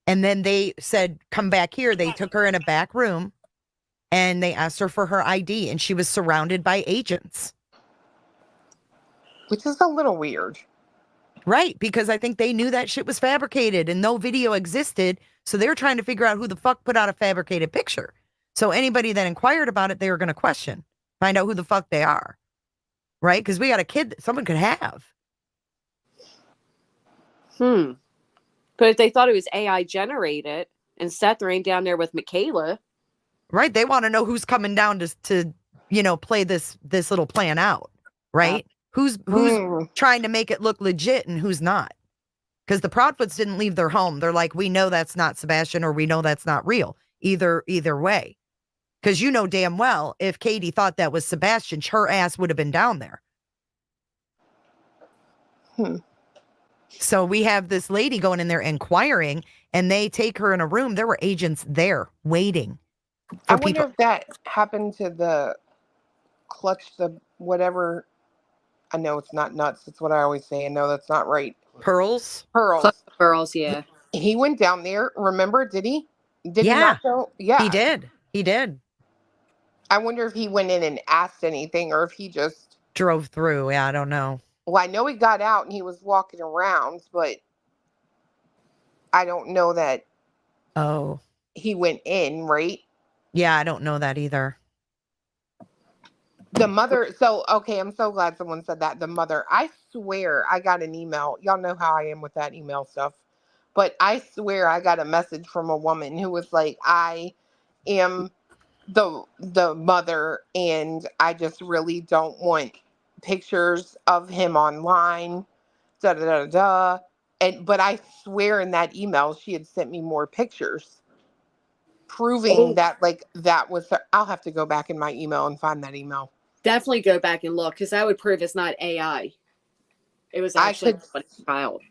And then they said, come back here. They took her in a back room and they asked her for her ID, and she was surrounded by agents. Which is a little weird. Right, because I think they knew that shit was fabricated and no video existed. So they were trying to figure out who the fuck put out a fabricated picture. So anybody that inquired about it, they were going to question, find out who the fuck they are. Right? Because we got a kid that someone could have. But if they thought it was AI generated and Seth ran down there with Michaela. Right. They want to know who's coming down to play this little plan out. Right. Who's trying to make it look legit and who's not. because the Proudfoots didn't leave their home. They're like, we know that's not Sebastian, or we know that's not real. Either way. Because you know damn well, if Katie thought that was Sebastian, her ass would have been down there. So we have this lady going in there inquiring, and they take her in a room. There were agents there waiting I for wonder people. if that happened to the clutch, the whatever. I know it's not nuts. That's what I always say. I know that's not right. Pearls? Pearls. Pearls, yeah. He went down there. Remember? Did he? Did he Yeah. not go? Yeah. He did. He did. I wonder if he went in and asked anything, or if he just drove through. Yeah, I don't know. Well, I know he got out and he was walking around, but I don't know that Oh. he went in, right? Yeah, I don't know that either. The mother, so, okay, I'm so glad someone said that. The mother, I swear I got an email. Y'all know how I am with that email stuff. But I swear I got a message from a woman who was like, I am the mother, and I just really don't want pictures of him online. Da da da da. But I swear in that email she had sent me more pictures proving that that was her. I'll have to go back in my email and find that email. Definitely go back and look, because that would prove it's not AI. It was actually a child.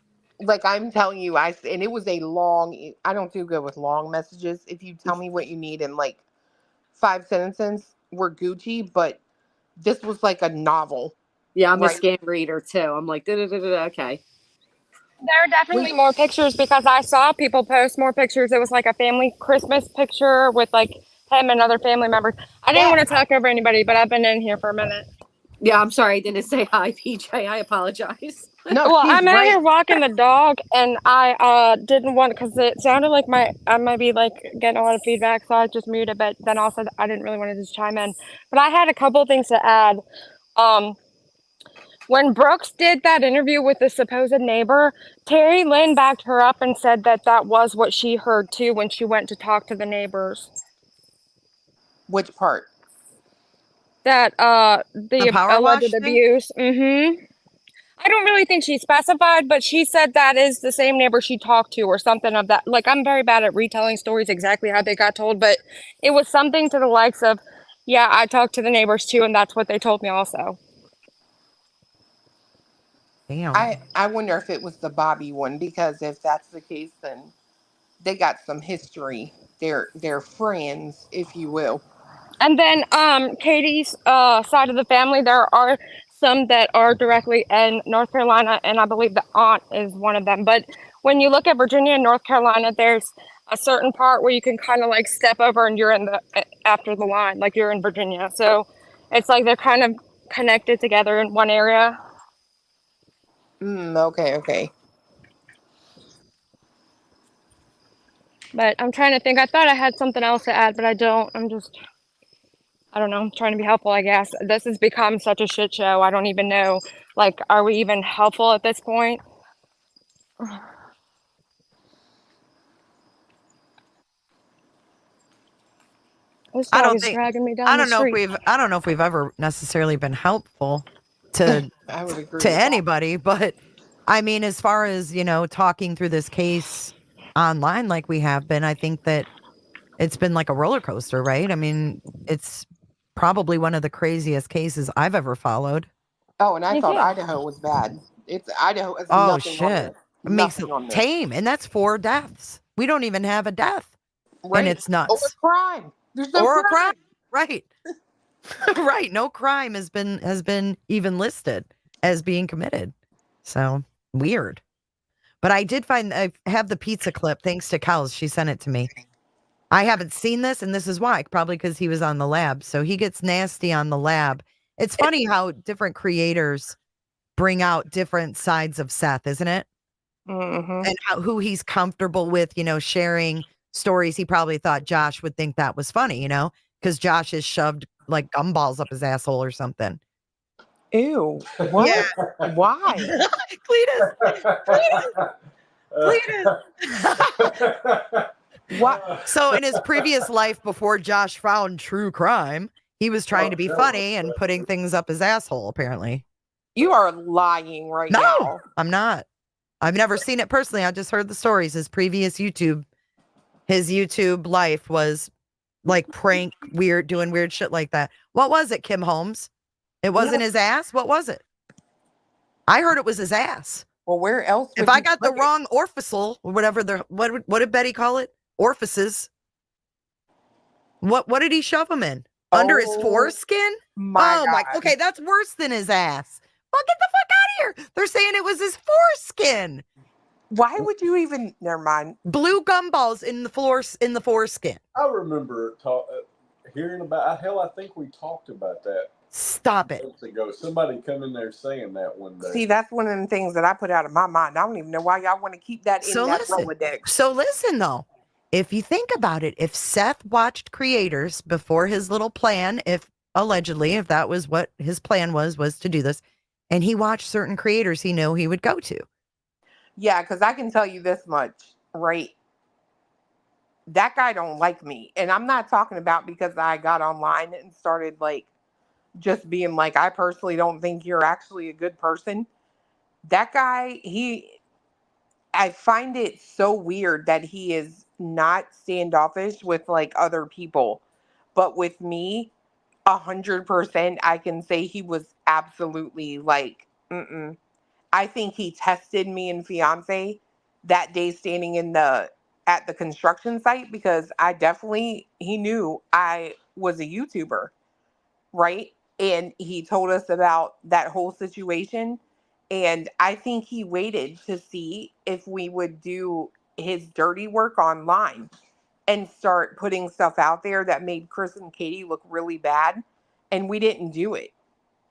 Like I'm telling you, and it was a long. I don't do good with long messages. If you tell me what you need in like 5 sentences, we're Gucci. But this was like a novel. Yeah, I'm a scam reader too. I'm like, okay. There are definitely more pictures because I saw people post more pictures. It was like a family Christmas picture with like him and other family members. I didn't want to talk over anybody, but I've been in here for a minute. Yeah, I'm sorry I didn't say hi, PJ. I apologize. No, well, I'm out here walking the dog, and I didn't want, because it sounded like I might be like getting a lot of feedback, so I just muted. But then also I didn't really want to just chime in. But I had a couple of things to add. When Brooks did that interview with the supposed neighbor, Terry Lynn backed her up and said that that was what she heard too when she went to talk to the neighbors. Which part? That the power alleged wash thing? abuse. I don't really think she specified, but she said that is the same neighbor she talked to or something of that. Like, I'm very bad at retelling stories exactly how they got told, but it was something to the likes of, yeah, I talked to the neighbors too, and that's what they told me also. Damn. I wonder if it was the Bobby one, because if that's the case, then they got some history. They're friends, if you will. And then Katie's side of the family, there are some that are directly in North Carolina, and I believe the aunt is one of them. But when you look at Virginia and North Carolina, there's a certain part where you can kind of like step over and you're in the after the line, like you're in Virginia. So it's like they're kind of connected together in one area. Okay. But I'm trying to think. I thought I had something else to add, but I don't. I don't know. I'm trying to be helpful, I guess. This has become such a shit show. I don't even know. Like, are we even helpful at this point? This dog is dragging me down I don't the know street. I don't know if we've ever necessarily been helpful to I would agree to with that. anybody, but I mean, as far as, talking through this case online like we have been, I think that it's been like a roller coaster, right? I mean, it's probably one of the craziest cases I've ever followed. Oh, and I Me thought too. Idaho was bad. Idaho has Oh nothing on shit. there. It makes it Nothing on there. tame, and that's 4 deaths. We don't even have a death. Right. And it's Or nuts. a crime. There's no Or a crime. crime. Right. Right. No crime has been even listed as being committed. So weird. But I did I have the pizza clip thanks to Kels. She sent it to me. I haven't seen this, and this is why. Probably because he was on the lab. So he gets nasty on the lab. It's funny how different creators bring out different sides of Seth, isn't it? Mm-hmm. And who he's comfortable with, sharing stories. He probably thought Josh would think that was funny, because Josh has shoved like gumballs up his asshole or something. Ew. What? Yeah. Why? Cletus. What? So in his previous life before Josh found true crime, he was trying to be funny and putting things up his asshole, apparently. You are lying right No, now. I'm not. I've never seen it personally. I just heard the stories. His YouTube life was like prank, doing weird shit like that. What was it, Kim Holmes? It wasn't his ass? What was it? I heard it was his ass. Well, where else? If I got the wrong orifice, or whatever what did Betty call it? Orifices. What did he shove him in? Under his foreskin? My my. God. Okay, that's worse than his ass. Well, get the fuck out of here. They're saying it was his foreskin. Why would you even? Never mind. Blue gumballs in the foreskin. I remember hearing about. Hell, I think we talked about that. Stop it. Months ago, somebody come in there saying that one day. See, that's one of the things that I put out of my mind. I don't even know why y'all want to keep that in that Rolodex. So listen though. If you think about it, if Seth watched creators before his little plan, if that was what his plan was to do this, and he watched certain creators he knew he would go to. Yeah, because I can tell you this much, right? That guy don't like me. And I'm not talking about because I got online and started like just being like, I personally don't think you're actually a good person. That guy, I find it so weird that he is not standoffish with like other people, but with me, 100%, I can say he was absolutely like, I think he tested me and fiance that day standing at the construction site because he knew I was a YouTuber, right? And he told us about that whole situation. And I think he waited to see if we would do his dirty work online and start putting stuff out there that made Chris and Katie look really bad. And we didn't do it.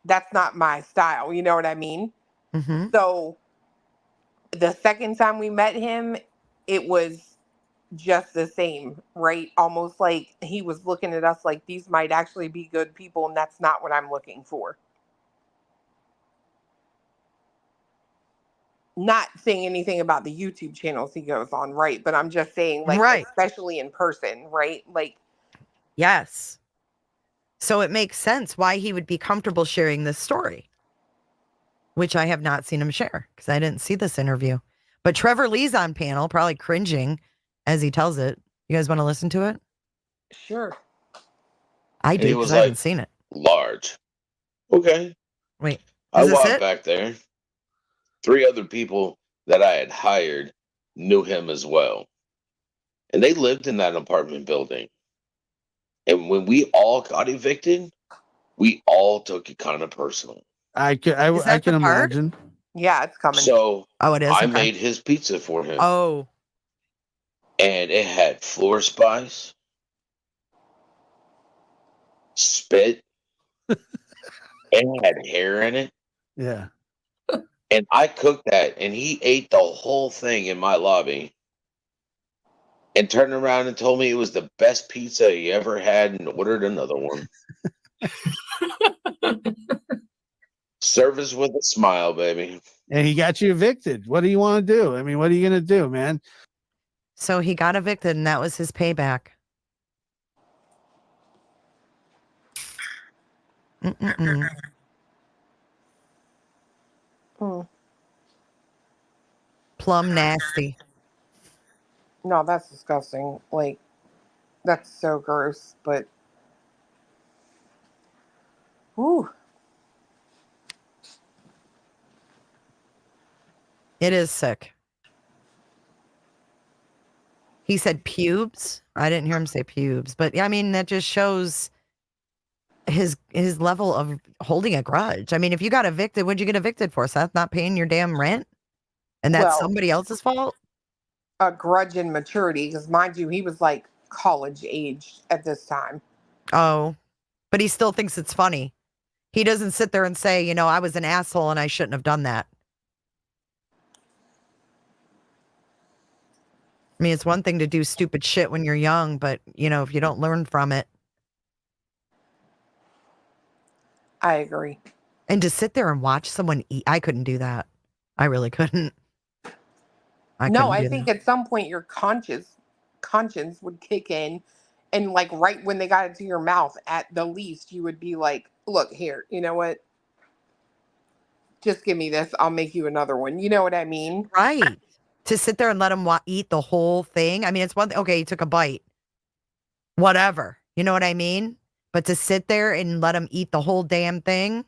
That's not my style. You know what I mean? Mm-hmm. So the second time we met him, it was just the same, right? Almost like he was looking at us like these might actually be good people, and that's not what I'm looking for. Not saying anything about the YouTube channels he goes on, right? But I'm just saying, like, right. Especially in person, right? Like, yes. So it makes sense why he would be comfortable sharing this story, which I have not seen him share because I didn't see this interview. But Trevor Lee's on panel, probably cringing as he tells it. You guys want to listen to it? Sure. I do because I haven't seen it. Large. Okay. Wait. I Is this walked it? back there. 3 other people that I had hired knew him as well. And they lived in that apartment building. And when we all got evicted, we all took it kind of personal. I can imagine. Yeah, it's coming. So it is. I Okay. made his pizza for him. Oh. And it had floor spice, spit, and had hair in it. Yeah. And I cooked that, and he ate the whole thing in my lobby and turned around and told me it was the best pizza he ever had and ordered another one. Service with a smile, baby. And he got you evicted. What do you want to do? I mean, what are you going to do, man? So he got evicted, and that was his payback. Plum nasty. No, that's disgusting. Like, that's so gross. But, ooh. It is sick. He said pubes. I didn't hear him say pubes, but yeah, I mean, that just shows his level of holding a grudge. I mean, if you got evicted, what'd you get evicted for? Seth, not paying your damn rent? And that's somebody else's fault? A grudge and maturity, because mind you, he was like college age at this time. Oh, but he still thinks it's funny. He doesn't sit there and say, I was an asshole and I shouldn't have done that. I mean, it's one thing to do stupid shit when you're young, but, if you don't learn from it. I agree. And to sit there and watch someone eat, I couldn't do that. I really couldn't. I think at some point your conscience would kick in, and like right when they got it to your mouth, at the least you would be like, look here, you know what? just give me this. I'll make you another one. You know what I mean? Right. To sit there and let him eat the whole thing. I mean, it's one thing. Okay, he took a bite. Whatever. You know what I mean? But to sit there and let him eat the whole damn thing.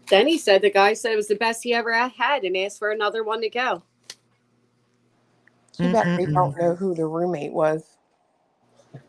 Then he said the guy said it was the best he ever had and asked for another one to go. Too bad they don't know who the roommate was.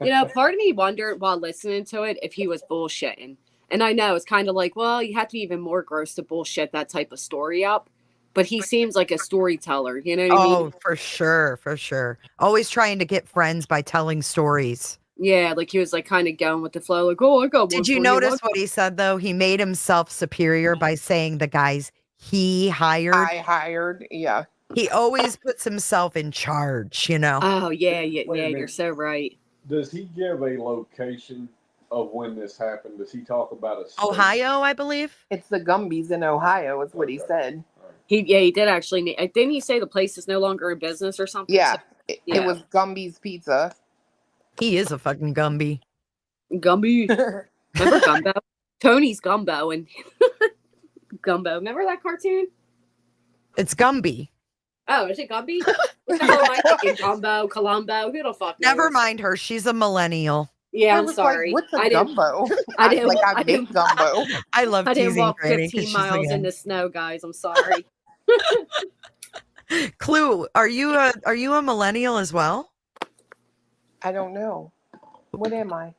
You know, part of me wondered while listening to it if he was bullshitting. And I know it's kind of like, well, you have to be even more gross to bullshit that type of story up. But he seems like a storyteller. You know what I mean? Oh, for sure. For sure. Always trying to get friends by telling stories. Yeah, like he was like kind of going with the flow. Like, oh, I got one. Did you for notice what he said, though? He made himself superior by saying the guys he hired. I hired. Yeah. He always puts himself in charge, you know? Oh, yeah, Wait a you're minute. so right. Does he give a location of when this happened? Does he talk about a state? Ohio, I believe. It's the Gumbies in Ohio, is what he said. He did actually. Didn't he say the place is no longer in business or something? Yeah. So, It was Gumby's Pizza. He is a fucking Gumby. Gumby. Remember Gumbo? Tony's Gumbo and Gumbo. Remember that cartoon? It's Gumby. Oh, is it Gumby? What the hell am I thinking? Gumbo, Columbo? Who the fuck knows? Never mind her. She's a millennial. Yeah, I I'm was sorry. Like, what's a I didn't- gumbo? I didn't. Like I I didn't- make gumbo. I love I didn't teasing walk Granny 'cause 15 she's miles the in the snow, guys. I'm sorry. Clue, are you a millennial as well? I don't know. What am I?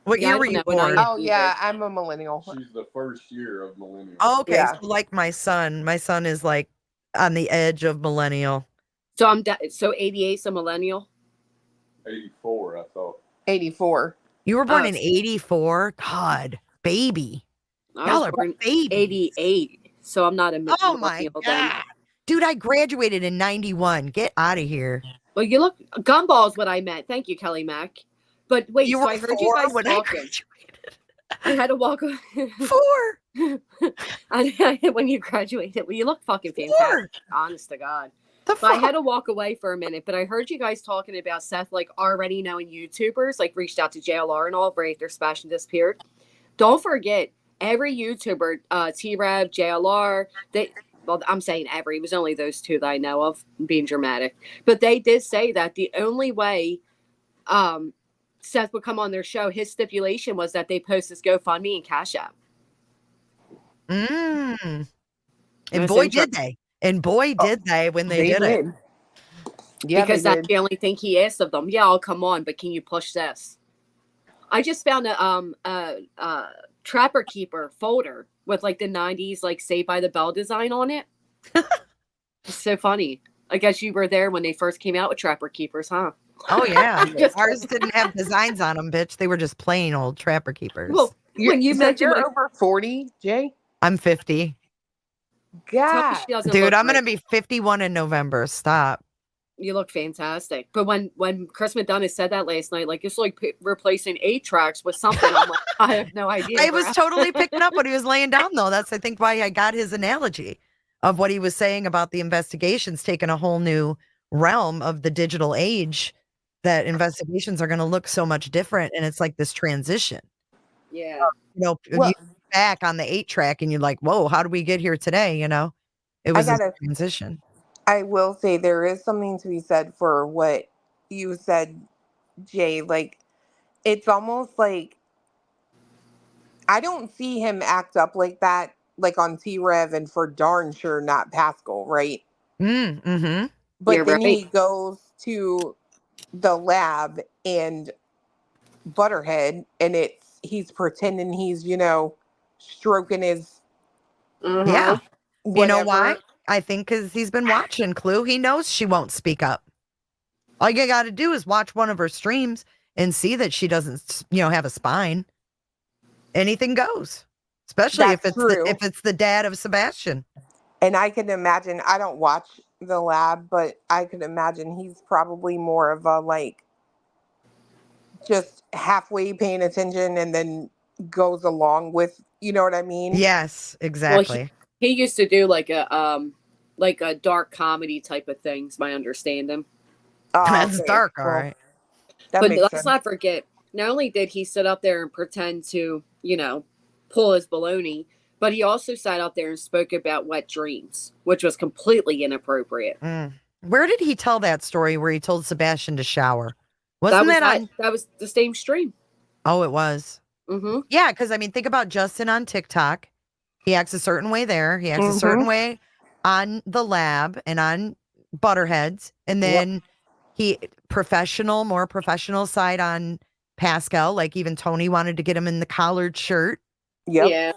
What Yeah, I year were don't you know when I born? Oh yeah, I'm a millennial. She's the first year of millennial. Oh, okay, Yeah. so like my son. My son is like on the edge of millennial. So I'm 88's a millennial. 84, I thought. 84. You were born Oh. in 84? God, baby. I Y'all was are born babies. 88, so I'm not a Oh millennial my then. God. Dude, I graduated in 91. Get out of here. Well, you look gumball is what I meant. Thank you, Kelly Mack. But wait, You so were I heard you 4 guys when I talking. I had to walk away. 4. When you graduated. Well, you look fucking fantastic. Honest to God. But I had to walk away for a minute. But I heard you guys talking about Seth, like already knowing YouTubers, like reached out to JLR and all right after Sebastian disappeared. Don't forget, every YouTuber, T-Rev, JLR, well, I'm saying every. It was only those two that I know of, being dramatic. But they did say that the only way Seth would come on their show, his stipulation was that they post his GoFundMe and Cash App. And That's boy, did they. And boy, did they when they did it. Yeah, because they that's did. the only thing he asked of them. Yeah, I'll come on, but can you push this? I just found a Trapper Keeper folder with like the 90s like Saved by the Bell design on it. It's so funny. I guess you were there when they first came out with Trapper Keepers, huh? Oh, yeah. Just Ours didn't have designs on them, bitch. They were just plain old Trapper Keepers. Well, when you mentioned you're like, over 40, Jay? I'm 50. God. she doesn't Dude, look I'm going to like- be 51 in November. Stop. You look fantastic. But when Chris McDonough said that last night, like it's like replacing 8 tracks with something, I'm like, I have no idea. I was bro. totally picking up what he was laying down, though. That's, I think, why I got his analogy of what he was saying about the investigations taking a whole new realm of the digital age, that investigations are going to look so much different. And it's like this transition. Yeah. You know, Well- you look back on the 8 track and you're like, whoa, how do we get here today? You know, it was a transition. I will say there is something to be said for what you said, Jay. Like, it's almost like I don't see him act up like that, like on T-Rev and for darn sure not Pascal, right? Mm-hmm. But You're then he right. goes to the lab and Butterhead, and he's pretending he's, stroking his Yeah. You know why? whatever. I think because he's been watching Clue. He knows she won't speak up. All you got to do is watch one of her streams and see that she doesn't, have a spine. Anything goes, especially if That's it's true. if it's the dad of Sebastian. And I can imagine, I don't watch the lab, but I could imagine he's probably more of a like just halfway paying attention and then goes along with, you know what I mean? Yes, exactly. Well, he used to do like a dark comedy type of things, my understanding. Oh, That's okay. dark, all Well, right. That But makes let's sense. not forget, not only did he sit up there and pretend to, pull his baloney, But he also sat out there and spoke about wet dreams, which was completely inappropriate. Where did he tell that story where he told Sebastian to shower? That Wasn't was that on? that was the same stream. Oh, it was. Mm-hmm. Yeah, because I mean, think about Justin on TikTok. He acts a certain way there. He acts a Mm-hmm. certain way on the lab and on Butterheads. And then he more professional side on Pascal. Like even Tony wanted to get him in the collared shirt. Yep. Yeah.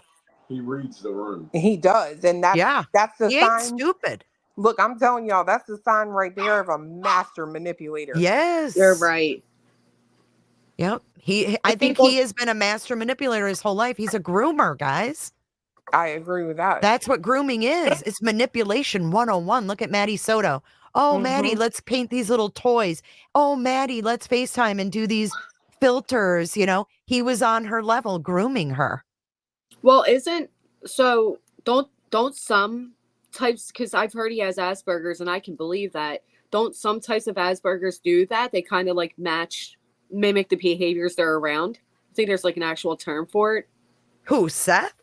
He reads the room. He does, and that's the He ain't sign. stupid. Look, I'm telling y'all, that's the sign right there of a master manipulator. Yes. You're right. Yep. I think he has been a master manipulator his whole life. He's a groomer, guys. I agree with that. That's what grooming is. It's manipulation 101. Look at Maddie Soto. Oh, Maddie, let's paint these little toys. Oh, Maddie, let's FaceTime and do these filters. You know, he was on her level grooming her. Well, don't some types, because I've heard he has Asperger's and I can believe that. Don't some types of Asperger's do that? They kind of like mimic the behaviors they're around. I think there's like an actual term for it. Who, Seth?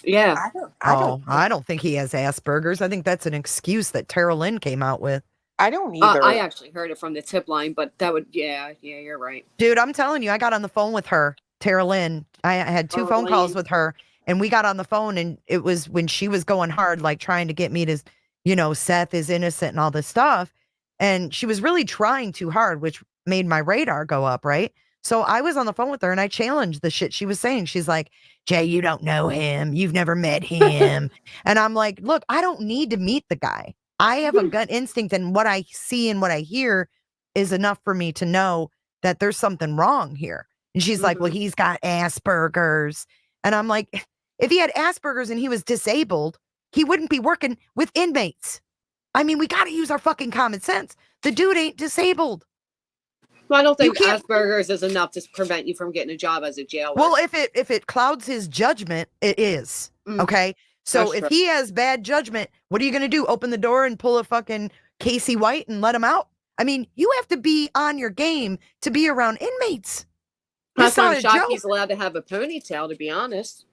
Yeah. I don't think he has Asperger's. I think that's an excuse that terrulyn came out with. I don't either. I actually heard it from the tip line, but that would, yeah, you're right. Dude, I'm telling you, I got on the phone with her, terrulyn. I had 2 phone calls with her, and we got on the phone, and it was when she was going hard, like trying to get me to, Seth is innocent and all this stuff. And she was really trying too hard, which made my radar go up, right? So I was on the phone with her and I challenged the shit she was saying. She's like, Jay, you don't know him. You've never met him. And I'm like, look, I don't need to meet the guy. I have a gut instinct, and what I see and what I hear is enough for me to know that there's something wrong here. And she's like, well, he's got Asperger's. And I'm like, if he had Asperger's and he was disabled, he wouldn't be working with inmates. I mean, we got to use our fucking common sense. The dude ain't disabled. Well, I don't think Asperger's is enough to prevent you from getting a job as a jailbird. Well, if it clouds his judgment, it is. Okay? So That's if true. he has bad judgment, what are you going to do? Open the door and pull a fucking Casey White and let him out? I mean, you have to be on your game to be around inmates. That's why I'm not a shocked joke. he's allowed to have a ponytail, to be honest.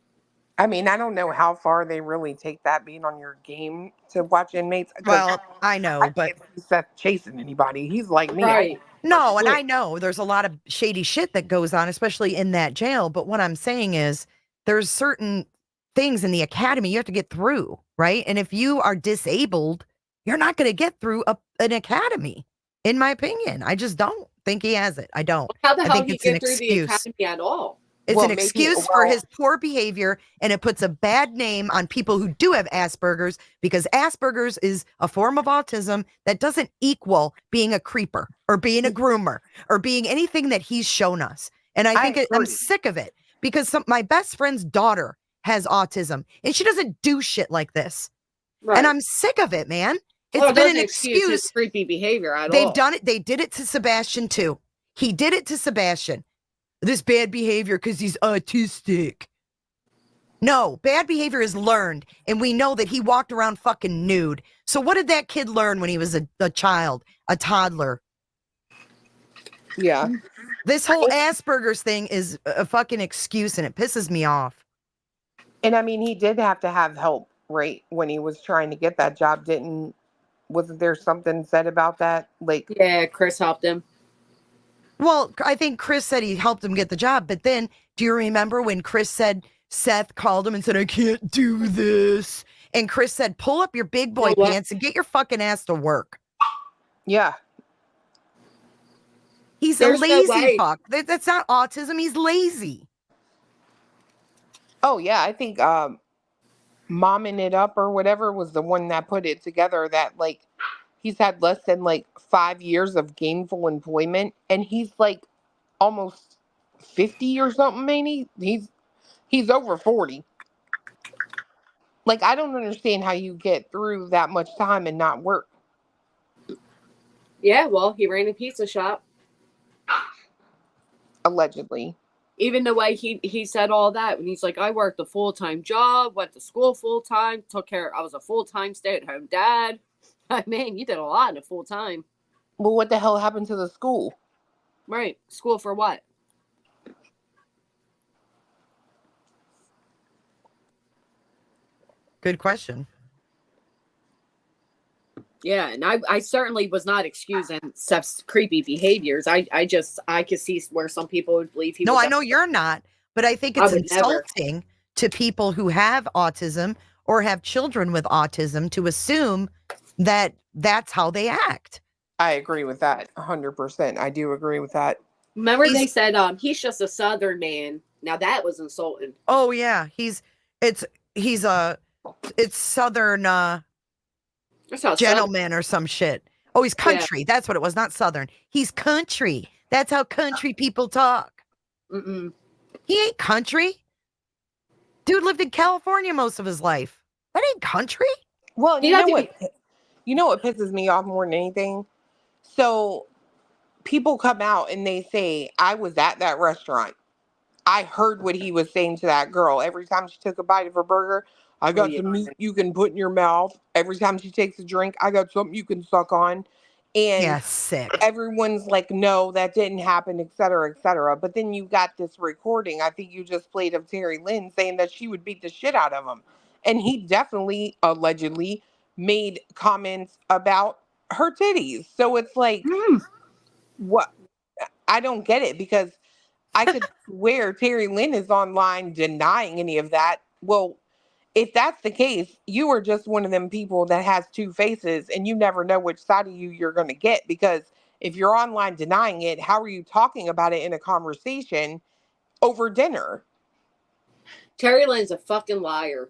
I mean, I don't know how far they really take that being on your game to watch inmates. 'cause Well, I know, but can't see Seth chasing anybody. He's like me. Right. no, and I know there's a lot of shady shit that goes on, especially in that jail. But what I'm saying is there's certain things in the academy you have to get through, right? And if you are disabled, you're not going to get through an academy, in my opinion. I just don't think he has it. I don't. How the I hell think he it's an get through the excuse. academy at all? It's Well, an maybe- excuse for well- his poor behavior, and it puts a bad name on people who do have Asperger's, because Asperger's is a form of autism that doesn't equal being a creeper or being a groomer or being anything that he's shown us. And I think I'm sick of it, because my best friend's daughter has autism and she doesn't do shit like this. Right. And I'm sick of it, man. It's Well, it been doesn't an excuse excuse. his creepy behavior at all. They've done it. They did it to Sebastian too. He did it to Sebastian. This bad behavior because he's autistic. No, bad behavior is learned. And we know that he walked around fucking nude. So what did that kid learn when he was a child, a toddler? Yeah. This whole Asperger's thing is a fucking excuse, and it pisses me off. And I mean, he did have to have help, right? When he was trying to get that job, wasn't there something said about that? Like, yeah, Chris helped him. Well, I think Chris said he helped him get the job, but then do you remember when Chris said, Seth called him and said, I can't do this. And Chris said, pull up your big boy pants and get your fucking ass to work. Yeah. He's There's a no lazy way. fuck. That's not autism. He's lazy. Oh, yeah. I think Momming It Up or whatever was the one that put it together, that like he's had less than like 5 years of gainful employment, and he's like almost 50 or something, maybe. He's over 40. Like, I don't understand how you get through that much time and not work. Yeah, well, he ran a pizza shop. Allegedly. Even the way he said all that, when he's like, I worked a full-time job, went to school full-time, I was a full-time stay-at-home dad. Man, you did a lot in a full-time. Well, what the hell happened to the school? Right. School for what? Good question. Yeah, and I certainly was not excusing Seth's creepy behaviors. I could see where some people would believe he No, was. I know you're not, but I think I it's would never. insulting to people who have autism or have children with autism to assume that that's how they act. I agree with that 100%. I do agree with that. Remember they said he's just a Southern man. Now that was insulting. Oh yeah, it's Southern That's not gentleman or some shit. Oh, he's Yeah. country. That's what it was, not Southern. He's country. That's how country people talk. Mm-mm. He ain't country. Dude lived in California most of his life. That ain't country. Well, you know what pisses me off more than anything? So people come out and they say, I was at that restaurant. I heard what he was saying to that girl. Every time she took a bite of her burger, I got some meat you can put in your mouth. Every time she takes a drink, I got something you can suck on. And Yeah, sick. everyone's like, no, that didn't happen, et cetera, et cetera. But then you got this recording, I think you just played, of terrulyn saying that she would beat the shit out of him. And he definitely, allegedly, made comments about her titties. So it's like, what? I don't get it, because I could swear terrulyn is online denying any of that. Well, if that's the case, you are just one of them people that has two faces and you never know which side of you you're going to get, because if you're online denying it, how are you talking about it in a conversation over dinner? Terrulyn's a fucking liar.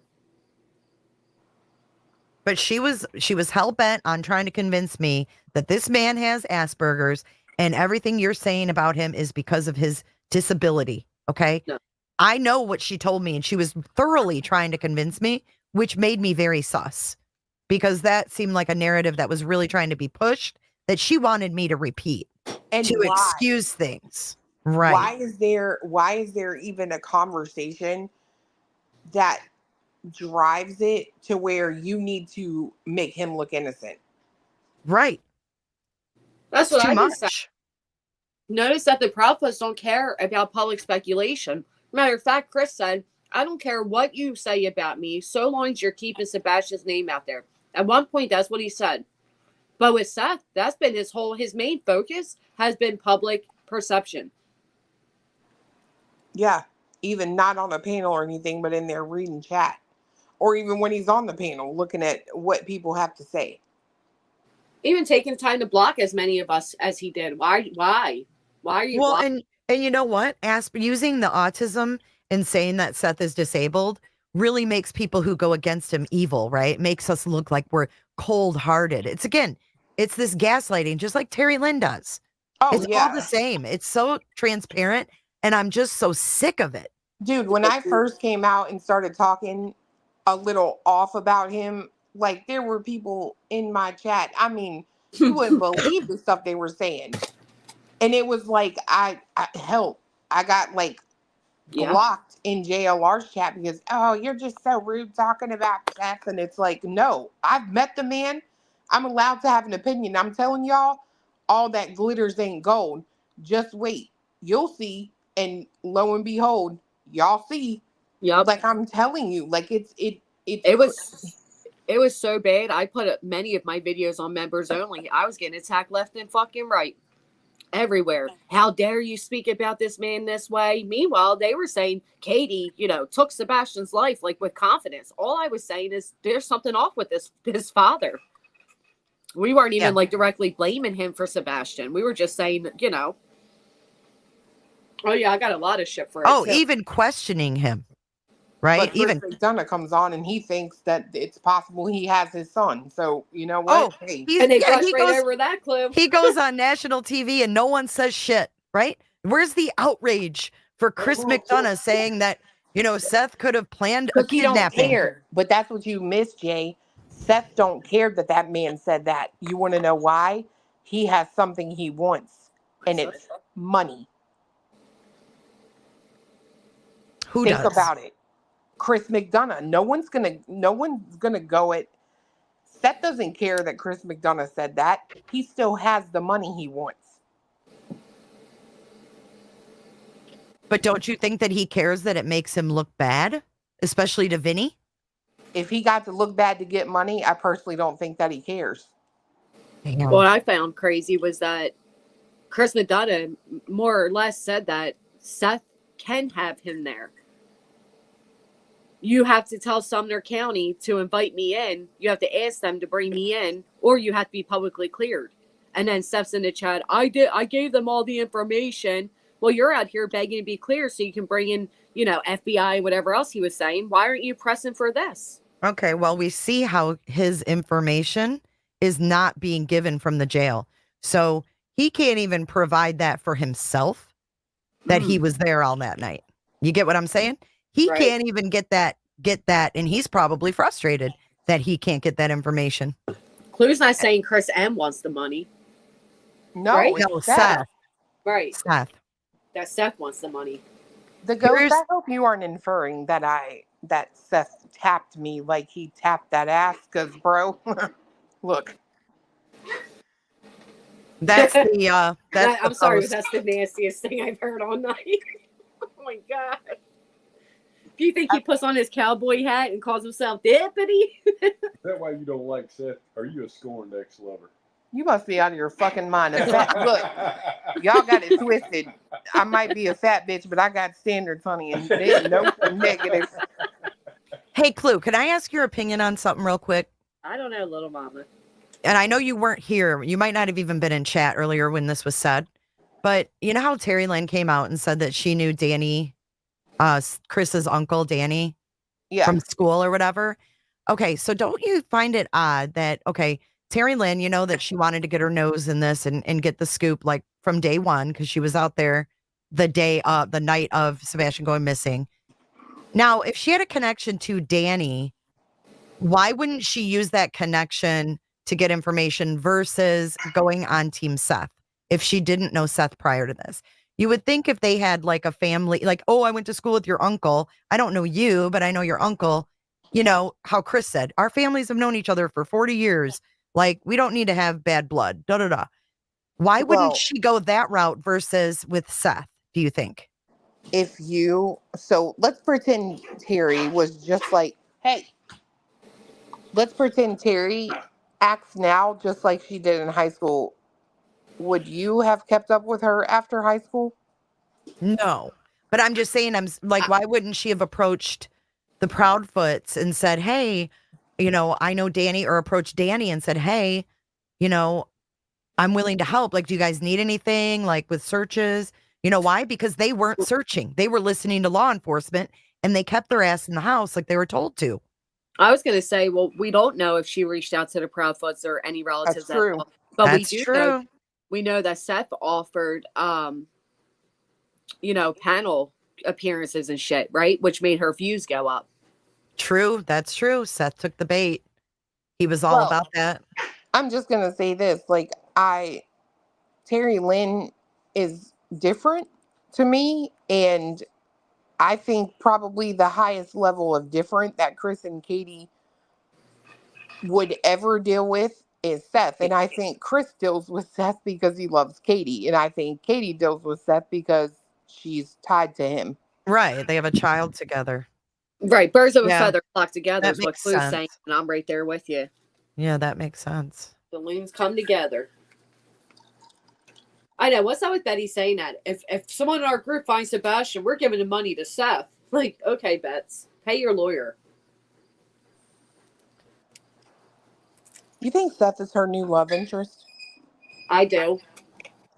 But she was hell bent on trying to convince me that this man has Asperger's and everything you're saying about him is because of his disability. Okay. No. I know what she told me, and she was thoroughly trying to convince me, which made me very sus, because that seemed like a narrative that was really trying to be pushed that she wanted me to repeat And to why? excuse things. Right. Why is there even a conversation that drives it to where you need to make him look innocent? Right. That's what too I much. was saying. Notice that the Proud Posts don't care about public speculation. Matter of fact, Chris said, I don't care what you say about me, so long as you're keeping Sebastian's name out there. At one point, that's what he said. But with Seth, that's been his main focus has been public perception. Yeah, even not on a panel or anything, but in there reading chat. Or even when he's on the panel, looking at what people have to say. Even taking time to block as many of us as he did. Why are you Well, blocking? and you know what? Using the autism and saying that Seth is disabled really makes people who go against him evil, right? It makes us look like we're cold-hearted. It's this gaslighting, just like terrulyn does. Oh, It's all the same. It's so transparent, and I'm just so sick of it. Dude, when I first came out and started talking a little off about him, like, there were people in my chat. I mean, you wouldn't believe the stuff they were saying. And it was like, I got like blocked in JLR's chat because, oh, you're just so rude talking about Seth. And it's like, no, I've met the man. I'm allowed to have an opinion. I'm telling y'all, all that glitters ain't gold. Just wait. You'll see. And lo and behold, y'all see. Yep. Like, I'm telling you, like, it was so bad. I put up many of my videos on members only. I was getting attacked left and fucking right. Everywhere. How dare you speak about this man this way? Meanwhile, they were saying Katie, took Sebastian's life like with confidence. All I was saying is there's something off with his father. We weren't even like directly blaming him for Sebastian. We were just saying, oh yeah, I got a lot of shit for it. Oh, too. even questioning him. Right? But Chris McDonough comes on and he thinks that it's possible he has his son. So, you know Oh, what? Hey. And they brushed right over that clue. He goes on national TV and no one says shit, right? Where's the outrage for Chris McDonough saying that, Seth could have planned a Because he don't kidnapping? care. But that's what you miss, Jay. Seth don't care that man said that. You want to know why? He has something he wants, and it's money. Who Think does? about it. Chris McDonough. No one's gonna go at. Seth doesn't care that Chris McDonough said that. He still has the money he wants. But don't you think that he cares that it makes him look bad, especially to Vinny? if he got to look bad to get money, I personally don't think that he cares. What I found crazy was that Chris McDonough more or less said that Seth can have him there. You have to tell Sumner County to invite me in. You have to ask them to bring me in, or you have to be publicly cleared. And then Steph's in the chat. I gave them all the information. Well, you're out here begging to be clear so you can bring in, FBI, whatever else he was saying. Why aren't you pressing for this? Okay, well, we see how his information is not being given from the jail. So he can't even provide that for himself, that he was there all that night. You get what I'm saying? He can't even get that, and he's probably frustrated that he can't get that information. Clue's not saying Chris M wants the money. No, right? No, Seth. Right. Seth. That Seth wants the money. The ghost, I hope you aren't inferring that Seth tapped me like he tapped that ass, because, bro, look. That's the, I'm sorry, but that's the nastiest thing I've heard all night. Oh, my God. Do you think he puts on his cowboy hat and calls himself Deputy? Is that why you don't like Seth? Are you a scorned ex-lover? You must be out of your fucking mind. Look, y'all got it twisted. I might be a fat bitch, but I got standards, honey, and there's no negative. Hey, Clue, can I ask your opinion on something real quick? I don't know, little mama. And I know you weren't here. You might not have even been in chat earlier when this was said. But you know how terrulyn came out and said that she knew Danny, Chris's uncle, Danny, from school or whatever? Okay, so don't you find it odd that, terrulyn, that she wanted to get her nose in this and get the scoop like from day one because she was out there the night of Sebastian going missing. Now, if she had a connection to Danny, why wouldn't she use that connection to get information versus going on Team Seth if she didn't know Seth prior to this? You would think if they had like a family, like, oh, I went to school with your uncle. I don't know you, but I know your uncle. How Chris said, our families have known each other for 40 years. Like, we don't need to have bad blood. Why wouldn't she go that route versus with Seth, do you think? So let's pretend Terry was just like, hey, let's pretend Terry acts now just like she did in high school. Would you have kept up with her after high school? No, but I'm just saying, I'm like, why wouldn't she have approached the Proudfoots and said, hey, I know Danny, or approached Danny and said, hey, I'm willing to help. Like, do you guys need anything like with searches? You know why? Because they weren't searching. They were listening to law enforcement and they kept their ass in the house like they were told to. I was going to say, well, we don't know if she reached out to the Proudfoots or any relatives. That's true. But That's we do true. know, we know that Seth offered, panel appearances and shit, right? Which made her views go up. True. That's true. Seth took the bait. He was all about that. I'm just going to say this. Like, terrulyn is different to me. And I think probably the highest level of different that Chris and Katie would ever deal with is Seth. And I think Chris deals with Seth because he loves Katie. And I think Katie deals with Seth because she's tied to him. Right. They have a child together. Right. Birds of a feather flock together That is what makes Clue's sense. saying. And I'm right there with you. Yeah, that makes sense. The loons come together. I know. What's up with Betty saying that? If someone in our group finds Sebastian, we're giving the money to Seth. Like, okay, Bets, pay your lawyer. You think Seth is her new love interest? I do.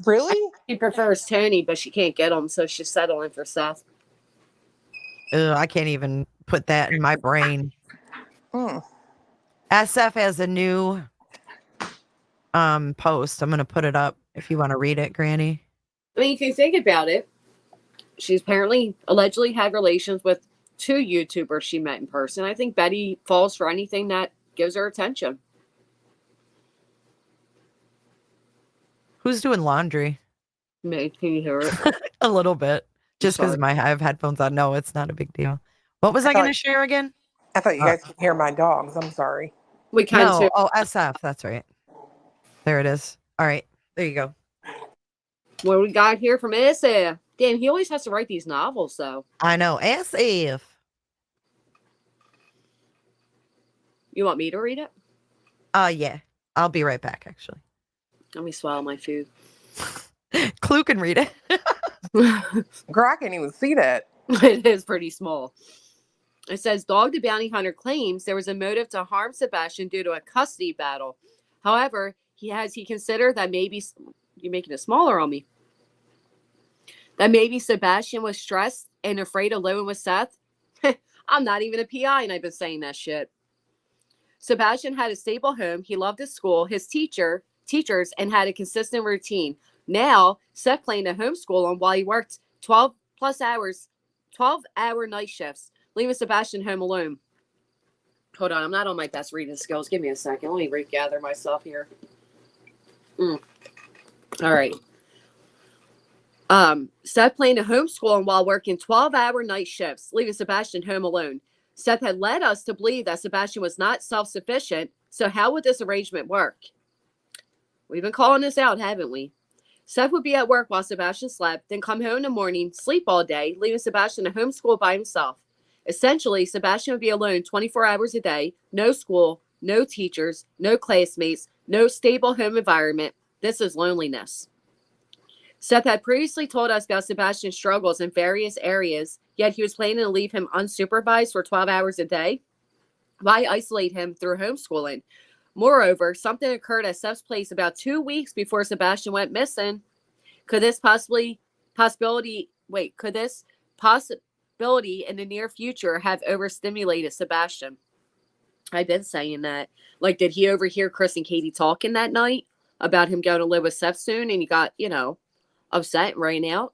Really? She prefers Tony, but she can't get him, so she's settling for Seth. I can't even put that in my brain. SF has a new post. I'm going to put it up if you want to read it, Granny. I mean, if you think about it, she's allegedly had relations with 2 YouTubers she met in person. I think Betty falls for anything that gives her attention. Who's doing laundry? Me, can you hear it? A little bit. Just because I have headphones on. No, it's not a big deal. What was I going to share again? I thought you guys could hear my dogs. I'm sorry. We can too. Oh, SF. That's right. There it is. All right. There you go. What we got here from SF? Damn, he always has to write these novels, though. I know. SF. You want me to read it? Yeah. I'll be right back, actually. Let me swallow my food. Clue can read it. Girl, I can't even see that. It is pretty small. It says, Dog the Bounty Hunter claims there was a motive to harm Sebastian due to a custody battle. However, he considered that maybe, you're making it smaller on me, that maybe Sebastian was stressed and afraid alone with Seth. I'm not even a PI and I've been saying that shit. Sebastian had a stable home. He loved his school, his teachers, and had a consistent routine. Now, Seth planned to homeschool him while he worked 12-hour night shifts, leaving Sebastian home alone. Hold on, I'm not on my best reading skills. Give me a second. Let me regather myself here. All right. Seth planned to homeschool him while working 12-hour night shifts, leaving Sebastian home alone. Seth had led us to believe that Sebastian was not self-sufficient, so how would this arrangement work? We've been calling this out, haven't we? Seth would be at work while Sebastian slept, then come home in the morning, sleep all day, leaving Sebastian to homeschool by himself. Essentially, Sebastian would be alone 24 hours a day, no school, no teachers, no classmates, no stable home environment. This is loneliness. Seth had previously told us about Sebastian's struggles in various areas, yet he was planning to leave him unsupervised for 12 hours a day. Why isolate him through homeschooling? Moreover, something occurred at Seth's place about 2 weeks before Sebastian went missing. Could this possibility in the near future have overstimulated Sebastian? I've been saying that. Like, did he overhear Chris and Katie talking that night about him going to live with Seth soon and he got, upset and ran out?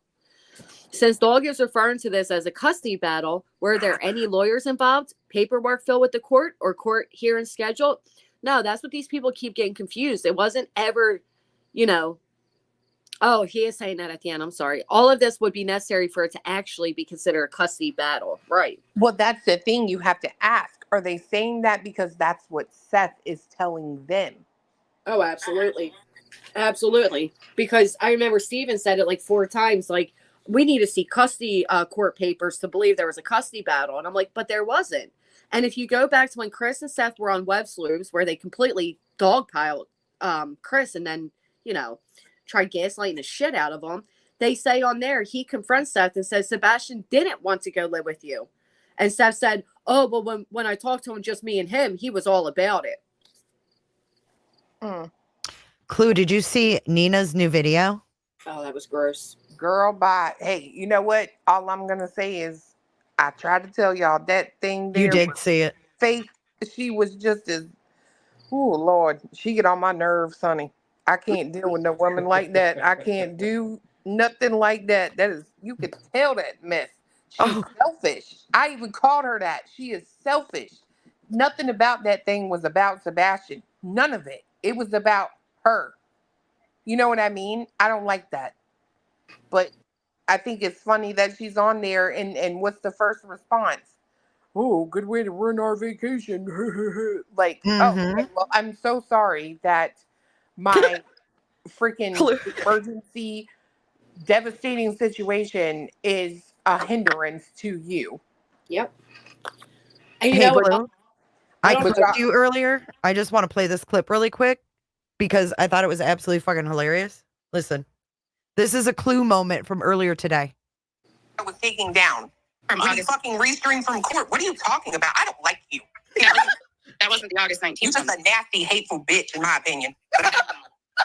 Since Dog is referring to this as a custody battle, were there any lawyers involved? Paperwork filled with the court or court hearing scheduled? No, that's what these people keep getting confused. It wasn't ever, oh, he is saying that at the end. I'm sorry. All of this would be necessary for it to actually be considered a custody battle. Right. Well, that's the thing you have to ask. Are they saying that because that's what Seth is telling them? Oh, absolutely. Absolutely. Because I remember Steven said it like 4 times, like, we need to see custody court papers to believe there was a custody battle. And I'm like, but there wasn't. And if you go back to when Chris and Seth were on Web Sleuths, where they completely dogpiled Chris and then, tried gaslighting the shit out of him, they say on there, he confronts Seth and says, Sebastian didn't want to go live with you. And Seth said, oh, well, when I talked to him, just me and him, he was all about it. Clue, did you see Nina's new video? Oh, that was gross. Girl, bye. Hey, you know what? All I'm going to say is, I tried to tell y'all that thing there. You did see it. Fake. She was just as, oh, Lord. She get on my nerves, honey. I can't deal with no woman like that. I can't do nothing like that. That is, you could tell that mess. She's selfish. I even called her that. She is selfish. Nothing about that thing was about Sebastian. None of it. It was about her. You know what I mean? I don't like that. But I think it's funny that she's on there and what's the first response? Oh, good way to ruin our vacation. Like, okay, well, I'm so sorry that my freaking emergency, devastating situation is a hindrance to you. Yep. And Hey, Blue, I clipped you earlier. I just want to play this clip really quick because I thought it was absolutely fucking hilarious. Listen, this is a Clue moment from earlier today. I was taking down from August. Fucking restring from court. What are you talking about? I don't like you. That wasn't the August 19th. You're just a nasty, hateful bitch, in my opinion.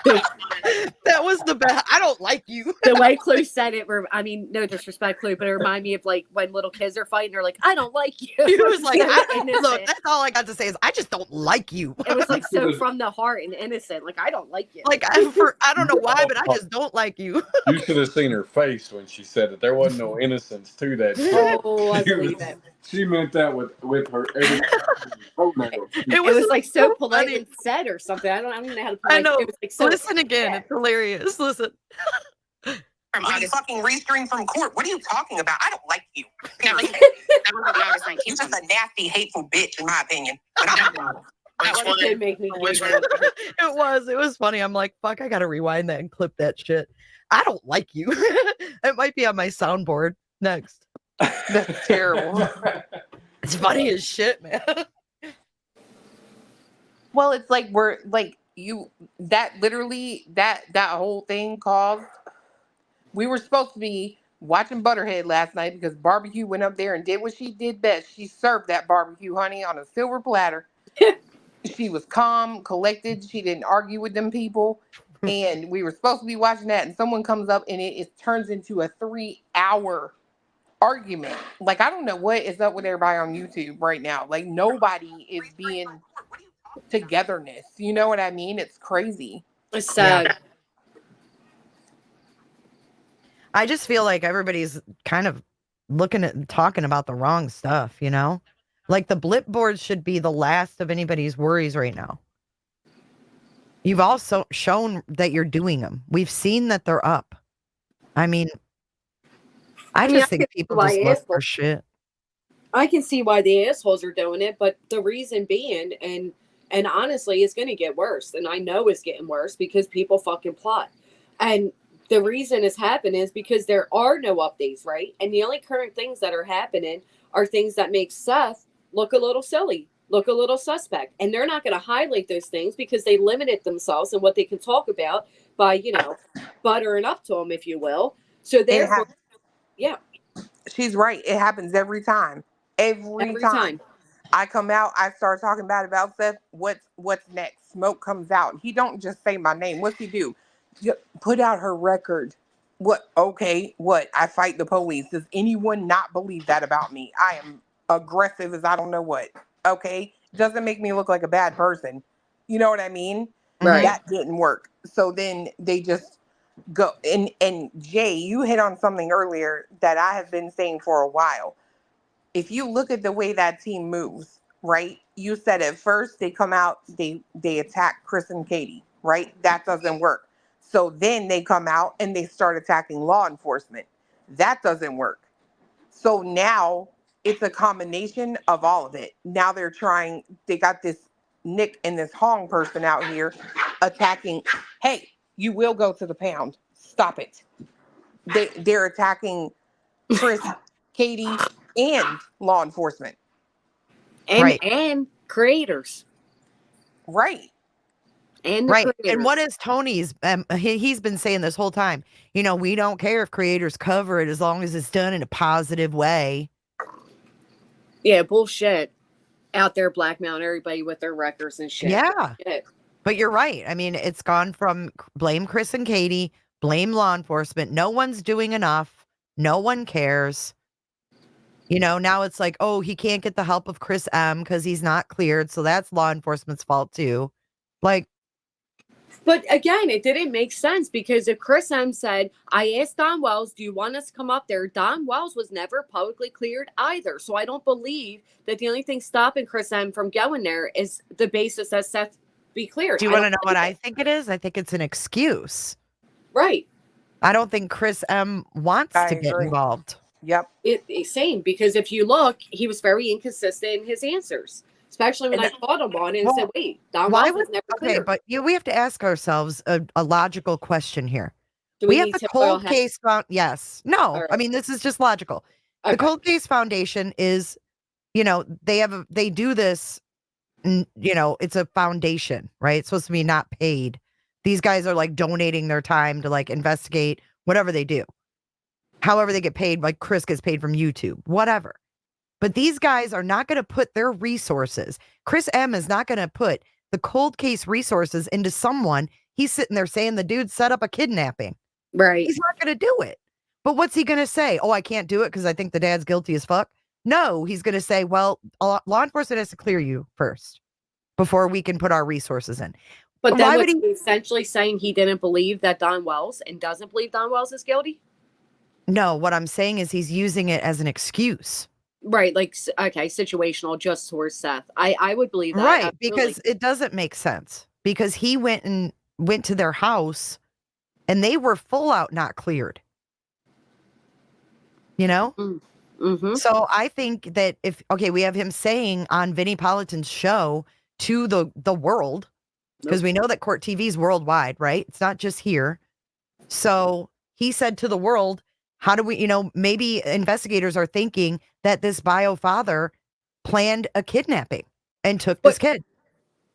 That was the best. I don't like you. The way Clue said it, I mean, no disrespect, Clue, but it reminded me of like when little kids are fighting, they're like, I don't like you. He was like, look, that's all I got to say is I just don't like you. It was like so from the heart and innocent. Like, I don't like you. Like, I don't know why, but I just don't like you. You should have seen her face when she said it. There wasn't no innocence to that. Oh, I believe it. She meant that with her. It was like so politely said or something. I don't know how to put it. I know. It was like so Listen again. It's hilarious. Listen. From August. Fucking restring from court. What are you talking about? I don't like you. That wasn't the August 19th. You're just a nasty, hateful bitch, in my opinion. It did make me It was funny. I'm like, fuck, I gotta rewind that and clip that shit. I don't like you. It might be on my soundboard next. That's terrible. It's funny as shit, man. Well, it's like we're like you that literally that whole thing caused. We were supposed to be watching Butterhead last night because Barbecue went up there and did what she did best. She served that barbecue, honey, on a silver platter. She was calm, collected. She didn't argue with them people. And we were supposed to be watching that, and someone comes up and it turns into a 3-hour argument. Like, I don't know what is up with everybody on YouTube right now. Like, nobody is being togetherness. You know what I mean? It's crazy. It's sad. Yeah. I just feel like everybody's kind of looking at talking about the wrong stuff, you know? Like the blip boards should be the last of anybody's worries right now. You've also shown that you're doing them. We've seen that they're up. I mean, I just think people just look for shit. I can see why the assholes are doing it, but the reason being, and honestly, it's going to get worse. And I know it's getting worse because people fucking plot. And the reason it's happening is because there are no updates, right? And the only current things that are happening are things that make Seth look a little silly, look a little suspect. And they're not going to highlight those things because they limited themselves in what they can talk about by, you know, buttering up to them, if you will. So therefore, yeah. She's right. It happens every time. Every time. I come out, I start talking about Seth. What's next? Smoke comes out. He don't just say my name. What's he do? Put out her record. What? Okay. What? I fight the police. Does anyone not believe that about me? I am aggressive as I don't know what. Okay. Doesn't make me look like a bad person. You know what I mean? Right. That didn't work. So then they just go. And Jay, you hit on something earlier that I have been saying for a while. If you look at the way that team moves, right? You said at first they come out, they attack Chris and Katie, right? That doesn't work. So then they come out and they start attacking law enforcement. That doesn't work. So now it's a combination of all of it. Now they got this Nick and this Hong person out here attacking. Hey, you will go to the pound. Stop it. They're attacking Chris, Katie, and law enforcement. And creators. Right. And right. And what is Tony's? He's been saying this whole time. You know, we don't care if creators cover it as long as it's done in a positive way. Yeah, bullshit. Out there blackmailing everybody with their records and shit. Yeah. Shit. But you're right. I mean, it's gone from blame Chris and Katie, blame law enforcement. No one's doing enough. No one cares. You know, now it's like, oh, he can't get the help of Chris M because he's not cleared. So that's law enforcement's fault too. Like, but again, it didn't make sense because if Chris M said, I asked Don Wells, do you want us to come up there? Don Wells was never publicly cleared either. So I don't believe that the only thing stopping Chris M from going there is the basis that Seth be cleared. Do you want to know what I think it is? I think it's an excuse. Right. I don't think Chris M wants to get involved. Yep. It's same because if you look, he was very inconsistent in his answers. Especially when I caught him on it and said, wait, Don Wells was never clear. But we have to ask ourselves a logical question here. Do we we have need the to cold oil case found. Yes. No. All right. I mean, this is just logical. Okay. The Cold Case Foundation is, you know, they do this, you know, it's a foundation, right? It's supposed to be not paid. These guys are like donating their time to like investigate whatever they do. However they get paid, like Chris gets paid from YouTube, whatever. But these guys are not going to put their resources. Chris M is not going to put the cold case resources into someone. He's sitting there saying the dude set up a kidnapping. Right. He's not going to do it. But what's he going to say? Oh, I can't do it because I think the dad's guilty as fuck. No, he's going to say, well, law enforcement has to clear you first before we can put our resources in. But then why was would he essentially saying he didn't believe that Don Wells and doesn't believe Don Wells is guilty? No, what I'm saying is he's using it as an excuse. Right, like, okay, situational just towards Seth. I would believe that. Right, absolutely. because it doesn't make sense. Because he went to their house and they were full out not cleared. You know? Mm-hmm. So I think that we have him saying on Vinnie Politan's show to the world, because we know that Court TV is worldwide, right? It's not just here. So he said to the world, how do we, you know, maybe investigators are thinking that this bio father planned a kidnapping and took this kid.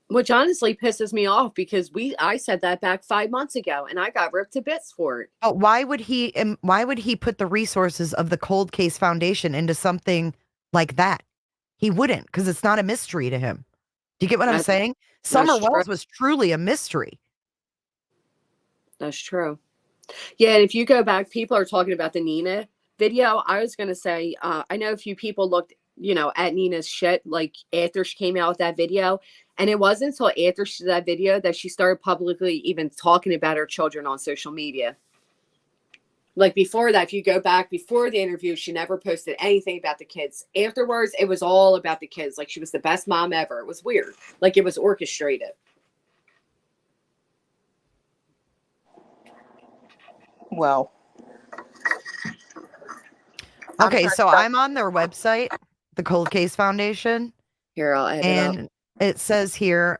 Which honestly pisses me off because I said that back 5 months ago and I got ripped to bits for it. But why would he put the resources of the Cold Case Foundation into something like that? He wouldn't, because it's not a mystery to him. Do you get what I'm saying? Summer Wells was truly a mystery. That's true. Yeah, and if you go back, people are talking about the Nina video. I was going to say, I know a few people looked, at Nina's shit, like, after she came out with that video. And it wasn't until after she did that video that she started publicly even talking about her children on social media. Like, before that, if you go back before the interview, she never posted anything about the kids. Afterwards, it was all about the kids. Like, she was the best mom ever. It was weird. Like, it was orchestrated. Well. Okay, so I'm on their website, the Cold Case Foundation. Here, I'll add it up. And it says here,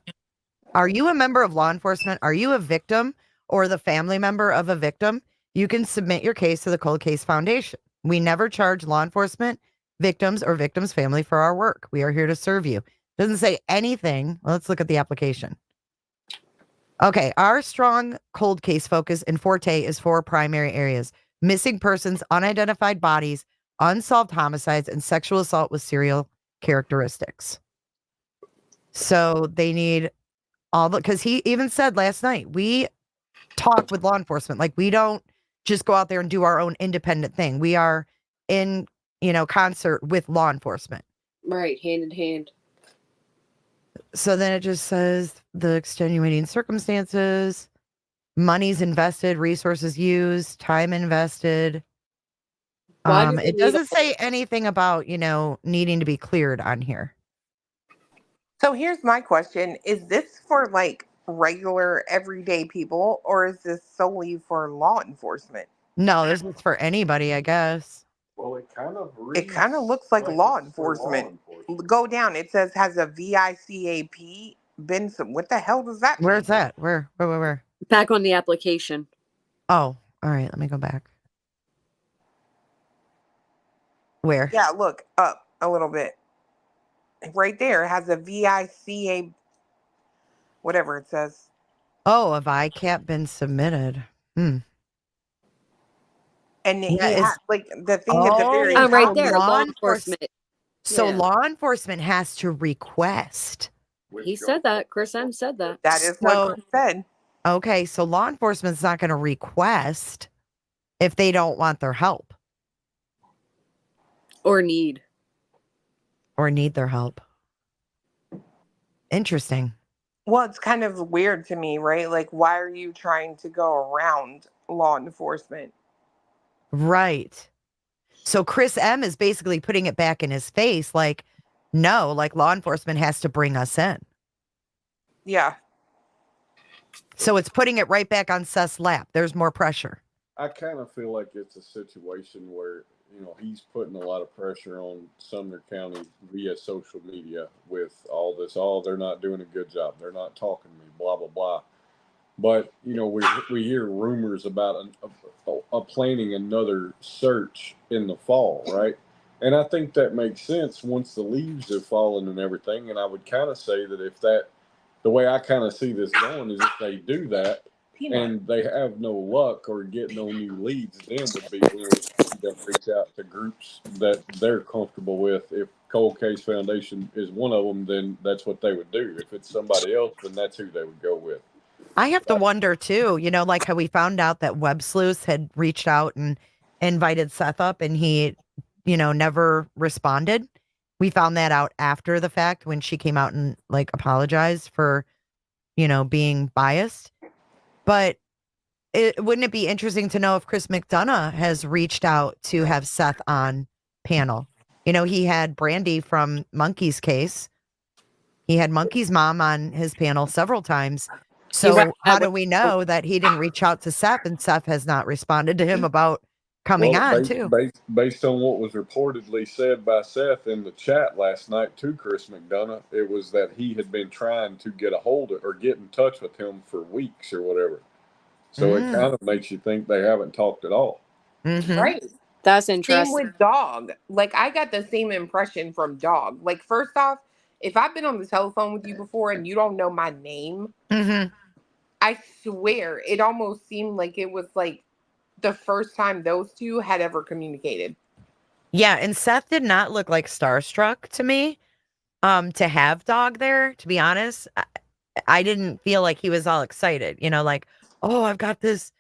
are you a member of law enforcement? Are you a victim or the family member of a victim? You can submit your case to the Cold Case Foundation. We never charge law enforcement, victims, or victims' family for our work. We are here to serve you. Doesn't say anything. Let's look at the application. Okay, our strong cold case focus and forte is 4 primary areas: missing persons, unidentified bodies, unsolved homicides, and sexual assault with serial characteristics. So they need all the, because he even said last night, we talk with law enforcement. Like, we don't just go out there and do our own independent thing. We are in, concert with law enforcement. Right, hand in hand. So then it just says the extenuating circumstances, monies invested, resources used, time invested. It doesn't say anything about, needing to be cleared on here. So here's my question. Is this for like regular everyday people, or is this solely for law enforcement? No, this is for anybody, I guess. Well, it kind of looks like law enforcement. Go down. It says has a VICAP been some. What the hell does that mean? Where's that? Where? Back on the application. Oh, all right. Let me go back. Where? Yeah, look up a little bit. Right there, it has a VICA, whatever it says. Oh, a VICAP been submitted. And he Yeah, has, like, the thing at the very top. right there, law enforcement. So Yeah. law enforcement has to request. He said that. Chris M said that. That is what Chris said. Okay, so law enforcement's not going to request if they don't want their help. Or need their help. Interesting. Well, it's kind of weird to me, right? Like, why are you trying to go around law enforcement? Right. So Chris M is basically putting it back in his face, like, no, like law enforcement has to bring us in. Yeah. So it's putting it right back on Seth's lap. There's more pressure. I kind of feel like it's a situation where, he's putting a lot of pressure on Sumner County via social media with all this. Oh, they're not doing a good job. They're not talking to me, blah, blah, blah. But, we hear rumors about planning another search in the fall, right? And I think that makes sense once the leaves have fallen and everything. And I would kind of say that the way I kind of see this going is if they do that and they have no luck or get no new leads, then would be when they reach out to groups that they're comfortable with. If Cold Case Foundation is one of them, then that's what they would do. If it's somebody else, then that's who they would go with. I have to wonder too, like how we found out that Web Sleuth had reached out and invited Seth up and he, never responded. We found that out after the fact when she came out and like apologized for, being biased. But wouldn't it be interesting to know if Chris McDonough has reached out to have Seth on panel? He had Brandy from Monkey's case. He had Monkey's mom on his panel several times. So how do we know that he didn't reach out to Seth and Seth has not responded to him about coming on too? Based on what was reportedly said by Seth in the chat last night to Chris McDonough, it was that he had been trying to get a hold of or get in touch with him for weeks or whatever. So it kind of makes you think they haven't talked at all. Mm-hmm. Right. That's interesting. Same with Dog. Like, I got the same impression from Dog. Like, first off, if I've been on the telephone with you before and you don't know my name, Mm-hmm. I swear it almost seemed like it was like the first time those two had ever communicated. Yeah, and Seth did not look like starstruck to me. To have Dog there, to be honest, I didn't feel like he was all excited. You know, like, oh, I've got this.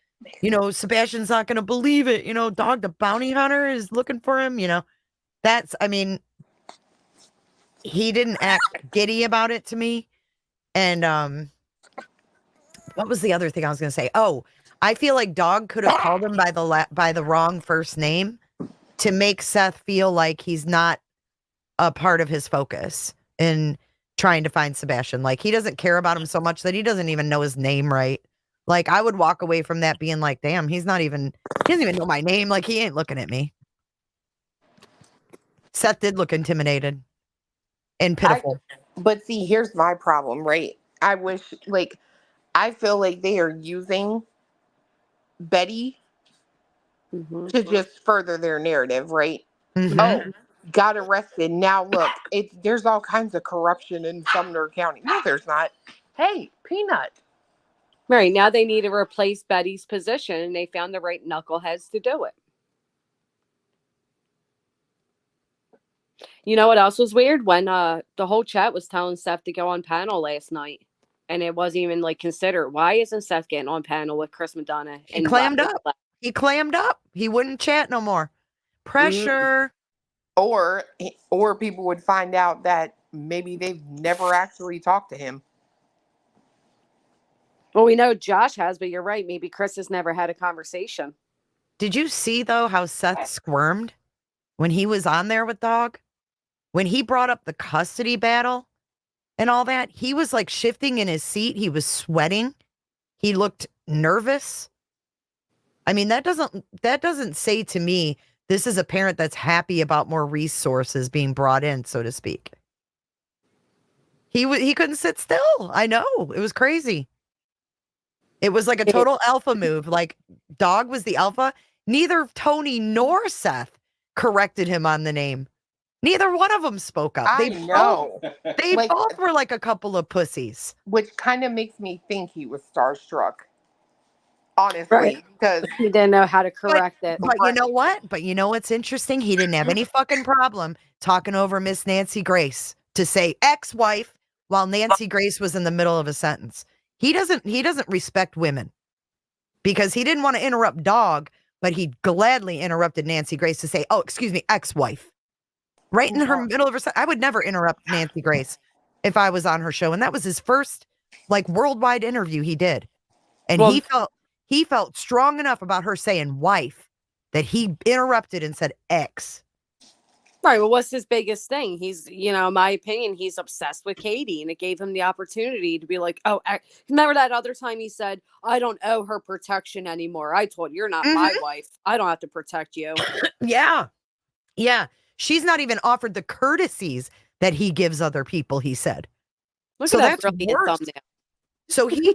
You know, Sebastian's not going to believe it. You know, Dog the bounty hunter is looking for him. You know, I mean, he didn't act giddy about it to me. And what was the other thing I was going to say? Oh, I feel like Dog could have called him by the wrong first name to make Seth feel like he's not a part of his focus in trying to find Sebastian. Like, he doesn't care about him so much that he doesn't even know his name right. Like, I would walk away from that being like, damn, he doesn't even know my name. Like, he ain't looking at me. Seth did look intimidated and pitiful. But see, here's my problem, right? I feel like they are using Betty to just further their narrative, right? Mm-hmm. Oh, got arrested. Now look, there's all kinds of corruption in Sumner County. No, there's not. Hey, Peanut. Right, now they need to replace Betty's position, and they found the right knuckleheads to do it. You know what else was weird? When the whole chat was telling Seth to go on panel last night, and it wasn't even like considered. Why isn't Seth getting on panel with Chris Madonna? He clammed up. He clammed up. He wouldn't chat no more. Pressure. Or people would find out that maybe they've never actually talked to him. Well, we know Josh has, but you're right. Maybe Chris has never had a conversation. Did you see, though, how Seth squirmed when he was on there with Dog? When he brought up the custody battle and all that, he was like shifting in his seat. He was sweating. He looked nervous. I mean, that doesn't say to me, this is a parent that's happy about more resources being brought in, so to speak. He couldn't sit still. I know. It was crazy. It was like a total alpha move. Like, Dog was the alpha. Neither Tony nor Seth corrected him on the name. Neither one of them spoke up. I know. They both were like a couple of pussies. Which kind of makes me think he was starstruck. Honestly, because he didn't know how to correct it. But you know what? But you know what's interesting? He didn't have any fucking problem talking over Miss Nancy Grace to say ex-wife while Nancy Grace was in the middle of a sentence. He doesn't respect women because he didn't want to interrupt Dog, but he gladly interrupted Nancy Grace to say, "Oh, excuse me, ex-wife." Right in her middle of her sentence. I would never interrupt Nancy Grace if I was on her show, and that was his first like worldwide interview he did. And he felt strong enough about her saying wife that he interrupted and said ex. Right. Well, what's his biggest thing? He's, in my opinion, he's obsessed with Katie, and it gave him the opportunity to be like, oh, remember that other time he said, I don't owe her protection anymore. I told you're not my wife. I don't have to protect you. Yeah. Yeah. She's not even offered the courtesies that he gives other people, he said. Look at that brilliant thumbnail. So he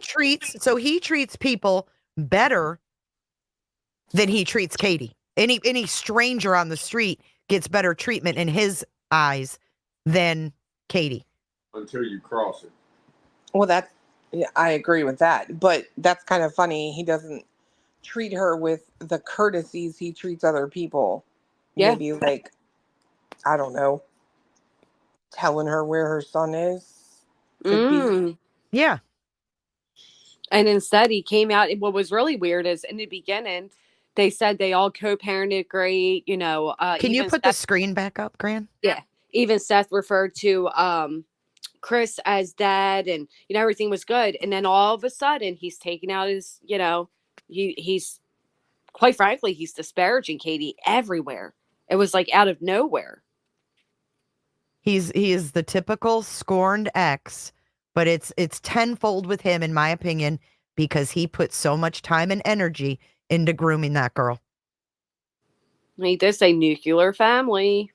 treats people better than he treats Katie. Any stranger on the street gets better treatment in his eyes than Katie. Until you cross it. Well, I agree with that. But that's kind of funny. He doesn't treat her with the courtesies he treats other people. Yeah. Maybe like, I don't know, telling her where her son is. Could be. Yeah. And instead he came out. What was really weird is in the beginning, they said they all co-parented great, Can you put the screen back up, Gran? Yeah. Even Seth referred to Chris as dad, and everything was good. And then all of a sudden he's taking out his, he's quite frankly, he's disparaging Katie everywhere. It was like out of nowhere. He is the typical scorned ex, but it's tenfold with him, in my opinion, because he put so much time and energy into grooming that girl. He did say nuclear family.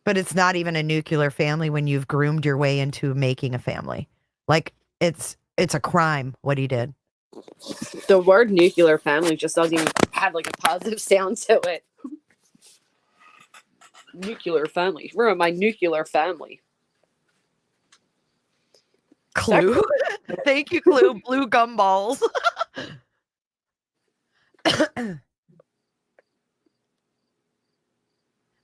But it's not even a nuclear family when you've groomed your way into making a family. Like, it's a crime what he did. The word nuclear family just doesn't even have like a positive sound to it. nuclear family. Ruin my nuclear family. Clue. Thank you, Clue. Blue gumballs.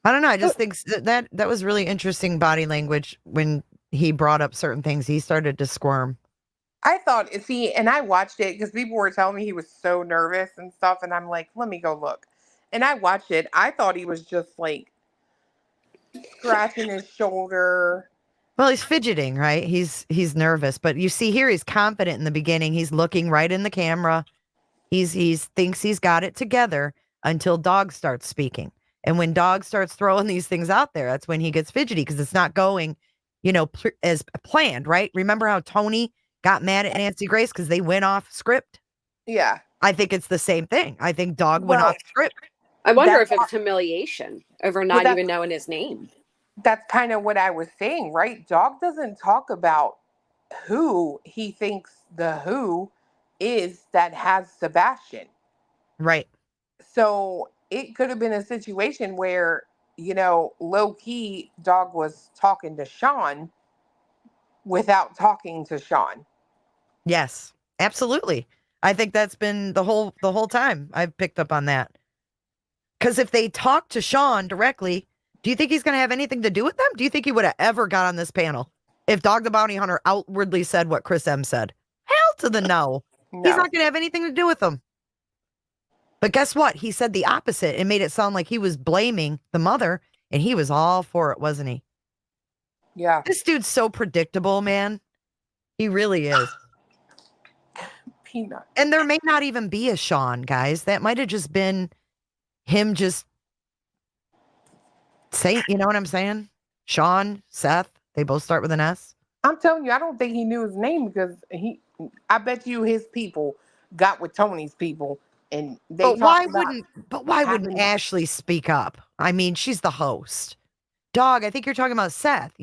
I don't know. I just think that was really interesting body language when he brought up certain things. He started to squirm. I thought, see, and I watched it because people were telling me he was so nervous and stuff, and I'm like, let me go look. And I watched it. I thought he was just like scratching his shoulder. Well, he's fidgeting, right? He's nervous, but you see here he's confident in the beginning. He's looking right in the camera. He's thinks he's got it together until Dog starts speaking. And when Dog starts throwing these things out there, that's when he gets fidgety because it's not going, as planned, right? Remember how Tony got mad at Nancy Grace because they went off script? Yeah. I think it's the same thing. I think Dog went off script. I wonder if it's humiliation over not even knowing his name. That's kind of what I was saying, right? Dog doesn't talk about who he thinks the who is that has Sebastian. Right. So it could have been a situation where, low key, Dog was talking to Sean without talking to Sean. Yes, absolutely. I think that's been the whole time. I've picked up on that. Because if they talk to Sean directly, do you think he's going to have anything to do with them? Do you think he would have ever got on this panel if Dog the Bounty Hunter outwardly said what Chris M said? Hell to the no. He's not going to have anything to do with them. But guess what? He said the opposite and made it sound like he was blaming the mother, and he was all for it, wasn't he? Yeah. This dude's so predictable, man. He really is. Peanut. And there may not even be a Sean, guys. That might have just been him just saying, you know what I'm saying? Sean, Seth, they both start with an S. I'm telling you, I don't think he knew his name because I bet you his people got with Tony's people and they But why talked wouldn't Ashley speak up? I mean, she's the host. Dog, I think you're talking about Seth,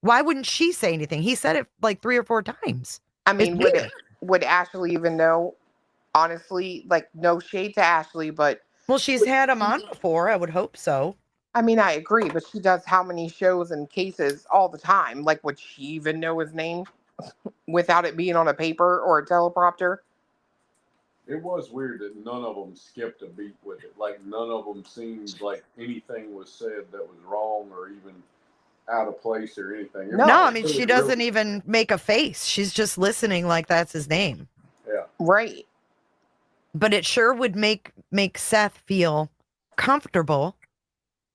Why wouldn't she say anything? He said it like 3 or 4 times. I mean, would Ashley even know? Honestly, like, no shade to Ashley, but well, she's had him on before. I would hope so. I mean, I agree, but she does how many shows and cases all the time? Like, would she even know his name without it being on a paper or a teleprompter? It was weird that none of them skipped a beat with it. Like, none of them seemed like anything was said that was wrong or even out of place or anything. No, I mean, she doesn't even make a face. She's just listening like that's his name. Yeah. Right. But it sure would make Seth feel comfortable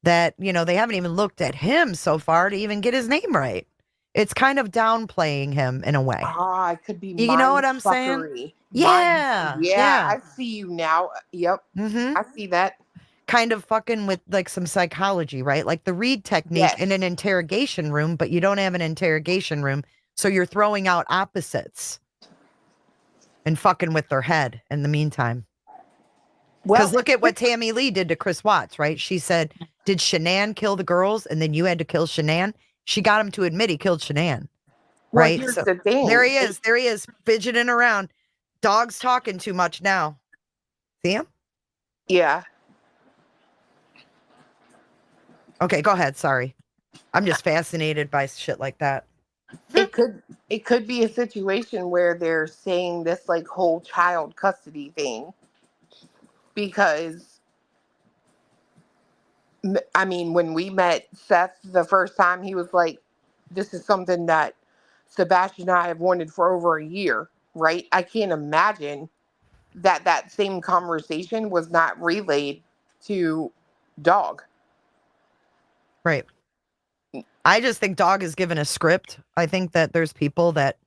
that, they haven't even looked at him so far to even get his name right. It's kind of downplaying him in a way. Ah, it could be You know what I'm saying? Yeah. I see you now. Yep. I see that. Kind of fucking with like some psychology, right? Like the read technique in an interrogation room, but you don't have an interrogation room. So you're throwing out opposites and fucking with their head in the meantime. Because look at what Tammy Lee did to Chris Watts, right? She said, did Shanann kill the girls? And then you had to kill Shanann. She got him to admit he killed Shanann. Right? Here's So the thing. there he is. There he is, fidgeting around. Dog's talking too much now. See him? Yeah. Okay, go ahead. Sorry. I'm just fascinated by shit like that. It could be a situation where they're saying this like whole child custody thing because I mean, when we met Seth the first time, he was like, this is something that Sebastian and I have wanted for over a year, right? I can't imagine that same conversation was not relayed to Dog. Right. I just think Dog is given a script. I think that there's people that,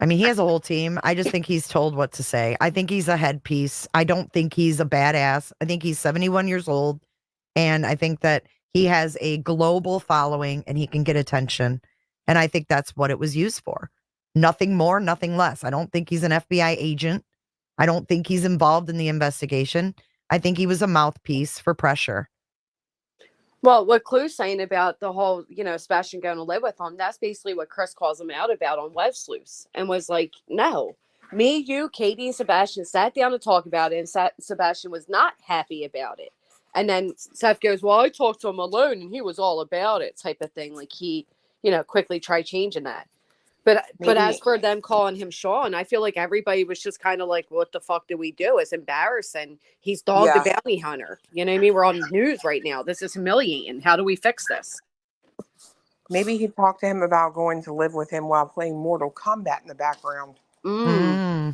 I mean, he has a whole team. I just think he's told what to say. I think he's a headpiece. I don't think he's a badass. I think he's 71 years old. And I think that he has a global following and he can get attention. And I think that's what it was used for. Nothing more, nothing less. I don't think he's an FBI agent. I don't think he's involved in the investigation. I think he was a mouthpiece for pressure. Well, what Clue's saying about the whole, Sebastian going to live with him, that's basically what Chris calls him out about on Web Sleuths and was like, no, me, you, Katie, and Sebastian sat down to talk about it, and Sebastian was not happy about it. And then Seth goes, well, I talked to him alone and he was all about it, type of thing. Like he, quickly tried changing that. But Maybe. as for them calling him Sean, I feel like everybody was just kind of like, what the fuck do we do? It's embarrassing. He's Dog the Bounty Hunter. You know what I mean? We're on news right now. This is humiliating. How do we fix this? Maybe he talked to him about going to live with him while playing Mortal Kombat in the background. I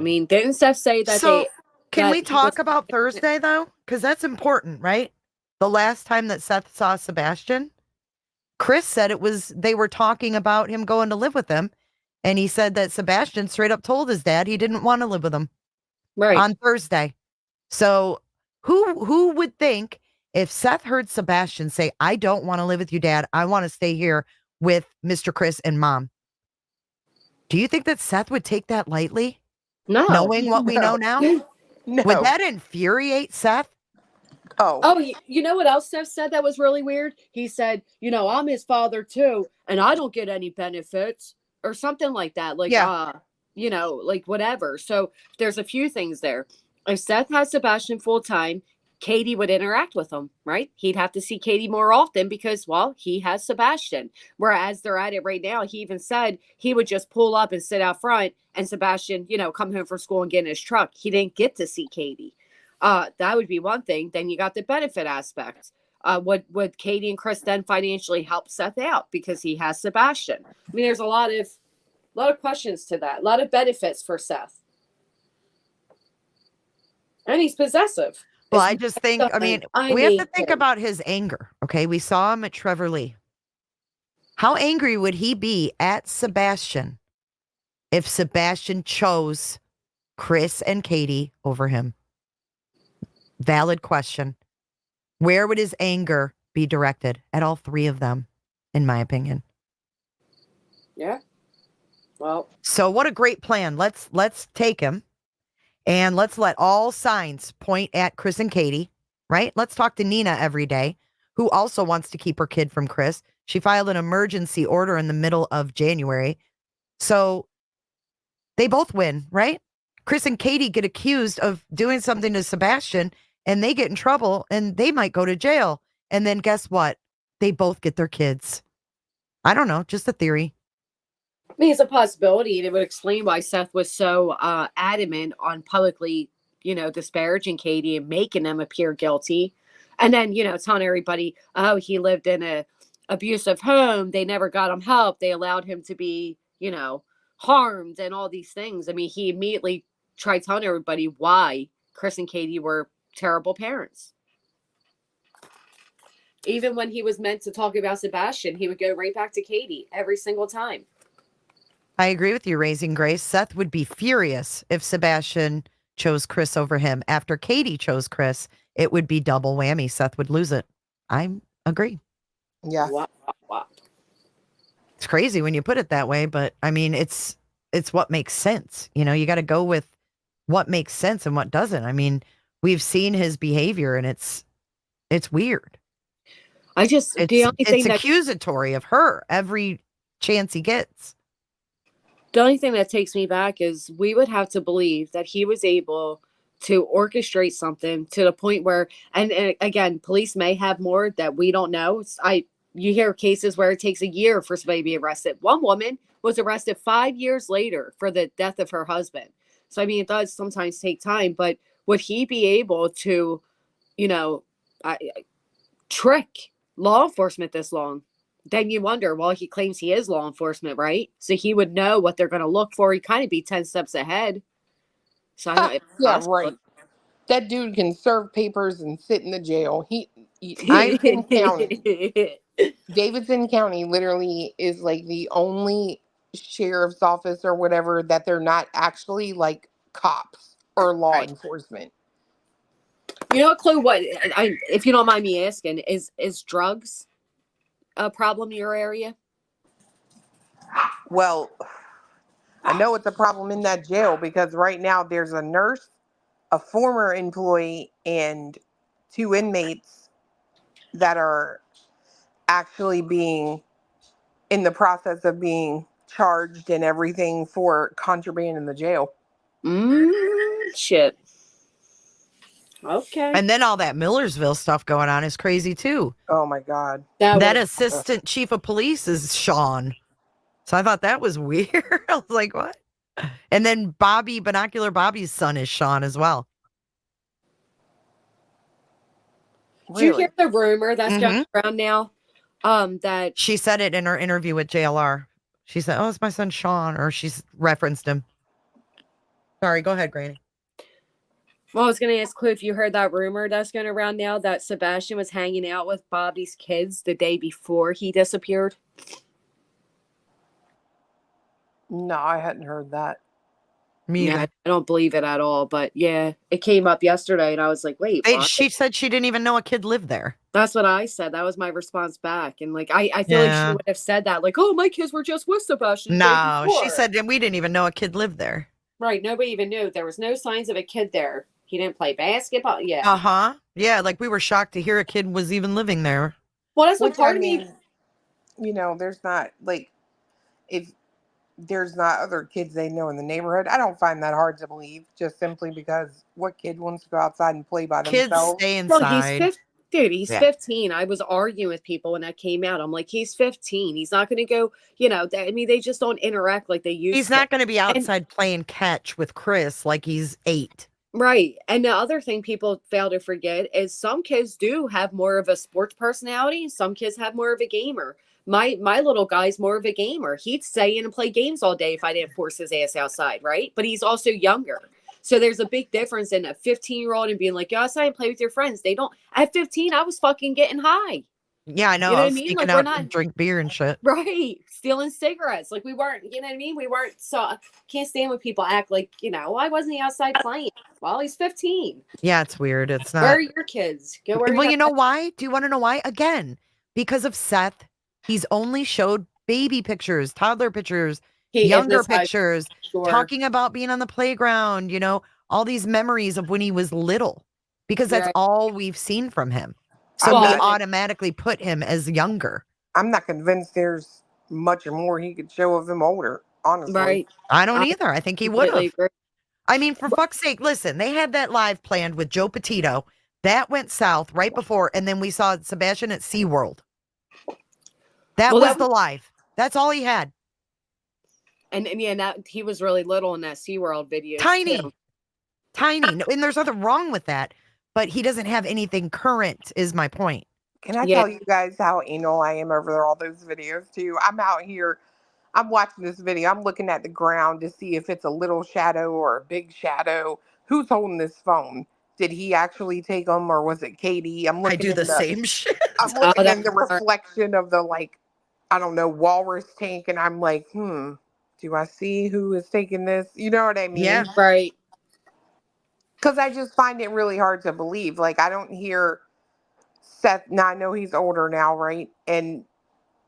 mean, didn't Seth say that can we talk about Thursday, though? Because that's important, right? The last time that Seth saw Sebastian, Chris said they were talking about him going to live with them. And he said that Sebastian straight up told his dad he didn't want to live with him. Right. On Thursday. So who would think if Seth heard Sebastian say, I don't want to live with you, Dad. I want to stay here with Mr. Chris and Mom. Do you think that Seth would take that lightly? No. Knowing what we know now? No. Would that infuriate Seth? Oh, you know what else Seth said that was really weird? He said, I'm his father too, and I don't get any benefits or something like that. Like, like whatever. So there's a few things there. If Seth has Sebastian full time, Katie would interact with him, right? He'd have to see Katie more often because, well, he has Sebastian. Whereas they're at it right now, he even said he would just pull up and sit out front and Sebastian, come home from school and get in his truck. He didn't get to see Katie. That would be one thing. Then you got the benefit aspect. Would Katie and Chris then financially help Seth out because he has Sebastian? I mean, there's a lot of questions to that. A lot of benefits for Seth. And he's possessive. Well, I just think, we have to think about his anger. Okay. We saw him at Trevor Lee. How angry would he be at Sebastian if Sebastian chose Chris and Katie over him? Valid question. Where would his anger be directed? At all three of them, in my opinion. Yeah. Well. So what a great plan. Let's take him and let's let all signs point at Chris and Katie, right? Let's talk to Nina every day, who also wants to keep her kid from Chris. She filed an emergency order in the middle of January. So they both win, right? Chris and Katie get accused of doing something to Sebastian and they get in trouble and they might go to jail. And then guess what? They both get their kids. I don't know, just a theory. I mean, it's a possibility, and it would explain why Seth was so adamant on publicly, disparaging Katie and making them appear guilty. And then, telling everybody, oh, he lived in a abusive home. They never got him help. They allowed him to be, harmed and all these things. I mean, he immediately tried telling everybody why Chris and Katie were terrible parents. Even when he was meant to talk about Sebastian, he would go right back to Katie every single time. I agree with you, Raising Grace. Seth would be furious if Sebastian chose Chris over him. After Katie chose Chris, it would be double whammy. Seth would lose it. I agree. Yeah. Wow. It's crazy when you put it that way, but I mean, it's what makes sense. You got to go with what makes sense and what doesn't. I mean, we've seen his behavior and it's weird. It's accusatory of her every chance he gets. The only thing that takes me back is we would have to believe that he was able to orchestrate something to the point where, and again, police may have more that we don't know. You hear cases where it takes a year for somebody to be arrested. One woman was arrested 5 years later for the death of her husband. So, I mean, it does sometimes take time, but would he be able to, trick law enforcement this long? Then you wonder, well, he claims he is law enforcement, right? So he would know what they're going to look for. He kind of be 10 steps ahead. So I know. Yeah, right. That dude can serve papers and sit in the jail. Davidson County literally is like the only sheriff's office or whatever that they're not actually like cops or law enforcement. You know, Chloe, if you don't mind me asking, is drugs a problem in your area? Well, I know it's a problem in that jail because right now there's a nurse, a former employee, and 2 inmates that are actually being in the process of being charged and everything for contraband in the jail. Shit. Okay. And then all that Millersville stuff going on is crazy too. Oh my God. That assistant chief of police is Sean. So I thought that was weird. I was like, what? And then Binocular Bobby's son is Sean as well. Do you hear the rumor that's going Mhm. around now? That She said it in her interview with JLR. She said, "Oh, it's my son Sean," or she's referenced him. Sorry, go ahead, Granny. Well, I was going to ask Clue if you heard that rumor that's going around now that Sebastian was hanging out with Bobby's kids the day before he disappeared. No, I hadn't heard that. Me Yeah, either. I don't believe it at all. But yeah, it came up yesterday, and I was like, "Wait, what?" She said she didn't even know a kid lived there. That's what I said. That was my response back, and like I feel like she Yeah. would have said that, like, "Oh, my kids were just with Sebastian." the day No, she before." said we didn't even know a kid lived there. Right. Nobody even knew. There was no signs of a kid there. He didn't play basketball. Yeah. Uh-huh. Yeah, like we were shocked to hear a kid was even living there. Well, that's what Which, part I of me. mean, you know, there's not, like, if there's not other kids they know in the neighborhood, I don't find that hard to believe, just simply because what kid wants to go outside and play by Kids themselves? stay Well, he's inside. dude, he's Yeah. 15. I was arguing with people when that came out. I'm like, he's 15. He's not going to go, I mean, they just don't interact like they used He's to. not going to be And outside playing catch with Chris like he's 8. right. And the other thing people fail to forget is some kids do have more of a sports personality, and some kids have more of a gamer. My little guy's more of a gamer. He'd stay in and play games all day if I didn't force his ass outside, right? But he's also younger. So there's a big difference in a 15-year-old and being like, go outside and play with your friends. They don't. At 15, I was fucking getting high. Yeah, I know. You know I what I was mean? sneaking Like, we're out not to drink beer and shit. right stealing cigarettes. Like, we weren't. You know what I mean? We weren't. So I can't stand when people act like, why wasn't he outside playing? Well, he's 15. Yeah, it's weird. It's not. Where are your kids? Go where Well, you you know why? Do you want to know why? Again, because of Seth. He's only showed baby pictures, toddler pictures, younger pictures, talking about being on the playground, all these memories of when he was little, because that's Right. all we've seen from him. So I'm we not- automatically put him as younger. I'm not convinced there's much more he could show of him older, honestly. Right. I don't either. I think he would completely have. agree. I mean, for fuck's sake, listen, they had that live planned with Joe Petito. That went south right before, and then we saw Sebastian at SeaWorld. That Well, was that the live. That's all he had. And yeah, that he was really little in that SeaWorld video. Tiny. too. Tiny. No, and there's nothing wrong with that, but he doesn't have anything current, is my point. Can I Yeah. tell you guys how anal I am over all those videos too? I'm out here, I'm watching this video, I'm looking at the ground to see if it's a little shadow or a big shadow. Who's holding this phone? Did he actually take them, or was it Katie? I'm looking. I do the same shit. I'm looking that's in the smart. reflection of the, like, I don't know, walrus tank, and I'm like, do I see who is taking this? You know what I mean? Yeah. Right. Because I just find it really hard to believe. Like, I don't hear Seth. Now, I know he's older now, right? And,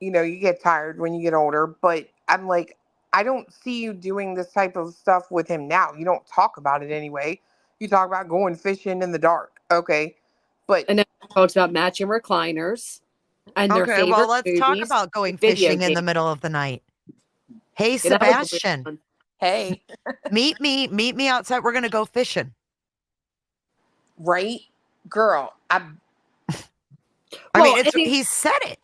you get tired when you get older. But I'm like, I don't see you doing this type of stuff with him now. You don't talk about it anyway. You talk about going fishing in the dark. Okay. But And then we talked about matching recliners and their Okay, favorite well, let's talk movies, about going video fishing in the games. middle of the night. Hey, Yeah, that was really Sebastian, fun. hey, meet me outside. We're going to go fishing. right? Girl, I Well, mean, and he said it.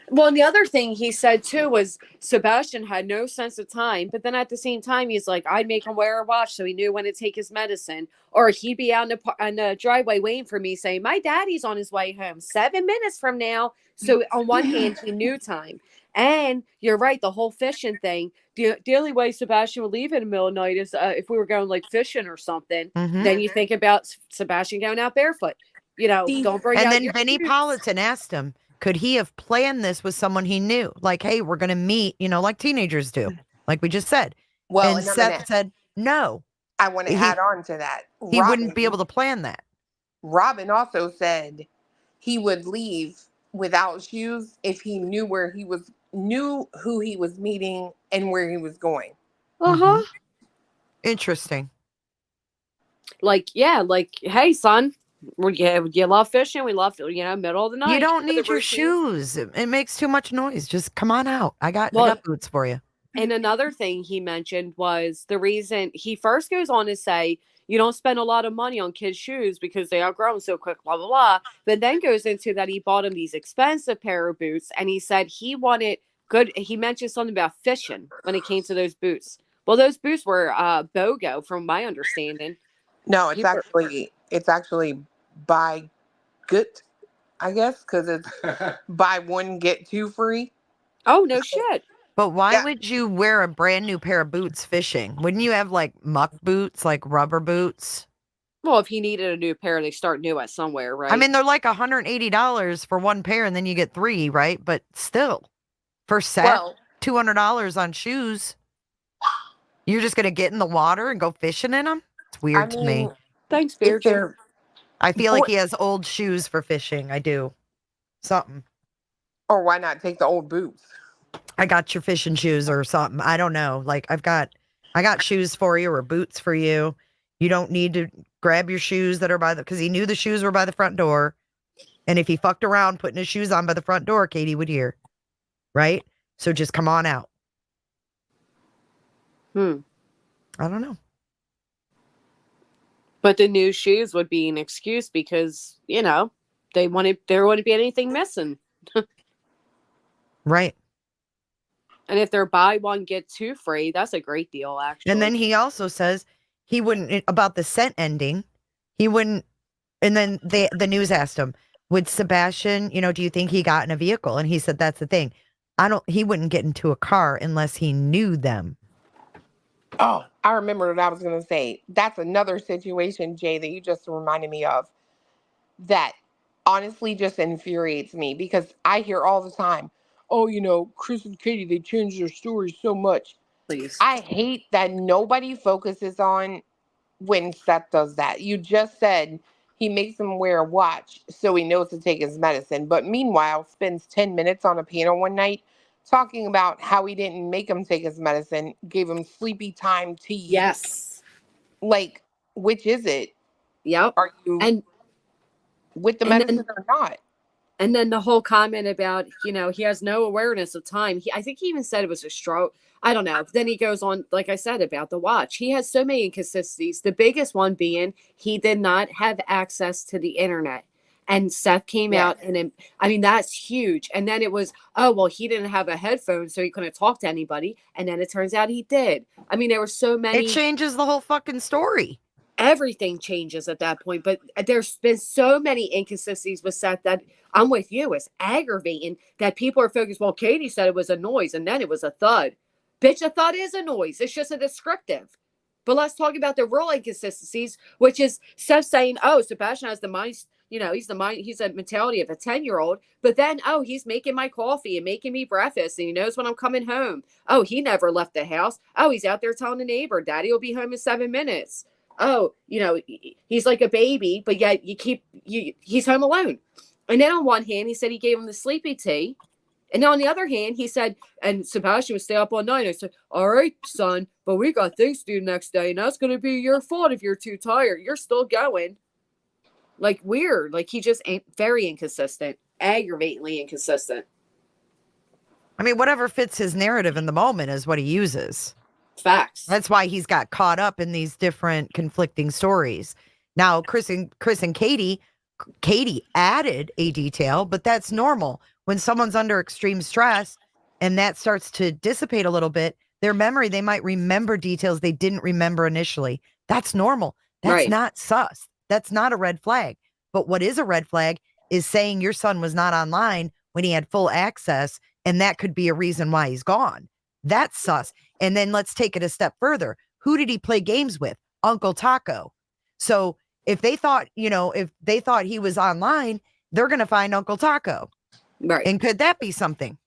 Well, and the other thing he said too was Sebastian had no sense of time, but then at the same time, he's like, I'd make him wear a watch so he knew when to take his medicine, or he'd be out in the driveway waiting for me, saying, "My daddy's on his way home 7 minutes from now." So on one hand, he knew time, and you're right, the whole fishing thing. The only way Sebastian would leave in the middle of the night is if we were going like fishing or something. Mhm. Then you think about Sebastian going out barefoot. Don't bring And out then your Vinnie shoes. Politan asked him, could he have planned this with someone he knew? Like, hey, we're going to meet, like teenagers do, like we just said. Well, and and I'm Seth gonna- said, no, I want to add on to that. he wouldn't be able to plan that. Robin also said he would leave without shoes if he knew knew who he was meeting and where he was going. Uh-huh. Interesting. Like, yeah, like, hey, son, you love fishing. We love, middle of the night. You don't the need your routine. shoes. It makes too much noise. Just come on out. I got boots for you. And another thing he mentioned was the reason he first goes on to say, you don't spend a lot of money on kids' shoes because they outgrow them so quick, blah, blah, blah. But then goes into that he bought him these expensive pair of boots, and he said he wanted good. He mentioned something about fishing when it came to those boots. Well, those boots were BOGO, from my understanding. No, it's People- actually buy good, I guess, because it's buy one get two free. Oh, no shit. But why Yeah. would you wear a brand new pair of boots fishing? Wouldn't you have like muck boots, like rubber boots? Well, if he needed a new pair, they start new at somewhere, right? I mean, they're like $180 for one pair, and then you get 3, right? But still, for Seth, Well, $200 on shoes. You're just gonna get in the water and go fishing in them? It's I weird to me. mean, Thanks, if Beardry. they're I feel like or, he has old shoes for fishing. I do. Something. or why not take the old boots? I got your fishing shoes or something. I don't know. Like I got shoes for you or boots for you. You don't need to grab your shoes that are because he knew the shoes were by the front door. And if he fucked around putting his shoes on by the front door, Katie would hear. Right? So just come on out. I don't know. But the new shoes would be an excuse because, there wouldn't be anything missing. Right. And if they're buy one, get two free, that's a great deal, actually. And then he also says he wouldn't, about the scent ending, he wouldn't, and then the news asked him, would Sebastian, do you think he got in a vehicle? And he said, that's the thing. He wouldn't get into a car unless he knew them. Oh, I remember what I was going to say. That's another situation, Jay, that you just reminded me of that honestly just infuriates me because I hear all the time, oh, Chris and Katie, they change their stories so much. Please. I hate that nobody focuses on when Seth does that. You just said he makes him wear a watch so he knows to take his medicine, but meanwhile spends 10 minutes on a panel one night talking about how he didn't make him take his medicine, gave him sleepy time tea. Yes. Like, which is it? Yep. Are you with the medicine or not? And then the whole comment about, he has no awareness of time. I think he even said it was a stroke. I don't know. Then he goes on, like I said, about the watch. He has so many inconsistencies. The biggest one being he did not have access to the internet. And Seth came out and that's huge. And then it was, he didn't have a headphone, so he couldn't talk to anybody. And then it turns out he did. There were so many. It changes the whole fucking story. Everything changes at that point. But there's been so many inconsistencies with Seth that I'm with you. It's aggravating that people are focused. Well, Katie said it was a noise and then it was a thud. Bitch, a thud is a noise. It's just a descriptive. But let's talk about the real inconsistencies, which is Seth saying, Sebastian has the mind, he's a mentality of a 10-year-old. But then, he's making my coffee and making me breakfast and he knows when I'm coming home. Oh, he never left the house. Oh, he's out there telling the neighbor, Daddy will be home in 7 minutes. Oh, he's like a baby, but yet he's home alone. And then on one hand, he said he gave him the sleepy tea. And on the other hand, he said, and Sebastian would stay up all night. I said, all right, son, but we got things to do next day. And that's going to be your fault if you're too tired. You're still going. Like, weird. Like, he just ain't very inconsistent, aggravatingly inconsistent. Whatever fits his narrative in the moment is what he uses. Facts. That's why he's got caught up in these different conflicting stories. Now, Chris and Katie added a detail, but that's normal. When someone's under extreme stress and that starts to dissipate a little bit, their memory, they might remember details they didn't remember initially. That's normal. That's not sus. That's not a red flag. But what is a red flag is saying your son was not online when he had full access, and that could be a reason why he's gone. That's sus. And then let's take it a step further. Who did he play games with? Uncle Taco. So if they thought, he was online, they're going to find Uncle Taco. Right. And could that be something?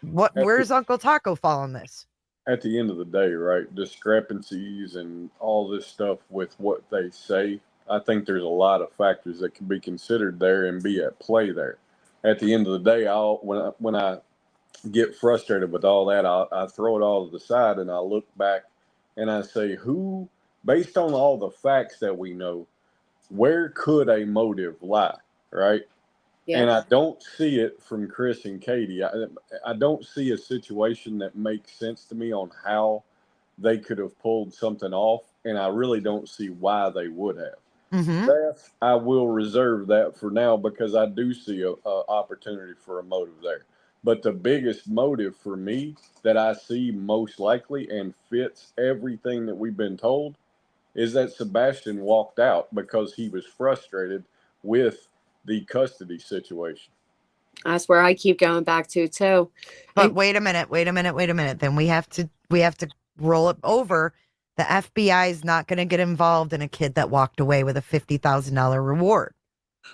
Where's Uncle Taco fall on this? At the end of the day, right, discrepancies and all this stuff with what they say, I think there's a lot of factors that can be considered there and be at play there. At the end of the day, when I get frustrated with all that, I throw it all to the side and I look back and I say, based on all the facts that we know, where could a motive lie, right? Yeah. And I don't see it from Chris and Katie. I don't see a situation that makes sense to me on how they could have pulled something off. and I really don't see why they would have. Mm-hmm. Seth, I will reserve that for now because I do see a opportunity for a motive there. But the biggest motive for me that I see most likely and fits everything that we've been told is that Sebastian walked out because he was frustrated with the custody situation. That's where I keep going back to too. But wait a minute. Then we have to roll it over. The FBI is not going to get involved in a kid that walked away with a $50,000 reward.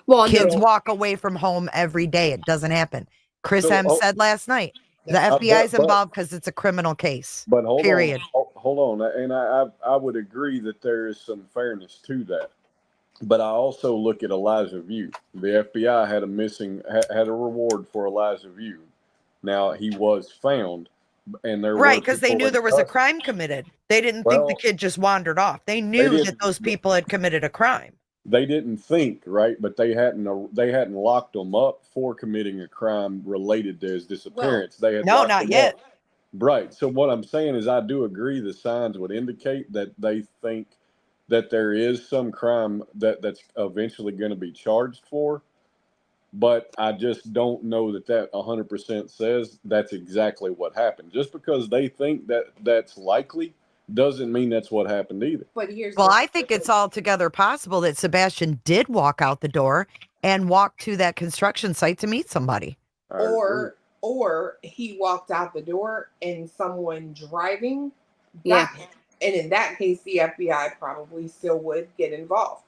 Well, Kids no. walk away from home every day. It doesn't happen. Chris M said last night, the but- FBI is involved because it's a criminal case. But hold period. on, hold on, and I would agree that there is some fairness to that. But I also look at Elijah View. The FBI had had a reward for Elijah View. Now he was found, and there Right, were because they people knew in there was a custody. crime committed. They didn't think the Well, kid just wandered off. They knew that didn't- those people had committed a crime. They didn't think, right, but they hadn't locked him up for committing a crime related to his disappearance. They had No, locked not him yet. up. Right. So what I'm saying is, I do agree the signs would indicate that they think that there is some crime that's eventually going to be charged for, but I just don't know that 100% says that's exactly what happened. Just because they think that that's likely doesn't mean that's what happened either. But here's Well, I think it's altogether possible that Sebastian did walk out the door and walk to that construction site to meet somebody. Or he walked out the door and someone driving Yeah. got him. And in that case, the FBI probably still would get involved.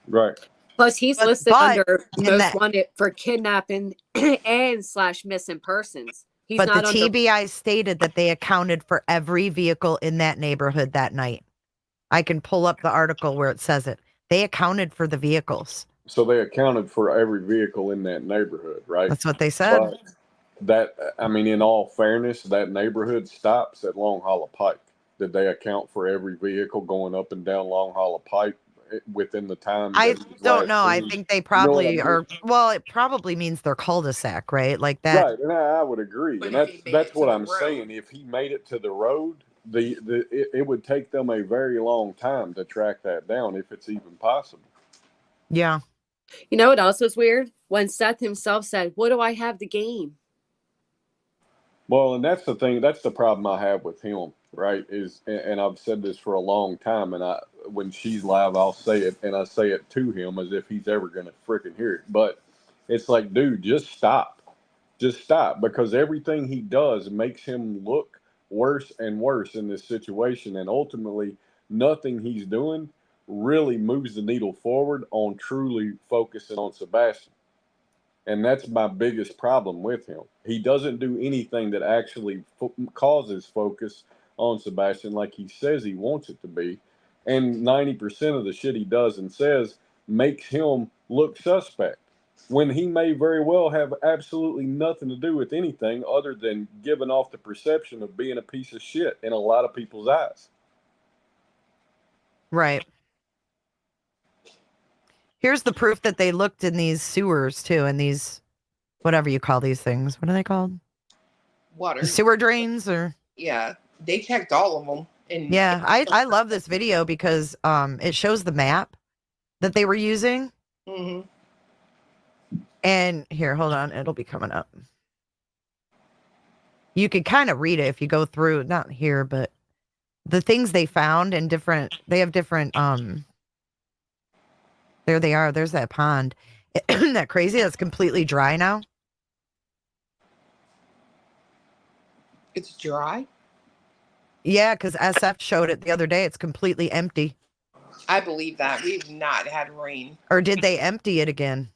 Right. Plus, he's listed but under in most that- wanted for kidnapping and / missing persons. He's But the not under. TBI stated that they accounted for every vehicle in that neighborhood that night. I can pull up the article where it says it. They accounted for the vehicles. So they accounted for every vehicle in that neighborhood, right? That's what they said. But in all fairness, that neighborhood stops at Long Hollow Pike. Did they account for every vehicle going up and down Long Hollow Pike within the time? I that he was don't last know. I seen? think they You know what I probably mean? are. Well, it probably means they're cul-de-sac, right? Like that. Right, and I would agree, and that's what I'm saying. If he made it to the road, it would take them a very long time to track that down, if it's even possible. Yeah. You know what else was weird? When Seth himself said, "What do I have to gain?" Well, and that's the thing. That's the problem I have with him, right? And I've said this for a long time. And when she's live, I'll say it, and I say it to him as if he's ever going to freaking hear it. But it's like, dude, just stop, because everything he does makes him look worse and worse in this situation, and ultimately, nothing he's doing really moves the needle forward on truly focusing on Sebastian. And that's my biggest problem with him. He doesn't do anything that actually causes focus on Sebastian like he says he wants it to be. And 90% of the shit he does and says makes him look suspect, when he may very well have absolutely nothing to do with anything other than giving off the perception of being a piece of shit in a lot of people's eyes. Right. Here's the proof that they looked in these sewers too, in these, whatever you call these things. What are they called? Water. The sewer drains, or? Yeah, they checked all of them. And Yeah, I love this video because it shows the map that they were using. Mm-hmm. And here, hold on, it'll be coming up. You could kind of read it if you go through, not here, but the things they found and they have different, there they are. There's that pond. Isn't that crazy? That's completely dry now. It's dry? Yeah, because SF showed it the other day. It's completely empty. I believe that. We've not had rain. Or did they empty it again?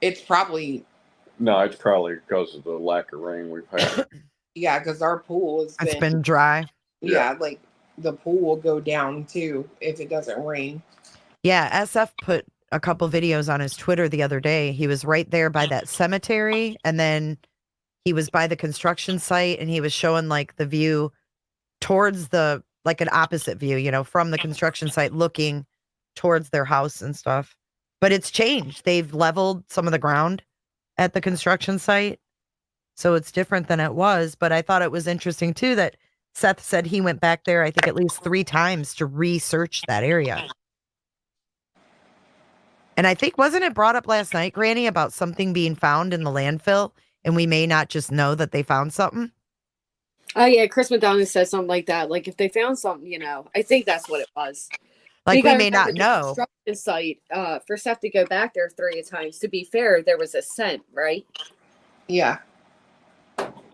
It's probably... No, it's probably because of the lack of rain we've had. Yeah, because our pool has It's been dry. Yeah, like the pool will go down too if it doesn't rain. Yeah, SF put a couple videos on his Twitter the other day. He was right there by that cemetery, and then he was by the construction site, and he was showing like the view towards like an opposite view, from the construction site looking towards their house and stuff. But it's changed. They've leveled some of the ground at the construction site. So it's different than it was. But I thought it was interesting too that Seth said he went back there, I think, at least 3 times to research that area. And I think, wasn't it brought up last night, Granny, about something being found in the landfill, and we may not just know that they found something? Oh yeah, Chris McDonough said something like that. Like if they found something, I think that's what it was. Like we Because may there not was a know. construction site, for Seth to go back there 3 times. To be fair, there was a scent, right? Yeah.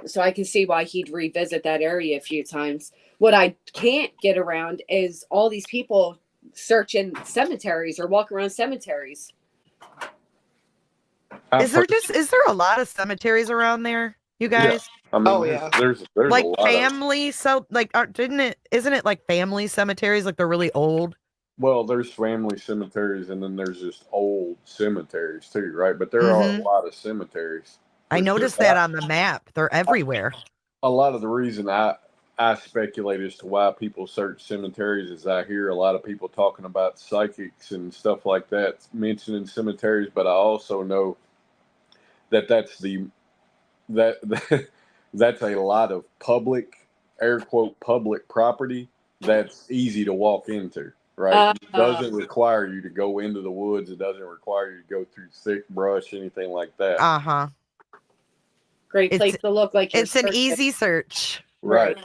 So I can see why he'd revisit that area a few times. What I can't get around is all these people searching cemeteries or walking around cemeteries. Is there a lot of cemeteries around there, you guys? I mean, there's Like a lot family, so like isn't it like family cemeteries, like they're really old? well, there's family cemeteries and then there's just old cemeteries too, right? But there are a lot of cemeteries. I noticed that on the map. They're everywhere. A lot of the reason I speculate as to why people search cemeteries is I hear a lot of people talking about psychics and stuff like that mentioning cemeteries, but I also know that that's a lot of public, air quote, public property that's easy to walk into, right? It doesn't require you to go into the woods. It doesn't require you to go through thick brush, anything like that. Uh-huh. Great place to look like it's an easy search. Right.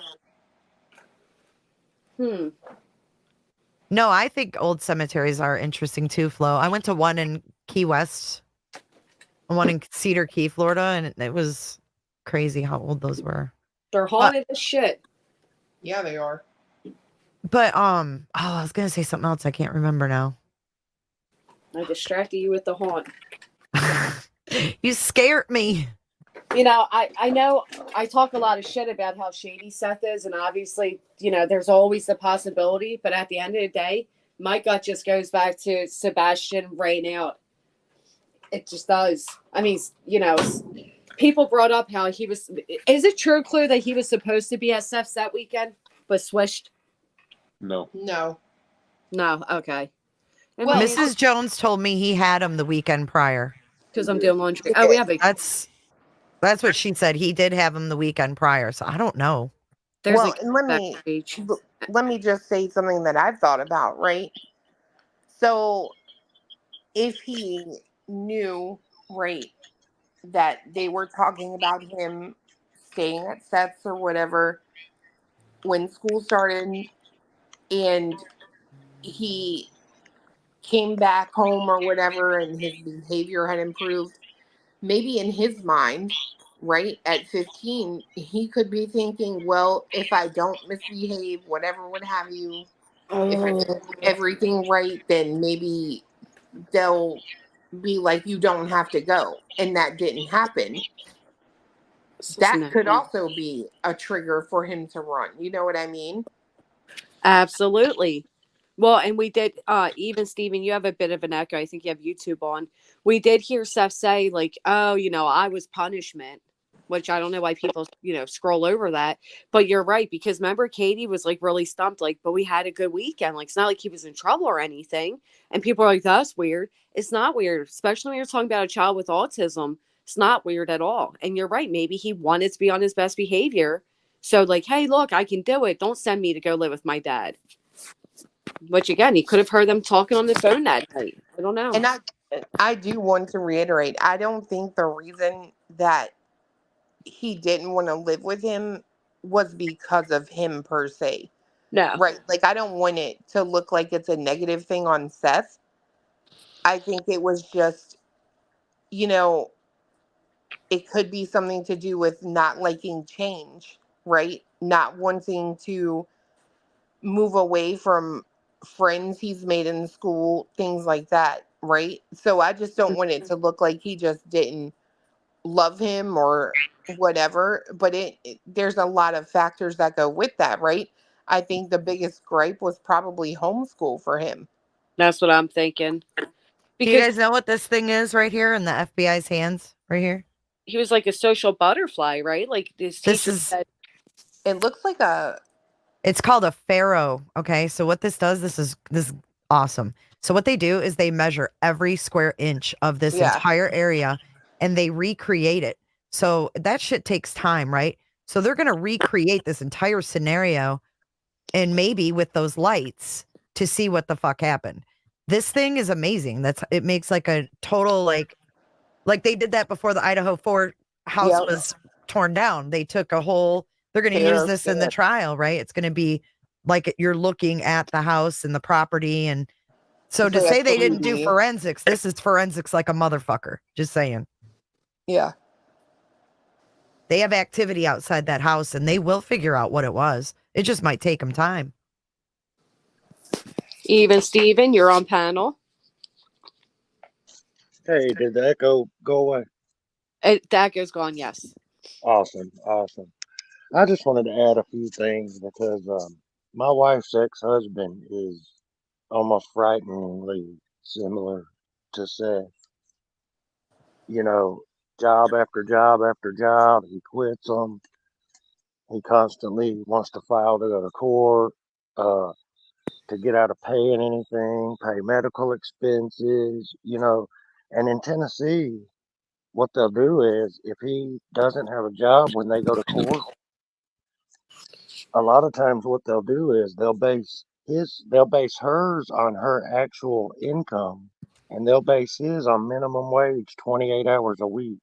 No, I think old cemeteries are interesting too, Flo. I went to one in Key West, one in Cedar Key, Florida, and it was crazy how old those were. They're haunted as shit. Yeah, they are. But I was gonna say something else. I can't remember now. I distracted you with the haunt. You scared me. I know I talk a lot of shit about how shady Seth is, and obviously, there's always the possibility, but at the end of the day, my gut just goes back to Sebastian right now. It just does. I mean, people brought up how he was. Is it true, Clue, that he was supposed to be at Seth's that weekend, but switched? No. No. No. Okay. Well, Mrs. Jones told me he had him the weekend prior. Because I'm doing laundry. Oh, we have a. That's what she said. He did have him the weekend prior, so I don't know. Well, and let me just say something that I've thought about, right? So if he knew, right, that they were talking about him staying at Seth's or whatever when school started and he came back home or whatever and his behavior had improved, maybe in his mind, right, at 15, he could be thinking, well, if I don't misbehave, whatever, what have you, if I do everything right, then maybe they'll be like, you don't have to go. And that didn't happen. That could also be a trigger for him to run. You know what I mean? Absolutely. Well, and we did, even Steven, you have a bit of an echo. I think you have YouTube on. We did hear Seth say, like, oh, I was punishment, which I don't know why people, scroll over that. But you're right, because remember, Katie was like really stumped, like, but we had a good weekend. Like, it's not like he was in trouble or anything. And people are like, that's weird. It's not weird, especially when you're talking about a child with autism. It's not weird at all. And you're right. Maybe he wanted to be on his best behavior. So, like, hey, look, I can do it. Don't send me to go live with my dad. Which again, he could have heard them talking on the phone that night. I don't know. And I do want to reiterate, I don't think the reason that he didn't want to live with him was because of him per se. No. Right. Like, I don't want it to look like it's a negative thing on Seth. I think it was just, it could be something to do with not liking change, right? Not wanting to move away from friends he's made in school, things like that, right? So I just don't want it to look like he just didn't love him or whatever, but there's a lot of factors that go with that, right? I think the biggest gripe was probably homeschool for him. That's what I'm thinking. Do you guys know what this thing is right here in the FBI's hands right here? He was like a social butterfly, right? Like this is said, it looks like it's called a pharaoh. Okay, so what this does, this is awesome. So what they do is they measure every square inch of this entire area and they recreate it. So that shit takes time, right? So they're going to recreate this entire scenario and maybe with those lights to see what the fuck happened. This thing is amazing. It makes like a total like they did that before the Idaho 4 house Yep. was torn down. They took a whole, they're going to use Fair this in the shit. trial, right? It's going to be like you're looking at the house and the property. And so It's to like say a they didn't do 3D. forensics, this is forensics like a motherfucker. Just saying. Yeah. They have activity outside that house and they will figure out what it was. It just might take them time. Even Steven, you're on panel. Hey, did the echo go away? The echo's gone, yes. Awesome, awesome. I just wanted to add a few things because my wife's ex-husband is almost frighteningly similar to Seth. You know, job after job after job, he quits them. He constantly wants to file to go to court, to get out of paying anything, pay medical expenses, And in Tennessee, what they'll do is if he doesn't have a job when they go to court, a lot of times what they'll do is they'll base hers on her actual income, and they'll base his on minimum wage, 28 hours a week.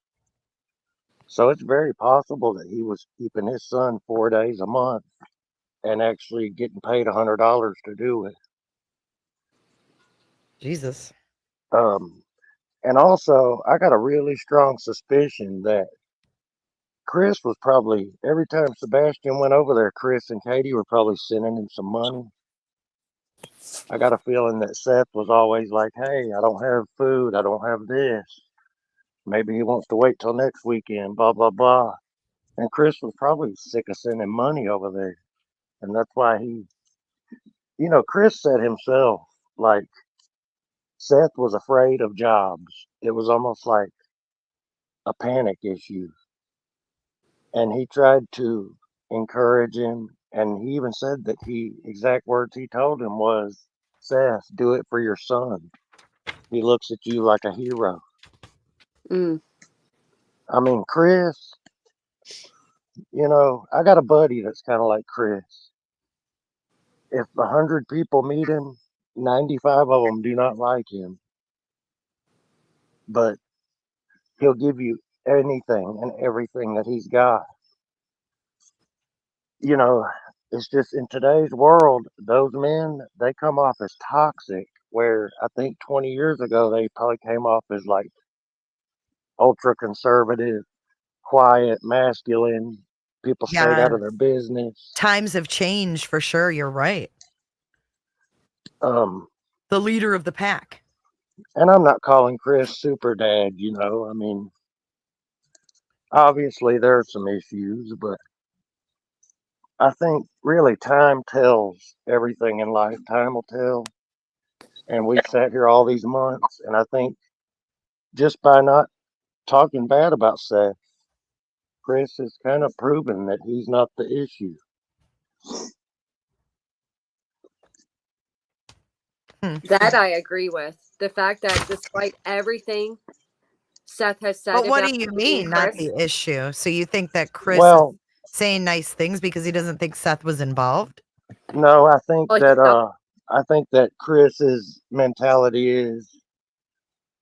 So it's very possible that he was keeping his son 4 days a month and actually getting paid $100 to do it. Jesus. And also, I got a really strong suspicion that Chris was probably, every time Sebastian went over there, Chris and Katie were probably sending him some money. I got a feeling that Seth was always like, hey, I don't have food. I don't have this. Maybe he wants to wait till next weekend, blah, blah, blah. And Chris was probably sick of sending money over there. And that's why Chris said himself, like, Seth was afraid of jobs. It was almost like a panic issue. And he tried to encourage him. And he even said that exact words he told him was, Seth, do it for your son. He looks at you like a hero. Mm. I mean, Chris, I got a buddy that's kind of like Chris. If 100 people meet him, 95 of them do not like him. But he'll give you anything and everything that he's got. It's just in today's world, those men, they come off as toxic, where I think 20 years ago, they probably came off as like ultra conservative, quiet, masculine. People stayed out of their business. Times have changed for sure. You're right. The leader of the pack. And I'm not calling Chris super dad, I mean, obviously there are some issues, but I think really time tells everything in life. Time will tell. And we've sat here all these months, and I think just by not talking bad about Seth, Chris has kind of proven that he's not the issue. That I agree with. The fact that despite everything Seth has said, But what about do you me mean, and not Chris, the issue? So you think that Chris Well, is saying nice things because he doesn't think Seth was involved? No, I think Well, that Chris's mentality is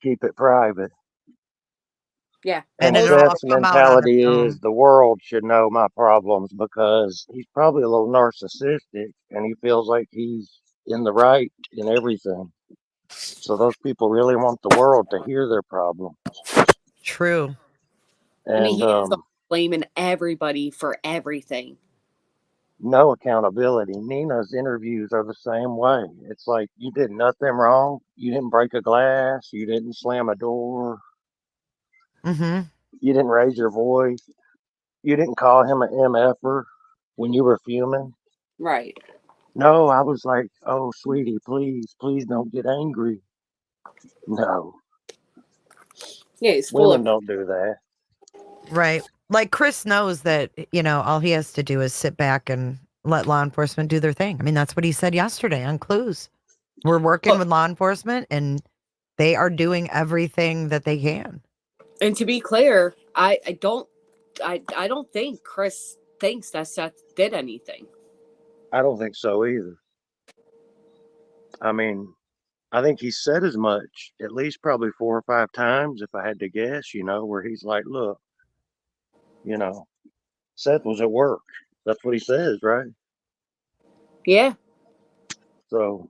keep it private. yeah, And it'll all Seth's come out on mentality its own. is the world should know my problems because he's probably a little narcissistic and he feels like he's in the right in everything. So those people really want the world to hear their problems. True. I mean, And he is blaming everybody for everything. no accountability. Nina's interviews are the same way. It's like you did nothing wrong. You didn't break a glass. You didn't slam a door. Mm-hmm. You didn't raise your voice. You didn't call him an MFer when you were fuming. Right. No, I was like, oh, sweetie, please don't get angry. No. Yeah, he's full Women of. don't do that. Right. Like Chris knows that, all he has to do is sit back and let law enforcement do their thing. I mean, that's what he said yesterday on Clues. We're working with law enforcement and they are doing everything that they can. And to be clear, I don't think Chris thinks that Seth did anything. I don't think so either. I mean, I think he said as much at least probably 4 or 5 times, if I had to guess, where he's like, look, you know, Seth was at work. That's what he says, right? Yeah. So,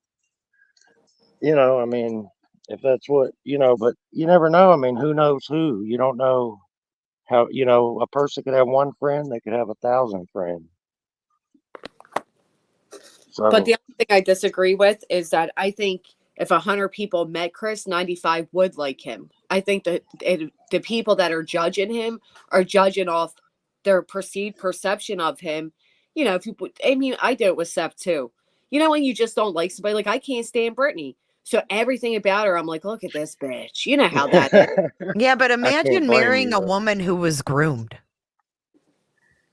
I mean, if that's what, but you never know. I mean, who knows who? You don't know how, a person could have one friend, they could have 1,000 friends. So, But the other thing I disagree with is that I think if 100 people met Chris, 95 would like him. I think that the people that are judging him are judging off their perceived perception of him. If you, I mean, I do it with Seth too. When you just don't like somebody, like I can't stand Brittany. So everything about her, I'm like, look at this bitch. You know how that is. Yeah, but I can't imagine blame marrying you, a though. woman who was groomed.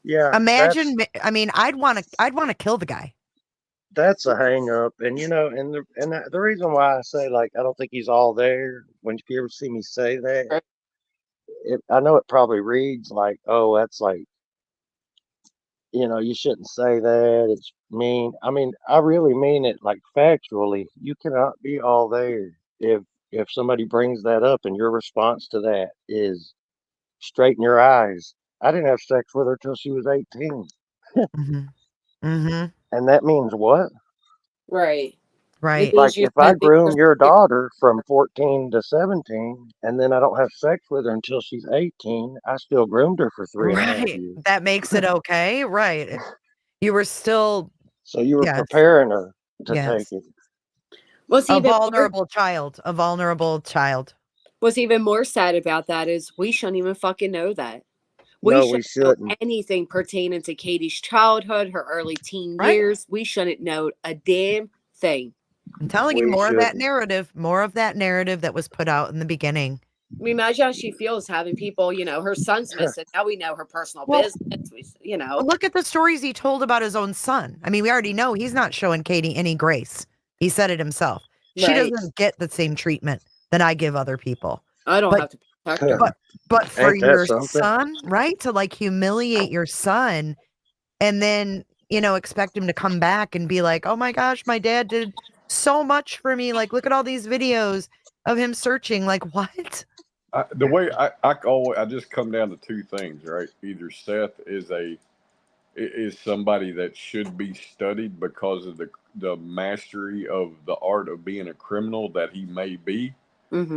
Yeah, Imagine, I mean, I'd want to kill the guy. that's a hang up. And, the reason why I say, like, I don't think he's all there, when you ever see me say that, I know it probably reads like, oh, that's like, you shouldn't say that. It's mean. I mean, I really mean it, like, factually. You cannot be all there if somebody brings that up and your response to that is straighten your eyes. I didn't have sex with her till she was 18. Mm-hmm. And that means what? Right. Right. Like, if I groom your daughter from 14 to 17 and then I don't have sex with her until she's 18, I still groomed her for 3.5 Right. years. That makes it okay. Right. You were still. So you were Yes. preparing her to Yes. take it. What's A even vulnerable child. A vulnerable child. What's even more sad about that is we shouldn't even fucking know that. No, We we shouldn't know shouldn't. anything pertaining to Katie's childhood, her early teen Right. years. We shouldn't know a damn thing. I'm telling you, We more of that shouldn't. narrative that was put out in the beginning. I mean, imagine how she feels having people, her son's missing. Now we know her personal Well, business. But look at the stories he told about his own son. I mean, we already know he's not showing Katie any grace. He said it himself. She Right. doesn't get the same treatment that I give other people. I don't have to protect her. But for Ain't that your something? son, right? To like humiliate your son and then, expect him to come back and be like, oh my gosh, my dad did so much for me. Like, look at all these videos of him searching. Like, what? The way I just come down to two things, right? Either Seth is somebody that should be studied because of the mastery of the art of being a criminal that he may be,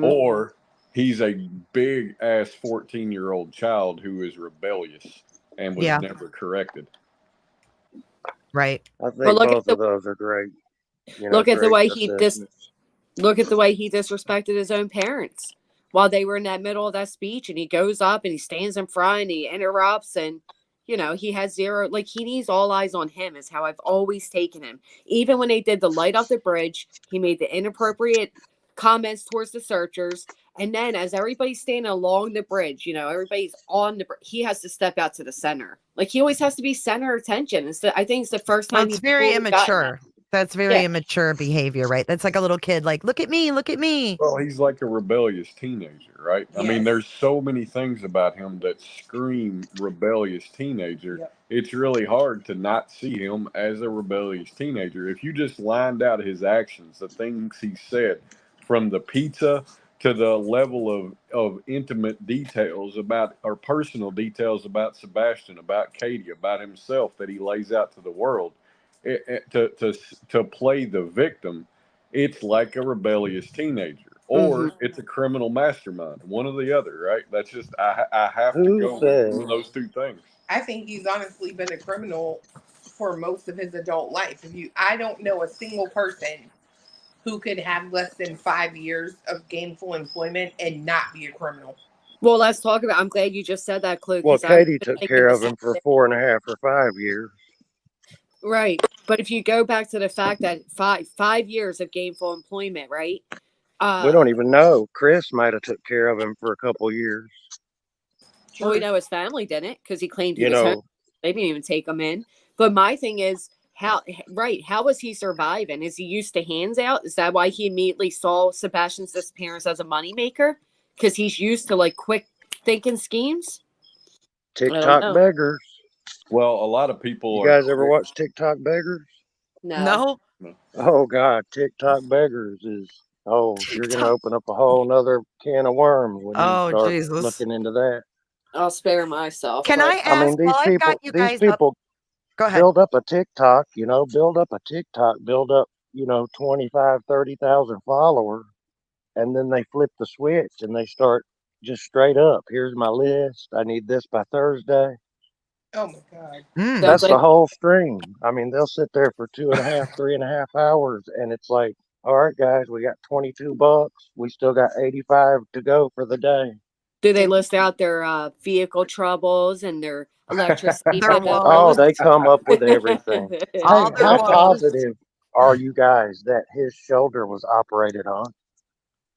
or he's a big ass 14-year-old child who is rebellious and was never corrected. Right. I think both of those are great. Look at the great way assessments. look at the way he disrespected his own parents while they were in that middle of that speech, and he goes up and he stands in front and he interrupts, and he has zero, like, he needs all eyes on him is how I've always taken him. Even when they did the light off the bridge, he made the inappropriate comments towards the searchers. And then as everybody's standing along the bridge, everybody's on the bridge, he has to step out to the center. Like, he always has to be center attention. I think it's the first time That's very immature. That's very Yeah. immature behavior, right? That's like a little kid, like, look at me, look at me. Well, he's like a rebellious teenager, right? I mean, there's so many things about him that scream rebellious teenager. Yep. It's really hard to not see him as a rebellious teenager. If you just lined out his actions, the things he said, from the pizza to the level of intimate details about, or personal details about Sebastian, about Katie, about himself that he lays out to the world, to play the victim, it's like a rebellious teenager, or it's a criminal mastermind, one or the other, right? That's just, I have to go with one of those two things. I think he's honestly been a criminal for most of his adult life. I don't know a single person who could have less than 5 years of gainful employment and not be a criminal. Well, let's talk about, I'm glad you just said that, Clue. Well, Katie took care of him for 4.5 or 5 years. Right. But if you go back to the fact that five years of gainful employment, right? We don't even know. Chris might have took care of him for a couple years. Well, we know his family didn't, because he claimed he was home. They didn't even take him in. But my thing is, how was he surviving? Is he used to hands out? Is that why he immediately saw Sebastian's disappearance as a moneymaker? Because he's used to, like, quick thinking schemes? TikTok beggars. Well, a lot of people You are guys ever quick. watch TikTok beggars? No. Oh God, TikTok beggars is you're gonna TikTok. open up a whole nother can of worms when you Oh, start Jesus. looking into that. I'll spare myself. Can but I I mean, ask, while I've got you these guys up, people go ahead. build up a TikTok, build up a TikTok, build up, 25, 30,000 followers, and then they flip the switch and they start just straight up. Here's my list. I need this by Thursday. Oh my God. Mm. So That's like, the whole stream. I mean, they'll sit there for 2.5, 3.5 hours, and it's like, all right, guys, we got $22. We still got 85 to go for the day. do they list out their vehicle troubles and their electricity Their bills? Oh, woes. they come up with everything. All Hey, their how woes. positive are you guys that his shoulder was operated on?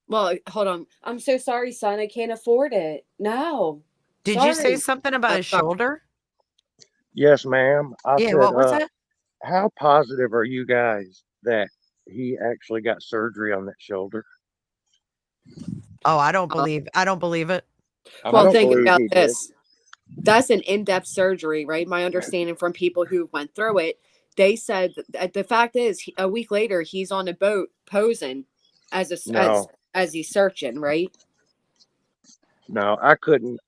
Well, hold on. I'm so sorry, son. I can't afford it. No. Did you say Sorry. something about his Sorry. shoulder? Yes, ma'am. I Yeah, said, what was that? how positive are you guys that he actually got surgery on that shoulder? Oh, I don't believe it. I Well, don't think believe about he did. this. That's an in-depth surgery, right? My understanding from people who went through it, they said that the fact is, a week later, he's on a boat posing as No, as he's searching, right? no, I couldn't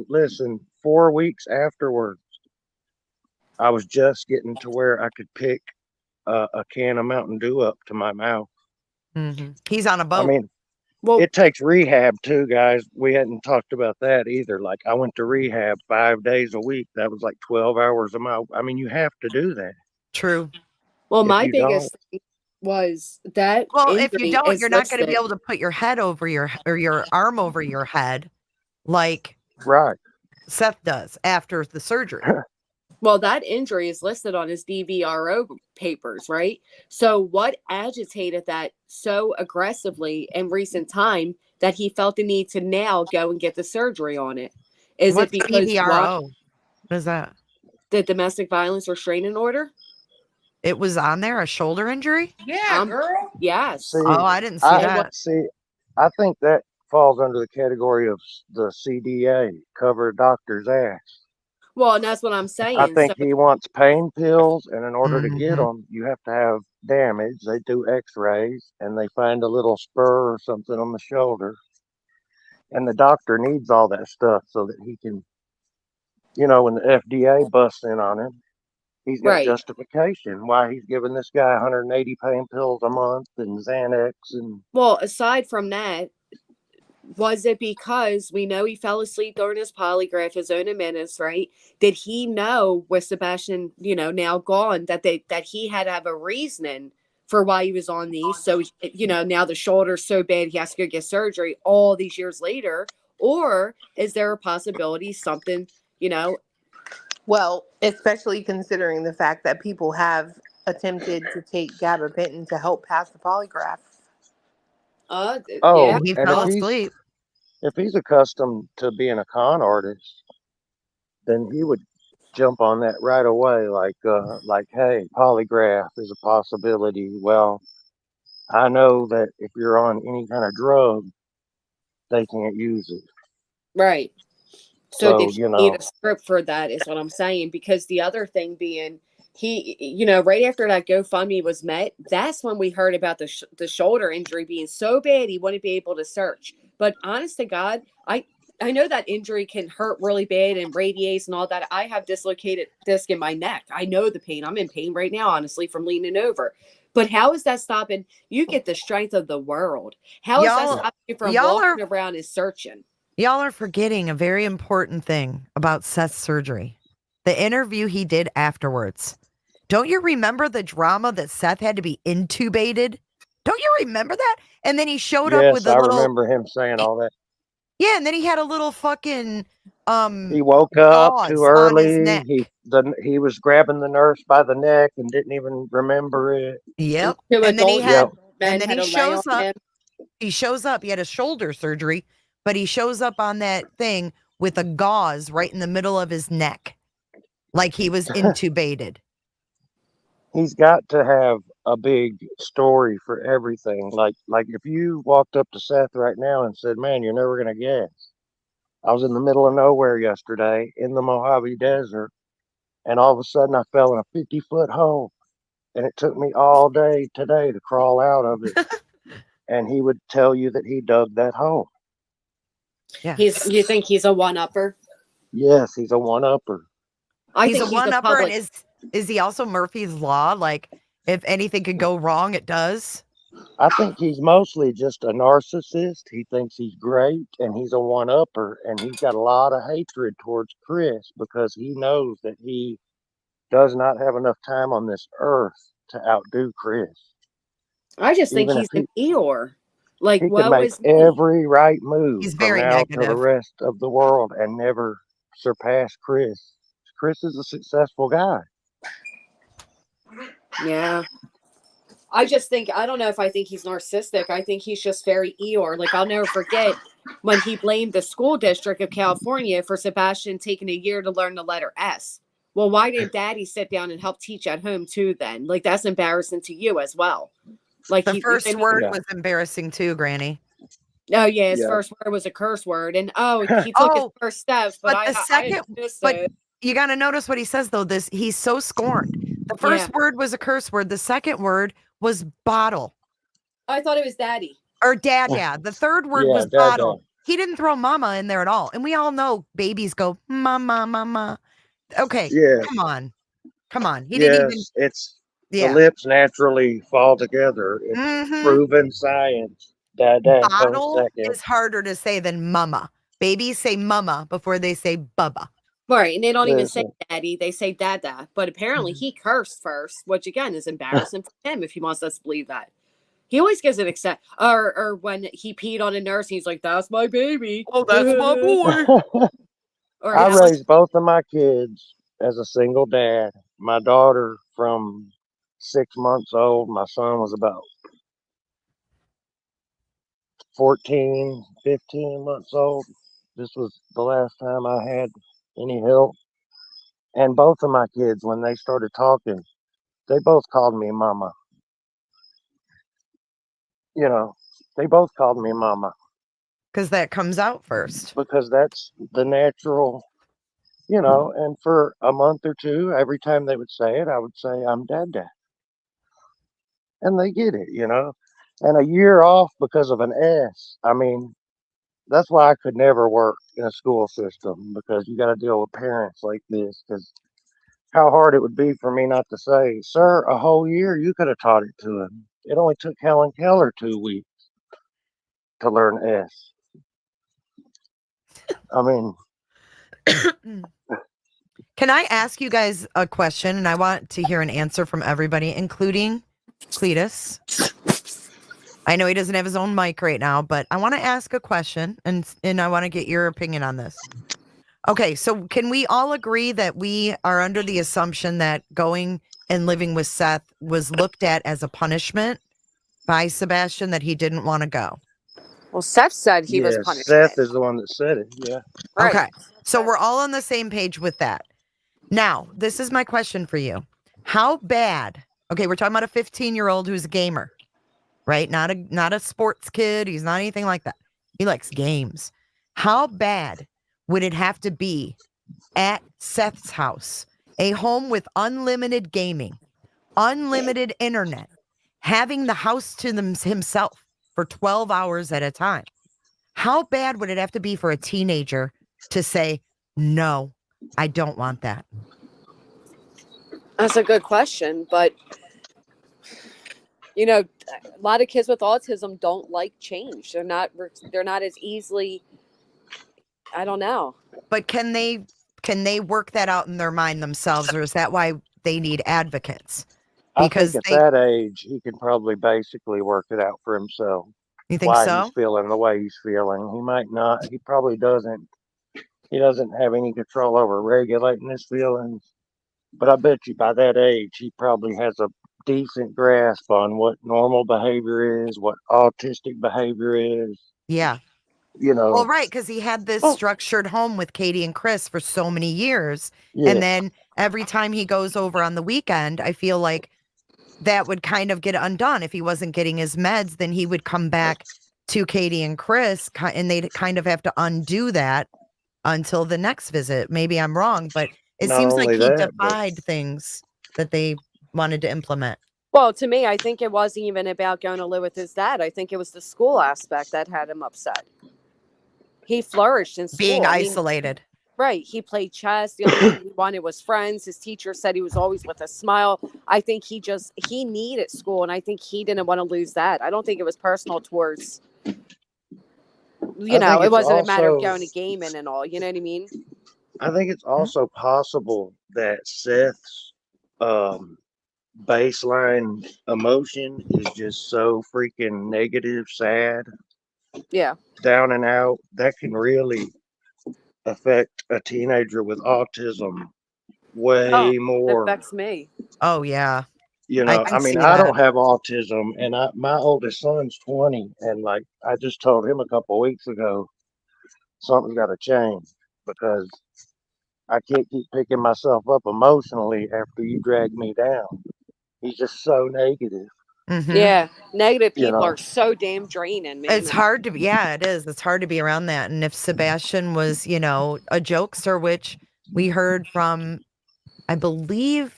listen. 4 weeks afterwards, I was just getting to where I could pick a can of Mountain Dew up to my mouth. He's on a I boat. mean, Well, it takes rehab too, guys. We hadn't talked about that either. Like, I went to rehab 5 days a week. That was like 12 hours a month. I mean, you have to do that. True. well, If my you don't, biggest thing was that Well, if you injury don't, is you're not going to be listed. able to put your head over your arm over your head like right. Seth does after the surgery. Well, that injury is listed on his DVRO papers, right? So, what agitated that so aggressively in recent time that he felt the need to now go and get the surgery on it? Is it What's because what EVRO? What is that? the domestic violence restraining order? It was on there, a shoulder injury? Yeah, girl. Yes. See, Oh, I didn't see that. I think that falls under the category of the CDA, cover a doctor's ass. Well, and that's what I'm I saying. think So, he wants pain pills, and in order to get Mhm. them, you have to have damage. They do X-rays, and they find a little spur or something on the shoulder, and the doctor needs all that stuff so that he can, when the FDA busts in on him, he's got right. justification why he's giving this guy 180 pain pills a month and Xanax and. Well, aside from that, was it because we know he fell asleep during his polygraph, his own admittance, right? Did he know with Sebastian, now gone, that he had to have a reasoning for why he was on these? So, now the shoulder's so bad he has to go get surgery all these years later. Or is there a possibility something, Well, especially considering the fact that people have attempted to take gabapentin to help pass the polygraph. Yeah. Oh, And he and fell asleep. if he's accustomed to being a con artist, then he would jump on that right away. Like, hey, polygraph is a possibility. Well, I know that if you're on any kind of drug, they can't use it. Right. So So did he need a script for that is what I'm saying. Because the other thing being he, right after that GoFundMe was met, that's when we heard about the shoulder injury being so bad he wouldn't be able to search. But honest to God, I know that injury can hurt really bad and radiates and all that. I have dislocated disc in my neck. I know the pain. I'm in pain right now, honestly, from leaning over. But how is that stopping? You get the strength of the world. How is that Y'all, stopping you from y'all walking are around and searching? y'all are forgetting a very important thing about Seth's surgery. The interview he did afterwards. Don't you remember the drama that Seth had to be intubated? Don't you remember that? And then he showed up with yes, a I little, remember him saying all that. yeah, and then he had a little fucking He woke up too gauze on his early. neck. He was grabbing the nurse by the neck and didn't even remember it. Yep. Two And then he adult had, men and then had he to lay on shows up. him. He shows up. He had a shoulder surgery, but he shows up on that thing with a gauze right in the middle of his neck, like he was intubated. He's got to have a big story for everything. Like if you walked up to Seth right now and said, "Man, you're never gonna guess. I was in the middle of nowhere yesterday in the Mojave Desert, And all of a sudden I fell in a 50-foot hole. And it took me all day today to crawl out of it. And he would tell you that he dug that hole. Yeah. You think he's a one-upper? Yes, he's a one-upper. He's a one-upper, and is he also Murphy's Law? Like, if anything could go wrong, it does? I think he's mostly just a narcissist. He thinks he's great, and he's a one-upper, and he's got a lot of hatred towards Chris because he knows that he does not have enough time on this earth to outdo Chris. I just think Even he's if an Eeyore. Like, he could woe make is me. every right move He's from very now to the negative. rest of the world and never surpass Chris. Chris is a successful guy. Yeah. I just think, I don't know if I think he's narcissistic. I think he's just very Eeyore. Like, I'll never forget when he blamed the school district of California for Sebastian taking a year to learn the letter S. Well, why didn't Daddy sit down and help teach at home too then? Like, that's embarrassing to you as well. Like, The first word was embarrassing too, Granny. Oh, yeah, his Yeah. first word was a curse word. And, he took his first steps, but the second, but you got to notice what he says, though. He's so scorned. The first word was a curse word. The second word was bottle. I thought it was Daddy. Or dada. The third word Yeah, was dada. bottle. He didn't throw mama in there at all. And we all know babies go, mama, mama. Okay, Yes. Come on. He didn't even. It's Yeah. the lips naturally fall together. It's Mhm. proven science. Dada comes Bottle second. is harder to say than mama. Babies say mama before they say bubba. Right, and they don't even say Listen. Daddy, they say Dada. But apparently he cursed first, which again is embarrassing for him if he wants us to believe that. He always gives an except, or when he peed on a nurse, he's like, "That's my baby." Oh, that's my boy. Or I how much- raised both of my kids as a single dad. My daughter from 6 months old. My son was about 14, 15 months old. This was the last time I had any help. And both of my kids, when they started talking, they both called me mama. You know, they both called me mama. Because that comes out first. Because that's the natural, and for a month or two, every time they would say it, I would say, I'm dad. And they get it, And a year off because of an S. I mean, that's why I could never work in a school system, because you got to deal with parents like this. Because how hard it would be for me not to say, sir, a whole year, you could have taught it to him. It only took Helen Keller 2 weeks to learn S. I mean, Can I ask you guys a question? And I want to hear an answer from everybody, including Cletus. I know he doesn't have his own mic right now, but I want to ask a question, and I want to get your opinion on this. Okay, so can we all agree that we are under the assumption that going and living with Seth was looked at as a punishment by Sebastian, that he didn't want to go? Well, Seth said he was yes, punished. Seth is the one that said it. Yeah. Right. Okay, so we're all on the same page with that. Now, this is my question for you. How bad, okay, we're talking about a 15-year-old who's a gamer, right? Not a sports kid. He's not anything like that. He likes games. How bad would it have to be at Seth's house, a home with unlimited gaming, unlimited internet, having the house to himself for 12 hours at a time? How bad would it have to be for a teenager to say, no, I don't want that? That's a good question, but a lot of kids with autism don't like change. They're not as easily, I don't know. But can they work that out in their mind themselves, or is that why they need advocates? Because I think at that age, he can probably basically work it out for himself. You think why so? he's feeling the way he's feeling. He might not. He probably doesn't. He doesn't have any control over regulating his feelings. But I bet you by that age, he probably has a decent grasp on what normal behavior is, what autistic behavior is. Yeah. Well, right, because he had this structured home with Katie and Chris for so many years. Yeah. And then every time he goes over on the weekend, I feel like that would kind of get undone. If he wasn't getting his meds, then he would come back to Katie and Chris, and they'd kind of have to undo that until the next visit. Maybe I'm wrong, but It Not seems like only he that, but defied things that they wanted to implement. Well, to me, I think it wasn't even about going to live with his dad. I think it was the school aspect that had him upset. He flourished in Being school. I mean, isolated. right. He played chess. The only thing he wanted was friends. His teacher said he was always with a smile. I think he needed school, and I think he didn't want to lose that. I don't think it was personal towards, I think it it's wasn't a matter of also going to gaming and all. You know what I mean? I think it's also possible that Seth's baseline emotion is just so freaking negative, sad, Yeah. down and out. That can really affect a teenager with autism Oh, way it more. affects me. Oh yeah. You I know, can I mean, see I that. don't have autism, and my oldest son's 20, and like I just told him a couple weeks ago, something's got to change because I can't keep picking myself up emotionally after you drag me down. He's just so negative, Mm-hmm. Yeah. Negative you people know. are so damn draining, man. It's hard to be, yeah, it is. It's hard to be around that. And if Sebastian was, a jokester, which we heard from, I believe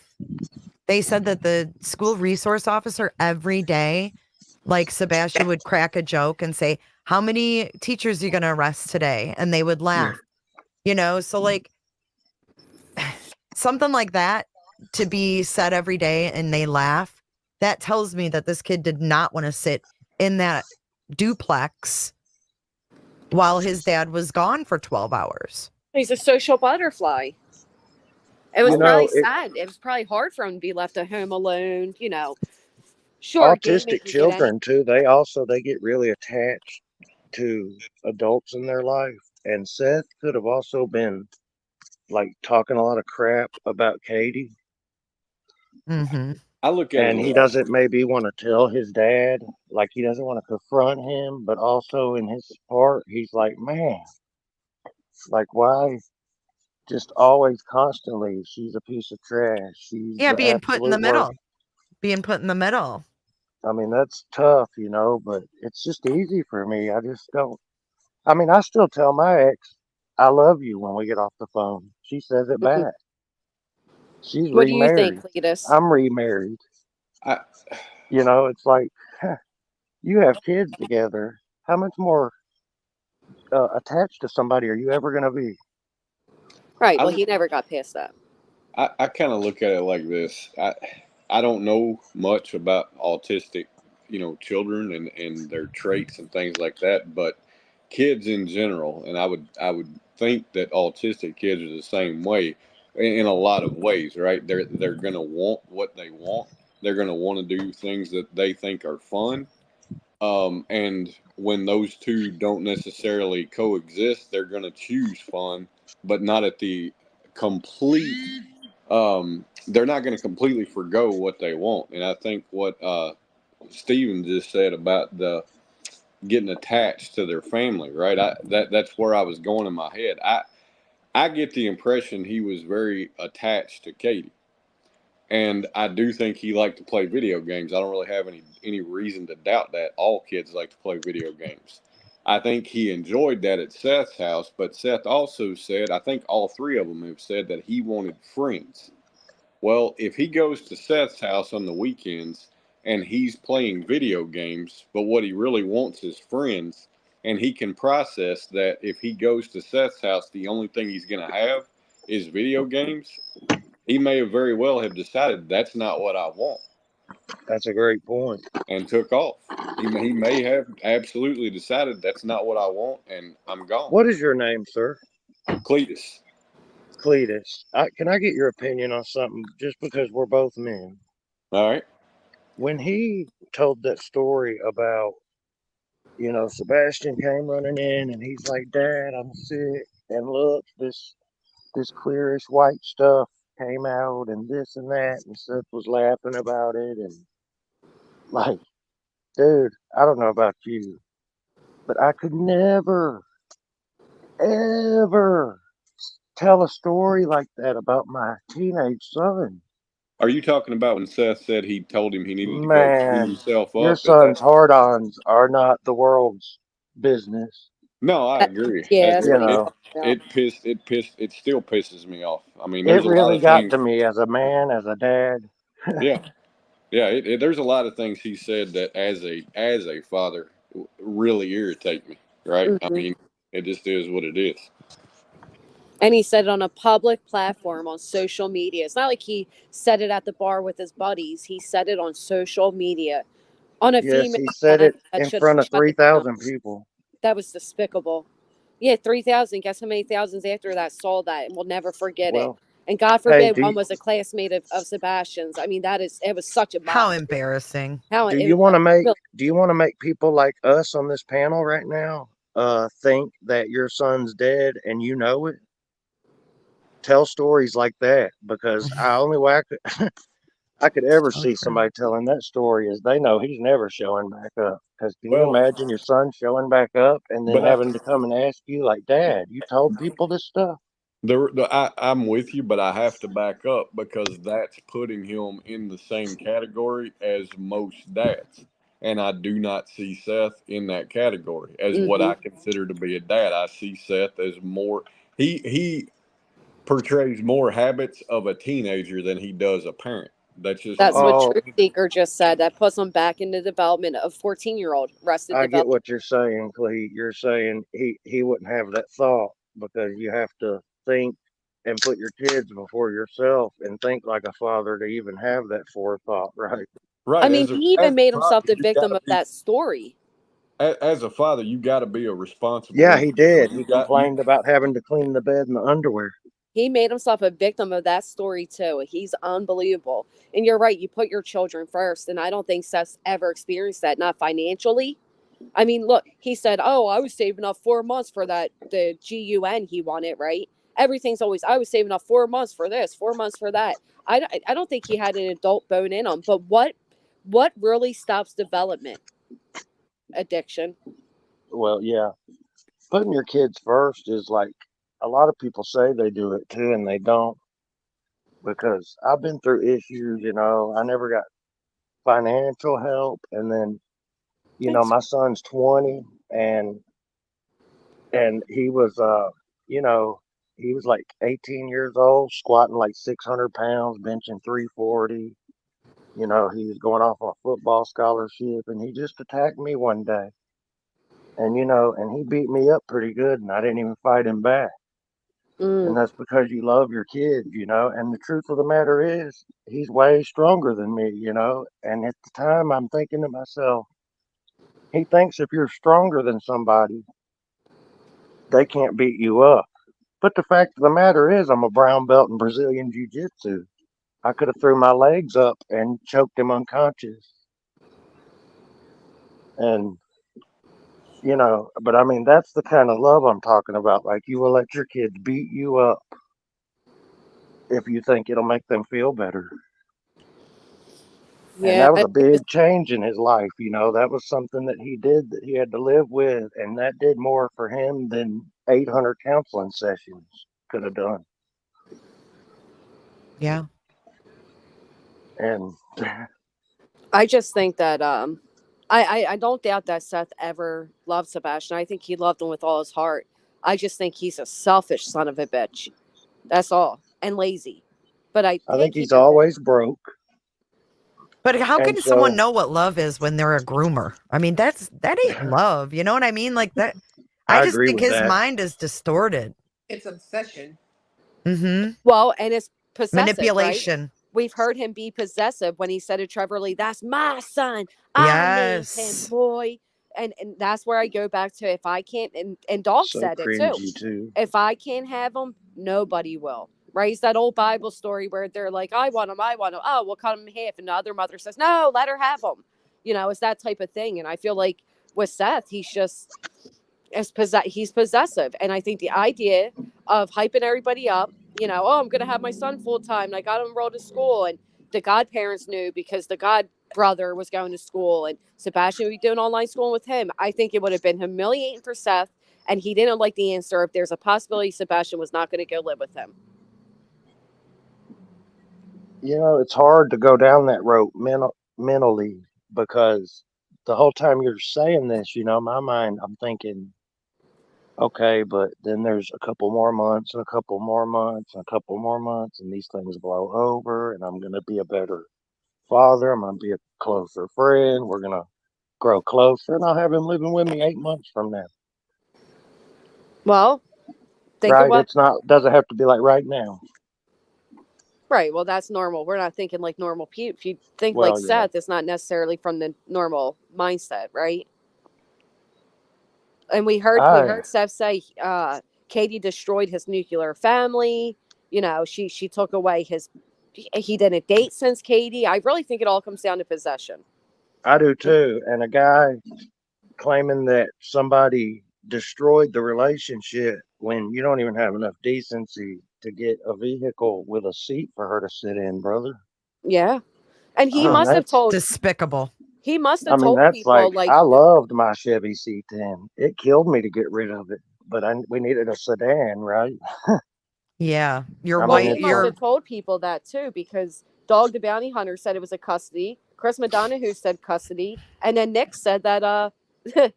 they said that the school resource officer every day, like Sebastian would crack a joke and say, "How many teachers are you going to arrest today?" And they would laugh, So like something like that to be said every day and they laugh, that tells me that this kid did not want to sit in that duplex while his dad was gone for 12 hours. He's a social butterfly. It was You probably know, sad. It was probably hard for him to be left at home alone. Sure, gaming autistic can get any. children too, they get really attached to adults in their life. And Seth could have also been like talking a lot of crap about Katie. Mm-hmm. I look at it And he like doesn't maybe want to tell his dad, like he doesn't want to confront him, but also in his heart, he's like, man, like why just always constantly, she's a piece of trash. She's Yeah, the being put in the absolute worst. middle. Being put in the middle. I mean, that's tough, but it's just easy for me. I just don't. I mean, I still tell my ex, I love you when we get off the phone. She says it back. She's What do you think, remarried. Cletus? I'm remarried. I, It's like, you have kids together. How much more attached to somebody are you ever going to be? Right. I Well, he never got past that. I kind of look at it like this. I don't know much about autistic, children and their traits and things like that, but kids in general, and I would think that autistic kids are the same way in a lot of ways, right? They're gonna want what they want. They're gonna want to do things that they think are fun. And when those two don't necessarily coexist, they're gonna choose fun, but not at the complete they're not going to completely forgo what they want. And I think what Steven just said about the getting attached to their family, right? That's where I was going in my head. I get the impression he was very attached to Katie, and I do think he liked to play video games. I don't really have any reason to doubt that. All kids like to play video games. I think he enjoyed that at Seth's house, but Seth also said, I think all three of them have said that he wanted friends. Well, if he goes to Seth's house on the weekends and he's playing video games, but what he really wants is friends, and he can process that if he goes to Seth's house, the only thing he's going to have is video games, he may have very well have decided that's not what I want. That's a great point. And took off. He may have absolutely decided that's not what I want, and I'm gone. What is your name, sir? Cletus. Cletus. Can I get your opinion on something just because we're both men? All right. When he told that story about, Sebastian came running in and he's like, Dad, I'm sick. And look, this clearish white stuff came out and this and that. And Seth was laughing about it. And like, dude, I don't know about you, but I could never, ever tell a story like that about my teenage son. Are you talking about when Seth said he told him he needed to go clean Man, himself your up? Is that? son's hard-ons are not the world's business. No, I agree. Yeah, It, that's what he it, said. it still pisses me off. I mean, It there's a lot really of got things. to me as a man, as a dad. Yeah, yeah. There's a lot of things he said that as a father really irritate me. Right? I Mhm. mean, it just is what it is. And he said it on a public platform on social media. It's not like he said it at the bar with his buddies. He said it on social media on a Yes, female he said that it that in should front of have shut it down. 3,000 people. That was despicable. Yeah, 3,000. Guess how many thousands after that saw that and will never forget it. Well, And God hey, forbid one was a classmate of Sebastian's. I mean, it was such a How mock. embarrassing. How do it you was want to make really, do you want to make people like us on this panel right now think that your son's dead and you know it? Tell stories like that, because I only way I could ever So see true. somebody telling that story is they know he's never showing back up. Because can you Well, imagine your son showing back up and then but I, having to come and ask you, like, Dad, you told people this stuff? I'm with you, but I have to back up because that's putting him in the same category as most dads. And I do not see Seth in that category as what mm-hmm. I consider to be a dad. I see Seth as more, he portrays more habits of a teenager than he does a parent. That's just That's me. what Oh, Truth Seeker just said. That puts them back into development of 14-year-old arrested I get development. what you're saying, Clee. You're saying he wouldn't have that thought because you have to think and put your kids before yourself and think like a father to even have that forethought, right? I Right. mean, he As even a made father, himself the you got victim to of be, that story. as a father, you got to be a responsible Yeah, he individual. did. He complained about having to clean the bed and the underwear. He made himself a victim of that story too. He's unbelievable. And you're right, you put your children first. And I don't think Seth's ever experienced that, not financially. I mean, look, he said, "Oh, I was saving up 4 months for the GUN he wanted, right? Everything's always, I was saving up 4 months for this, 4 months for that." I don't think he had an adult bone in him. But what really stops development? Addiction. Well, yeah, putting your kids first is like a lot of people say they do it too, and they don't. Because I've been through issues, I never got financial help, and then Thanks. my son's 20, and he was you know he was like 18 years old, squatting like 600 pounds, benching 340. He was going off on a football scholarship, and he just attacked me one day, and he beat me up pretty good, and I didn't even fight him back. And Mm, that's because you love your kids. And the truth of the matter is, he's way stronger than me. And at the time, I'm thinking to myself, he thinks if you're stronger than somebody, they can't beat you up. But the fact of the matter is, I'm a brown belt in Brazilian Jiu Jitsu. I could have threw my legs up and choked him unconscious. And, but I mean, that's the kind of love I'm talking about. Like, you will let your kids beat you up if you think it'll make them feel better. And yeah, that was I a think big change in his life. That was something that he did that he had to live with. And that did more for him than 800 counseling sessions could have done. Yeah. And I just think that I don't doubt that Seth ever loved Sebastian. I think he loved him with all his heart. I just think he's a selfish son of a bitch. That's all. And lazy. But I I hey, think keep he's it. always broke. But how And can someone so know what love is when they're a groomer? I mean, that ain't love. You know what I mean? Like that. I I just agree think with his that. mind is distorted. It's obsession. Mm-hmm. Well, and it's possessive, right? Manipulation. We've heard him be possessive when he said to Trevor Lee, "That's my son. I named him, Yes. boy." And that's where I go back to, if I can't, and Dog So said it too. cringy, too. If I can't have him, nobody will. Right? It's that old Bible story where they're like, "I want him, I want him. Oh, we'll cut him in half." And the other mother says, "No, let her have him." It's that type of thing. And I feel like with Seth, he's just he's possessive. And I think the idea of hyping everybody up, "Oh, I'm gonna have my son full time and I got him enrolled to school," and the godparents knew because the god brother was going to school and Sebastian would be doing online schooling with him. I think it would have been humiliating for Seth, and he didn't like the answer if there's a possibility Sebastian was not going to go live with him. It's hard to go down that road mentally, because the whole time you're saying this, my mind, I'm thinking, Okay, but then there's a couple more months and a couple more months and a couple more months, and these things blow over, and I'm gonna be a better father. I'm gonna be a closer friend. We're gonna grow closer, and I'll have him living with me 8 months from now. Well, think of Right? what. It's not doesn't have to be like right now. Right. Well, that's normal. We're not thinking like normal people. If you think like Well, yeah. Seth, it's not necessarily from the normal mindset, right? And we heard Seth say Katie destroyed his nuclear family. You know, she took away his. He didn't date since Katie. I really think it all comes down to possession. I do too. And a guy claiming that somebody destroyed the relationship when you don't even have enough decency to get a vehicle with a seat for her to sit in, brother. Yeah, and he I mean, must have that's told. Despicable. He must I have mean, told that's people like like I loved my Chevy C10. It killed me to get rid of it, but we needed a sedan, right? Yeah, your I Well, mean, wife, he it's must your have told people that too, because Dog the Bounty Hunter said it was a custody. Chris Madonahue said custody, and then Nick said that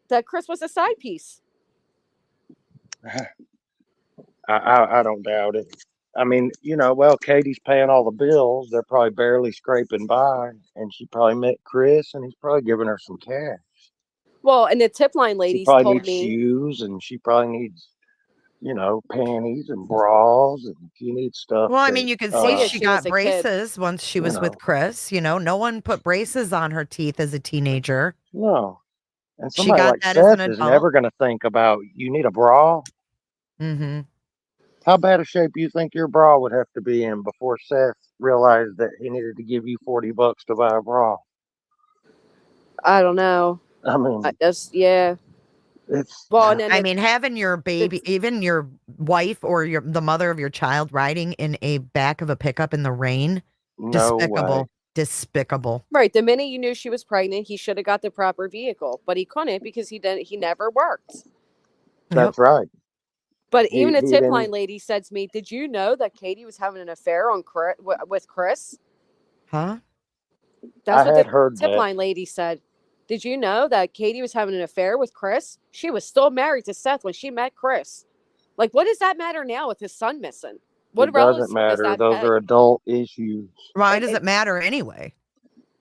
that Chris was a side piece. I don't doubt it. I mean, well, Katie's paying all the bills. They're probably barely scraping by, and she probably met Chris, and he's probably giving her some cash. Well, and the tip line She ladies probably told needs me, shoes, and she probably needs, panties and bras, and she needs stuff well, I that, mean, you can oh see yeah, she she was got a kid. braces once she you was know, with Chris. No one put braces on her teeth as a teenager. no. And She somebody got like that as an Seth is adult. never going to think about you need a bra. Mm-hmm. How bad a shape do you think your bra would have to be in before Seth realized that he needed to give you $40 to buy a bra? I don't know. I mean, Yeah. it's Well, and then I mean, having your baby, even your wife or the mother of your child riding in a back of a pickup in the rain, no way. despicable, despicable. right, the minute you knew she was pregnant, he should have got the proper vehicle, but he couldn't because he never worked. Yep. That's right. But He even a tip didn't. line lady said to me, "Did you know that Katie was having an affair with Chris?" Huh? That's I what had the heard tip that. line lady said. Did you know that Katie was having an affair with Chris? She was still married to Seth when she met Chris. Like, what does that matter now with his son missing? What It doesn't relevancy does matter. that Those pay? are adult issues. Why does it matter anyway?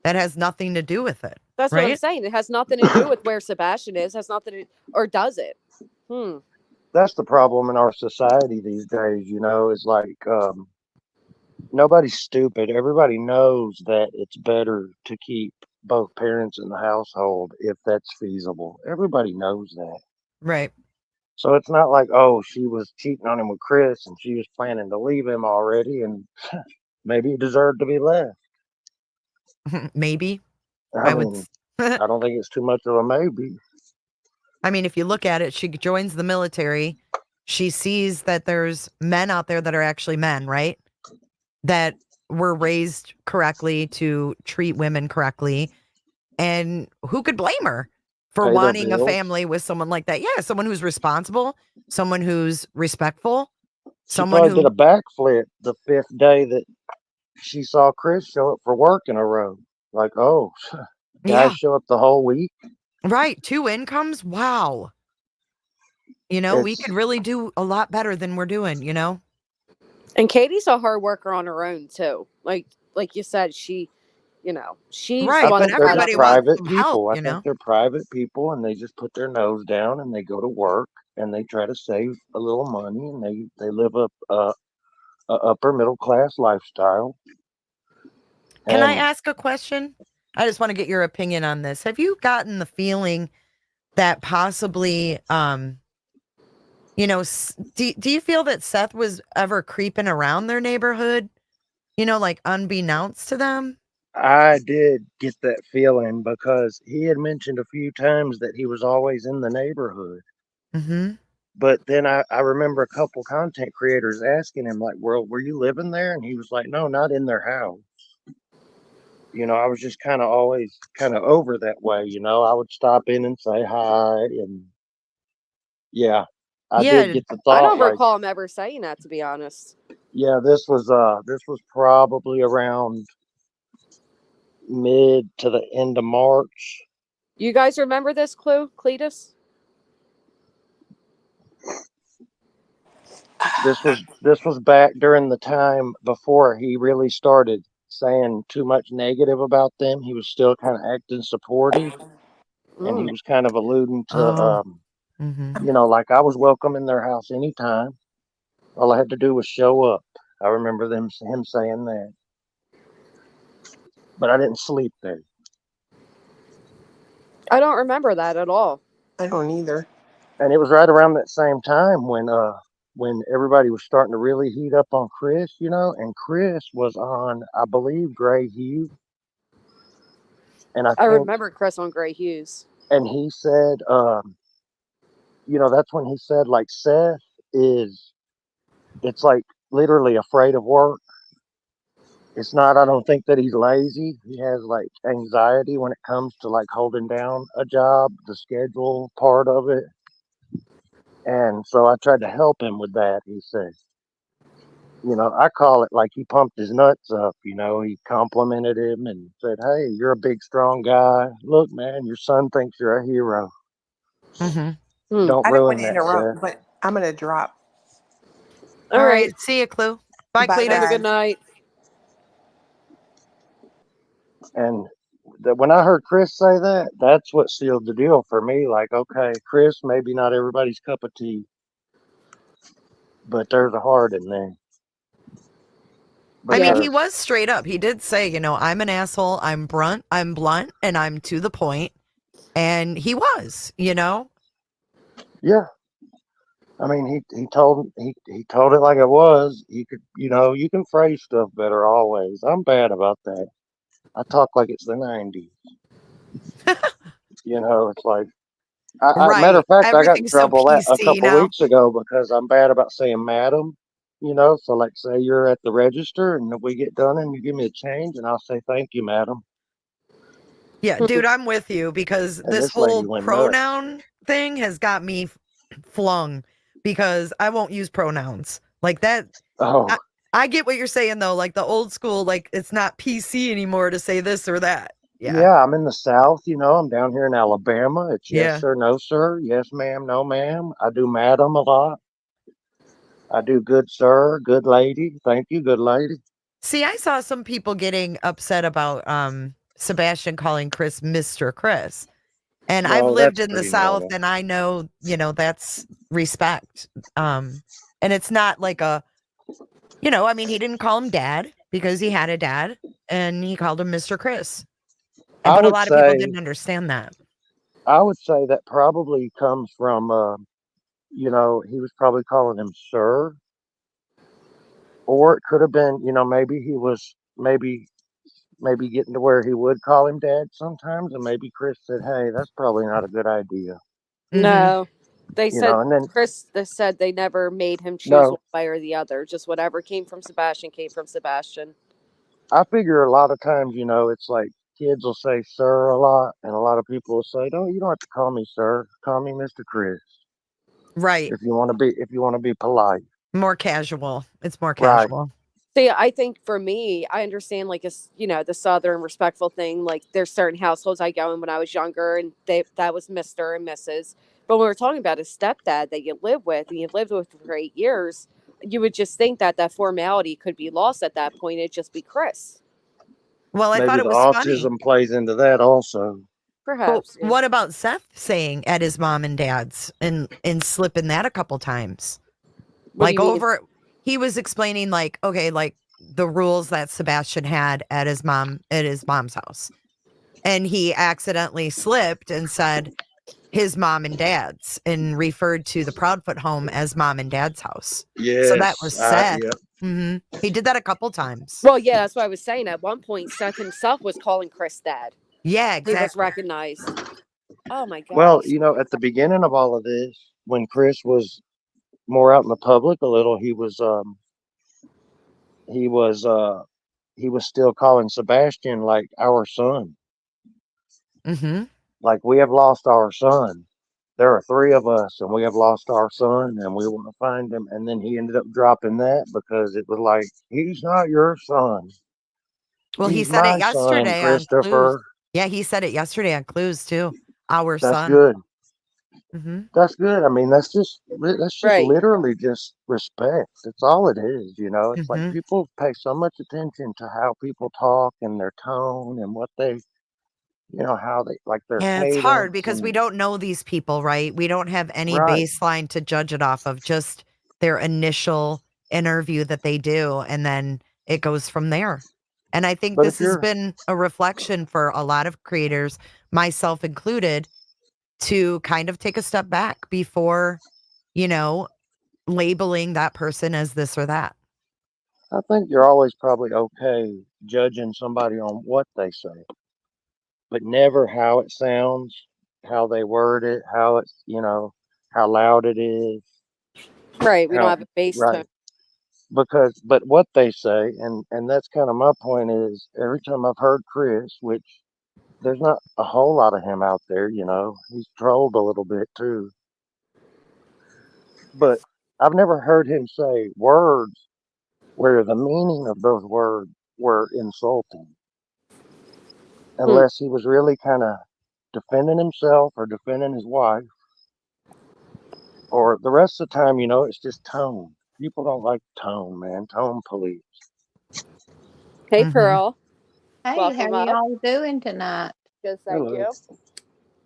That has nothing to do with it, That's what I'm right? saying. It has nothing to do with where Sebastian is. Has nothing to, or does it? That's the problem in our society these days. Is like nobody's stupid. Everybody knows that it's better to keep both parents in the household if that's feasible. Everybody knows that. Right. So it's not like, oh, she was cheating on him with Chris and she was planning to leave him already, and maybe he deserved to be left. Maybe. I mean, I don't think it's too much of a maybe. I mean, if you look at it, she joins the military. She sees that there's men out there that are actually men, right? That were raised correctly to treat women correctly. And who could blame her for Pay their wanting a bills. family with someone like that? Yeah, someone who's responsible, someone who's respectful, She someone probably did who, a backflip the 5th day that she saw Chris show up for work in a row. Like, oh, guys yeah, show up the whole week. right. 2 incomes. Wow. We It's could really do a lot better than we're doing. And Katie's a hard worker on her own too. Like you said, she's the Right. I one But think that they're got just up. everybody wants private some help, people. I think they're private people, and they just put their nose down and they go to work and they try to save a little money, and they live a upper middle class lifestyle. Can I And ask a question? I just want to get your opinion on this. Have you gotten the feeling that possibly, do you feel that Seth was ever creeping around their neighborhood, like unbeknownst to them? I did get that feeling because he had mentioned a few times that he was always in the neighborhood. Mm-hmm. But then I remember a couple content creators asking him, like, well, were you living there? And he was like, no, not in their house. I was just kind of always kind of over that way. I would stop in and say hi. And yeah, I did Yeah. get the I thought, don't like, recall him ever saying that, to be honest. yeah, this was probably around mid to the end of March. You guys remember this, Cletus? This was back during the time before he really started saying too much negative about them. He was still kind of acting supportive, and he was kind of alluding to, Oh. you know, like I was welcome in their house anytime. All I had to do was show up. I remember him saying that, but I didn't sleep there. I don't remember that at all. I don't either. And it was right around that same time when everybody was starting to really heat up on Chris, you know, and Chris was on, I believe, Gray Hughes. And I think, remember Chris on Gray Hughes. and he said, you know, that's when he said, like, Seth is, it's like literally afraid of work. It's not, I don't think that he's lazy. He has like anxiety when it comes to like holding down a job, the schedule part of it. And so I tried to help him with that. He said, you know, I call it like he pumped his nuts up. You know, he complimented him and said, "Hey, you're a big, strong guy. Look, man, your son thinks you're a hero. Don't I don't want ruin to that, interrupt, Seth." but I'm gonna drop. All right. See you, Clue. Bye, Bye, Cletus. Have a good night. And when I heard Chris say that, that's what sealed the deal for me. Like, okay, Chris, maybe not everybody's cup of tea, but there's a heart in there. I mean, he Because was straight up. He did say, you know, I'm an asshole, I'm blunt, and I'm to the point. And he was, you know. yeah, I mean, he told it like it was. He could, you know, you can phrase stuff better always. I'm bad about that. I talk like it's the 90s. You know, it's like, matter Right. of fact, I got in Everything's so trouble a PC couple now. weeks ago because I'm bad about saying madam. You know, so like say you're at the register and we get done and you give me a change and I'll say thank you, madam. Yeah, dude, I'm with you because And this this lady whole went nuts. pronoun thing has got me flung because I won't use pronouns like that. Oh, I get what you're saying though, like the old school, like it's not PC anymore to say this or that. Yeah. yeah, I'm in the South, you know, I'm down here in Alabama. It's yes, Yeah. sir, no, sir. Yes, ma'am, no, ma'am. I do madam a lot. I do good, sir, good lady. Thank you, good lady. See, I saw some people getting upset about Sebastian calling Chris Mr. Chris. And I've No, lived that's in the pretty South normal. and I know, you know, that's respect. And it's not like a, you know, I mean, he didn't call him dad because he had a dad and he called him Mr. Chris. I But a would lot of people say didn't understand that. that probably comes from you know, he was probably calling him sir. Or it could have been, you know, maybe he was maybe getting to where he would call him dad sometimes, and maybe Chris said, "Hey, that's probably not a good idea." No. They You said know, and then they said they never made him choose no, one way or the other. Just whatever came from Sebastian came from Sebastian. I figure a lot of times, you know, it's like kids will say sir a lot, and a lot of people will say, "No, you don't have to call me sir. Call me Mr. Chris." Right. If you want to be polite. More casual. It's more Right. casual. See, I think for me, I understand like it's you know the Southern respectful thing. Like there's certain households I go in when I was younger, and that was Mister and Mrs. But when we're talking about a stepdad that you live with and you've lived with for 8 years, you would just think that that formality could be lost at that point. It'd just be Chris, Well, I thought Maybe it the was funny. autism plays into that also. But perhaps. Yeah. what about Seth saying at his mom and dad's and slipping that a couple times? What do Like you mean? he was explaining like, okay, like the rules that Sebastian had at his mom's house. And he accidentally slipped and said his mom and dad's and referred to the Proudfoot home as mom and dad's house. Yes. So that was Seth. Yep. He did that a couple times. Well, yeah, that's what I was saying. At one point, Seth himself was calling Chris dad. Yeah, He was exactly. recognized. Oh my Well, gosh. you know, at the beginning of all of this, when Chris was more out in the public a little, he was he was still calling Sebastian like our son. Mm-hmm. Like, we have lost our son. There are 3 of us and we have lost our son and we want to find him. And then he ended up dropping that because it was like, he's not your son. Well, he He's said it my son, yesterday on Clues. Christopher. Yeah, he said it yesterday on Clues too. Our That's son. good. That's good. I mean, that's just Right. literally just respect. That's all it is. You know, it's like Mhm. people pay so much attention to how people talk and their tone and what they, how they like their And it's hard cadence because we and don't know these people, right? We don't have any right. baseline to judge it off of, just their initial interview that they do, and then it goes from there. And I think But if this has you're been a reflection for a lot of creators, myself included, to kind of take a step back before, you know, labeling that person as this or that. I think you're always probably okay judging somebody on what they say, but never how it sounds, how they word it, how it's, how loud it is, Right. We don't how have a base tone. right. But what they say, and that's kind of my point is every time I've heard Chris, which there's not a whole lot of him out there, he's trolled a little bit too, but I've never heard him say words where the meaning of those words were insulting, Hmm. unless he was really kind of defending himself or defending his wife, or the rest of the time, it's just tone. People don't like tone, man. Tone police. Hey, Mhm. Pearl. Hey, how Welcome up. y'all doing tonight? Good, thank Hello. you.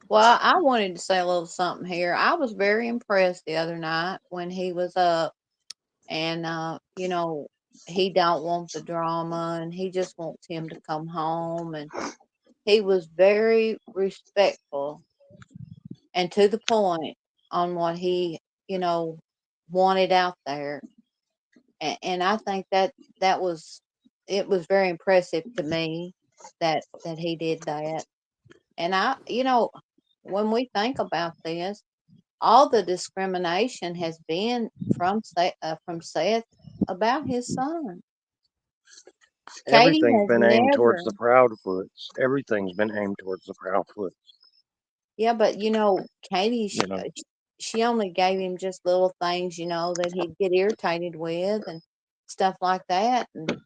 Well, I wanted to say a little something here. I was very impressed the other night when he was up and he don't want the drama and he just wants him to come home, and he was very respectful and to the point on what he, wanted out there. And I think that was it was very impressive to me that he did that. And when we think about this, all the discrimination has been from Seth about his son. Katie Everything's has been aimed towards never, the Proudfoots. Everything's been aimed towards the Proudfoots. yeah, but Katie, You know, she only gave him just little things, that he'd get irritated with and stuff like that. And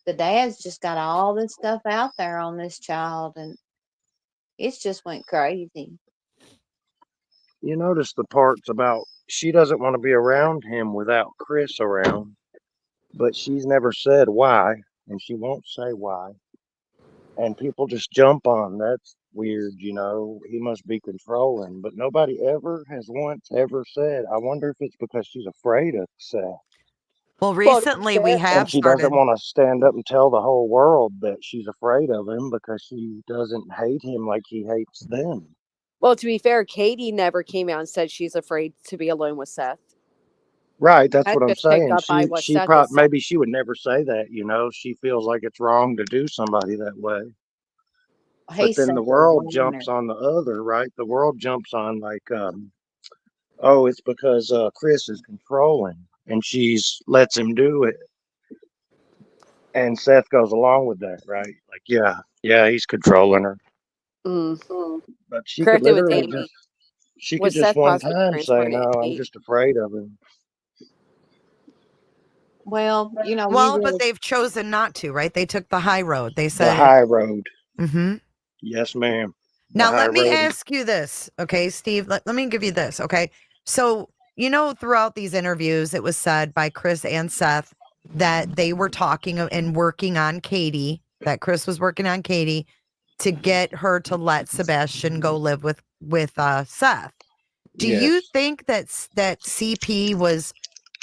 the dad's just got all this stuff out there on this child, and it's just went crazy. you notice the parts about she doesn't want to be around him without Chris around, but she's never said why, and she won't say why. And people just jump on that's weird, he must be controlling. But nobody ever has once ever said, I wonder if it's because she's afraid of Seth. Well, Well, to be recently we fair, And have she doesn't started. want to stand up and tell the whole world that she's afraid of him because she doesn't hate him like he hates them. Katie never came out and said she's afraid to be alone with Seth. Right, that's That's what I'm just picked saying. up by She what she Seth has probably said. maybe she would never say that, She feels like it's wrong to do somebody that way. But He's then such the a world whiner. jumps on the other, right? The world jumps on like, oh, it's because Chris is controlling and she's lets him do it. And Seth goes along with that, right? Like, yeah, he's controlling her. Mm. But she could Corrected with literally Amy. she could Was just Seth one possibly time say, transporting no, I'm Amy? just afraid of him. Well, you Well, but really, they've chosen not to, right? They took the high road. They The said, high road. mm-hmm. Yes, ma'am. The Now, high let me road. ask you this, okay, Steve? Let me give you this, okay? So, throughout these interviews, it was said by Chris and Seth that they were talking and working on Katie, that Chris was working on Katie to get her to let Sebastian go live with Seth. Do Yes. you think that CP was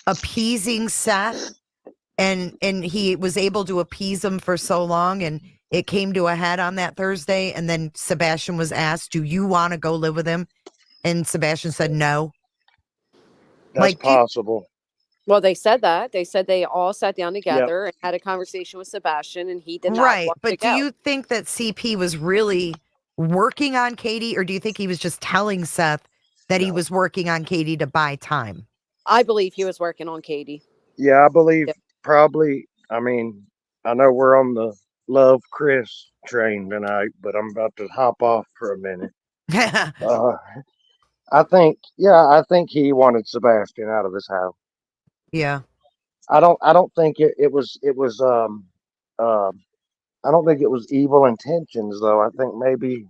appeasing Seth and he was able to appease him for so long, and it came to a head on that Thursday, and then Sebastian was asked, do you want to go live with him? And Sebastian said no. That's Like, do you, possible. Well, they said that. They said they all sat down Yep. together and had a conversation with Sebastian, and he did not right, want to but do go. you think that CP was really working on Katie, or do you think he was just telling Seth that he No. was working on Katie to buy time? I believe he was working on Katie. Yeah, I believe Yep. probably. I mean, I know we're on the love Chris train tonight, but I'm about to hop off for a minute. I think he wanted Sebastian out of his house. Yeah. I don't think it was I don't think it was evil intentions though. I think maybe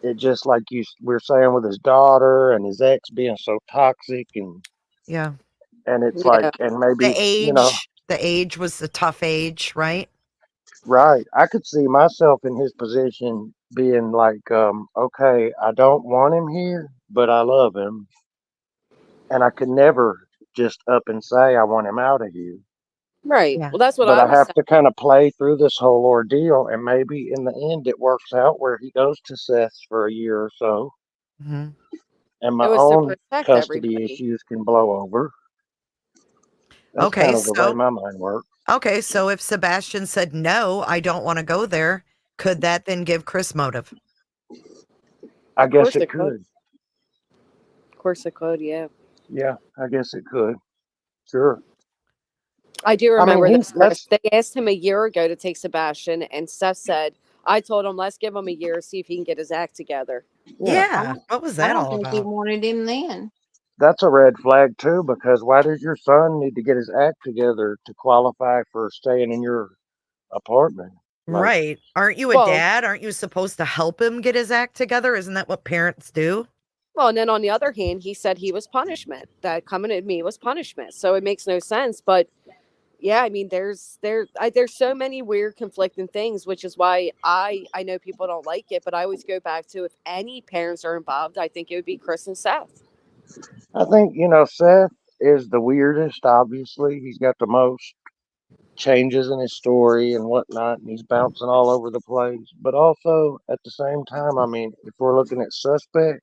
it just like you were saying with his daughter and his ex being so toxic, Yeah. and it's Yeah. like, and maybe, The age was a tough age, right? right. I could see myself in his position being like, okay, I don't want him here, but I love him. And I could never just up and say I want him out of here. Right. Yeah. Well, that's what But I I was have saying. to kind of play through this whole ordeal, and maybe in the end it works out where he goes to Seth's for a year or so, hmm and It my was to own protect custody everybody. issues can blow over. That's Okay, kind of the way so my mind works. so if Sebastian said no, I don't want to go there, could that then give Chris motive? I Of guess course it it could. could. Of course it could. Yeah. Yeah, I guess it could. Sure. I do I mean, remember this, Chris. let's. They asked him a year ago to take Sebastian, and Seth said, I told him, let's give him a year, see if he can get his act together. Yeah, Yeah. What was I that don't all think he about? wanted him then. that's a red flag too, because why does your son need to get his act together to qualify for staying in your apartment? Like, Right. Aren't you a Well, dad? Aren't you supposed to help him get his act together? Isn't that what parents do? well, and then on the other hand, he said he was punishment. That coming at me was punishment. So it makes no sense. But yeah, I mean, there's so many weird conflicting things, which is why I know people don't like it, but I always go back to if any parents are involved, I think it would be Chris and Seth. I think, Seth is the weirdest, obviously. He's got the most changes in his story and whatnot, and he's bouncing all over the place. But also, at the same time, I mean, if we're looking at suspect,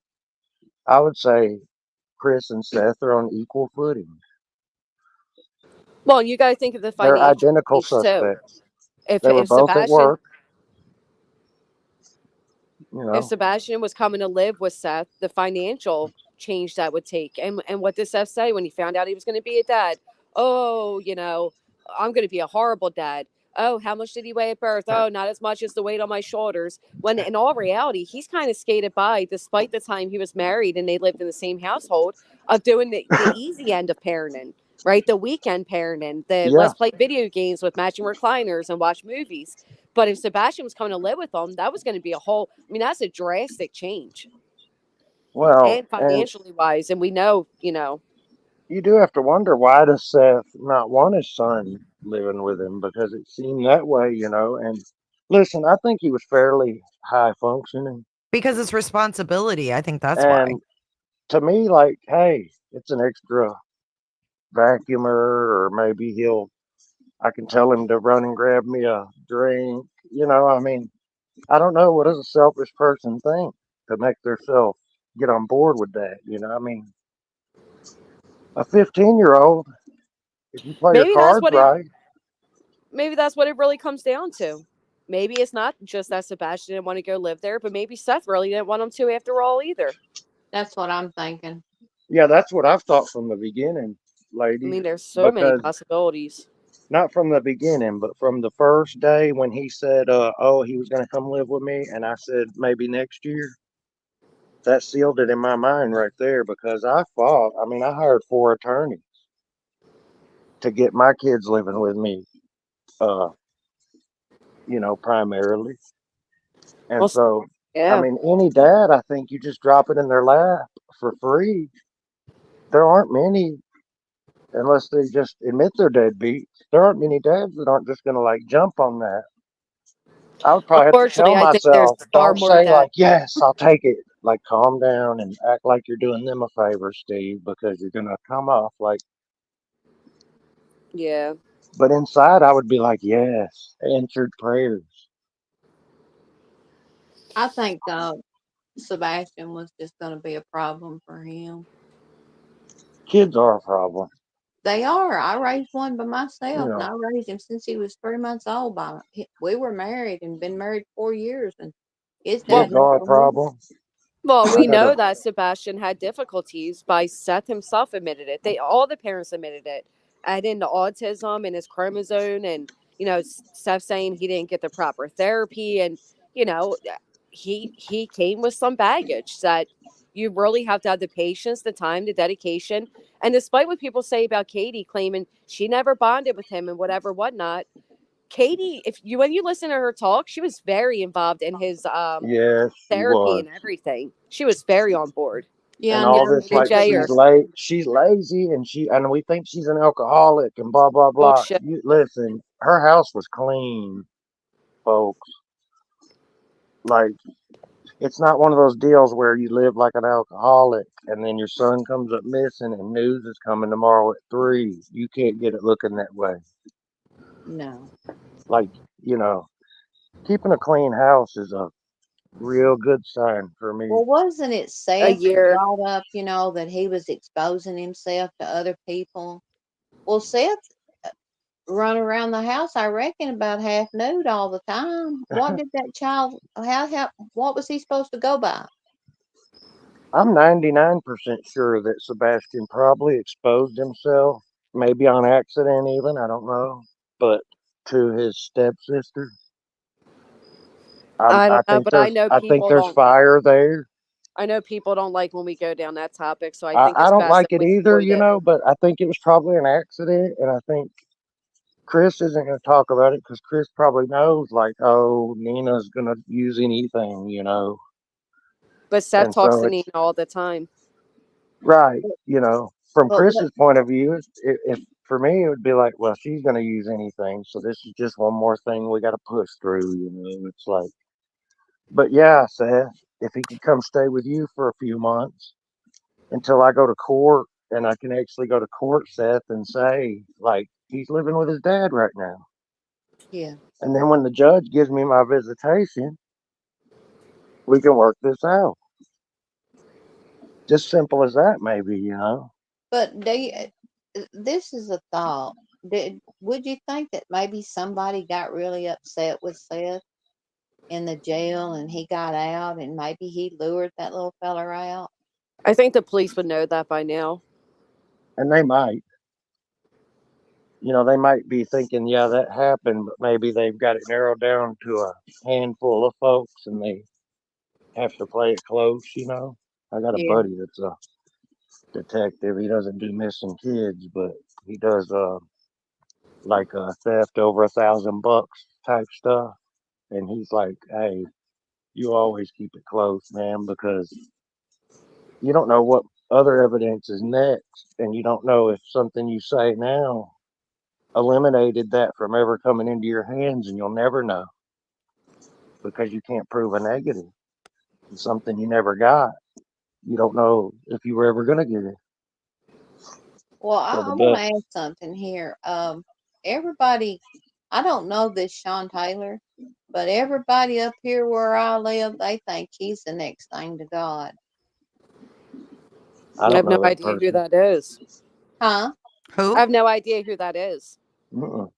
I would say Chris and Seth are on equal footing. Well, you got to think of the They're financial identical change too. suspects. If They were if both at Sebastian work, you if know. Sebastian was coming to live with Seth, the financial change that would take. And what did Seth say when he found out he was going to be a dad? Oh, I'm going to be a horrible dad. Oh, how much did he weigh at birth? Oh, not as much as the weight on my shoulders. When in all reality, he's kind of skated by, despite the time he was married and they lived in the same household, of doing the easy end of parenting, right? The weekend parenting, the Yeah. let's play video games with matching recliners and watch movies. But if Sebastian was coming to live with them, that was going to be that's a drastic change. Well, And and financially wise. And we know, you do have to wonder, why does Seth not want his son living with him? Because it seemed that way. And listen, I think he was fairly high functioning. Because it's responsibility. I think that's why. And to me, like, hey, it's an extra vacuumer, or maybe I can tell him to run and grab me a drink. I mean, I don't know. What does a selfish person think to make themselves get on board with that? I mean, a 15-year-old, if you play your maybe that's cards what it right. maybe that's what it really comes down to. Maybe it's not just that Sebastian didn't want to go live there, but maybe Seth really didn't want him to after all either. That's what I'm thinking. Yeah, that's what I've thought from the beginning, I ladies. mean, there's so many Because possibilities. not from the beginning, but from the first day when he said, oh, he was going to come live with me. And I said, maybe next year. That sealed it in my mind right there, because I hired 4 attorneys to get my kids living with me, uh, primarily. And Well, so, I yeah. mean, any dad, I think you just drop it in their lap for free. There aren't many, unless they just admit they're deadbeats. There aren't many dads that aren't just going to like jump on that. I would probably have to tell Unfortunately, I think there's myself, far don't more say that like, yes, I'll take it. Like, calm down and act like you're doing them a favor, Steve, because you're going to come off like, yeah. but inside I would be like, yes, answered prayers. I think Sebastian was just going to be a problem for him. Kids are a problem. They are. I raised one by myself, You and know, I raised him since he was 3 months old. We were married and been married 4 years, and his dad kids never are a knew. problem. Well, I we got know a, that Sebastian had difficulties by Seth himself admitted it. All the parents admitted it. Add in the autism and his chromosome and, Seth saying he didn't get the proper therapy. And, he came with some baggage that you really have to have the patience, the time, the dedication. And despite what people say about Katie claiming she never bonded with him and whatever, whatnot, Katie, when you listen to her talk, she was very involved in his Yes, she therapy was. and everything. She was very on board. Yeah, And I all know this, she like, AJ was. or she's lazy, and we think she's an alcoholic, and blah blah blah. bullshit. You listen, her house was clean, folks. Like, it's not one of those deals where you live like an alcoholic, and then your son comes up missing, and news is coming tomorrow at 3. You can't get it looking that way. No. Like, you know, keeping a clean house is a real good sign for me. Well, wasn't it A Seth that year. brought up, that he was exposing himself to other people? Well, Seth run around the house, I reckon, about half nude all the time. What did that child? How? What was he supposed to go by? I'm 99% sure that Sebastian probably exposed himself, maybe on accident even, I don't know, but to his stepsister. I I don't know, think but I know people there's don't. fire there. I know people don't like when we go down that topic, so I think I it's don't best like if it we either, avoid it. but I think it was probably an accident, and I think Chris isn't going to talk about it because Chris probably knows, like, oh, Nina's going to use anything. But Seth And talks so to it's Nina all the time. right, from But what? Chris's point of view, if for me, it would be like, well, she's going to use anything, so this is just one more thing we got to push through. It's like, but yeah, Seth, if he could come stay with you for a few months until I go to court, and I can actually go to court, Seth, and say, like, he's living with his dad right now. Yeah. And then when the judge gives me my visitation, we can work this out. Just simple as that, maybe. But this is a thought. Would you think that maybe somebody got really upset with Seth in the jail and he got out and maybe he lured that little feller out? I think the police would know that by now. And they might. They might be thinking, yeah, that happened, but maybe they've got it narrowed down to a handful of folks and they have to play it close. I got a Yeah. buddy that's a detective. He doesn't do missing kids, but he does like a theft over $1,000 type stuff. And he's like, hey, you always keep it close, man, because you don't know what other evidence is next, and you don't know if something you say now eliminated that from ever coming into your hands, and you'll never know because you can't prove a negative. It's something you never got. You don't know if you were ever going to get it. Well, So I the want best. to add something here. Everybody, I don't know this Sean Taylor, but everybody up here where I live, they think he's the next thing to God. I I don't have no know that idea who person. that is. Huh? Who? I have no idea who that is. Mm-mm.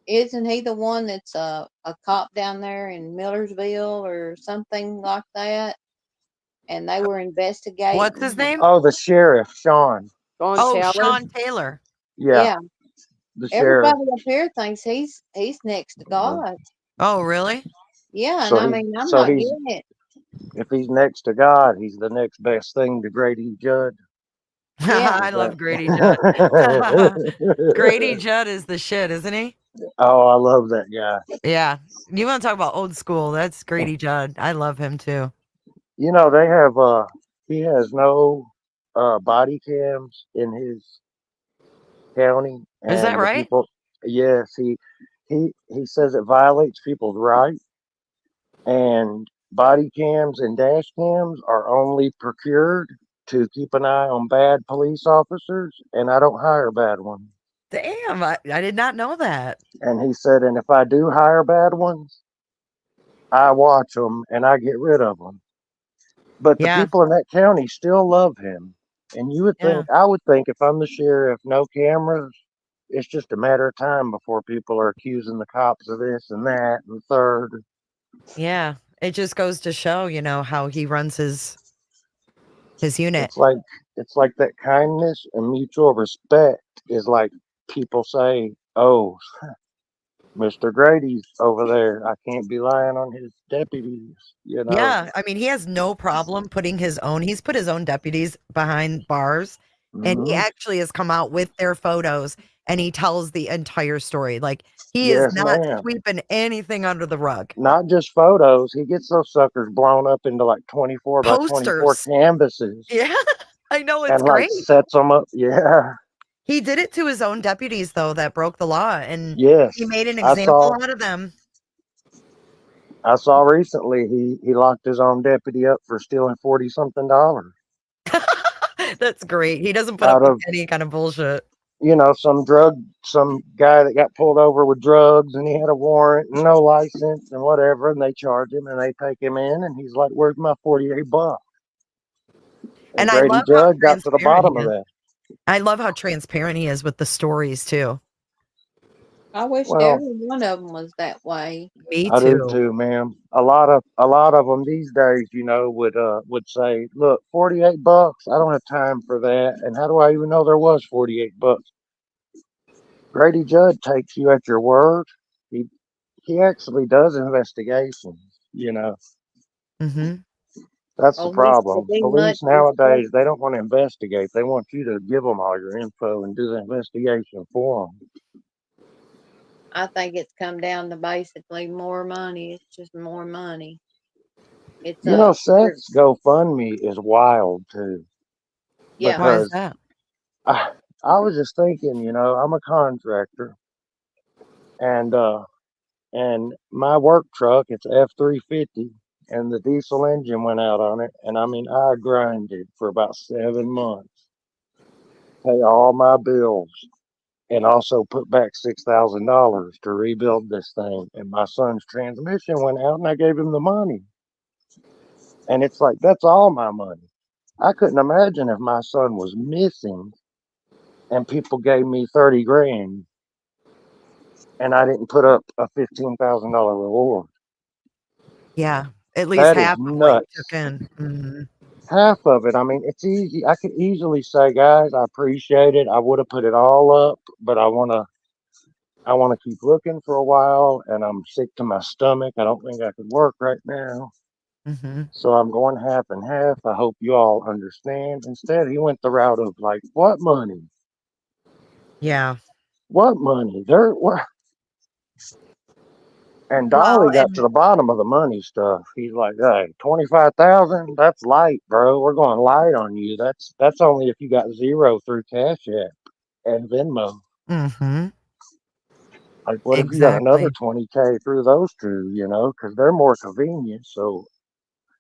Isn't he the one that's a cop down there in Millersville or something like that? And they were investigating. What's his name? Oh, the sheriff, Sean. Sean Oh, Taylor. Sean Taylor. Yeah, Yeah. the sheriff. Everybody up here thinks he's next to God. Oh, really? Yeah, and So I he, mean, I'm so not he's getting it. if he's next to God, he's the next best thing to Grady Judd. Yeah. I love Grady Judd. Grady Judd is the shit, isn't he? Oh, I love that guy. Yeah. You want to talk about old school? That's Grady Judd. I love him too. They have he has no body cams in his county, Is that and the right? people, yes, he says it violates people's rights, and body cams and dash cams are only procured to keep an eye on bad police officers, and I don't hire bad ones. Damn, I did not know that. And he said, and if I do hire bad ones, I watch them and I get rid of them. But the Yeah. people in that county still love him. And Yeah. I would think if I'm the sheriff, no cameras, it's just a matter of time before people are accusing the cops of this and that and third. Yeah. It just goes to show, how he runs his unit. It's like that kindness and mutual respect is like people say, oh, Mr. Grady's over there. I can't be lying on his deputies. Yeah. I mean, he has no problem he's put his own deputies behind bars, and he Mhm. actually has come out with their photos and he tells the entire story. Like, he is Yes, not ma'am. sweeping anything under the rug. Not just photos. He gets those suckers blown up into like 24 by 24 Posters. canvases Yeah, I know, it's and like great. sets them up. Yeah. He did it to his own deputies, though, that broke the law, and Yes. he made an I example saw out of them. recently he locked his own deputy up for stealing 40 something dollars That's great. He doesn't put out up with of, any kind of bullshit. some guy that got pulled over with drugs, and he had a warrant and no license and whatever, and they charge him and they take him in, and he's like, "Where's my $48?" And And I Grady love how Judd got to the transparent bottom he of is. that. I love how transparent he is with the stories, too. I wish Well, every one of them was that way. Me I do too. too, ma'am. A lot of them these days, would say, "Look, $48. I don't have time for that." And how do I even know there was $48? Grady Judd takes you at your word. He actually does investigations. Mm-hmm. That's the Oh, he said problem. they much Police nowadays, they don't want to investigate. They want you to give them all your info and do the investigation for them. I think it's come down to basically more money. It's just more money. It's Seth's GoFundMe is wild too, yeah. Why is because that? I was just thinking, I'm a contractor, and my work truck, it's F-350, and the diesel engine went out on it, and I mean I grinded for about 7 months, pay all my bills, and also put back $6,000 to rebuild this thing. And my son's transmission went out, and I gave him the money, and it's like that's all my money. I couldn't imagine if my son was missing and people gave me 30 grand and I didn't put up a $15,000 reward. Yeah, at least That is half of what you took nuts. in. Mhm. Half of it, I mean, it's easy. I could easily say, guys, I appreciate it. I would have put it all up, but I want to keep looking for a while, and I'm sick to my stomach. I don't think I could work right now. Mm-hmm. So I'm going half and half. I hope you all understand. Instead, he went the route of like, what money? Yeah. What money? And Well, Dolly got to and the bottom of the money stuff. He's like, "Hey, 25,000? That's light, bro. We're going light on you. That's only if you got zero through Cash App and Venmo. mm-hmm. Like, what if you got another Exactly. 20K through those two? Because they're more convenient." So,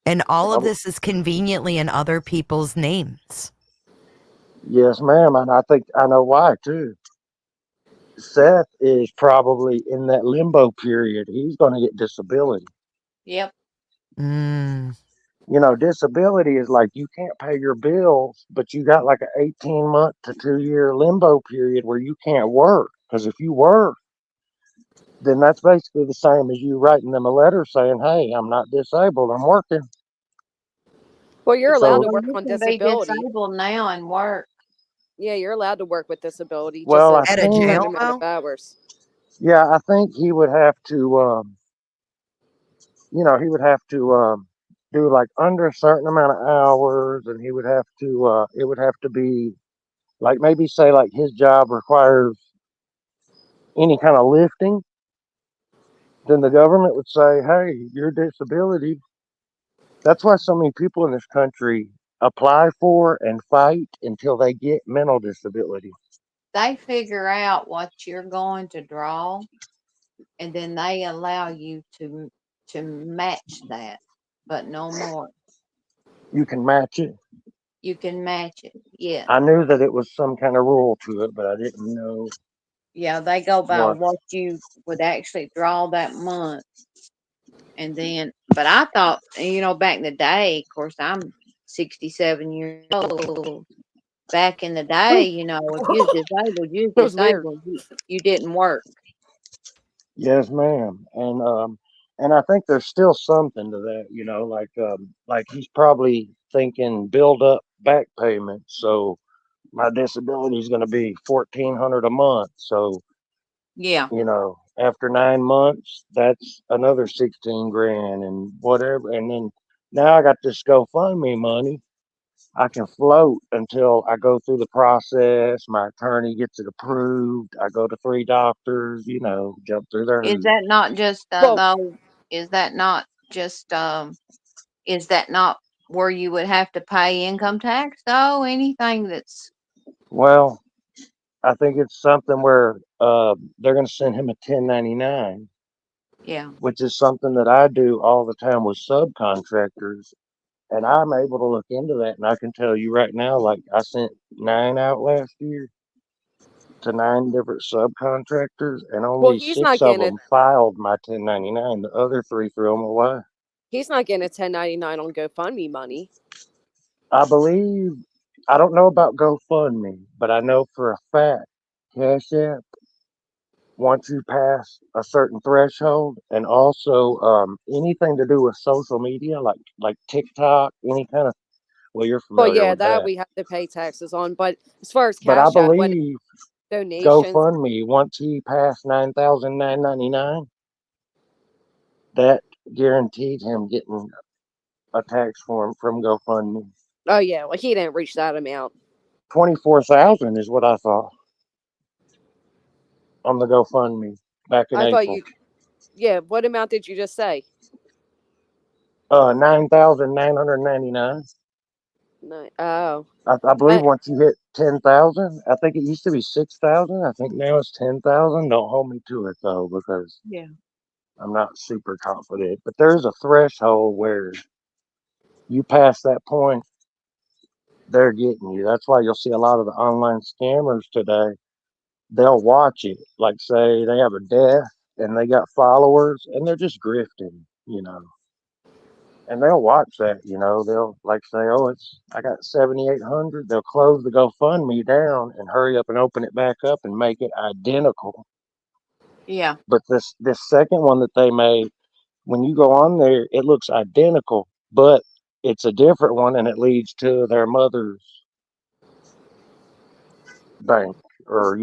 And all of um, this is conveniently in other people's names. yes, ma'am, and I think I know why too. Seth is probably in that limbo period. He's going to get disability. Yep. Mm. Disability is like you can't pay your bills, but you got like an 18-month to 2 year limbo period where you can't work. Because if you work, then that's basically the same as you writing them a letter saying, "Hey, I'm not disabled, I'm working." Well, you're allowed So, to Well, work you on can be disability. disabled now and work. Yeah, you're allowed to work with disability, just well, a I At a think, certain jail, amount of though? hours. yeah, I think he would have to, do like under a certain amount of hours, and he would have to, it would have to be like maybe say like his job requires any kind of lifting. Then the government would say, "Hey, your disability." That's why so many people in this country apply for and fight until they get mental disability. They figure out what you're going to draw, and then they allow you to match that, but no more. You can match it. You can match it. Yeah. I knew that it was some kind of rule to it, but I didn't know Yeah, they go by what. what you would actually draw that month. And then, but I thought, back in the day, of course, I'm 67 years old. Back in the day, if you was disabled, you That was was weird. disabled. You didn't work. Yes, ma'am. And I think there's still something to that, like he's probably thinking build up back payments. So my disability is going to be 1,400 a month. So Yeah. after 9 months, that's another 16 grand and whatever. And then now I got this GoFundMe money. I can float until I go through the process. My attorney gets it approved. I go to 3 doctors, jump through their Is hoops. that not just Well, though? Is that not just Is that not where you would have to pay income tax though? Anything that's Well, I think it's something where they're going to send him a 1099, yeah. which is something that I do all the time with subcontractors. And I'm able to look into that. And I can tell you right now, like I sent 9 out last year to 9 different subcontractors, and well, only he's 6 not of getting it. them filed my 1099. The other 3 threw them away. He's not getting a 1099 on GoFundMe money. I believe, I don't know about GoFundMe, but I know for a fact, Cash App, once you pass a certain threshold, and also anything to do with social media, like TikTok, any kind of, well, you're Well, familiar yeah, with that that. we have to pay taxes on. But as far as But I Cash App, what believe donations? GoFundMe, once he passed 9,999, that guaranteed him getting a tax form from GoFundMe. Oh yeah, well he didn't reach that amount. 24,000 is what I thought on the GoFundMe back in I thought April. you. Yeah, what amount did you just say? 9,999. No. Oh. I believe once you hit 10,000, I think it used to be 6,000. I think now it's 10,000. Don't hold me to it though, because Yeah. I'm not super confident. But there's a threshold where you pass that point, they're getting you. That's why you'll see a lot of the online scammers today. They'll watch it. Like, say they have a death and they got followers and they're just grifting. And they'll watch that. They'll like say, oh, I got 7,800. They'll close the GoFundMe down and hurry up and open it back up and make it identical. Yeah. But this second one that they made, when you go on there, it looks identical, but it's a different one and it leads to their mother's bank, or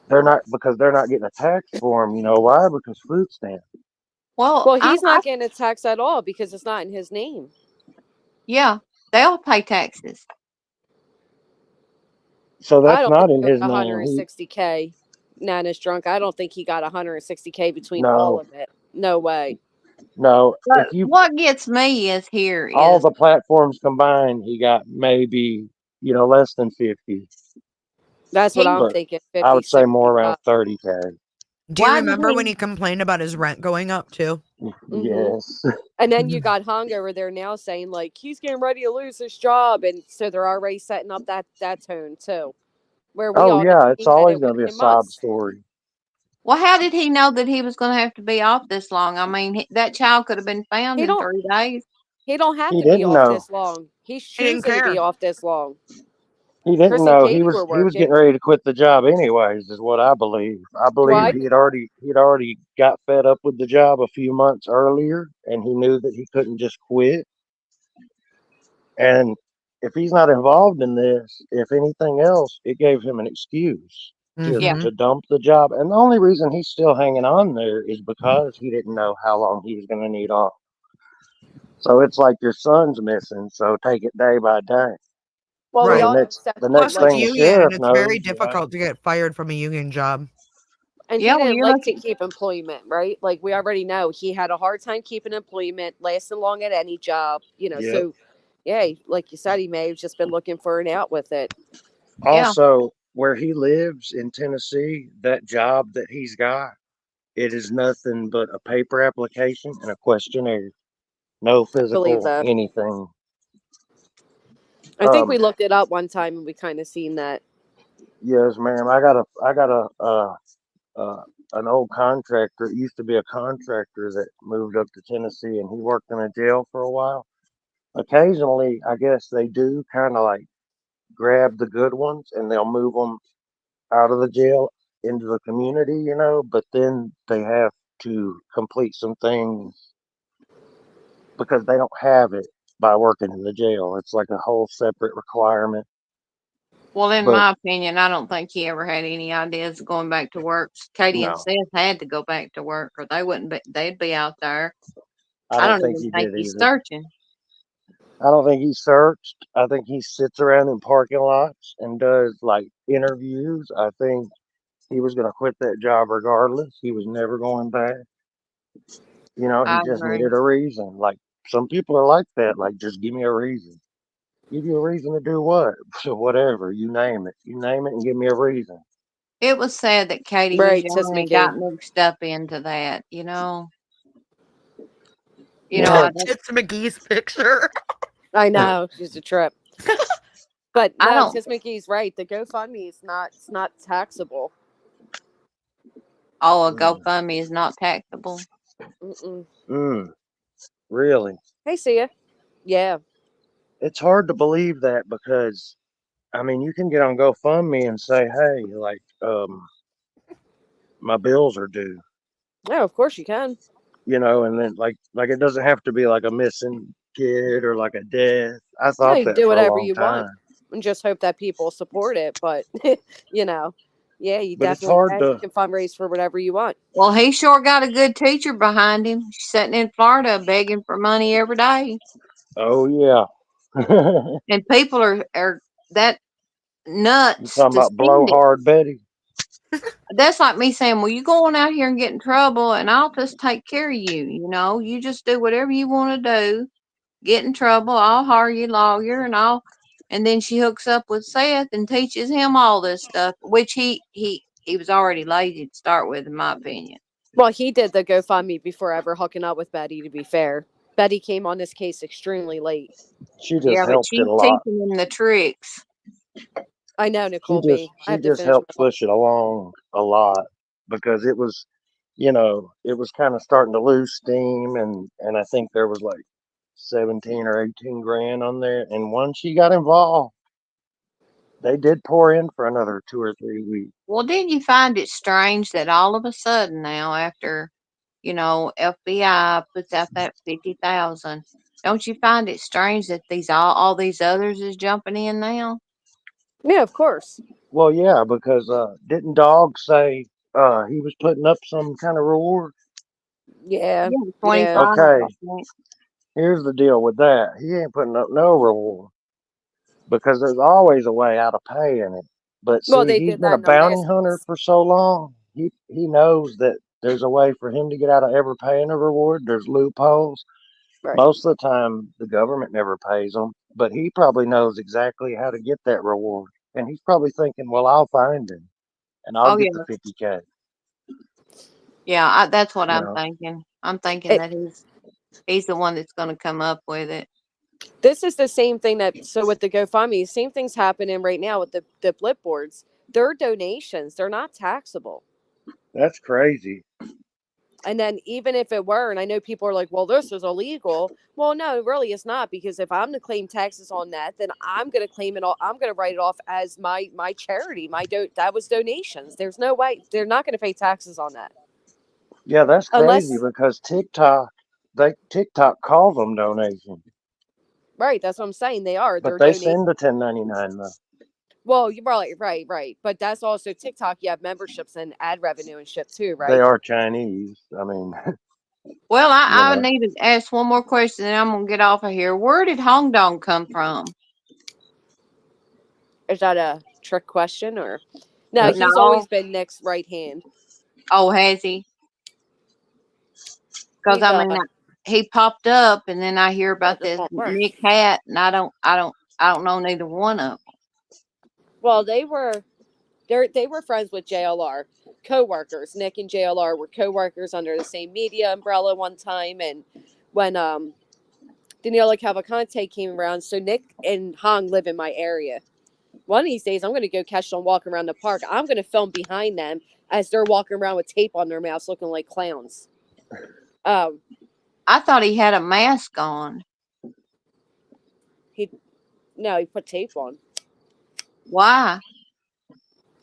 they're not, because they're not getting a tax form. You know why? Because food stamps. Well, Well, he's not getting a tax at all because it's not in his name. yeah, they'll pay taxes. So I that's don't think not in he got his name. 160K. Nana's drunk. I don't think he got 160K between all No, of it. No way. no. But If you what gets me is here all is the platforms combined, he got maybe less than 50. That's what he I'm But thinking. I 50, would say more around 75. 30K. Do you why did remember when he he complained about his rent going up too? Yes. And then you got Hung over there now saying like he's getting ready to lose his job, and so they're already setting up that tone too, where we Oh all know yeah, it's he had always it going with to be a a sob must. story. Well, how did he know that he was going to have to be off this long? I mean, that child could have been found He in don't 3 days. he don't have He to be didn't off know. this long. He's He didn't choosing to be care. off this long. He didn't Chris and know. Katie were He was getting working. ready to quit the job anyways, is what I believe. I believe Why? he'd already got fed up with the job a few months earlier, and he knew that he couldn't just quit. And if he's not involved in this, if anything else, it gave him an excuse to Yeah. Mm-hmm. to dump the job. And the only reason he's still hanging on there is because he didn't know how long he was going to need off. So it's like your son's missing, so take it day by day. Well, So we Right. all know Seth the didn't next Plus, like it's thing to the keep, union, and sheriff it's very knows, yeah, difficult to get fired from a union job. and he Yeah, well, didn't you're like to lucky. keep employment, right? Like we already know he had a hard time keeping employment, lasting long at any job, yep. So yeah, like you said, he may have just been looking for an out with it. Yeah. Also, where he lives in Tennessee, that job that he's got, it is nothing but a paper application and a questionnaire. No Believe physical that. anything. I think we looked it up one time and we kind of seen that. Yes, ma'am. I got an old contractor. It used to be a contractor that moved up to Tennessee, and he worked in a jail for a while. Occasionally, I guess they do kind of like grab the good ones and they'll move them out of the jail into the community. But then they have to complete some things because they don't have it by working in the jail. It's like a whole separate requirement. Well, in But my opinion, I don't think he ever had any ideas of going back to work. Katie and no, Seth had to go back to work, or they wouldn't be. They'd be out there. I I don't don't think even he think did he's either. searching. I don't think he's searched. I think he sits around in parking lots and does like interviews. I think he was going to quit that job regardless. He was never going back. You know, he I just agree. needed a reason. Like some people are like that. Like, just give me a reason. Give you a reason to do what? So whatever, you name it. You name it and give me a reason. It was sad that Katie was Right, Sis young and got McGee. mixed up into that, you know. You know, Well, I just It's McGee's picture. I know she's a trip, but I no, don't Sis McGee's right. The GoFundMe is not. It's not taxable. a GoFundMe is not taxable. Mm-mm. Really? Hey, see ya. Yeah. It's hard to believe that because I mean, you can get on GoFundMe and say, "Hey, like, my bills are due," Oh, of course you can. you know, and then like it doesn't have to be like a missing kid or like a death. I No, thought you can that do for a whatever long you want, time, and just hope that people support it. But you know, yeah, you but it's definitely hard can. You to. can fundraise for whatever you want. Well, he sure got a good teacher behind him. She's sitting in Florida begging for money every day. Oh yeah, And people are that you nuts talking to about spend it. blowhard Betty? That's like me saying, well, you going out here and get in trouble and I'll just take care of you. You know, you just do whatever you want to do. Get in trouble. I'll hire you a lawyer and then she hooks up with Seth and teaches him all this stuff, which he was already lazy to start with, in my opinion. Well, he did the GoFundMe before ever hooking up with Betty. To be fair, Betty came on this case extremely late. She Yeah, just but helped it she's a lot. teaching him the tricks. I know, Nicole B. I She have to just finish helped my. push it along a lot because it was, you know, it was kind of starting to lose steam, and I think there was like 17 or 18 grand on there, and once she got involved, they did pour in for another 2 or 3 weeks. Well, didn't you find it strange that all of a sudden now, after, you know, FBI puts out that 50,000, don't you find it strange that all these others is jumping in now? Yeah, of course. Well, yeah, because didn't Dog say he was putting up some kind of reward? Yeah, Yeah, yeah. 25. Okay, I think. here's the deal with that. He ain't putting up no reward because there's always a way out of paying it. But Well, see, they he's did been that a in the bounty last hunter case. for so long. He knows that there's a way for him to get out of ever paying a reward. There's loopholes. Right. Most of the time, the government never pays them, but he probably knows exactly how to get that reward. And he's probably thinking, well, I'll find him and I'll Oh, get the yeah. 50K. Yeah, that's what You I'm know, thinking. I'm thinking that he's the one that's going to come up with it. This is the same thing that, so with the GoFundMe, same thing's happening right now with the blip boards. They're donations. They're not taxable. that's crazy. And then even if it were, and I know people are like, well, this is illegal. Well, no, really it's not, because if I'm to claim taxes on that, then I'm going to claim it all. I'm going to write it off as my charity. That was donations. There's no way they're not going to pay taxes on that. Yeah, that's crazy Unless, because TikTok calls them donations, right, that's what I'm saying. They are. but They're they donating. send the 1099 though. Well, you're right. But that's also TikTok. You have memberships and ad revenue and shit too, They right? are Chinese. I mean, Well, you I know, need to ask one more question and I'm going to get off of here. Where did Hong Dong come from? Is that a trick question or no? He's No. always been Nick's right hand. Oh, has he? Because He's I mean, he popped up, and then I hear about this this won't work. Nick Hat, and I don't know neither one of them. Well, they were friends with JLR, co-workers. Nick and JLR were co-workers under the same media umbrella one time, and when Daniela Cavalcante came around, so Nick and Hong live in my area. One of these days, I'm going to go catch them walking around the park. I'm going to film behind them as they're walking around with tape on their mouths, looking like clowns. I thought he had a mask on. He put tape on. Why?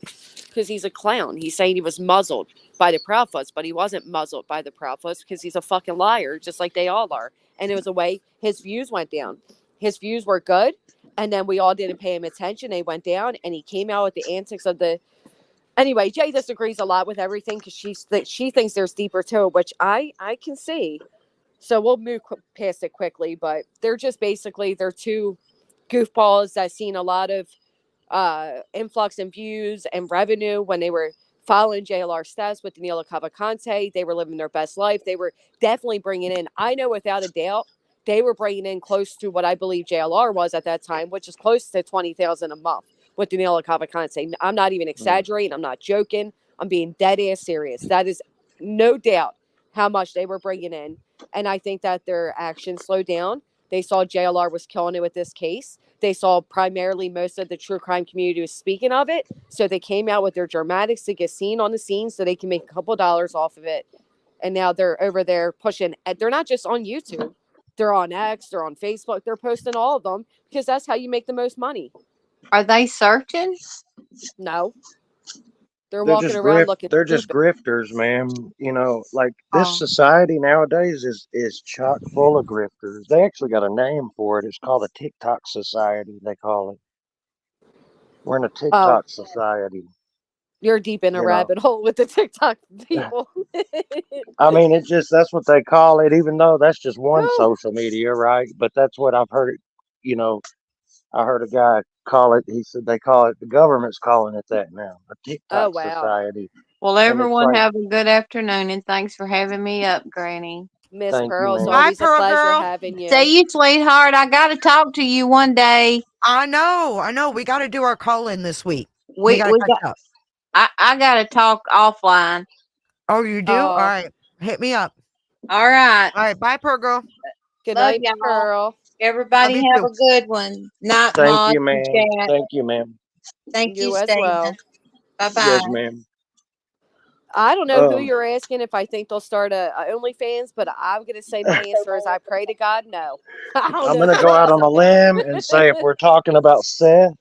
Because he's a clown. He's saying he was muzzled by the Proudfoots, but he wasn't muzzled by the Proudfoots because he's a fucking liar, just like they all are. And it was a way his views went down. His views were good, and then we all didn't pay him attention. They went down, and he came out with the antics of the. Anyway, Jay disagrees a lot with everything because she thinks there's deeper to it, which I can see. So we'll move past it quickly, but they're just basically, they're two goofballs that seen a lot of influx in views and revenue when they were following JLR steps with Danilo Cavalcante. They were living their best life. They were definitely bringing in, I know without a doubt, they were bringing in close to what I believe JLR was at that time, which is close to 20,000 a month with Danilo Cavalcante. I'm not even exaggerating. I'm not joking. I'm being dead ass serious. That is no doubt how much they were bringing in. And I think that their actions slowed down. They saw JLR was killing it with this case. They saw primarily most of the true crime community was speaking of it. So they came out with their dramatics to get seen on the scene so they can make a couple dollars off of it. And now they're over there pushing. They're not just on YouTube. They're on X. They're on Facebook. They're posting all of them because that's how you make the most money. Are they searching? No. They're They're walking just around looking they're just stupid. grifters, man. You know, like this society nowadays is chock full of grifters. They actually got a name for it. It's called a TikTok society, they call it. We're in a Oh, TikTok society. you're deep in a You know. rabbit hole with the TikTok people. I mean, it's just that's what they call it, even though that's just one Woo. social media, right? But that's what I've heard it, you know, I heard a guy call it, he said they call it, the government's calling it that now, a Oh, TikTok wow. society. Well, And it's everyone like, have a good afternoon, and thanks for having me up, Granny. Miss thank you, Pearl, it's man. Bye, always a Pearl pleasure Girl. having you. See you, sweetheart. I got to talk to you one day. I know. We got to do our call in this week. We We got to catch up. I got to talk offline. Oh, you do? All Oh, right. Hit me up. All right. All right. Bye, Pearl Girl. good Love night, y'all. Pearl. Love Everybody you have too. a good one. Night, Thank Mod you, and ma'am. Chat. Thank you, ma'am. Thank you, You as Stephen. well. Bye bye. Yes, ma'am. I don't know who you're asking if I think they'll start a OnlyFans, but I'm going to say my answer is I pray to God, no. I don't I'm know gonna who go out on a else. limb and say if we're talking about Seth,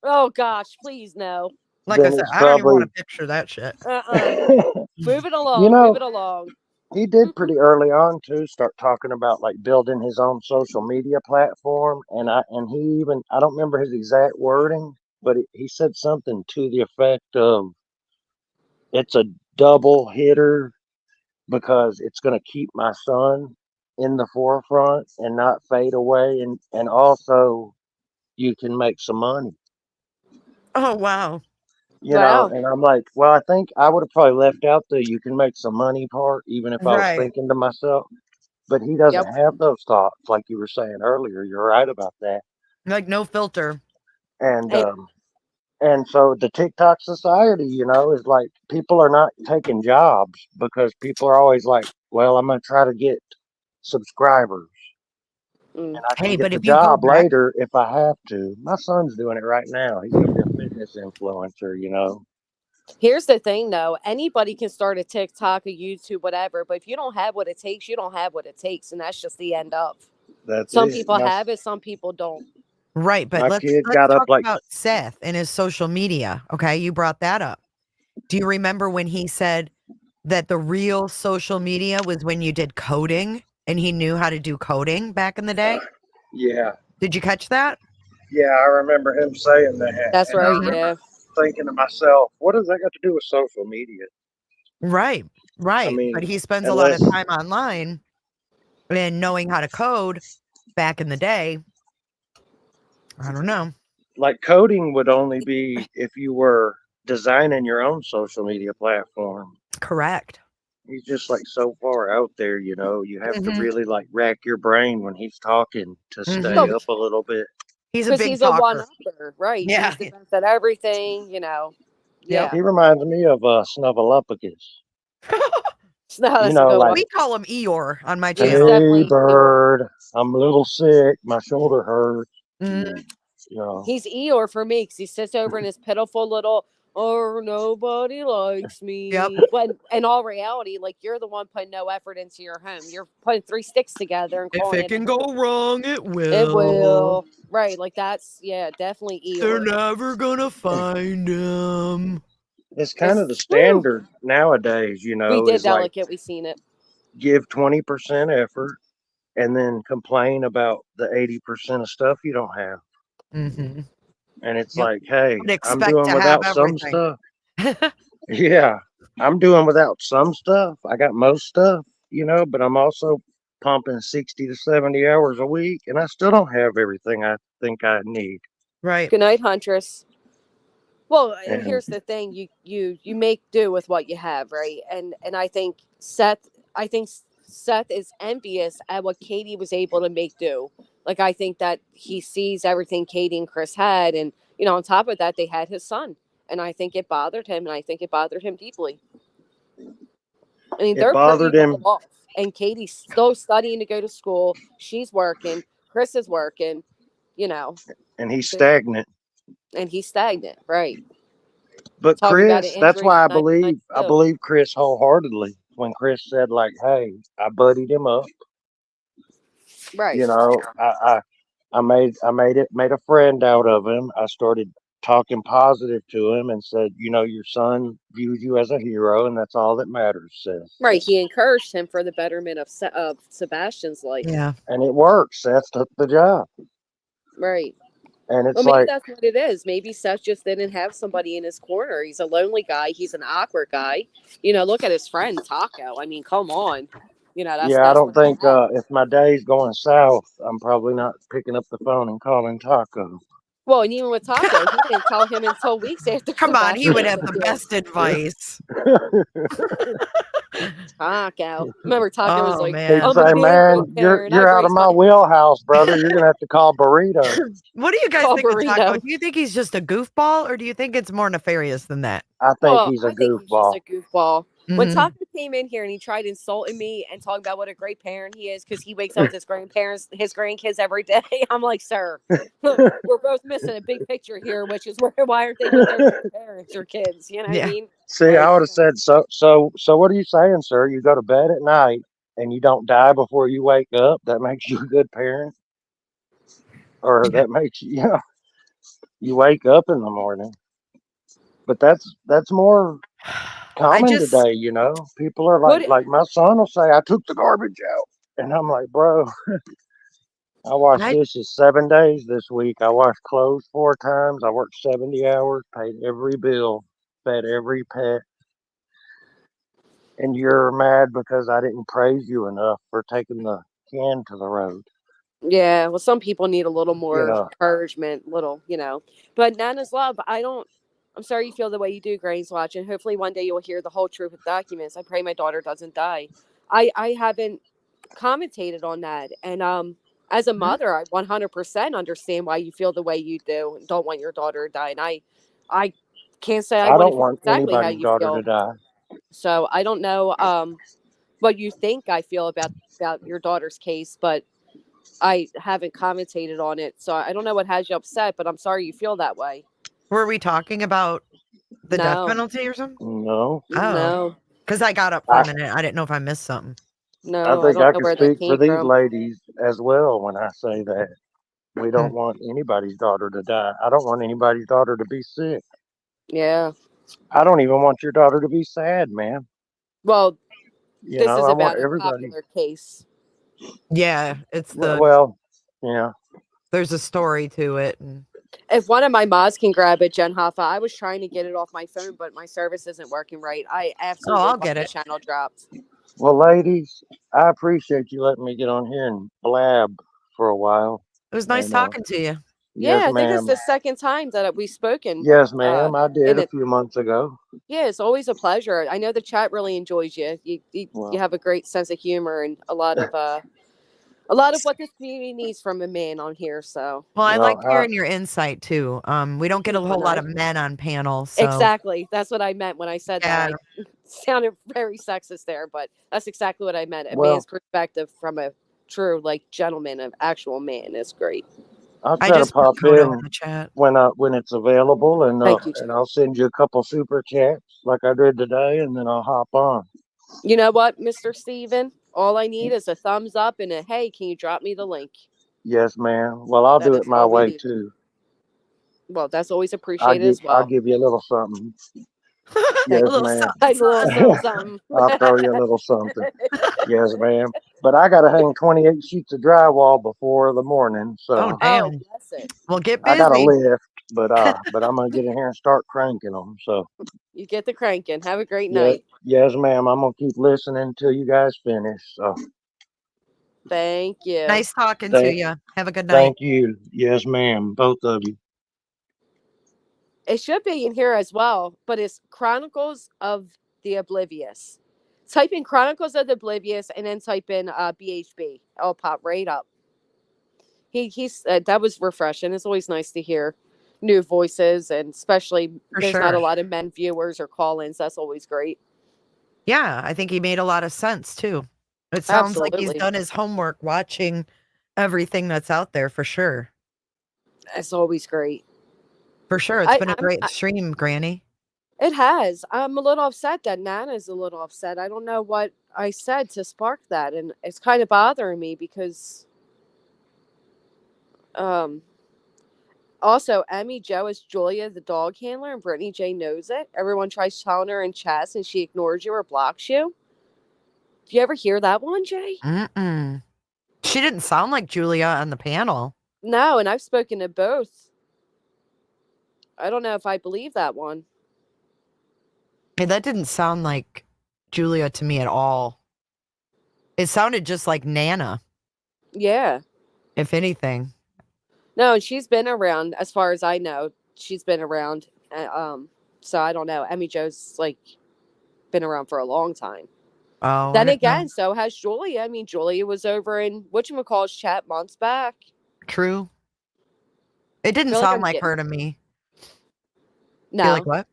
Oh, gosh, please, no. Like I then said, it's I don't even want probably, to picture that shit. Move it you along. Move know, it along. he did pretty early on too start talking about like building his own social media platform, and he even, I don't remember his exact wording, but he said something to the effect of it's a double hitter because it's going to keep my son in the forefront and not fade away, and also you can make some money, Oh, wow. you know. Wow. And I'm like, well, I think I would have probably left out the you can make some money part, even if I was Right. thinking to myself, but he doesn't Yep. have those thoughts like you were saying earlier. You're right about that. Like no filter. And And and so the TikTok society, you know, is like people are not taking jobs because people are always like, well, I'm going to try to get subscribers and I can Hey, get but the if you go job back, later if I have to. My son's doing it right now. He's going to be a fitness influencer, you know. here's the thing, though. Anybody can start a TikTok, a YouTube, whatever. But if you don't have what it takes, you don't have what it takes. And that's just the end of. That's Some it. people have it, some people don't. right? But My let's kid got up talk like, about Seth and his social media. Okay, you brought that up. Do you remember when he said that the real social media was when you did coding and he knew how to do coding back in the day? yeah, Did you catch that? yeah, I remember him saying that. That's And I right. remember Yeah. thinking to myself, what does that got to do with social media? Right, I right. mean, But he spends a lot of unless time online and knowing how to code back in the day. I don't know. like coding would only be if you were designing your own social media platform. Correct. He's just like so far out there, you know. You have to Mhm. really like rack your brain when he's talking to stay Oh, up a little bit. He's a because big he's a talker. one-upper, right? Yeah. He's the best at everything, you know. Yep. Yeah. He reminds me of Snuffleupagus. No, You that's a know, good like, one. We call him Eeyore on my He's channel. hey definitely Eeyore. bird, I'm a little sick, my shoulder hurts. Mhm. You know, He's Eeyore for me because he sits over in his pitiful little, oh, nobody likes me. Yep. When in all reality, like you're the one putting no effort into your home. You're putting 3 sticks together and If calling it it. can go wrong, it will. It will. Right. Like that's, yeah, definitely They're Eeyore. never gonna find him. it's kind of the It's, whew. standard nowadays, you We know, did is like delicate. We seen it. give 20% effort and then complain about the 80% of stuff you don't have. Mm-hmm. And it's Yep. like, hey, Would I'm expect doing to have without some everything. stuff. Yeah, I'm doing without some stuff. I got most stuff, you know, but I'm also pumping 60 to 70 hours a week, and I still don't have everything I think I need. Right. Good night, Huntress. Well, and And here's the thing: you make do with what you have, right? And I think Seth is envious at what Katie was able to make do. Like, I think that he sees everything Katie and Chris had, and on top of that, they had his son, and I think it bothered him, and I think it bothered him deeply. I mean, it they're pretty bothered well him, off, and Katie's still studying to go to school. She's working. Chris is working. You know, and he's they're- stagnant. and he's stagnant, right? But Talking about an Chris, that's injury why from 1992. I believe Chris wholeheartedly when Chris said like, "Hey, I buddied him up." Right. You know, I made a friend out of him. I started talking positive to him and said, your son views you as a hero, and that's all that matters, Seth. Right. He encouraged him for the betterment of Sebastian's life. Yeah. And it worked. Seth took the job. Right. And it's Well, maybe like, that's what it is. Maybe Seth just didn't have somebody in his corner. He's a lonely guy. He's an awkward guy. Look at his friend Taco. I mean, come on. That's yeah, I don't what he think had. if my day's going south, I'm probably not picking up the phone and calling Taco. Well, and even with Taco, he didn't tell him until weeks after. Come on, he Sebastian would have the disappeared. best advice. Taco. Remember, Taco was Oh like, man. He'd say, being a "Man, good parent. I you're out of raised my wheelhouse, brother. You're gonna have to call Burrito." What do you guys Call think of Taco? Burrito. Do you think he's just a goofball, or do you think it's more nefarious than that? I think he's a I think he's just goofball. a goofball. When Mhm. Taco came in here and he tried insulting me and talking about what a great parent he is because he wakes up with his grandkids every day, I'm like, sir, we're both missing a big picture here, which is why aren't they with their parents or kids? You know what I Yeah. mean? See, I Like, would have said, so what are you saying, sir? You go to bed at night and you don't die before you wake up. That makes you a good parent, or that makes you, you wake up in the morning. But that's more common just today. People are what? like my son will say, "I took the garbage out," and I'm like, "Bro, I washed I dishes 7 days this week. I washed clothes 4 times. I worked 70 hours, paid every bill, fed every pet." And you're mad because I didn't praise you enough for taking the can to the road. Yeah, well, some people need a little You more know, encouragement, But Nana's love, I'm sorry you feel the way you do, Grace Watch, and hopefully one day you'll hear the whole truth with documents. I pray my daughter doesn't die. I haven't commentated on that, and as a mother, I 100% understand why you feel the way you do and don't want your daughter to die. And I can't say I I want to don't feel want exactly how anybody's you daughter to feel. die. So I don't know what you think I feel about your daughter's case, but I haven't commentated on it, so I don't know what has you upset, but I'm sorry you feel that way. were we talking about the death No, penalty or something? No, Oh, no, because I got up for I, a minute. I didn't know if I missed something. I no, I think don't I know can where that speak for came these from. ladies as well when I say that we Hmm. don't want anybody's daughter to die. I don't want anybody's daughter to be sick. Yeah. I don't even want your daughter to be sad, man. Well, this is I want about a everybody. popular case. Yeah, it's Well, yeah. there's a story to it. And If one of my mods can grab it, Jen Hoffa, I was trying to get it off my phone, but my service isn't working right. I absolutely I'll want get the it. channel dropped. Well, ladies, I appreciate you letting me get on here and blab for a while. It was nice And talking to you. Yeah, yes, I think it's ma'am. the second time that we've spoken. Yes, ma'am. I did and a few months ago. Yeah, it's always a pleasure. I know the chat really enjoys you. You Well, have a great sense of humor and a lot of what this community needs from a man on here. So Well, I like well, hearing your insight too. We don't get a super whole lot nice. of men on panels, so Exactly. That's what I meant when I said yeah. that. I sounded very sexist there, but that's exactly what I meant. A well, man's perspective from a true gentleman, an actual man is great. I'll I try to just put pop Kodo in in the chat. when it's available, and Thank you. I'll send you a couple super chats like I did today, and then I'll hop on. You know what, Mr. Steven? All I need is a thumbs up and a hey, can you drop me the link? Yes, ma'am. Well, I'll That do is it my all we way need. too. Well, that's always appreciated as I'll well. give you a little something. Thank Yes, A little ma'am. Like a little something, something. I'll throw you a little something. Yes, ma'am. But I got to hang 28 sheets of drywall before the morning, Oh so damn. Oh, bless it. Well, get I got a busy. lift. But I'm gonna get in here and start cranking them. So You get the cranking. Have a great night. yes, ma'am. I'm gonna keep listening until you guys finish. So Thank you. Nice talking to Thank, you. Have a good night. thank you. Yes, ma'am. Both of you. It should be in here as well, but it's Chronicles of the Oblivious. Type in Chronicles of the Oblivious and then type in BHB. It'll pop right up. He's that was refreshing. It's always nice to hear new voices, and especially For there's not a sure. lot of men viewers or call-ins. That's always great. Yeah, I think he made a lot of sense too. It sounds like he's Absolutely. done his homework watching everything that's out there for sure. That's always great. For sure. It's been a great stream, Granny. It has. I'm a little upset that Nana's a little upset. I don't know what I said to spark that, and it's kind of bothering me because also Emmy Joe is Julia the dog handler, and Brittany J knows it. Everyone tries telling her in chats and she ignores you or blocks you. Do you ever hear that one, Jay? Mm-mm. She didn't sound like Julia on the panel. No, and I've spoken to both. I don't know if I believe that one. Hey, that didn't sound like Julia to me at all. It sounded just like Nana, Yeah. if anything. No, and she's been around, as far as I know. She's been around. So I don't know. Emmy Joe's like been around for a long time. Oh, Then I didn't know. again, so has Julia. I mean, Julia was over in whatchamacall's chat months back. True. It didn't Feel like sound I'm like getting- her to me. No. Feel like what?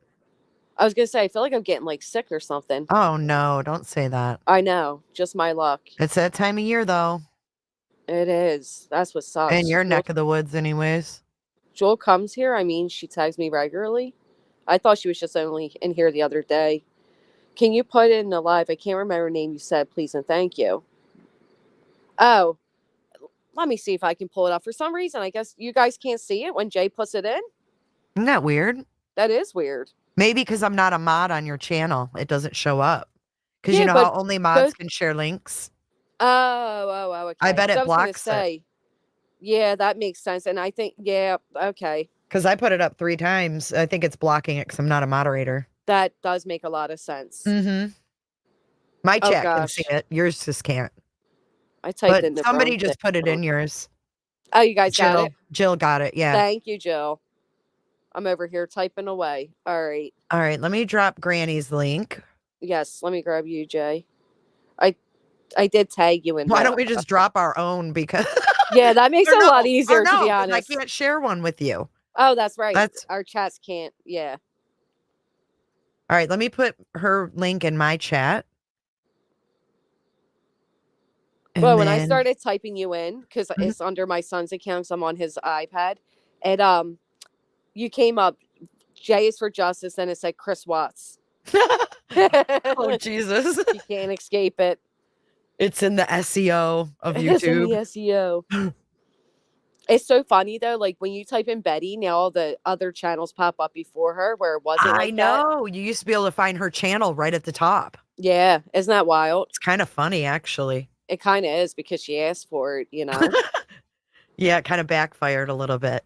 I was gonna say, I feel like I'm getting like sick or something. Oh no, don't say that. I know, just my luck. It's that time of year though. It is. That's what sucks. In your neck of the woods anyways. Jewel comes here. I mean, she tags me regularly. I thought she was just only in here the other day. Can you put in the live? I can't remember her name. You said please and thank you. Oh, let me see if I can pull it up. For some reason, I guess you guys can't see it when Jay puts it in. Isn't that weird? That is weird. Maybe because I'm not a mod on your channel, it doesn't show up. Because Yeah, you know but how only mods can share links. Oh, okay. I bet it 'Cause I was gonna blocks it. say, yeah, that makes sense. And I think, yeah, okay. Because I put it up 3 times. I think it's blocking it because I'm not a moderator. That does make a lot of sense. Mm-hmm. My Oh, chat can gosh. see it. Yours just can't. I typed But in the somebody wrong just thing. put it in yours. Oh, you guys got it? Jill got it. Yeah. Thank you, Jill. I'm over here typing away. All right. All right. Let me drop Granny's link. Yes, let me grab you, Jay. I did tag you in. Why there. don't we just drop our own? Because Yeah, that makes Or it a lot no, easier, or to no, be 'cause honest. I can't share one with you. Oh, that's right. That's Our chats can't. Yeah. all right. Let me put her link in my chat. And Well, when I then- started typing you in, because Mhm. it's under my son's account, so I'm on his iPad, and you came up. J is for justice, and it said Chris Watts. Oh Jesus! You can't escape it. It's in the SEO of It's in YouTube. the SEO. It's so funny though. Like when you type in Betty, now all the other channels pop up before her, where it wasn't I like that. know. You used to be able to find her channel right at the top. Yeah, isn't that wild? It's kind of funny, actually. It kind of is because she asked for it. You know. Yeah, it kind of backfired a little bit.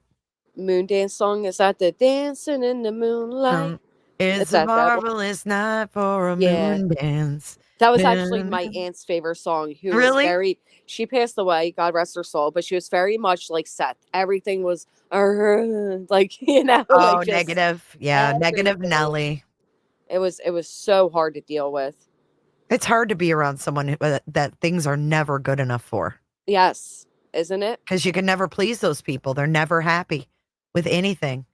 Moon dance song, is that the dancing in the moonlight? It's a that one. marvelous night for a Yeah. moon dance. That was actually my aunt's favorite song. Who was Really? she passed away, God rest her soul, but she was very much like Seth. Everything was like, you know, Oh, like just negative. Yeah, negative everything. Nelly. It was so hard to deal with. It's hard to be around someone that things are never good enough for. Yes, isn't it? Because you can never please those people. They're never happy with anything.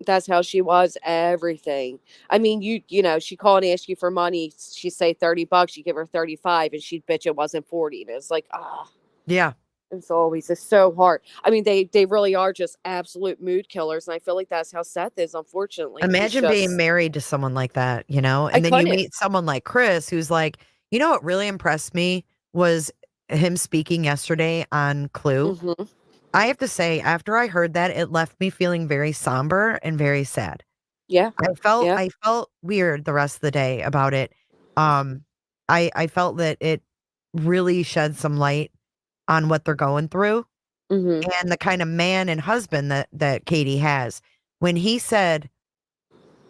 That's how she was. Everything. I mean, you know, she called and asked you for money. She'd say $30. You give her 35, and she'd bitch it wasn't 40. And it's like, Yeah. it's so hard. I mean, they really are just absolute mood killers, and I feel like that's how Seth is. Unfortunately, He's Imagine just- being married to someone like that, you know? And then you couldn't. meet someone like Chris, who's like, you know what really impressed me was him speaking yesterday on Clue. Mhm. I have to say, after I heard that, it left me feeling very somber and very sad. Yeah. I felt weird the rest of the day about it. I felt that it really shed some light on what they're going through Mhm. and the kind of man and husband that Katie has. When he said,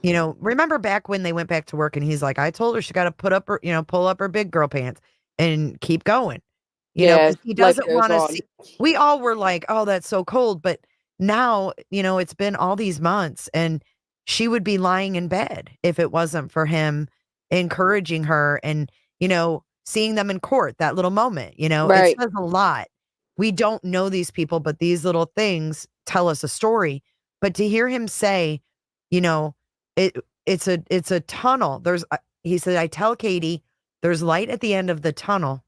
you know, remember back when they went back to work and he's like, I told her she got to pull up her big girl pants and keep going. you know, Yeah, because he life doesn't goes want to on. see. We all were like, oh, that's so cold. But now, you know, it's been all these months and she would be lying in bed if it wasn't for him encouraging her and, you know, seeing them in court, that little moment, you know, it Right. says a lot. We don't know these people, but these little things tell us a story. But to hear him say, you know, it's a tunnel. He said, I tell Katie, there's light at the end of the tunnel.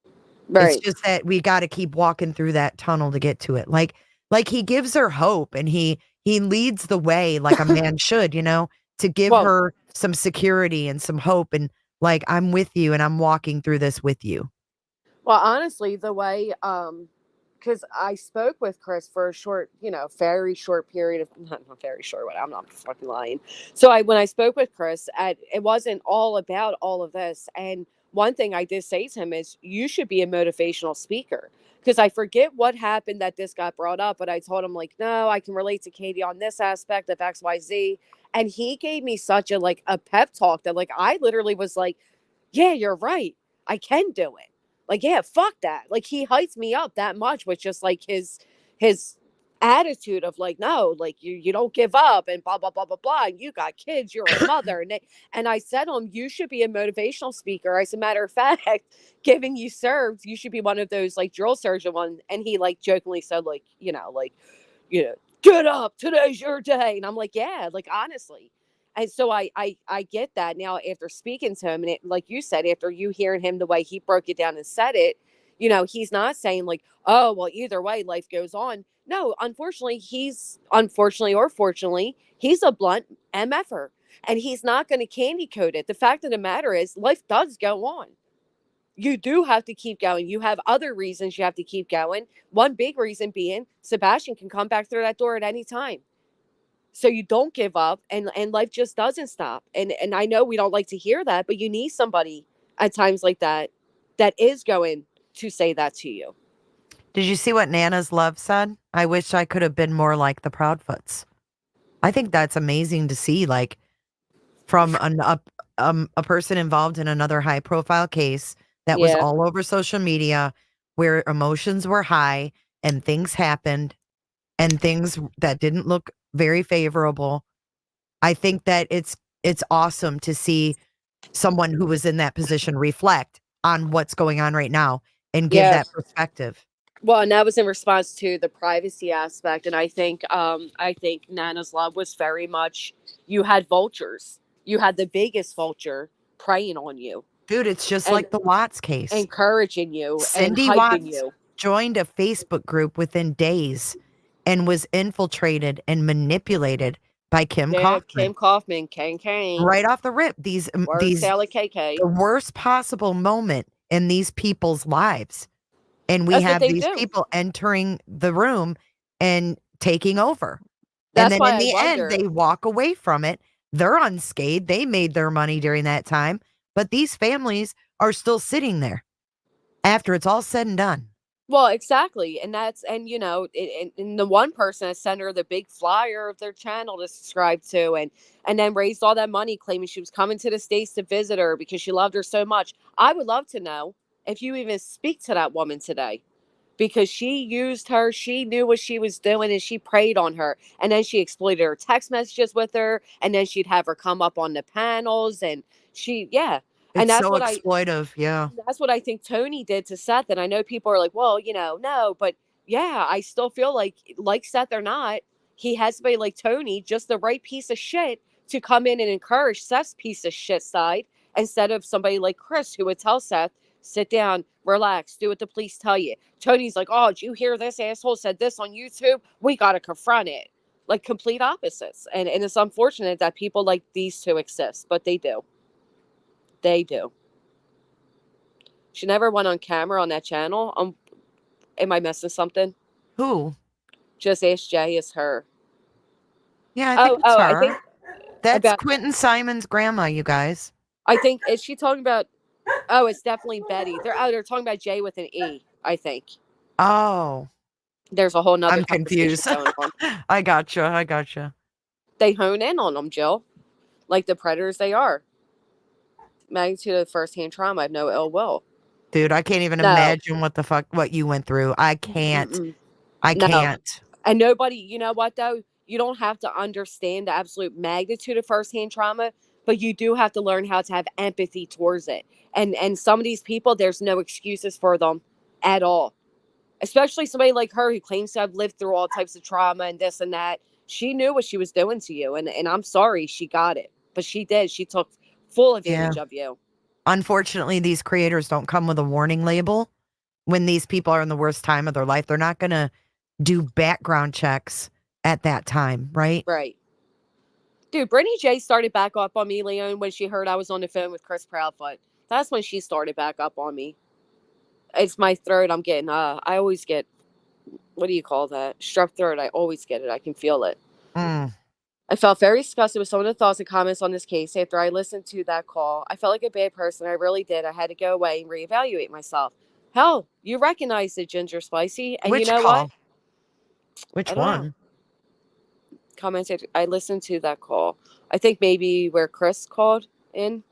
It's Right. just that we got to keep walking through that tunnel to get to it. Like he gives her hope and he leads the way like a man should, you know, to give Well, her some security and some hope and like I'm with you and I'm walking through this with you. well, honestly, the way, because I spoke with Chris for a short, you know, very short period of not very short, but I'm not fucking lying. So when I spoke with Chris, it wasn't all about all of this. And one thing I did say to him is, you should be a motivational speaker. Because I forget what happened that this got brought up, but I told him like, no, I can relate to Katie on this aspect of X, Y, Z, and he gave me such a pep talk that like I literally was like, yeah, you're right, I can do it. Like, yeah, fuck that. Like he hypes me up that much with just like his attitude of like, no, like you don't give up and blah blah blah blah blah. And you got kids, you're a mother, and I said to him, you should be a motivational speaker. As a matter of fact, giving you serves, you should be one of those like drill sergeant one. And he like jokingly said like, you know, get up, today's your day. And I'm like, yeah, like honestly. And so I get that now after speaking to him, and like you said, after you hearing him the way he broke it down and said it, you know, he's not saying like, oh well, either way, life goes on. No, unfortunately or fortunately, he's a blunt MFer, and he's not going to candy coat it. The fact of the matter is, life does go on. You do have to keep going. You have other reasons you have to keep going. One big reason being Sebastian can come back through that door at any time. So you don't give up, and life just doesn't stop. And I know we don't like to hear that, but you need somebody at times like that that is going to say that to you. Did you see what Nana's love said? I wish I could have been more like the Proudfoots. I think that's amazing to see, like from a person involved in another high profile case that was Yeah. all over social media where emotions were high and things happened and things that didn't look very favorable. I think that it's awesome to see someone who was in that position reflect on what's going on right now and give Yeah. that perspective. Well, and that was in response to the privacy aspect. And I think Nana's love was very much, you had vultures. You had the biggest vulture preying on you. Dude, it's just And like the Watts case. encouraging you and Cindy hyping Watts you. joined a Facebook group within days and was infiltrated and manipulated by Kim Yeah, Kaufman. Kim Kaufman, Kang. Right off the rip, Word Sally KK. the worst possible moment in these people's lives. And we That's what have they these do. people entering the room and taking over. That's And then why in I the wonder. end, they walk away from it. They're unscathed. They made their money during that time. But these families are still sitting there after it's all said and done. Well, exactly. And you know, and the one person that sent her the big flyer of their channel to subscribe to, and then raised all that money claiming she was coming to the States to visit her because she loved her so much. I would love to know if you even speak to that woman today, because she used her. She knew what she was doing and she preyed on her. And then she exploited her text messages with her. And then she'd have her come up on the panels. And yeah. And It's so exploitive. Yeah. that's what I think Tony did to Seth. And I know people are like, well, you know, no, but yeah, I still feel like Seth or not, he has to be like Tony, just the right piece of shit to come in and encourage Seth's piece of shit side, instead of somebody like Chris who would tell Seth, sit down, relax, do what the police tell you. Tony's like, oh, did you hear this asshole said this on YouTube? We got to confront it. Like complete opposites. And it's unfortunate that people like these two exist, but they do. They do. She never went on camera on that channel. Am I missing something? Who? Just Ask Jay is her. Yeah, I think it's her. I think That's about, Quentin Simon's grandma, you guys. I think, is she talking about, oh, it's definitely Betty. They're talking about Jay with an E, I think. Oh. There's a whole nother I'm confused. conversation going on. I gotcha. They hone in on them, Jill. Like the predators they are. Magnitude of first-hand trauma, I have no ill will. Dude, I can't even No. imagine what you went through. I can't. Mm-mm. I No. can't. And nobody, you know what though? You don't have to understand the absolute magnitude of firsthand trauma, but you do have to learn how to have empathy towards it. And some of these people, there's no excuses for them at all. Especially somebody like her who claims to have lived through all types of trauma and this and that. She knew what she was doing to you, and I'm sorry she got it. But she did. She took full advantage of you. Unfortunately, these creators don't come with a warning label. When these people are in the worst time of their life, they're not going to do background checks at that time, right? Right. Dude, Brittany J started back up on me, Leon, when she heard I was on the phone with Chris Proudfoot. That's when she started back up on me. It's my throat. I'm getting, I always get, what do you call that? Strep throat. I always get it. I can feel it. I felt very disgusted with some of the thoughts and comments on this case after I listened to that call. I felt like a bad person. I really did. I had to go away and reevaluate myself. Hell, you recognize the Ginger Spicy. And Which you know call? what? Which I don't know. one? Commented. I listened to that call. I think maybe where Chris called in.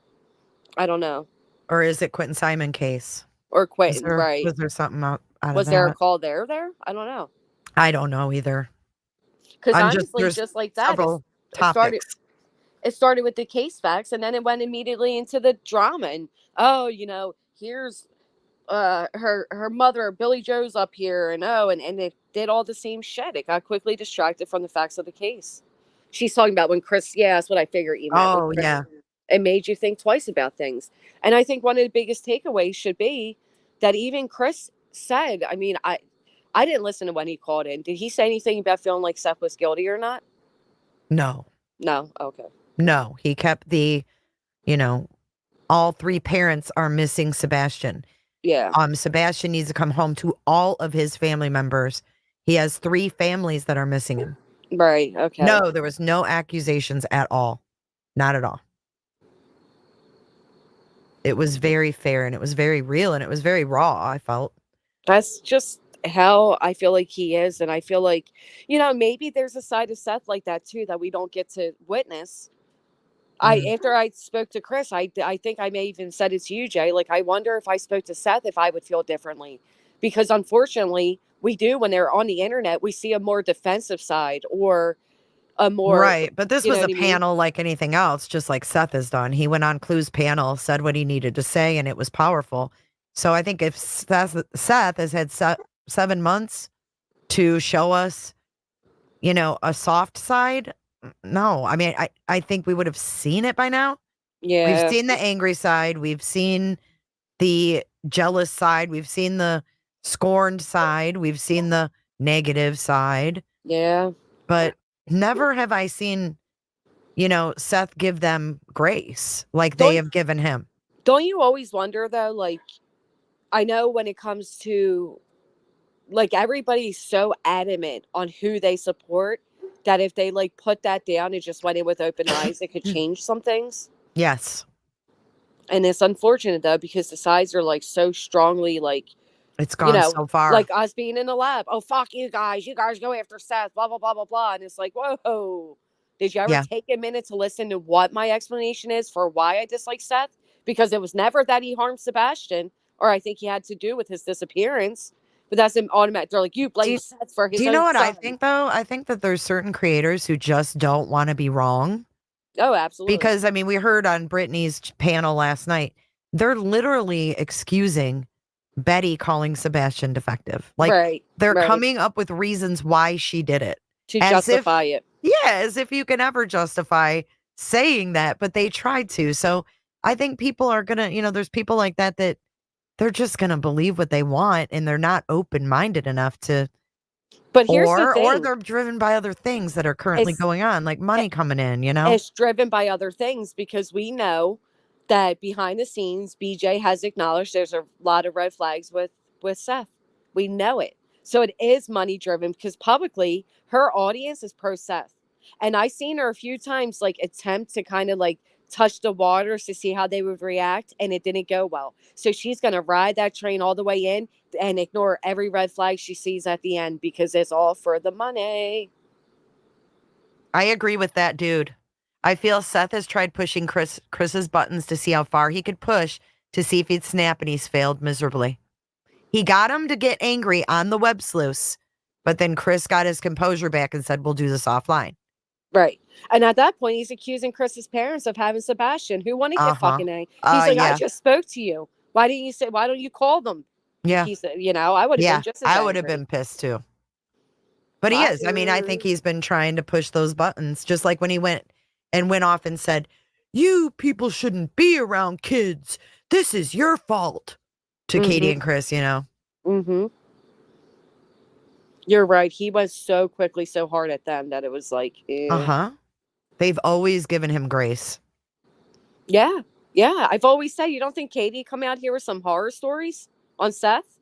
I don't know. Or is it Quentin Simon case? Or Quentin, right. Was there something out of Was that? there a call there? I don't know. I don't know either. Because I'm honestly, there's just like that, several topics. It started with the case facts, and then it went immediately into the drama. And here's her mother, Billy Joe's up here, and and they did all the same shit. It got quickly distracted from the facts of the case. She's talking about when Chris. Yeah, that's what I figured. Oh, yeah. It made you think twice about things. And I think one of the biggest takeaways should be that even Chris said, I mean, I didn't listen to when he called in. Did he say anything about feeling like Seth was guilty or not? No. No. Okay. No. He kept all three parents are missing Sebastian. Yeah. Sebastian needs to come home to all of his family members. He has 3 families that are missing him. Right. Okay. No, there was no accusations at all. Not at all. It was very fair and it was very real and it was very raw, I felt. That's just how I feel like he is. And I feel like, maybe there's a side of Seth like that too that we don't get to witness. After I spoke to Chris, I think I may even said it to you, Jay. Like, I wonder if I spoke to Seth, if I would feel differently. Because unfortunately, we do when they're on the internet, we see a more defensive side or a more. Right. But this was a panel like anything else, just like Seth has done. He went on Clue's panel, said what he needed to say, and it was powerful. So I think if Seth has had 7 months to show us, a soft side, no. I mean, I think we would have seen it by now. Yeah. We've seen the angry side. We've seen the jealous side. We've seen the scorned side. We've seen the negative side. Yeah. But never have I seen, Seth give them grace like they have given him. Don't you always wonder though, like, I know when it comes to, like, everybody's so adamant on who they support that if they like put that down and just went in with open eyes, it could change some things. Yes. And it's unfortunate though, because the sides are like so strongly like, it's gone so far. Like us being in the lab. Oh, fuck you guys go after Seth, blah, blah, blah, blah, blah. And it's like, whoa, did you ever take a minute to listen to what my explanation is for why I dislike Seth? Because it was never that he harmed Sebastian, or I think he had to do with his disappearance. But that's an automatic. They're like, you blame Seth for his. Do you know what son. I think though? I think that there's certain creators who just don't want to be wrong. Oh, absolutely. Because I mean, we heard on Brittany's panel last night, they're literally excusing Betty calling Sebastian defective. Like they're coming up with reasons why she did it. To justify it. Yeah, as if you can ever justify saying that, but they tried to. So I think people are going to, there's people like that they're just going to believe what they want and they're not open-minded enough to. But here's the thing. Or they're driven by other things that are currently going on, like money coming in, It's driven by other things because we know that behind the scenes, BJ has acknowledged there's a lot of red flags with Seth. We know it. So it is money driven because publicly her audience is pro Seth. And I seen her a few times like attempt to kind of like touch the waters to see how they would react, and it didn't go well. So she's going to ride that train all the way in and ignore every red flag she sees at the end because it's all for the money. I agree with that, dude. I feel Seth has tried pushing Chris's buttons to see how far he could push to see if he'd snap, and he's failed miserably. He got him to get angry on the web sluice, but then Chris got his composure back and said, we'll do this offline. Right. And at that point, he's accusing Chris's parents of having Sebastian, who want to get fucking angry. He's like, I yeah. just spoke to you. Why don't you call them? Yeah. He said, I would have been just as I would have angry. been pissed too. But he is. I mean, I think he's been trying to push those buttons, just like when he went off and said, you people shouldn't be around kids. This is your fault. To Katie and Chris, Mm-hmm. You're right. He went so quickly, so hard at them that it was like, They've always given him grace. Yeah. Yeah. I've always said, you don't think Katie come out here with some horror stories on Seth?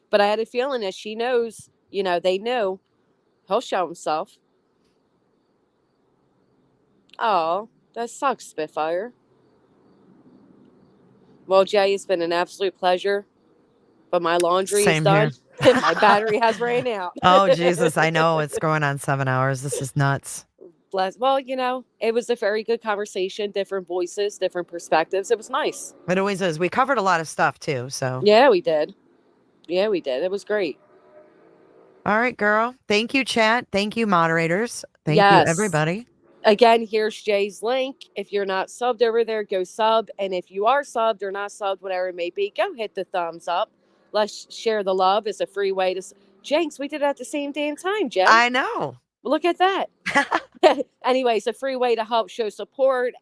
But I had a feeling that she knows, they knew he'll show himself. Oh, that sucks, Spitfire. Well, Jay, it's been an absolute pleasure. But my laundry is done. And my battery has ran out. Oh, Jesus. I know. It's going on 7 hours. This is nuts. Well, it was a very good conversation. Different voices, different perspectives. It was nice. It always is. We covered a lot of stuff, too. So yeah, we did. It was great. All right, girl. Thank you, chat. Thank you, moderators. Thank you, everybody. Again, here's Jay's link. If you're not subbed over there, go sub. And if you are subbed or not subbed, whatever it may be, go hit the thumbs up. Let's share the love. It's a free way to... Jinx, we did it at the same damn time, Jay. I know. Look at that. Anyway, it's a free way to help show support.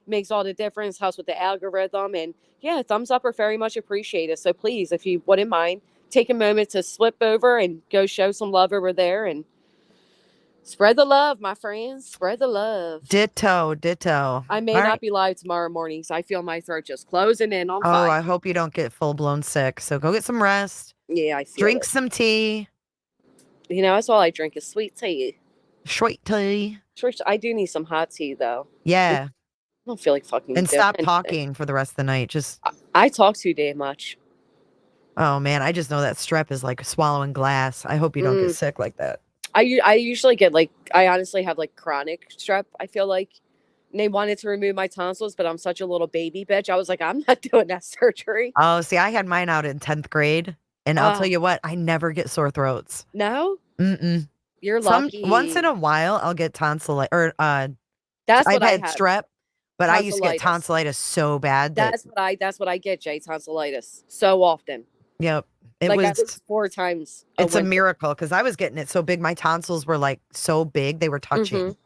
Makes all the difference. Helps with the algorithm. And yeah, thumbs up are very much appreciated. So please, if you wouldn't mind, take a moment to slip over and go show some love over there and spread the love, my friends. Spread the love. Ditto. I may not be live tomorrow morning, so I feel my throat just closing in on fire. I hope you don't get full-blown sick. So go get some rest. Yeah, I feel Drink some tea. That's all I drink is sweet tea. Sweet tea. I do need some hot tea, though. Yeah. I don't feel like fucking... And stop talking for the rest of the night. Just... I talk too damn much. Oh, man. I just know that strep is like swallowing glass. I hope you don't get sick like that. I usually get I honestly have chronic strep, I feel like. And they wanted to remove my tonsils, but I'm such a little baby bitch. I was like, I'm not doing that surgery. Oh, see, I had mine out in 10th grade. And I'll tell you what, I never get sore throats. No? Mm-mm. You're lucky. Once in a while, I'll get tonsillitis. Or that's what I've had strep, but I used to get tonsillitis tonsillitis so bad. That's what I get, Jay, tonsillitis. So often. Yep. It I was was 4 times. It's a miracle because I was getting it so big. My tonsils were so big, they were touching.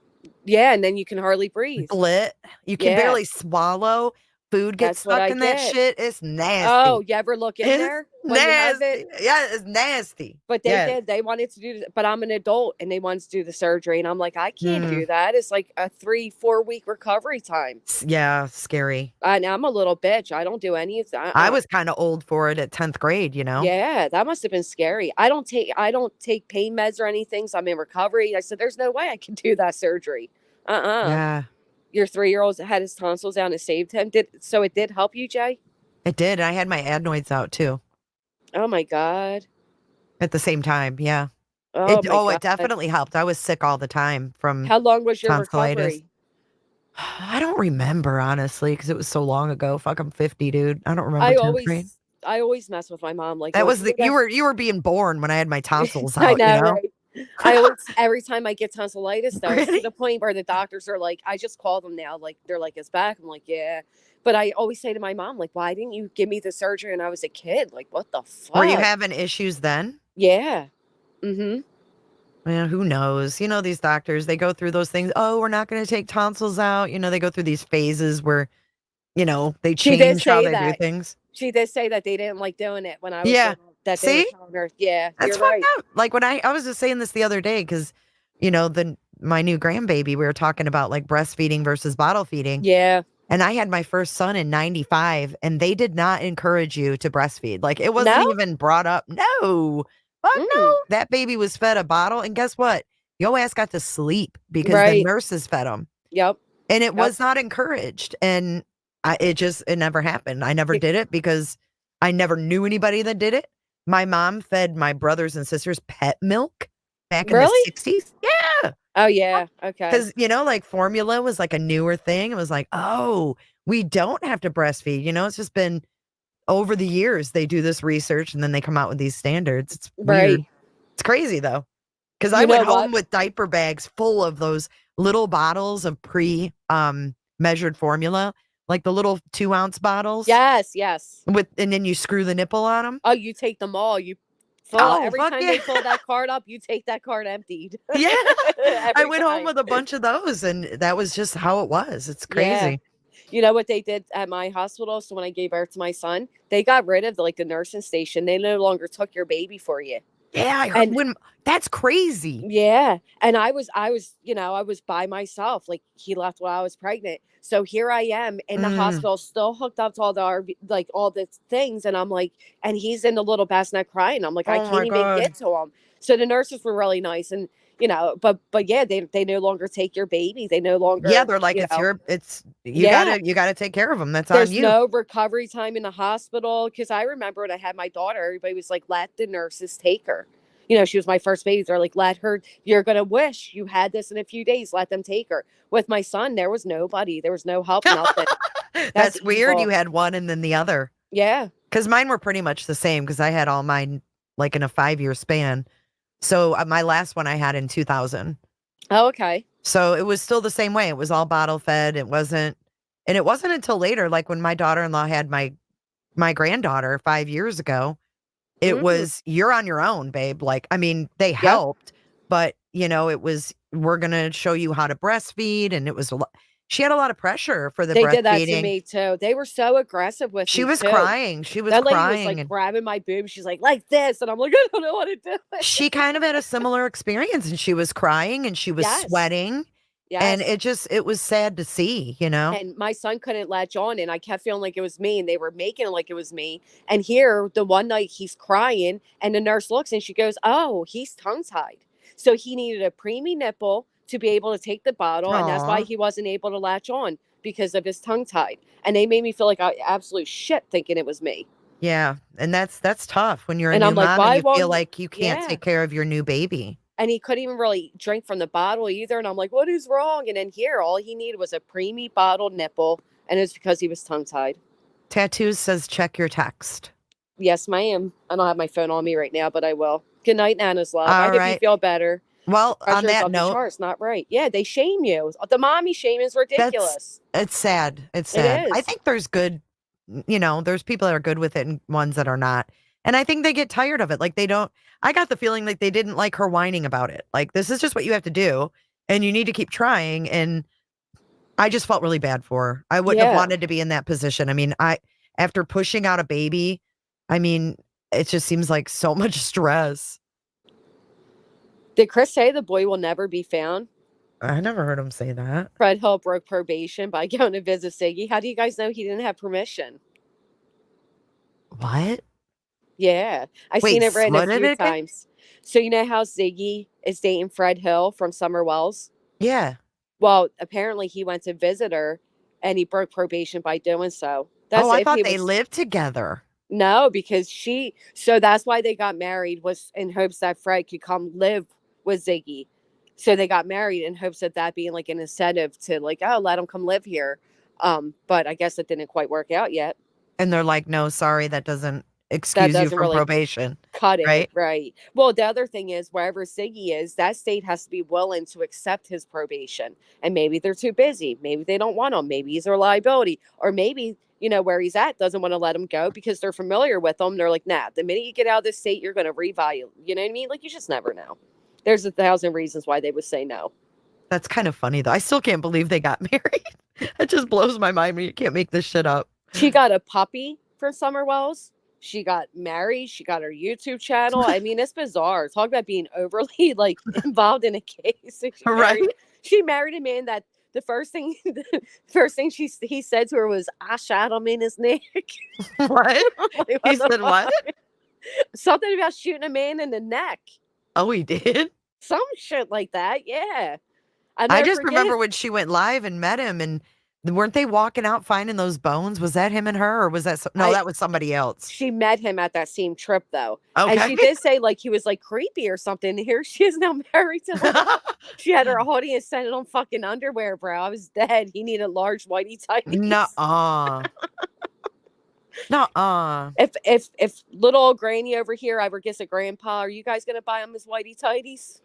Yeah, and then you can hardly breathe. Blit. You can barely swallow. Food gets stuck in that shit. It's nasty. Oh, you ever look in there? Nasty. Yeah, it's nasty. But they did. They wanted to do, but I'm an adult and they wanted to do the surgery. And I'm like, I can't do that. It's like a 3-4 week recovery time. Yeah, scary. And I'm a little bitch. I don't do any of that. I was kind of old for it at 10th grade, Yeah, that must have been scary. I don't take pain meds or anything. So I'm in recovery. I said, there's no way I can do that surgery. Yeah. Your 3-year-old had his tonsils out and it saved him. So it did help you, Jay? It did. I had my adenoids out too. Oh my God. At the same time, yeah. It definitely helped. I was sick all the time from How long was your tonsillitis. recovery? I don't remember, honestly, because it was so long ago. Fuck, I'm 50, dude. I don't remember. I always mess with my mom. That was you were being born when I had my tonsils out. I know, right? I always, every time I get tonsillitis, though, it's to the point where the doctors are like, I just call them now. They're like, it's back. I'm like, yeah. But I always say to my mom, why didn't you give me the surgery when I was a kid? What the fuck? Were you having issues then? Yeah. Mm-hmm. Well, who knows? These doctors, they go through those things. Oh, we're not going to take tonsils out. They go through these phases where, they change how they do things. She did say that they didn't like doing it when I was little, that See? They were telling her, yeah, that's you're right. Up. When I was just saying this the other day because, my new grandbaby, we were talking about breastfeeding versus bottle feeding. Yeah. And I had my first son in 95 and they did not encourage you to breastfeed. It wasn't even brought up. No. Fuck no. That baby was fed a bottle. And guess what? Your ass got to sleep because the nurses fed him. Yep. And it was not encouraged. And it never happened. I never did it because I never knew anybody that did it. My mom fed my brothers and sisters pet milk back in the 60s. Yeah. Oh, yeah. Okay. Because, formula was a newer thing. It was oh, we don't have to breastfeed. It's just been over the years, they do this research and then they come out with these standards. It's Right. weird. It's crazy though. Because I You went know home what? with diaper bags full of those little bottles of measured formula, like the little 2-ounce bottles. Yes, yes. And then you screw the nipple on them. Oh, you take them all. You fill Oh, every fuck time yeah. they fill that card up, you take that card emptied. Yeah. I Every went home time. with a bunch of those, and that was just how it was. It's Yeah. crazy. You know what they did at my hospital? So when I gave birth to my son, they got rid of the nursing station. They no longer took your baby for you. Yeah, I heard that's crazy. Yeah. And I was, I was by myself. Like he left while I was pregnant. So here I am in the hospital, still hooked up to all the all the things. And I'm like, and he's in the little bassinet crying. I'm like, I Oh can't my even God. get to him. So the nurses were really nice. And but yeah, they no longer take your baby. They no longer, Yeah, they're like, you gotta take care of them. That's there's on you. no recovery time in the hospital. Because I remember when I had my daughter, everybody was like, let the nurses take her. She was my first baby. They're like, let her, you're going to wish you had this in a few days. Let them take her. With my son, there was nobody. There was no help, nothing. That's weird. evil. You had one and then the other. Yeah. Because mine were pretty much the same because I had all mine like in a 5-year span. So my last one I had in 2000. Oh, okay. So it was still the same way. It was all bottle fed. It wasn't until later, like when my daughter-in-law had my granddaughter 5 years ago, it was, you're on your own, babe. Like, I mean, they helped, but it was, we're going to show you how to breastfeed. And it was, she had a lot of pressure for the They breastfeeding. did that to me too. They were so aggressive with me. She was too. crying. She was that lady crying. was like grabbing my boob. She's like this. And I'm like, I don't know what to do. She kind of had a similar experience and she was crying and she was sweating. Yes. And it was sad to see, And my son couldn't latch on, and I kept feeling like it was me, and they were making it like it was me. And here, the one night he's crying, and the nurse looks and she goes, "Oh, he's tongue-tied." So he needed a preemie nipple to be able to take the bottle, and that's why Aw. he wasn't able to latch on because of his tongue-tied. And they made me feel like absolute shit thinking it was me. Yeah. And that's tough when you're a And new I'm like, mom why and you feel won't- like you can't Yeah. take care of your new baby. And he couldn't even really drink from the bottle either. And I'm like, what is wrong? And then here, all he needed was a preemie bottle nipple. And it's because he was tongue-tied. Tattoos says check your text. Yes, ma'am. I don't have my phone on me right now, but I will. Good night, Nana's love. All I hope you right. feel better. Well, on Pressure's that off the note, charts, not right. Yeah, they shame you. The mommy shame is ridiculous. it's sad. It's It sad. is. I think there's good, there's people that are good with it and ones that are not. And I think they get tired of it. Like I got the feeling like they didn't like her whining about it. Like, this is just what you have to do and you need to keep trying. And I just felt really bad for her. I wouldn't have wanted to be in that position. I mean, after pushing out a baby, I mean, it just seems like so much stress. Did Chris say the boy will never be found? I never heard him say that. Fred Hill broke probation by going to visit Siggy. How do you guys know he didn't have permission? What? Yeah. I've Wait, seen it written a slow it few again? times. So you know how Ziggy is dating Fred Hill from Summer Wells? Yeah. Well, apparently he went to visit her and he broke probation by doing so. That's I if thought he they was- lived together. No, because so that's why they got married, was in hopes that Fred could come live with Ziggy. So they got married in hopes of that being like an incentive to like, oh, let him come live here. But I guess it didn't quite work out yet. And they're like, no, sorry, that doesn't excuse you doesn't from really probation. Cut it, right? right. Well, the other thing is wherever Ziggy is, that state has to be willing to accept his probation. And maybe they're too busy. Maybe they don't want him. Maybe he's a liability. Or maybe, where he's at doesn't want to let him go because they're familiar with him. They're like, nah, the minute you get out of this state, you're going to revalue. You know what I mean? Like, you just never know. There's 1,000 reasons why they would say no. That's kind of funny, though. I still can't believe they got married. It just blows my mind when you can't make this shit up. She got a puppy from Summer Wells. She got married. She got her YouTube channel. I mean, it's bizarre. Talk about being overly involved in a case. She married a man that the first thing he said to her was, "I shot him in his neck." What? Like, He the said what? fuck? Something about shooting a man in the neck. Oh, he did? Some shit like that. Yeah. I just remember when she went live and met him, and weren't they walking out finding those bones? Was that him and her, or was that that was somebody else? She met him at that same trip, though. Okay. And she did say he was creepy or something. Here she is now married to him. She had her audience sending him fucking underwear, bro. I was dead. He needed large whitey tighties. Nuh-uh. Nuh-uh. If little old granny over here ever gets a grandpa, are you guys gonna buy him his whitey tighties?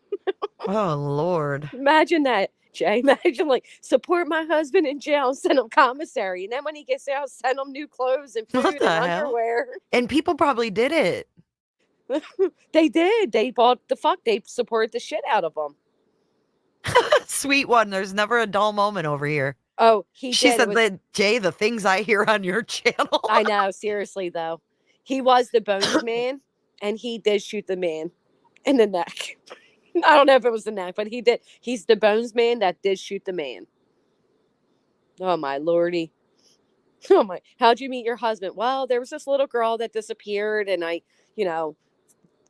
Oh, Lord. Imagine that, Jay. Imagine like support my husband in jail, send him commissary, and then when he gets out, send him new clothes and What food the and hell? underwear. And people probably did it. They did. They bought the fuck. They supported the shit out of him. Sweet one. There's never a dull moment over here. Oh, he She did. said that, Jay, the things I hear on your channel. I know, seriously though. He was the bones man, and he did shoot the man in the neck. I don't know if it was the neck, but he did. He's the bones man that did shoot the man. Oh my lordy. Oh my. How'd you meet your husband? Well, there was this little girl that disappeared, and I,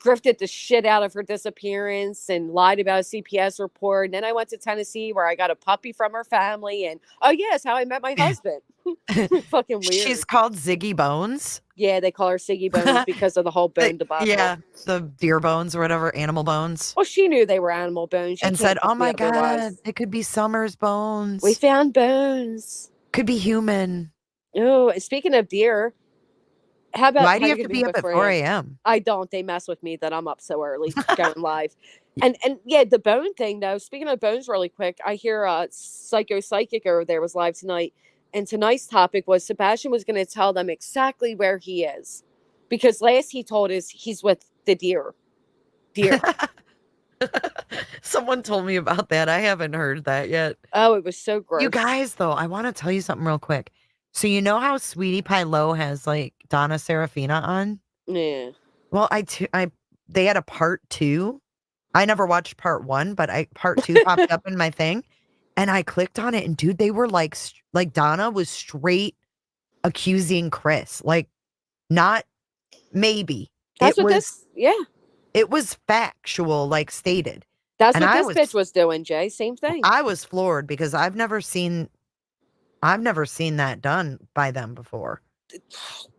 grifted the shit out of her disappearance and lied about a CPS report. And then I went to Tennessee where I got a puppy from her family. And oh, yes, how I met my husband. Fucking weird. She's called Ziggy Bones. Yeah, they call her Siggy Bones because of the whole bone debacle. Yeah, the deer bones or whatever, animal bones. Well, she knew they were animal bones. She And said, can't oh my be otherwise. God, it could be Summer's bones. We found bones. Could be human. Oh, and speaking of deer, how about Why do how you have to be up at 4 a.m.? I don't. They mess with me that I'm up so early going live. And yeah, the bone thing though. Speaking of bones, really quick, I hear Psychic over there was live tonight, and tonight's topic was Sebastian was going to tell them exactly where he is, because last he told us he's with the deer. Someone told me about that. I haven't heard that yet. Oh, it was so gross. You guys, though, I want to tell you something real quick. So you know how Sweetie Pie Low has like Donna Serafina on? Yeah. Well, they had a part 2. I never watched part 1, but part 2 popped up in my thing, and I clicked on it, and dude, they were like Donna was straight accusing Chris, like not maybe. That's it what was, it was factual, like stated. That's And what this bitch was doing, Jay. Same thing. I was floored because I've never seen that done by them before.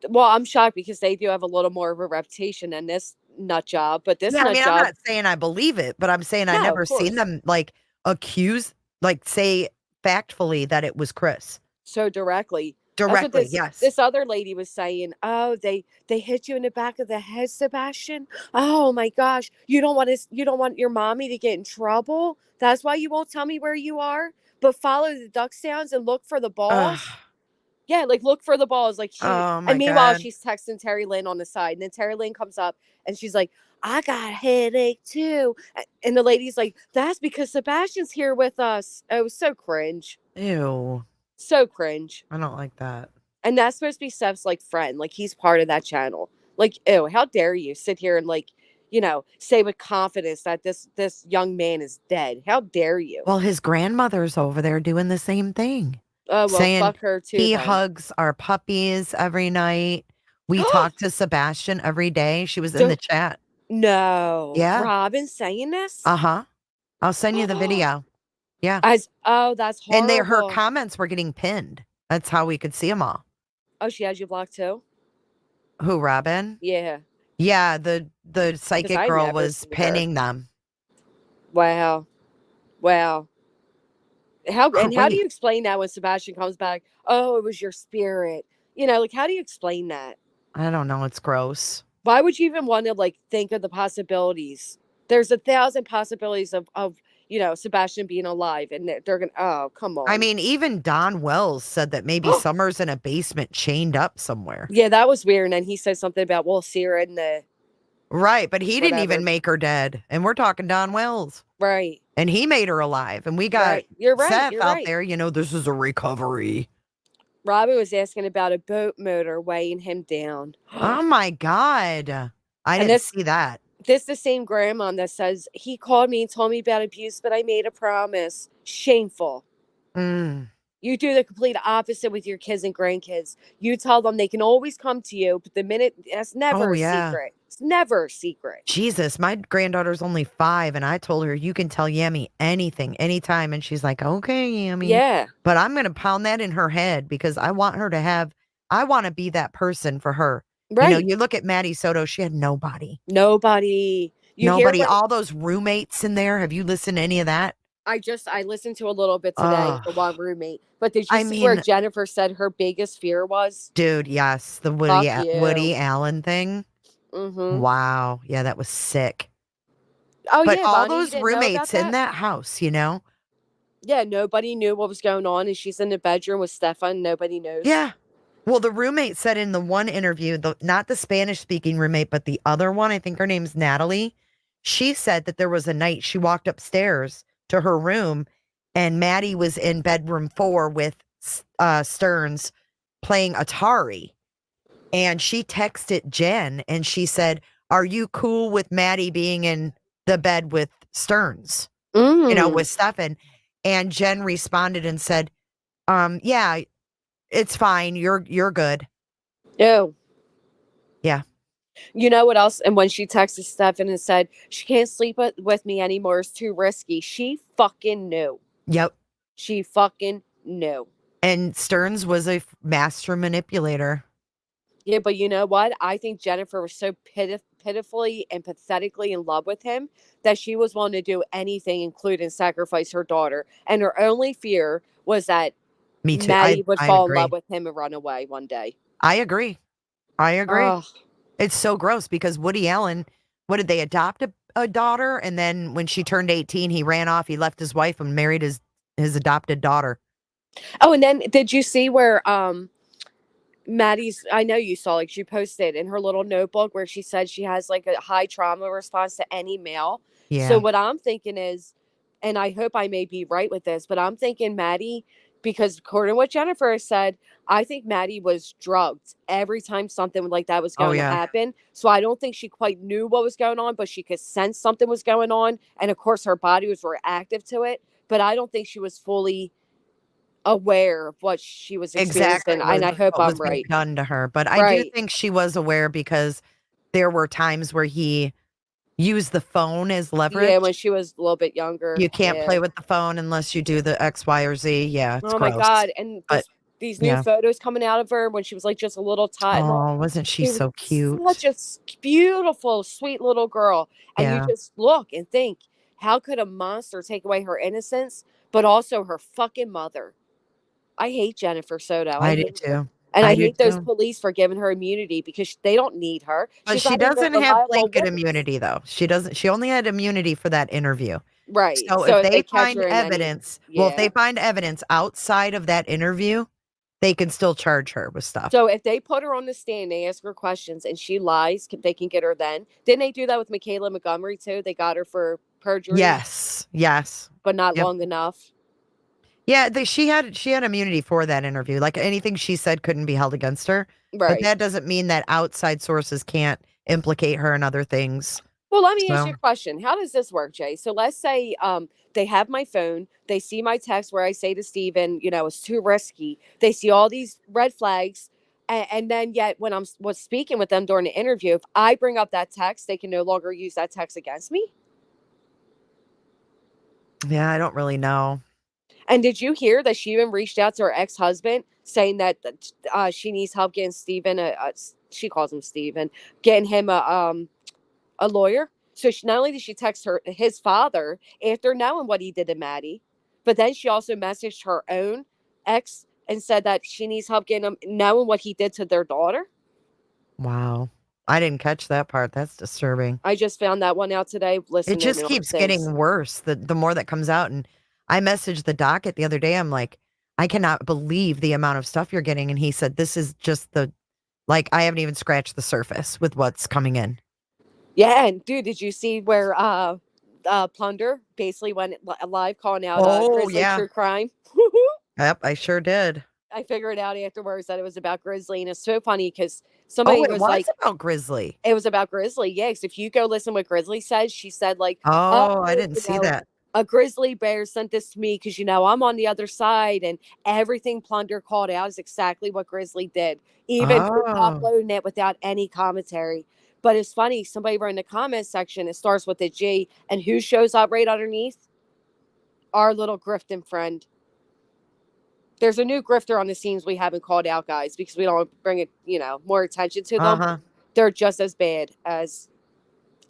Well, I'm shocked because they do have a little more of a reputation than this nut job. But this nut job, I'm not saying I believe it, but I'm saying I never seen them like accuse, like say factfully that it was Chris. So directly. Directly, yes. This other lady was saying, "Oh, they hit you in the back of the head, Sebastian. Oh my gosh, you don't want your mommy to get in trouble. That's why you won't tell me where you are. But follow the duck sounds and look for the balls." Yeah, like look for the balls. Like and meanwhile, she's texting terrulyn on the side, and then terrulyn comes up and she's like, "I got a headache too." And the lady's like, "That's because Sebastian's here with us." Oh, it was so cringe. Ew. So cringe. I don't like that. And that's supposed to be Seth's like friend. Like he's part of that channel. Like, ew, how dare you sit here and like, say with confidence that this young man is dead. How dare you? Well, his grandmother's over there doing the same thing. Oh, well, saying fuck her too. He then. hugs our puppies every night. We talk to Sebastian every day. She was in the chat. No. Yeah. Robin saying this? Uh-huh. I'll send you the video. Yeah. That's horrible. And her comments were getting pinned. That's how we could see them all. Oh, she has you blocked too? Who, Robin? Yeah. Yeah, the psychic I girl never was seen her. pinning them. Wow. How do you explain that when Sebastian comes back? Oh, it was your spirit. Like how do you explain that? I don't know. It's gross. Why would you even want to like think of the possibilities? There's 1,000 possibilities of Sebastian being alive, and they're gonna. Oh, come on. I mean, even Don Wells said that maybe Summer's in a basement chained up somewhere. Yeah, that was weird. And then he said something about Sarah and the. Right, but he didn't Whatever. even make her dead, and we're talking Don Wells. Right. And he made her alive, and we got Right. You're right. Seth You're out right. there. This is a recovery. Robin was asking about a boat motor weighing him down. Oh my God. I didn't see that. This the same grandma that says he called me and told me about abuse, but I made a promise. Shameful. You do the complete opposite with your kids and grandkids. You tell them they can always come to you, but the minute that's never a secret. It's never a secret. Jesus, my granddaughter's only 5, and I told her you can tell Yami anything, anytime, and she's like, "Okay, Yami." Yeah. But I'm gonna pound that in her head because I want her to I want to be that person for her. Right. You look at Maddie Soto; she had nobody. Nobody. Nobody. All those roommates in there. Have you listened to any of that? I listened to a little bit today, Oh, the one roommate. But did you I see where mean, Jennifer said her biggest fear was? dude, yes, the Fuck Woody you. Allen thing. Mm-hmm. Wow. Yeah, that was sick. Oh But yeah, all Bonnie, you those didn't know about roommates in that? that house, you know? Yeah, nobody knew what was going on, and she's in the bedroom with Stefan. Nobody knows. Yeah. Well, the roommate said in the one interview, not the Spanish speaking roommate, but the other one, I think her name's Natalie. She said that there was a night she walked upstairs to her room and Maddie was in bedroom 4 with Stearns playing Atari. And she texted Jen and she said, "Are you cool with Maddie being in the bed with Stearns?" With Stefan. And Jen responded and said, yeah, it's fine. You're good. Ew. Yeah. You know what else? And when she texted Stefan and said she can't sleep with me anymore, it's too risky. She fucking knew. Yep. She fucking knew. And Stearns was a master manipulator. Yeah, but you know what? I think Jennifer was so pitifully and pathetically in love with him that she was willing to do anything, including sacrifice her daughter. And her only fear was that Me too. Maddie would I fall in love agree. with him and run away one day. I agree. Ugh. It's so gross because Woody Allen, what did they adopt a daughter? And then when she turned 18, he ran off. He left his wife and married his adopted daughter. Oh, and then did you see where Maddie's, I know you saw, like she posted in her little notebook where she said she has like a high trauma response to any male. Yeah. So what I'm thinking is, and I hope I may be right with this, but I'm thinking Maddie, because according to what Jennifer said, I think Maddie was drugged every time something like that was Oh, going to yeah. happen. So I don't think she quite knew what was going on, but she could sense something was going on. And of course, her body was reactive to it. But I don't think she was fully aware of what she was Exactly experiencing. And I hope what was I'm being right. done to her. But I do Right. think she was aware because there were times where he used the phone as leverage. Yeah, when she was a little bit younger. You can't Yeah. play with the phone unless you do the X, Y, or Z. Yeah, it's Oh my gross. God. And But these new yeah. photos coming out of her when she was like just a little toddler. Oh, wasn't she She was so cute? such a beautiful, sweet little girl. And you Yeah. just look and think, how could a monster take away her innocence, but also her fucking mother? I hate Jennifer Soto. I I do hate her. too. And I I do hate those too. police for giving her immunity because they don't need her. But She's she not even a doesn't have reliable blanket witness. immunity though. She doesn't. She only had immunity for that interview. Right. So So if if they they catch find her in any, evidence, well, if yeah. they find evidence outside of that interview, they can still charge her with stuff. So if they put her on the stand, they ask her questions and she lies, they can get her then. Didn't they do that with Michaela Montgomery too? They got her for perjury. Yes. Yes. But not Yep. long enough. Yeah, she had immunity for that interview. Like anything she said couldn't be held against her. But Right. that doesn't mean that outside sources can't implicate her in other things. Well, let me ask you So a question. How does this work, Jay? So let's say they have my phone, they see my text where I say to Steven, it's too risky. They see all these red flags. And then yet when was speaking with them during the interview, if I bring up that text, they can no longer use that text against me. yeah, I don't really know. And did you hear that she even reached out to her ex-husband saying that she needs help getting Steven she calls him Steven, getting him a lawyer? So not only did she text his father after knowing what he did to Maddie, but then she also messaged her own ex and said that she needs help getting him knowing what he did to their daughter. Wow. I didn't catch that part. That's disturbing. I just found that one out today. It just keeps getting worse the more that comes out. And I messaged the docket the other day. I'm like, I cannot believe the amount of stuff you're getting. And he said, this is just I haven't even scratched the surface with what's coming in. Yeah, and dude, did you see where Plunder basically went live calling out Grizzly True Crime? Yep, I sure did. I figured out afterwards that it was about Grizzly, and it's so funny because somebody it was was like, about Grizzly. It was about Grizzly, yeah. 'Cause if you go listen what Grizzly said, she said like, Oh, I didn't see that. A grizzly bear sent this to me because I'm on the other side, and everything Plunder called out is exactly what Grizzly did, even uploading it without any commentary. But it's funny, somebody wrote in the comment section, it starts with a G, and who shows up right underneath? Our little grifting friend. There's a new grifter on the scenes we haven't called out, guys, because we don't bring it, more attention to them. They're just as bad as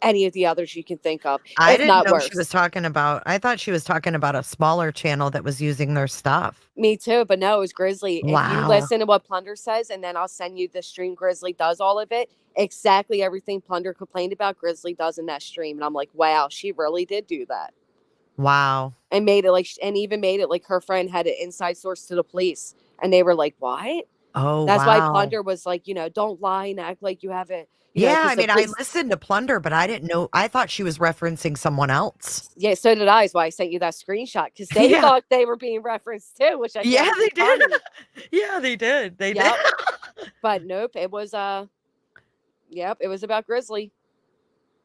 any of the others you can think of, I if didn't not know she was worse. talking about. I thought she was talking about a smaller channel that was using their stuff. Me too, but no, it was Grizzly. If you Wow. listen to what Plunder says, and then I'll send you the stream, Grizzly does all of it. Exactly everything Plunder complained about, Grizzly does in that stream. And I'm like, wow, she really did do that. Wow. And made it like, and even made it like her friend had an inside source to the police. And they were like, what? Oh, That's why wow. Plunder was like, don't lie and act like you haven't, Yeah, because I the mean, I police. listened to Plunder, but I didn't know. I thought she was referencing someone else. Yeah, so did I. Is why I sent you that screenshot, because they Yeah. thought they were being referenced too, which I Yeah, found they did. funny. Yeah, they did. They Yep. did. But nope, it was yep, it was about Grizzly.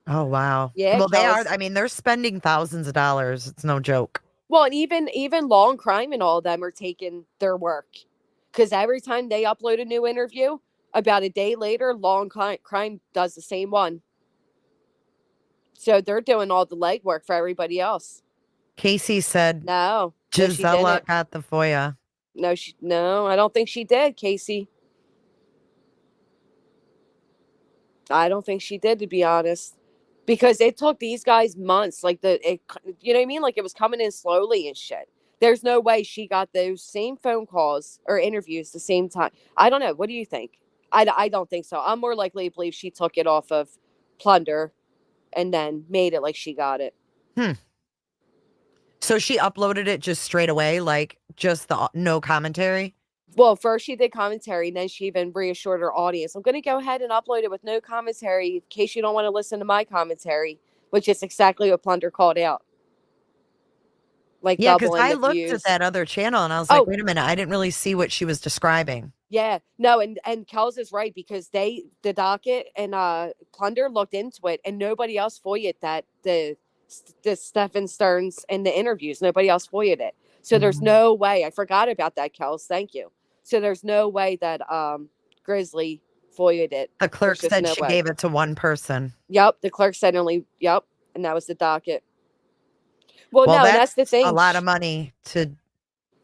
Oh, wow. Yeah, Well, they are. Kels. I mean, they're spending thousands of dollars. It's no joke. Well, and even Law and Crime and all of them are taking their work, because every time they upload a new interview, about a day later, Law and Crime does the same one. So they're doing all the legwork for everybody else. Casey said No, she Gisela didn't. got the FOIA. No, I don't think she did, Casey. I don't think she did, to be honest, because it took these guys months. Like you know what I mean? Like it was coming in slowly and shit. There's no way she got those same phone calls or interviews the same time. I don't know. What do you think? I don't think so. I'm more likely to believe she took it off of Plunder and then made it like she got it. So she uploaded it just straight away, like just the no commentary? Well, first she did commentary, and then she even reassured her audience, I'm going to go ahead and upload it with no commentary in case you don't want to listen to my commentary, which is exactly what Plunder called out. Like Yeah, because doubling I the looked views. at that other channel and I was like, Oh, wait a minute, I didn't really see what she was describing. yeah. No, and Kels is right, because the docket and Plunder looked into it, and nobody else FOIA'd that the Stephen Stearns and the interviews. Nobody else FOIA'd it. So there's no way. I forgot about that, Kels. Thank you. So there's no way that Grizzly FOIA'd it. The clerk There's just said no she way. gave it to one person. Yep, the clerk said only. Yep, and that was the docket. Well, no, and that's the thing. A lot of money to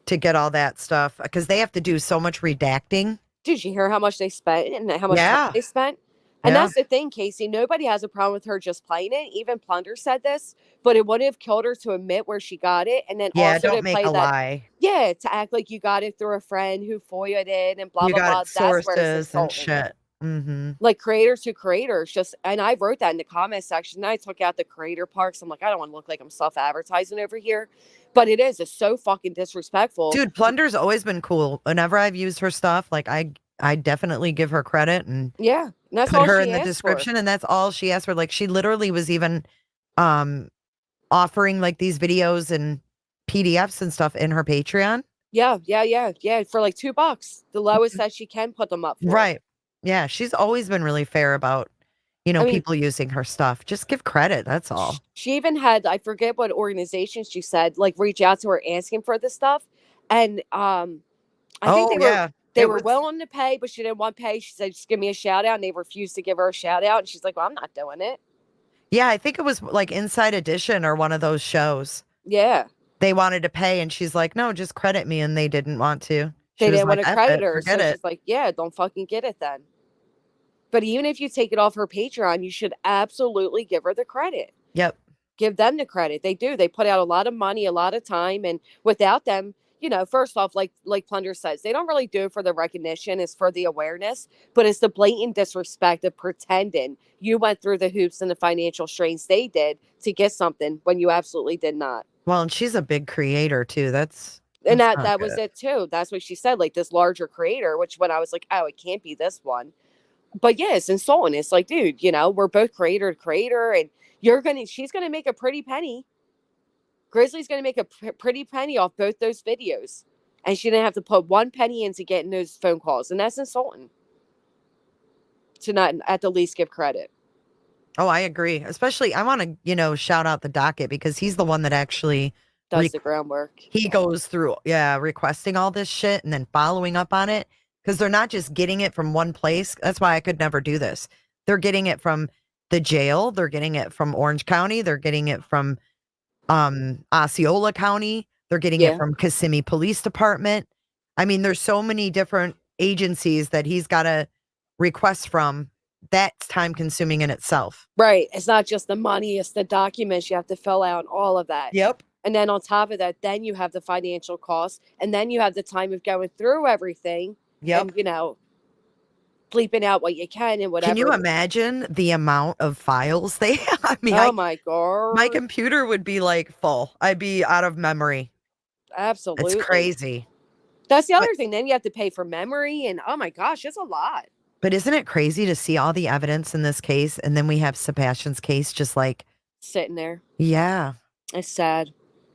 get all that stuff, because they have to do so much redacting. Did you hear how much they spent and how much time they spent? And Yeah. that's the thing, Casey. Nobody has a problem with her just playing it. Even Plunder said this, but it would have killed her to admit where she got it, and then Yeah, also don't to make play a that. lie. Yeah, to act like you got it through a friend who FOIA'd it and blah You blah got blah. That's where it's sources and insulting. shit. Mm-hmm. Like creators to creators, just, and I wrote that in the comment section. And I took out the creator parts. I'm like, I don't want to look like I'm self-advertising over here, but it's so fucking disrespectful. Dude, Plunder's always been cool. Whenever I've used her stuff, like I definitely give her credit and Yeah, and that's put all her she in the asked description, for. and that's all she asked for. Like she literally was even offering like these videos and PDFs and stuff in her Patreon. Yeah, for like $2, the lowest that she can put them up for. Right. Yeah, she's always been really fair about, I mean, people using her stuff. Just give credit, that's all. She even had, I forget what organization she said, like reach out to her asking for this stuff, and I think they were willing to pay, but she didn't want to pay. She said, just give me a shout out, and they refused to give her a shout out, and she's like, well, I'm not doing it. Yeah, I think it was like Inside Edition or one of those shows. Yeah. They wanted to pay, and she's like, no, just credit me, and they didn't want to. They didn't want to credit her, forget so it. she's like, yeah, don't fucking get it then. But even if you take it off her Patreon, you should absolutely give her the credit. Yep. Give them the credit. They do. They put out a lot of money, a lot of time, and without them, first off, like Plunder says, they don't really do it for the recognition. It's for the awareness, but it's the blatant disrespect of pretending you went through the hoops and the financial strains they did to get something when you absolutely did not. Well, and she's a big creator too. And not that was good. it too. That's what she said, like this larger creator, which when I was like, oh, it can't be this one. But yeah, it's insulting. It's like, dude, we're both creator to creator, and she's gonna make a pretty penny. Grizzly's gonna make a pretty penny off both those videos, and she didn't have to put one penny into getting those phone calls, and that's insulting. To not at the least give credit. Oh, I agree. Especially, I want to, shout out the docket, because he's the one that actually does the groundwork. He goes through, requesting all this shit and then following up on it, because they're not just getting it from one place. That's why I could never do this. They're getting it from the jail. They're getting it from Orange County. They're getting it from Osceola County. They're getting it from Kissimmee Police Department. I mean, there's so many different agencies that he's got to request from that's time consuming in itself. Right. It's not just the money, it's the documents you have to fill out and all of that. Yep. And then on top of that, then you have the financial costs, and then you have the time of going through everything. Yep. And, you know, bleeping out what you can and whatever. Can you imagine the amount of files they have? I mean, oh my God. my computer would be like full. I'd be out of memory. Absolutely. It's crazy. That's the other thing. Then you have to pay for memory, and oh my gosh, it's a lot. But isn't it crazy to see all the evidence in this case? And then we have Sebastian's case just like sitting there. Yeah. It's sad.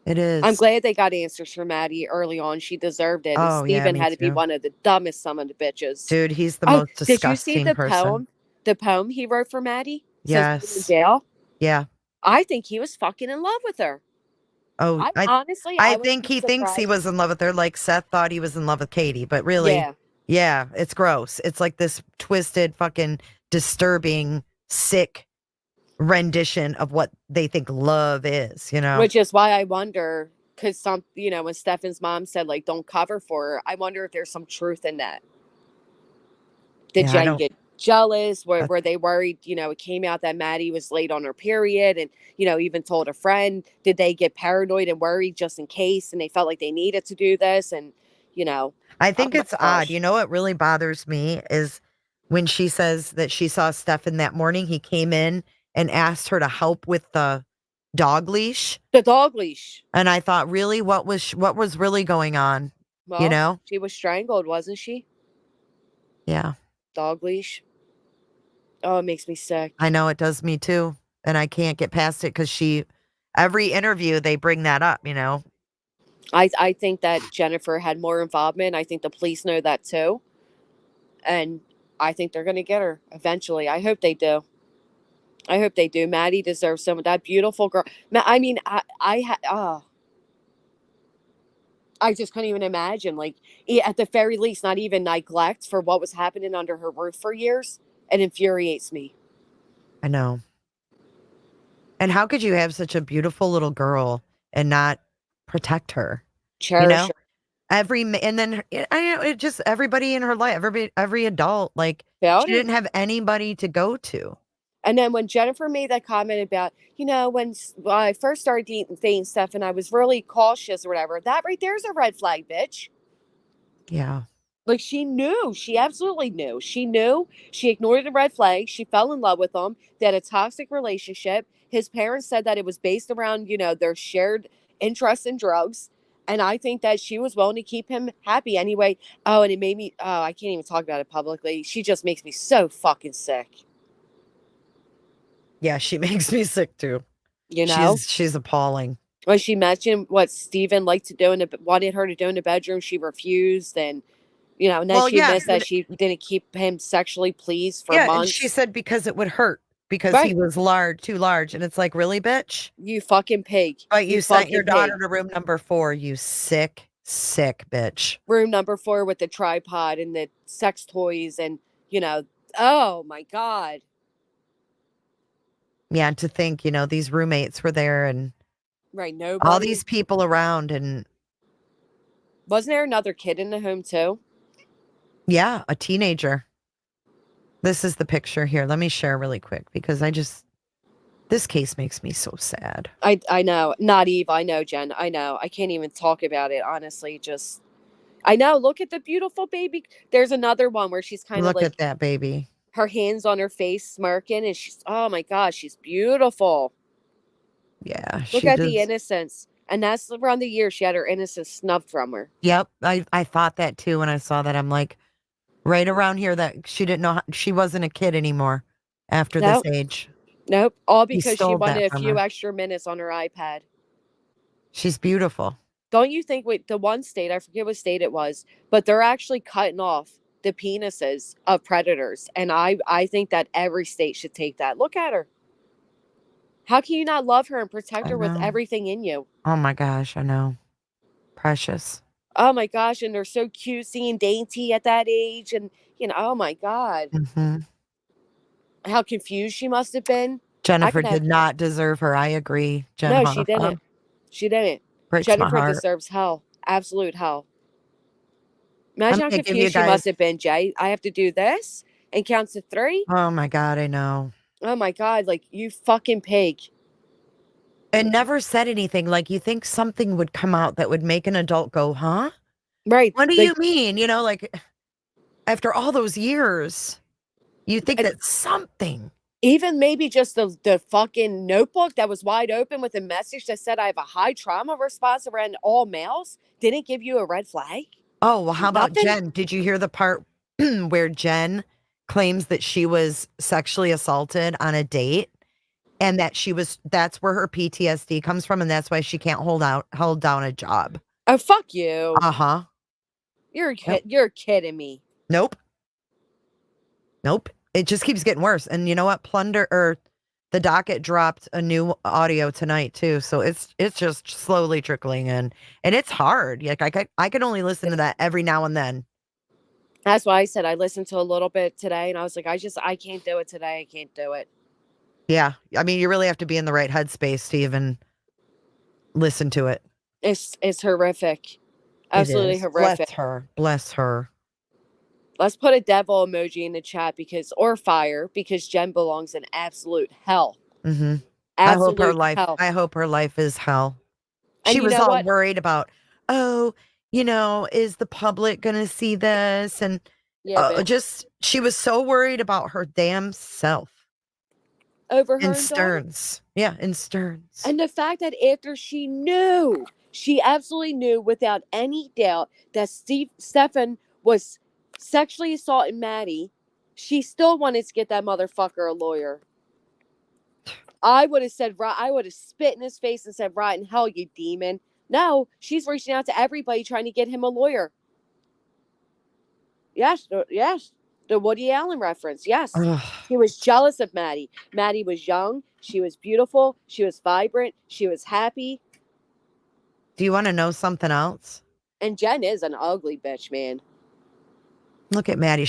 It is. I'm glad they got answers from Maddie early on. She deserved it. Oh, And yeah, Steven me had to be too. one of the dumbest son of the bitches. Dude, he's the most Did you see disgusting the person. poem? The poem he wrote for Maddie? Yes. Says he was in jail? Yeah. I think he was fucking in love with her. Oh, Honestly, I wouldn't think be he thinks he surprised. was in love with her like Seth thought he was in love with Katie, but really, Yeah. yeah, it's gross. It's like this twisted, fucking disturbing, sick rendition of what they think love is, you know? Which is why I wonder, because when Stefan's mom said, like, don't cover for her, I wonder if there's some truth in that. Did Yeah, I Jen don't- get jealous? Were they worried, it came out that Maddie was late on her period and, even told a friend? Did they get paranoid and worried just in case, and they felt like they needed to do this? And, I think oh my it's odd. gosh. You know what really bothers me is when she says that she saw Stefan that morning, he came in and asked her to help with the dog leash. The dog leash. And I thought, really, what was really going on? Well, you know? she was strangled, wasn't she? Yeah. Dog leash. Oh, it makes me sick. I know it does me too. And I can't get past it because every interview they bring that up, I think that Jennifer had more involvement. I think the police know that too. And I think they're going to get her eventually. I hope they do. I hope they do. Maddie deserves some of that beautiful girl. I mean, I just couldn't even imagine, like, at the very least, not even neglect for what was happening under her roof for years. It infuriates me. I know. And how could you have such a beautiful little girl and not protect her? Cherish her. And then I know it just everybody in her life, every adult, like Felt she it. didn't have anybody to go to. And then when Jennifer made that comment about, when I first started dating Steph, I was really cautious or whatever, that right there's a red flag, bitch. Yeah. Like, she knew. She absolutely knew. She knew. She ignored the red flag. She fell in love with him. They had a toxic relationship. His parents said that it was based around, their shared interest in drugs. And I think that she was willing to keep him happy anyway. Oh, and it made me, I can't even talk about it publicly. She just makes me so fucking sick. Yeah, she makes me sick too. She's appalling. When she mentioned what Steven liked to do wanted her to do in the bedroom, she refused. And, and then she admits that she didn't keep him sexually pleased for months. And she said because it would hurt because he was too large. And it's like, really, bitch? You fucking pig. But you sent your daughter to room number 4, you sick bitch. Room number 4 with the tripod and the sex toys and, oh my God. Yeah, and to think, these roommates were there and right, nobody. All these people around, and wasn't there another kid in the home too? Yeah, a teenager. This is the picture here. Let me share really quick because this case makes me so sad. I know. Not Eve. I know, Jen. I know. I can't even talk about it, honestly. I know. Look at the beautiful baby. There's another one where she's kind of like. Look at that baby. Her hands on her face, smirking, and she's, oh my gosh, she's beautiful. Yeah. Look at the innocence. And that's around the year she had her innocence snubbed from her. Yep. I thought that too when I saw that. I'm like, right around here that she didn't know she wasn't a kid anymore after this age. Nope. All because she stole that wanted a from few her. extra minutes on her iPad. She's beautiful. Don't you think, the one state, I forget what state it was, but they're actually cutting off the penises of predators. And I think that every state should take that. Look at her. How can you not love her and protect her with everything in you? Oh my gosh, I know. Precious. Oh my gosh, and they're so cutesy and dainty at that age. And, oh my God. Mm-hmm. How confused she must have been. Jennifer did not deserve her. I agree. No, she didn't. She didn't. Breaks my Jennifer heart. deserves hell. Absolute hell. Imagine how gonna give you confused she guys- must have been, Jay. I have to do this. and counts to 3. Oh my God, I know. Oh my God, like, you fucking pig. And never said anything. Like, you think something would come out that would make an adult go, huh? Right. What do Like, you mean? You know, like, after all those years, you think that something. even maybe just the fucking notebook that was wide open with a message that said, I have a high trauma response around all males, didn't give you a red flag? Oh, well, how about Nothing? Jen? Did you hear the part where Jen claims that she was sexually assaulted on a date and that that's where her PTSD comes from and that's why she can't hold down a job? Oh, fuck you. Uh-huh. You're Yep. you're kidding me. Nope. Nope. It just keeps getting worse. And you know what? The docket dropped a new audio tonight too. So it's just slowly trickling in. And it's hard. Like I can only listen to that every now and then. That's why I said I listened to a little bit today and I was like, I can't do it today. I can't do it. Yeah. I mean, you really have to be in the right headspace to even listen to it. It's horrific. Absolutely horrific. Bless her. Let's put a devil emoji in the chat or fire, because Jen belongs in absolute hell. Mm-hmm. Absolute hell. I hope her life is hell. And She you was know all what? worried about, is the public gonna see this? And she was so worried about her damn self. Over her In daughter. Stearns. Yeah, in Stearns. And the fact that after she absolutely knew without any doubt that Stefan was sexually assaulting Maddie, she still wanted to get that motherfucker a lawyer. I would have spit in his face and said, right in hell, you demon. No, she's reaching out to everybody trying to get him a lawyer. Yes. The Woody Allen reference. Yes. He was jealous of Maddie. Maddie was young. She was beautiful. She was vibrant. She was happy. Do you want to know something else? And Jen is an ugly bitch, man. Look at Maddie.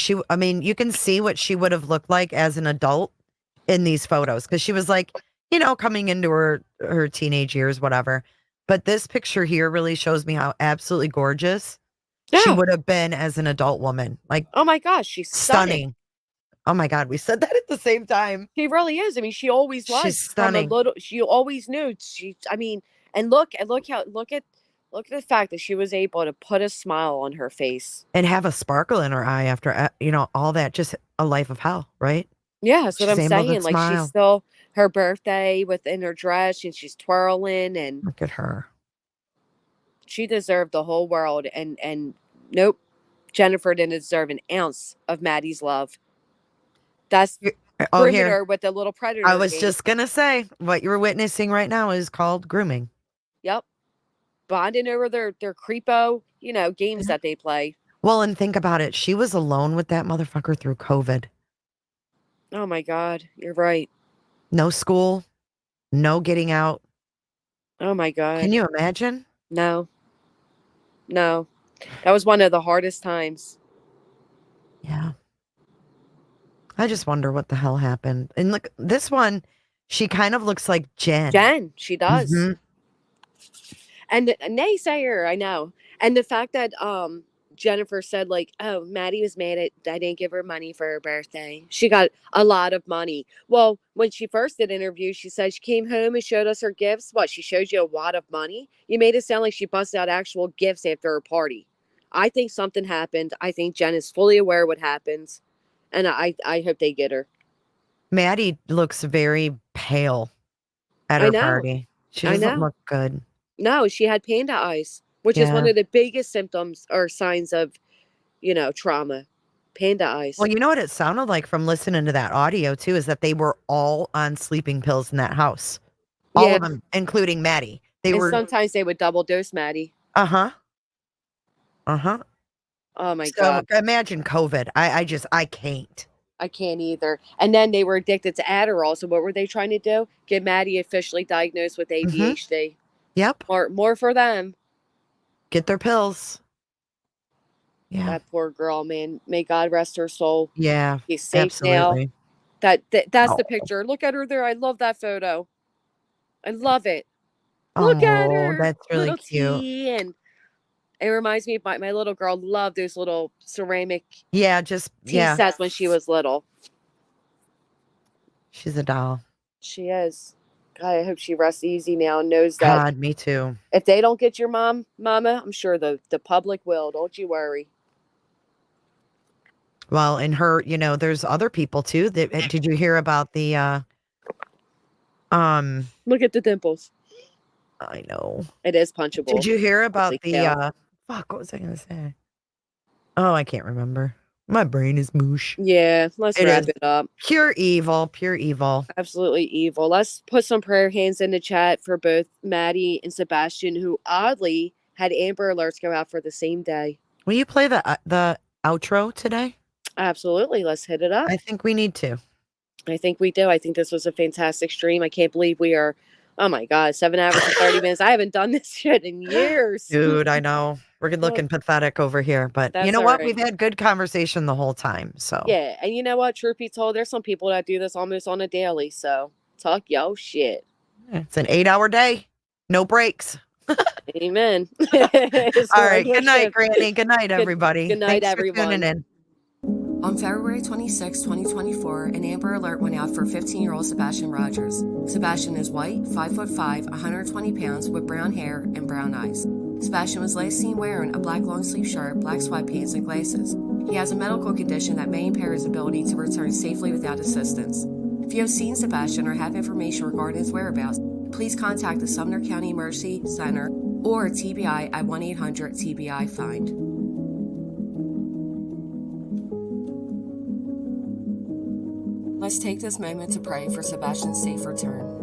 You can see what she would have looked like as an adult in these photos because she was like, coming into her teenage years, whatever. But this picture here really shows me how absolutely gorgeous she would have been as an adult woman. Like, oh my gosh, she's stunning. Oh my God, we said that at the same time. She really is. I mean, she always was. She's stunning. She always knew. And look at the fact that she was able to put a smile on her face and have a sparkle in her eye after all that. Just a life of hell, right? Yeah, that's what I'm saying. Like, smile. she's still her birthday within her dress, and she's twirling, and look at her. She deserved the whole world, and nope, Jennifer didn't deserve an ounce of Maddie's love. That's grooming her with the little predator. I was just gonna say what you're witnessing right now is called grooming. Yep, bonding over their creepo, games that they play. Well, and think about it. She was alone with that motherfucker through COVID. Oh my God, you're right. No school, no getting out. Oh my God. Can you imagine? No. That was one of the hardest times. Yeah. I just wonder what the hell happened. And look, this one, she kind of looks like Jen. She does. Mm-hmm. And a naysayer, I know. And the fact that Jennifer said, like, oh, Maddie was mad at I didn't give her money for her birthday. She got a lot of money. Well, when she first did interview, she said she came home and showed us her gifts. What, she showed you a wad of money? You made it sound like she busted out actual gifts after her party. I think something happened. I think Jen is fully aware what happens. And I hope they get her. Maddie looks very pale at her party. She doesn't look good. No, she had panda eyes, which is one of the biggest symptoms or signs of, trauma. Panda eyes. Well, you know what it sounded like from listening to that audio, too, is that they were all on sleeping pills in that house. All of them, including Maddie. Sometimes they would double dose Maddie. Uh-huh. Oh, my God. Imagine COVID. I can't. I can't either. And then they were addicted to Adderall. So what were they trying to do? Get Maddie officially diagnosed with ADHD. Mm-hmm. Yep. More for them. Get their pills. Yeah. That poor girl, man. May God rest her soul. Yeah. She's safe absolutely. now. That's the picture. Look at her there. I love that photo. I love it. Look at her. That's really Little cute. tea and It reminds me of my little girl loved those little ceramic Yeah, just tea sets when she was little. She's a doll. She is. God, I hope she rests easy now and knows that God, me too. if they don't get your mama, I'm sure the public will. Don't you worry. Well, and her, there's other people too. Did you hear about the Look at the dimples. I know. It is punchable. Did you hear about Holy the cow. fuck, what was I gonna say? Oh, I can't remember. My brain is moosh. Yeah, let's wrap is it up. Pure evil, pure evil. Absolutely evil. Let's put some prayer hands in the chat for both Maddie and Sebastian, who oddly had Amber Alerts go out for the same day. Will you play the outro today? Absolutely. Let's hit it up. I think we need to. I think we do. I think this was a fantastic stream. I can't believe we are, oh my God, 7 hours and 30 minutes. I haven't done this shit in years. Dude, I know. We're looking pathetic over here, but you That's know all what? right. We've had good conversation the whole time. So Yeah, and you know what? Truth be told, there's some people that do this almost on a daily. So talk yo shit. it's an 8-hour day. No breaks. Amen. All right. Good night, Granny. Good night, everybody. Good night, Thanks everyone. for tuning in. On February 26, 2024, an Amber Alert went out for 15-year-old Sebastian Rogers. Sebastian is white, 5'5", 120 pounds, with brown hair and brown eyes. Sebastian was last seen wearing a black long-sleeve shirt, black sweatpants, and glasses. He has a medical condition that may impair his ability to return safely without assistance. If you have seen Sebastian or have information regarding his whereabouts, please contact the Sumner County Emergency Center or TBI at 1-800-TBI-FIND. Let's take this moment to pray for Sebastian's safe return.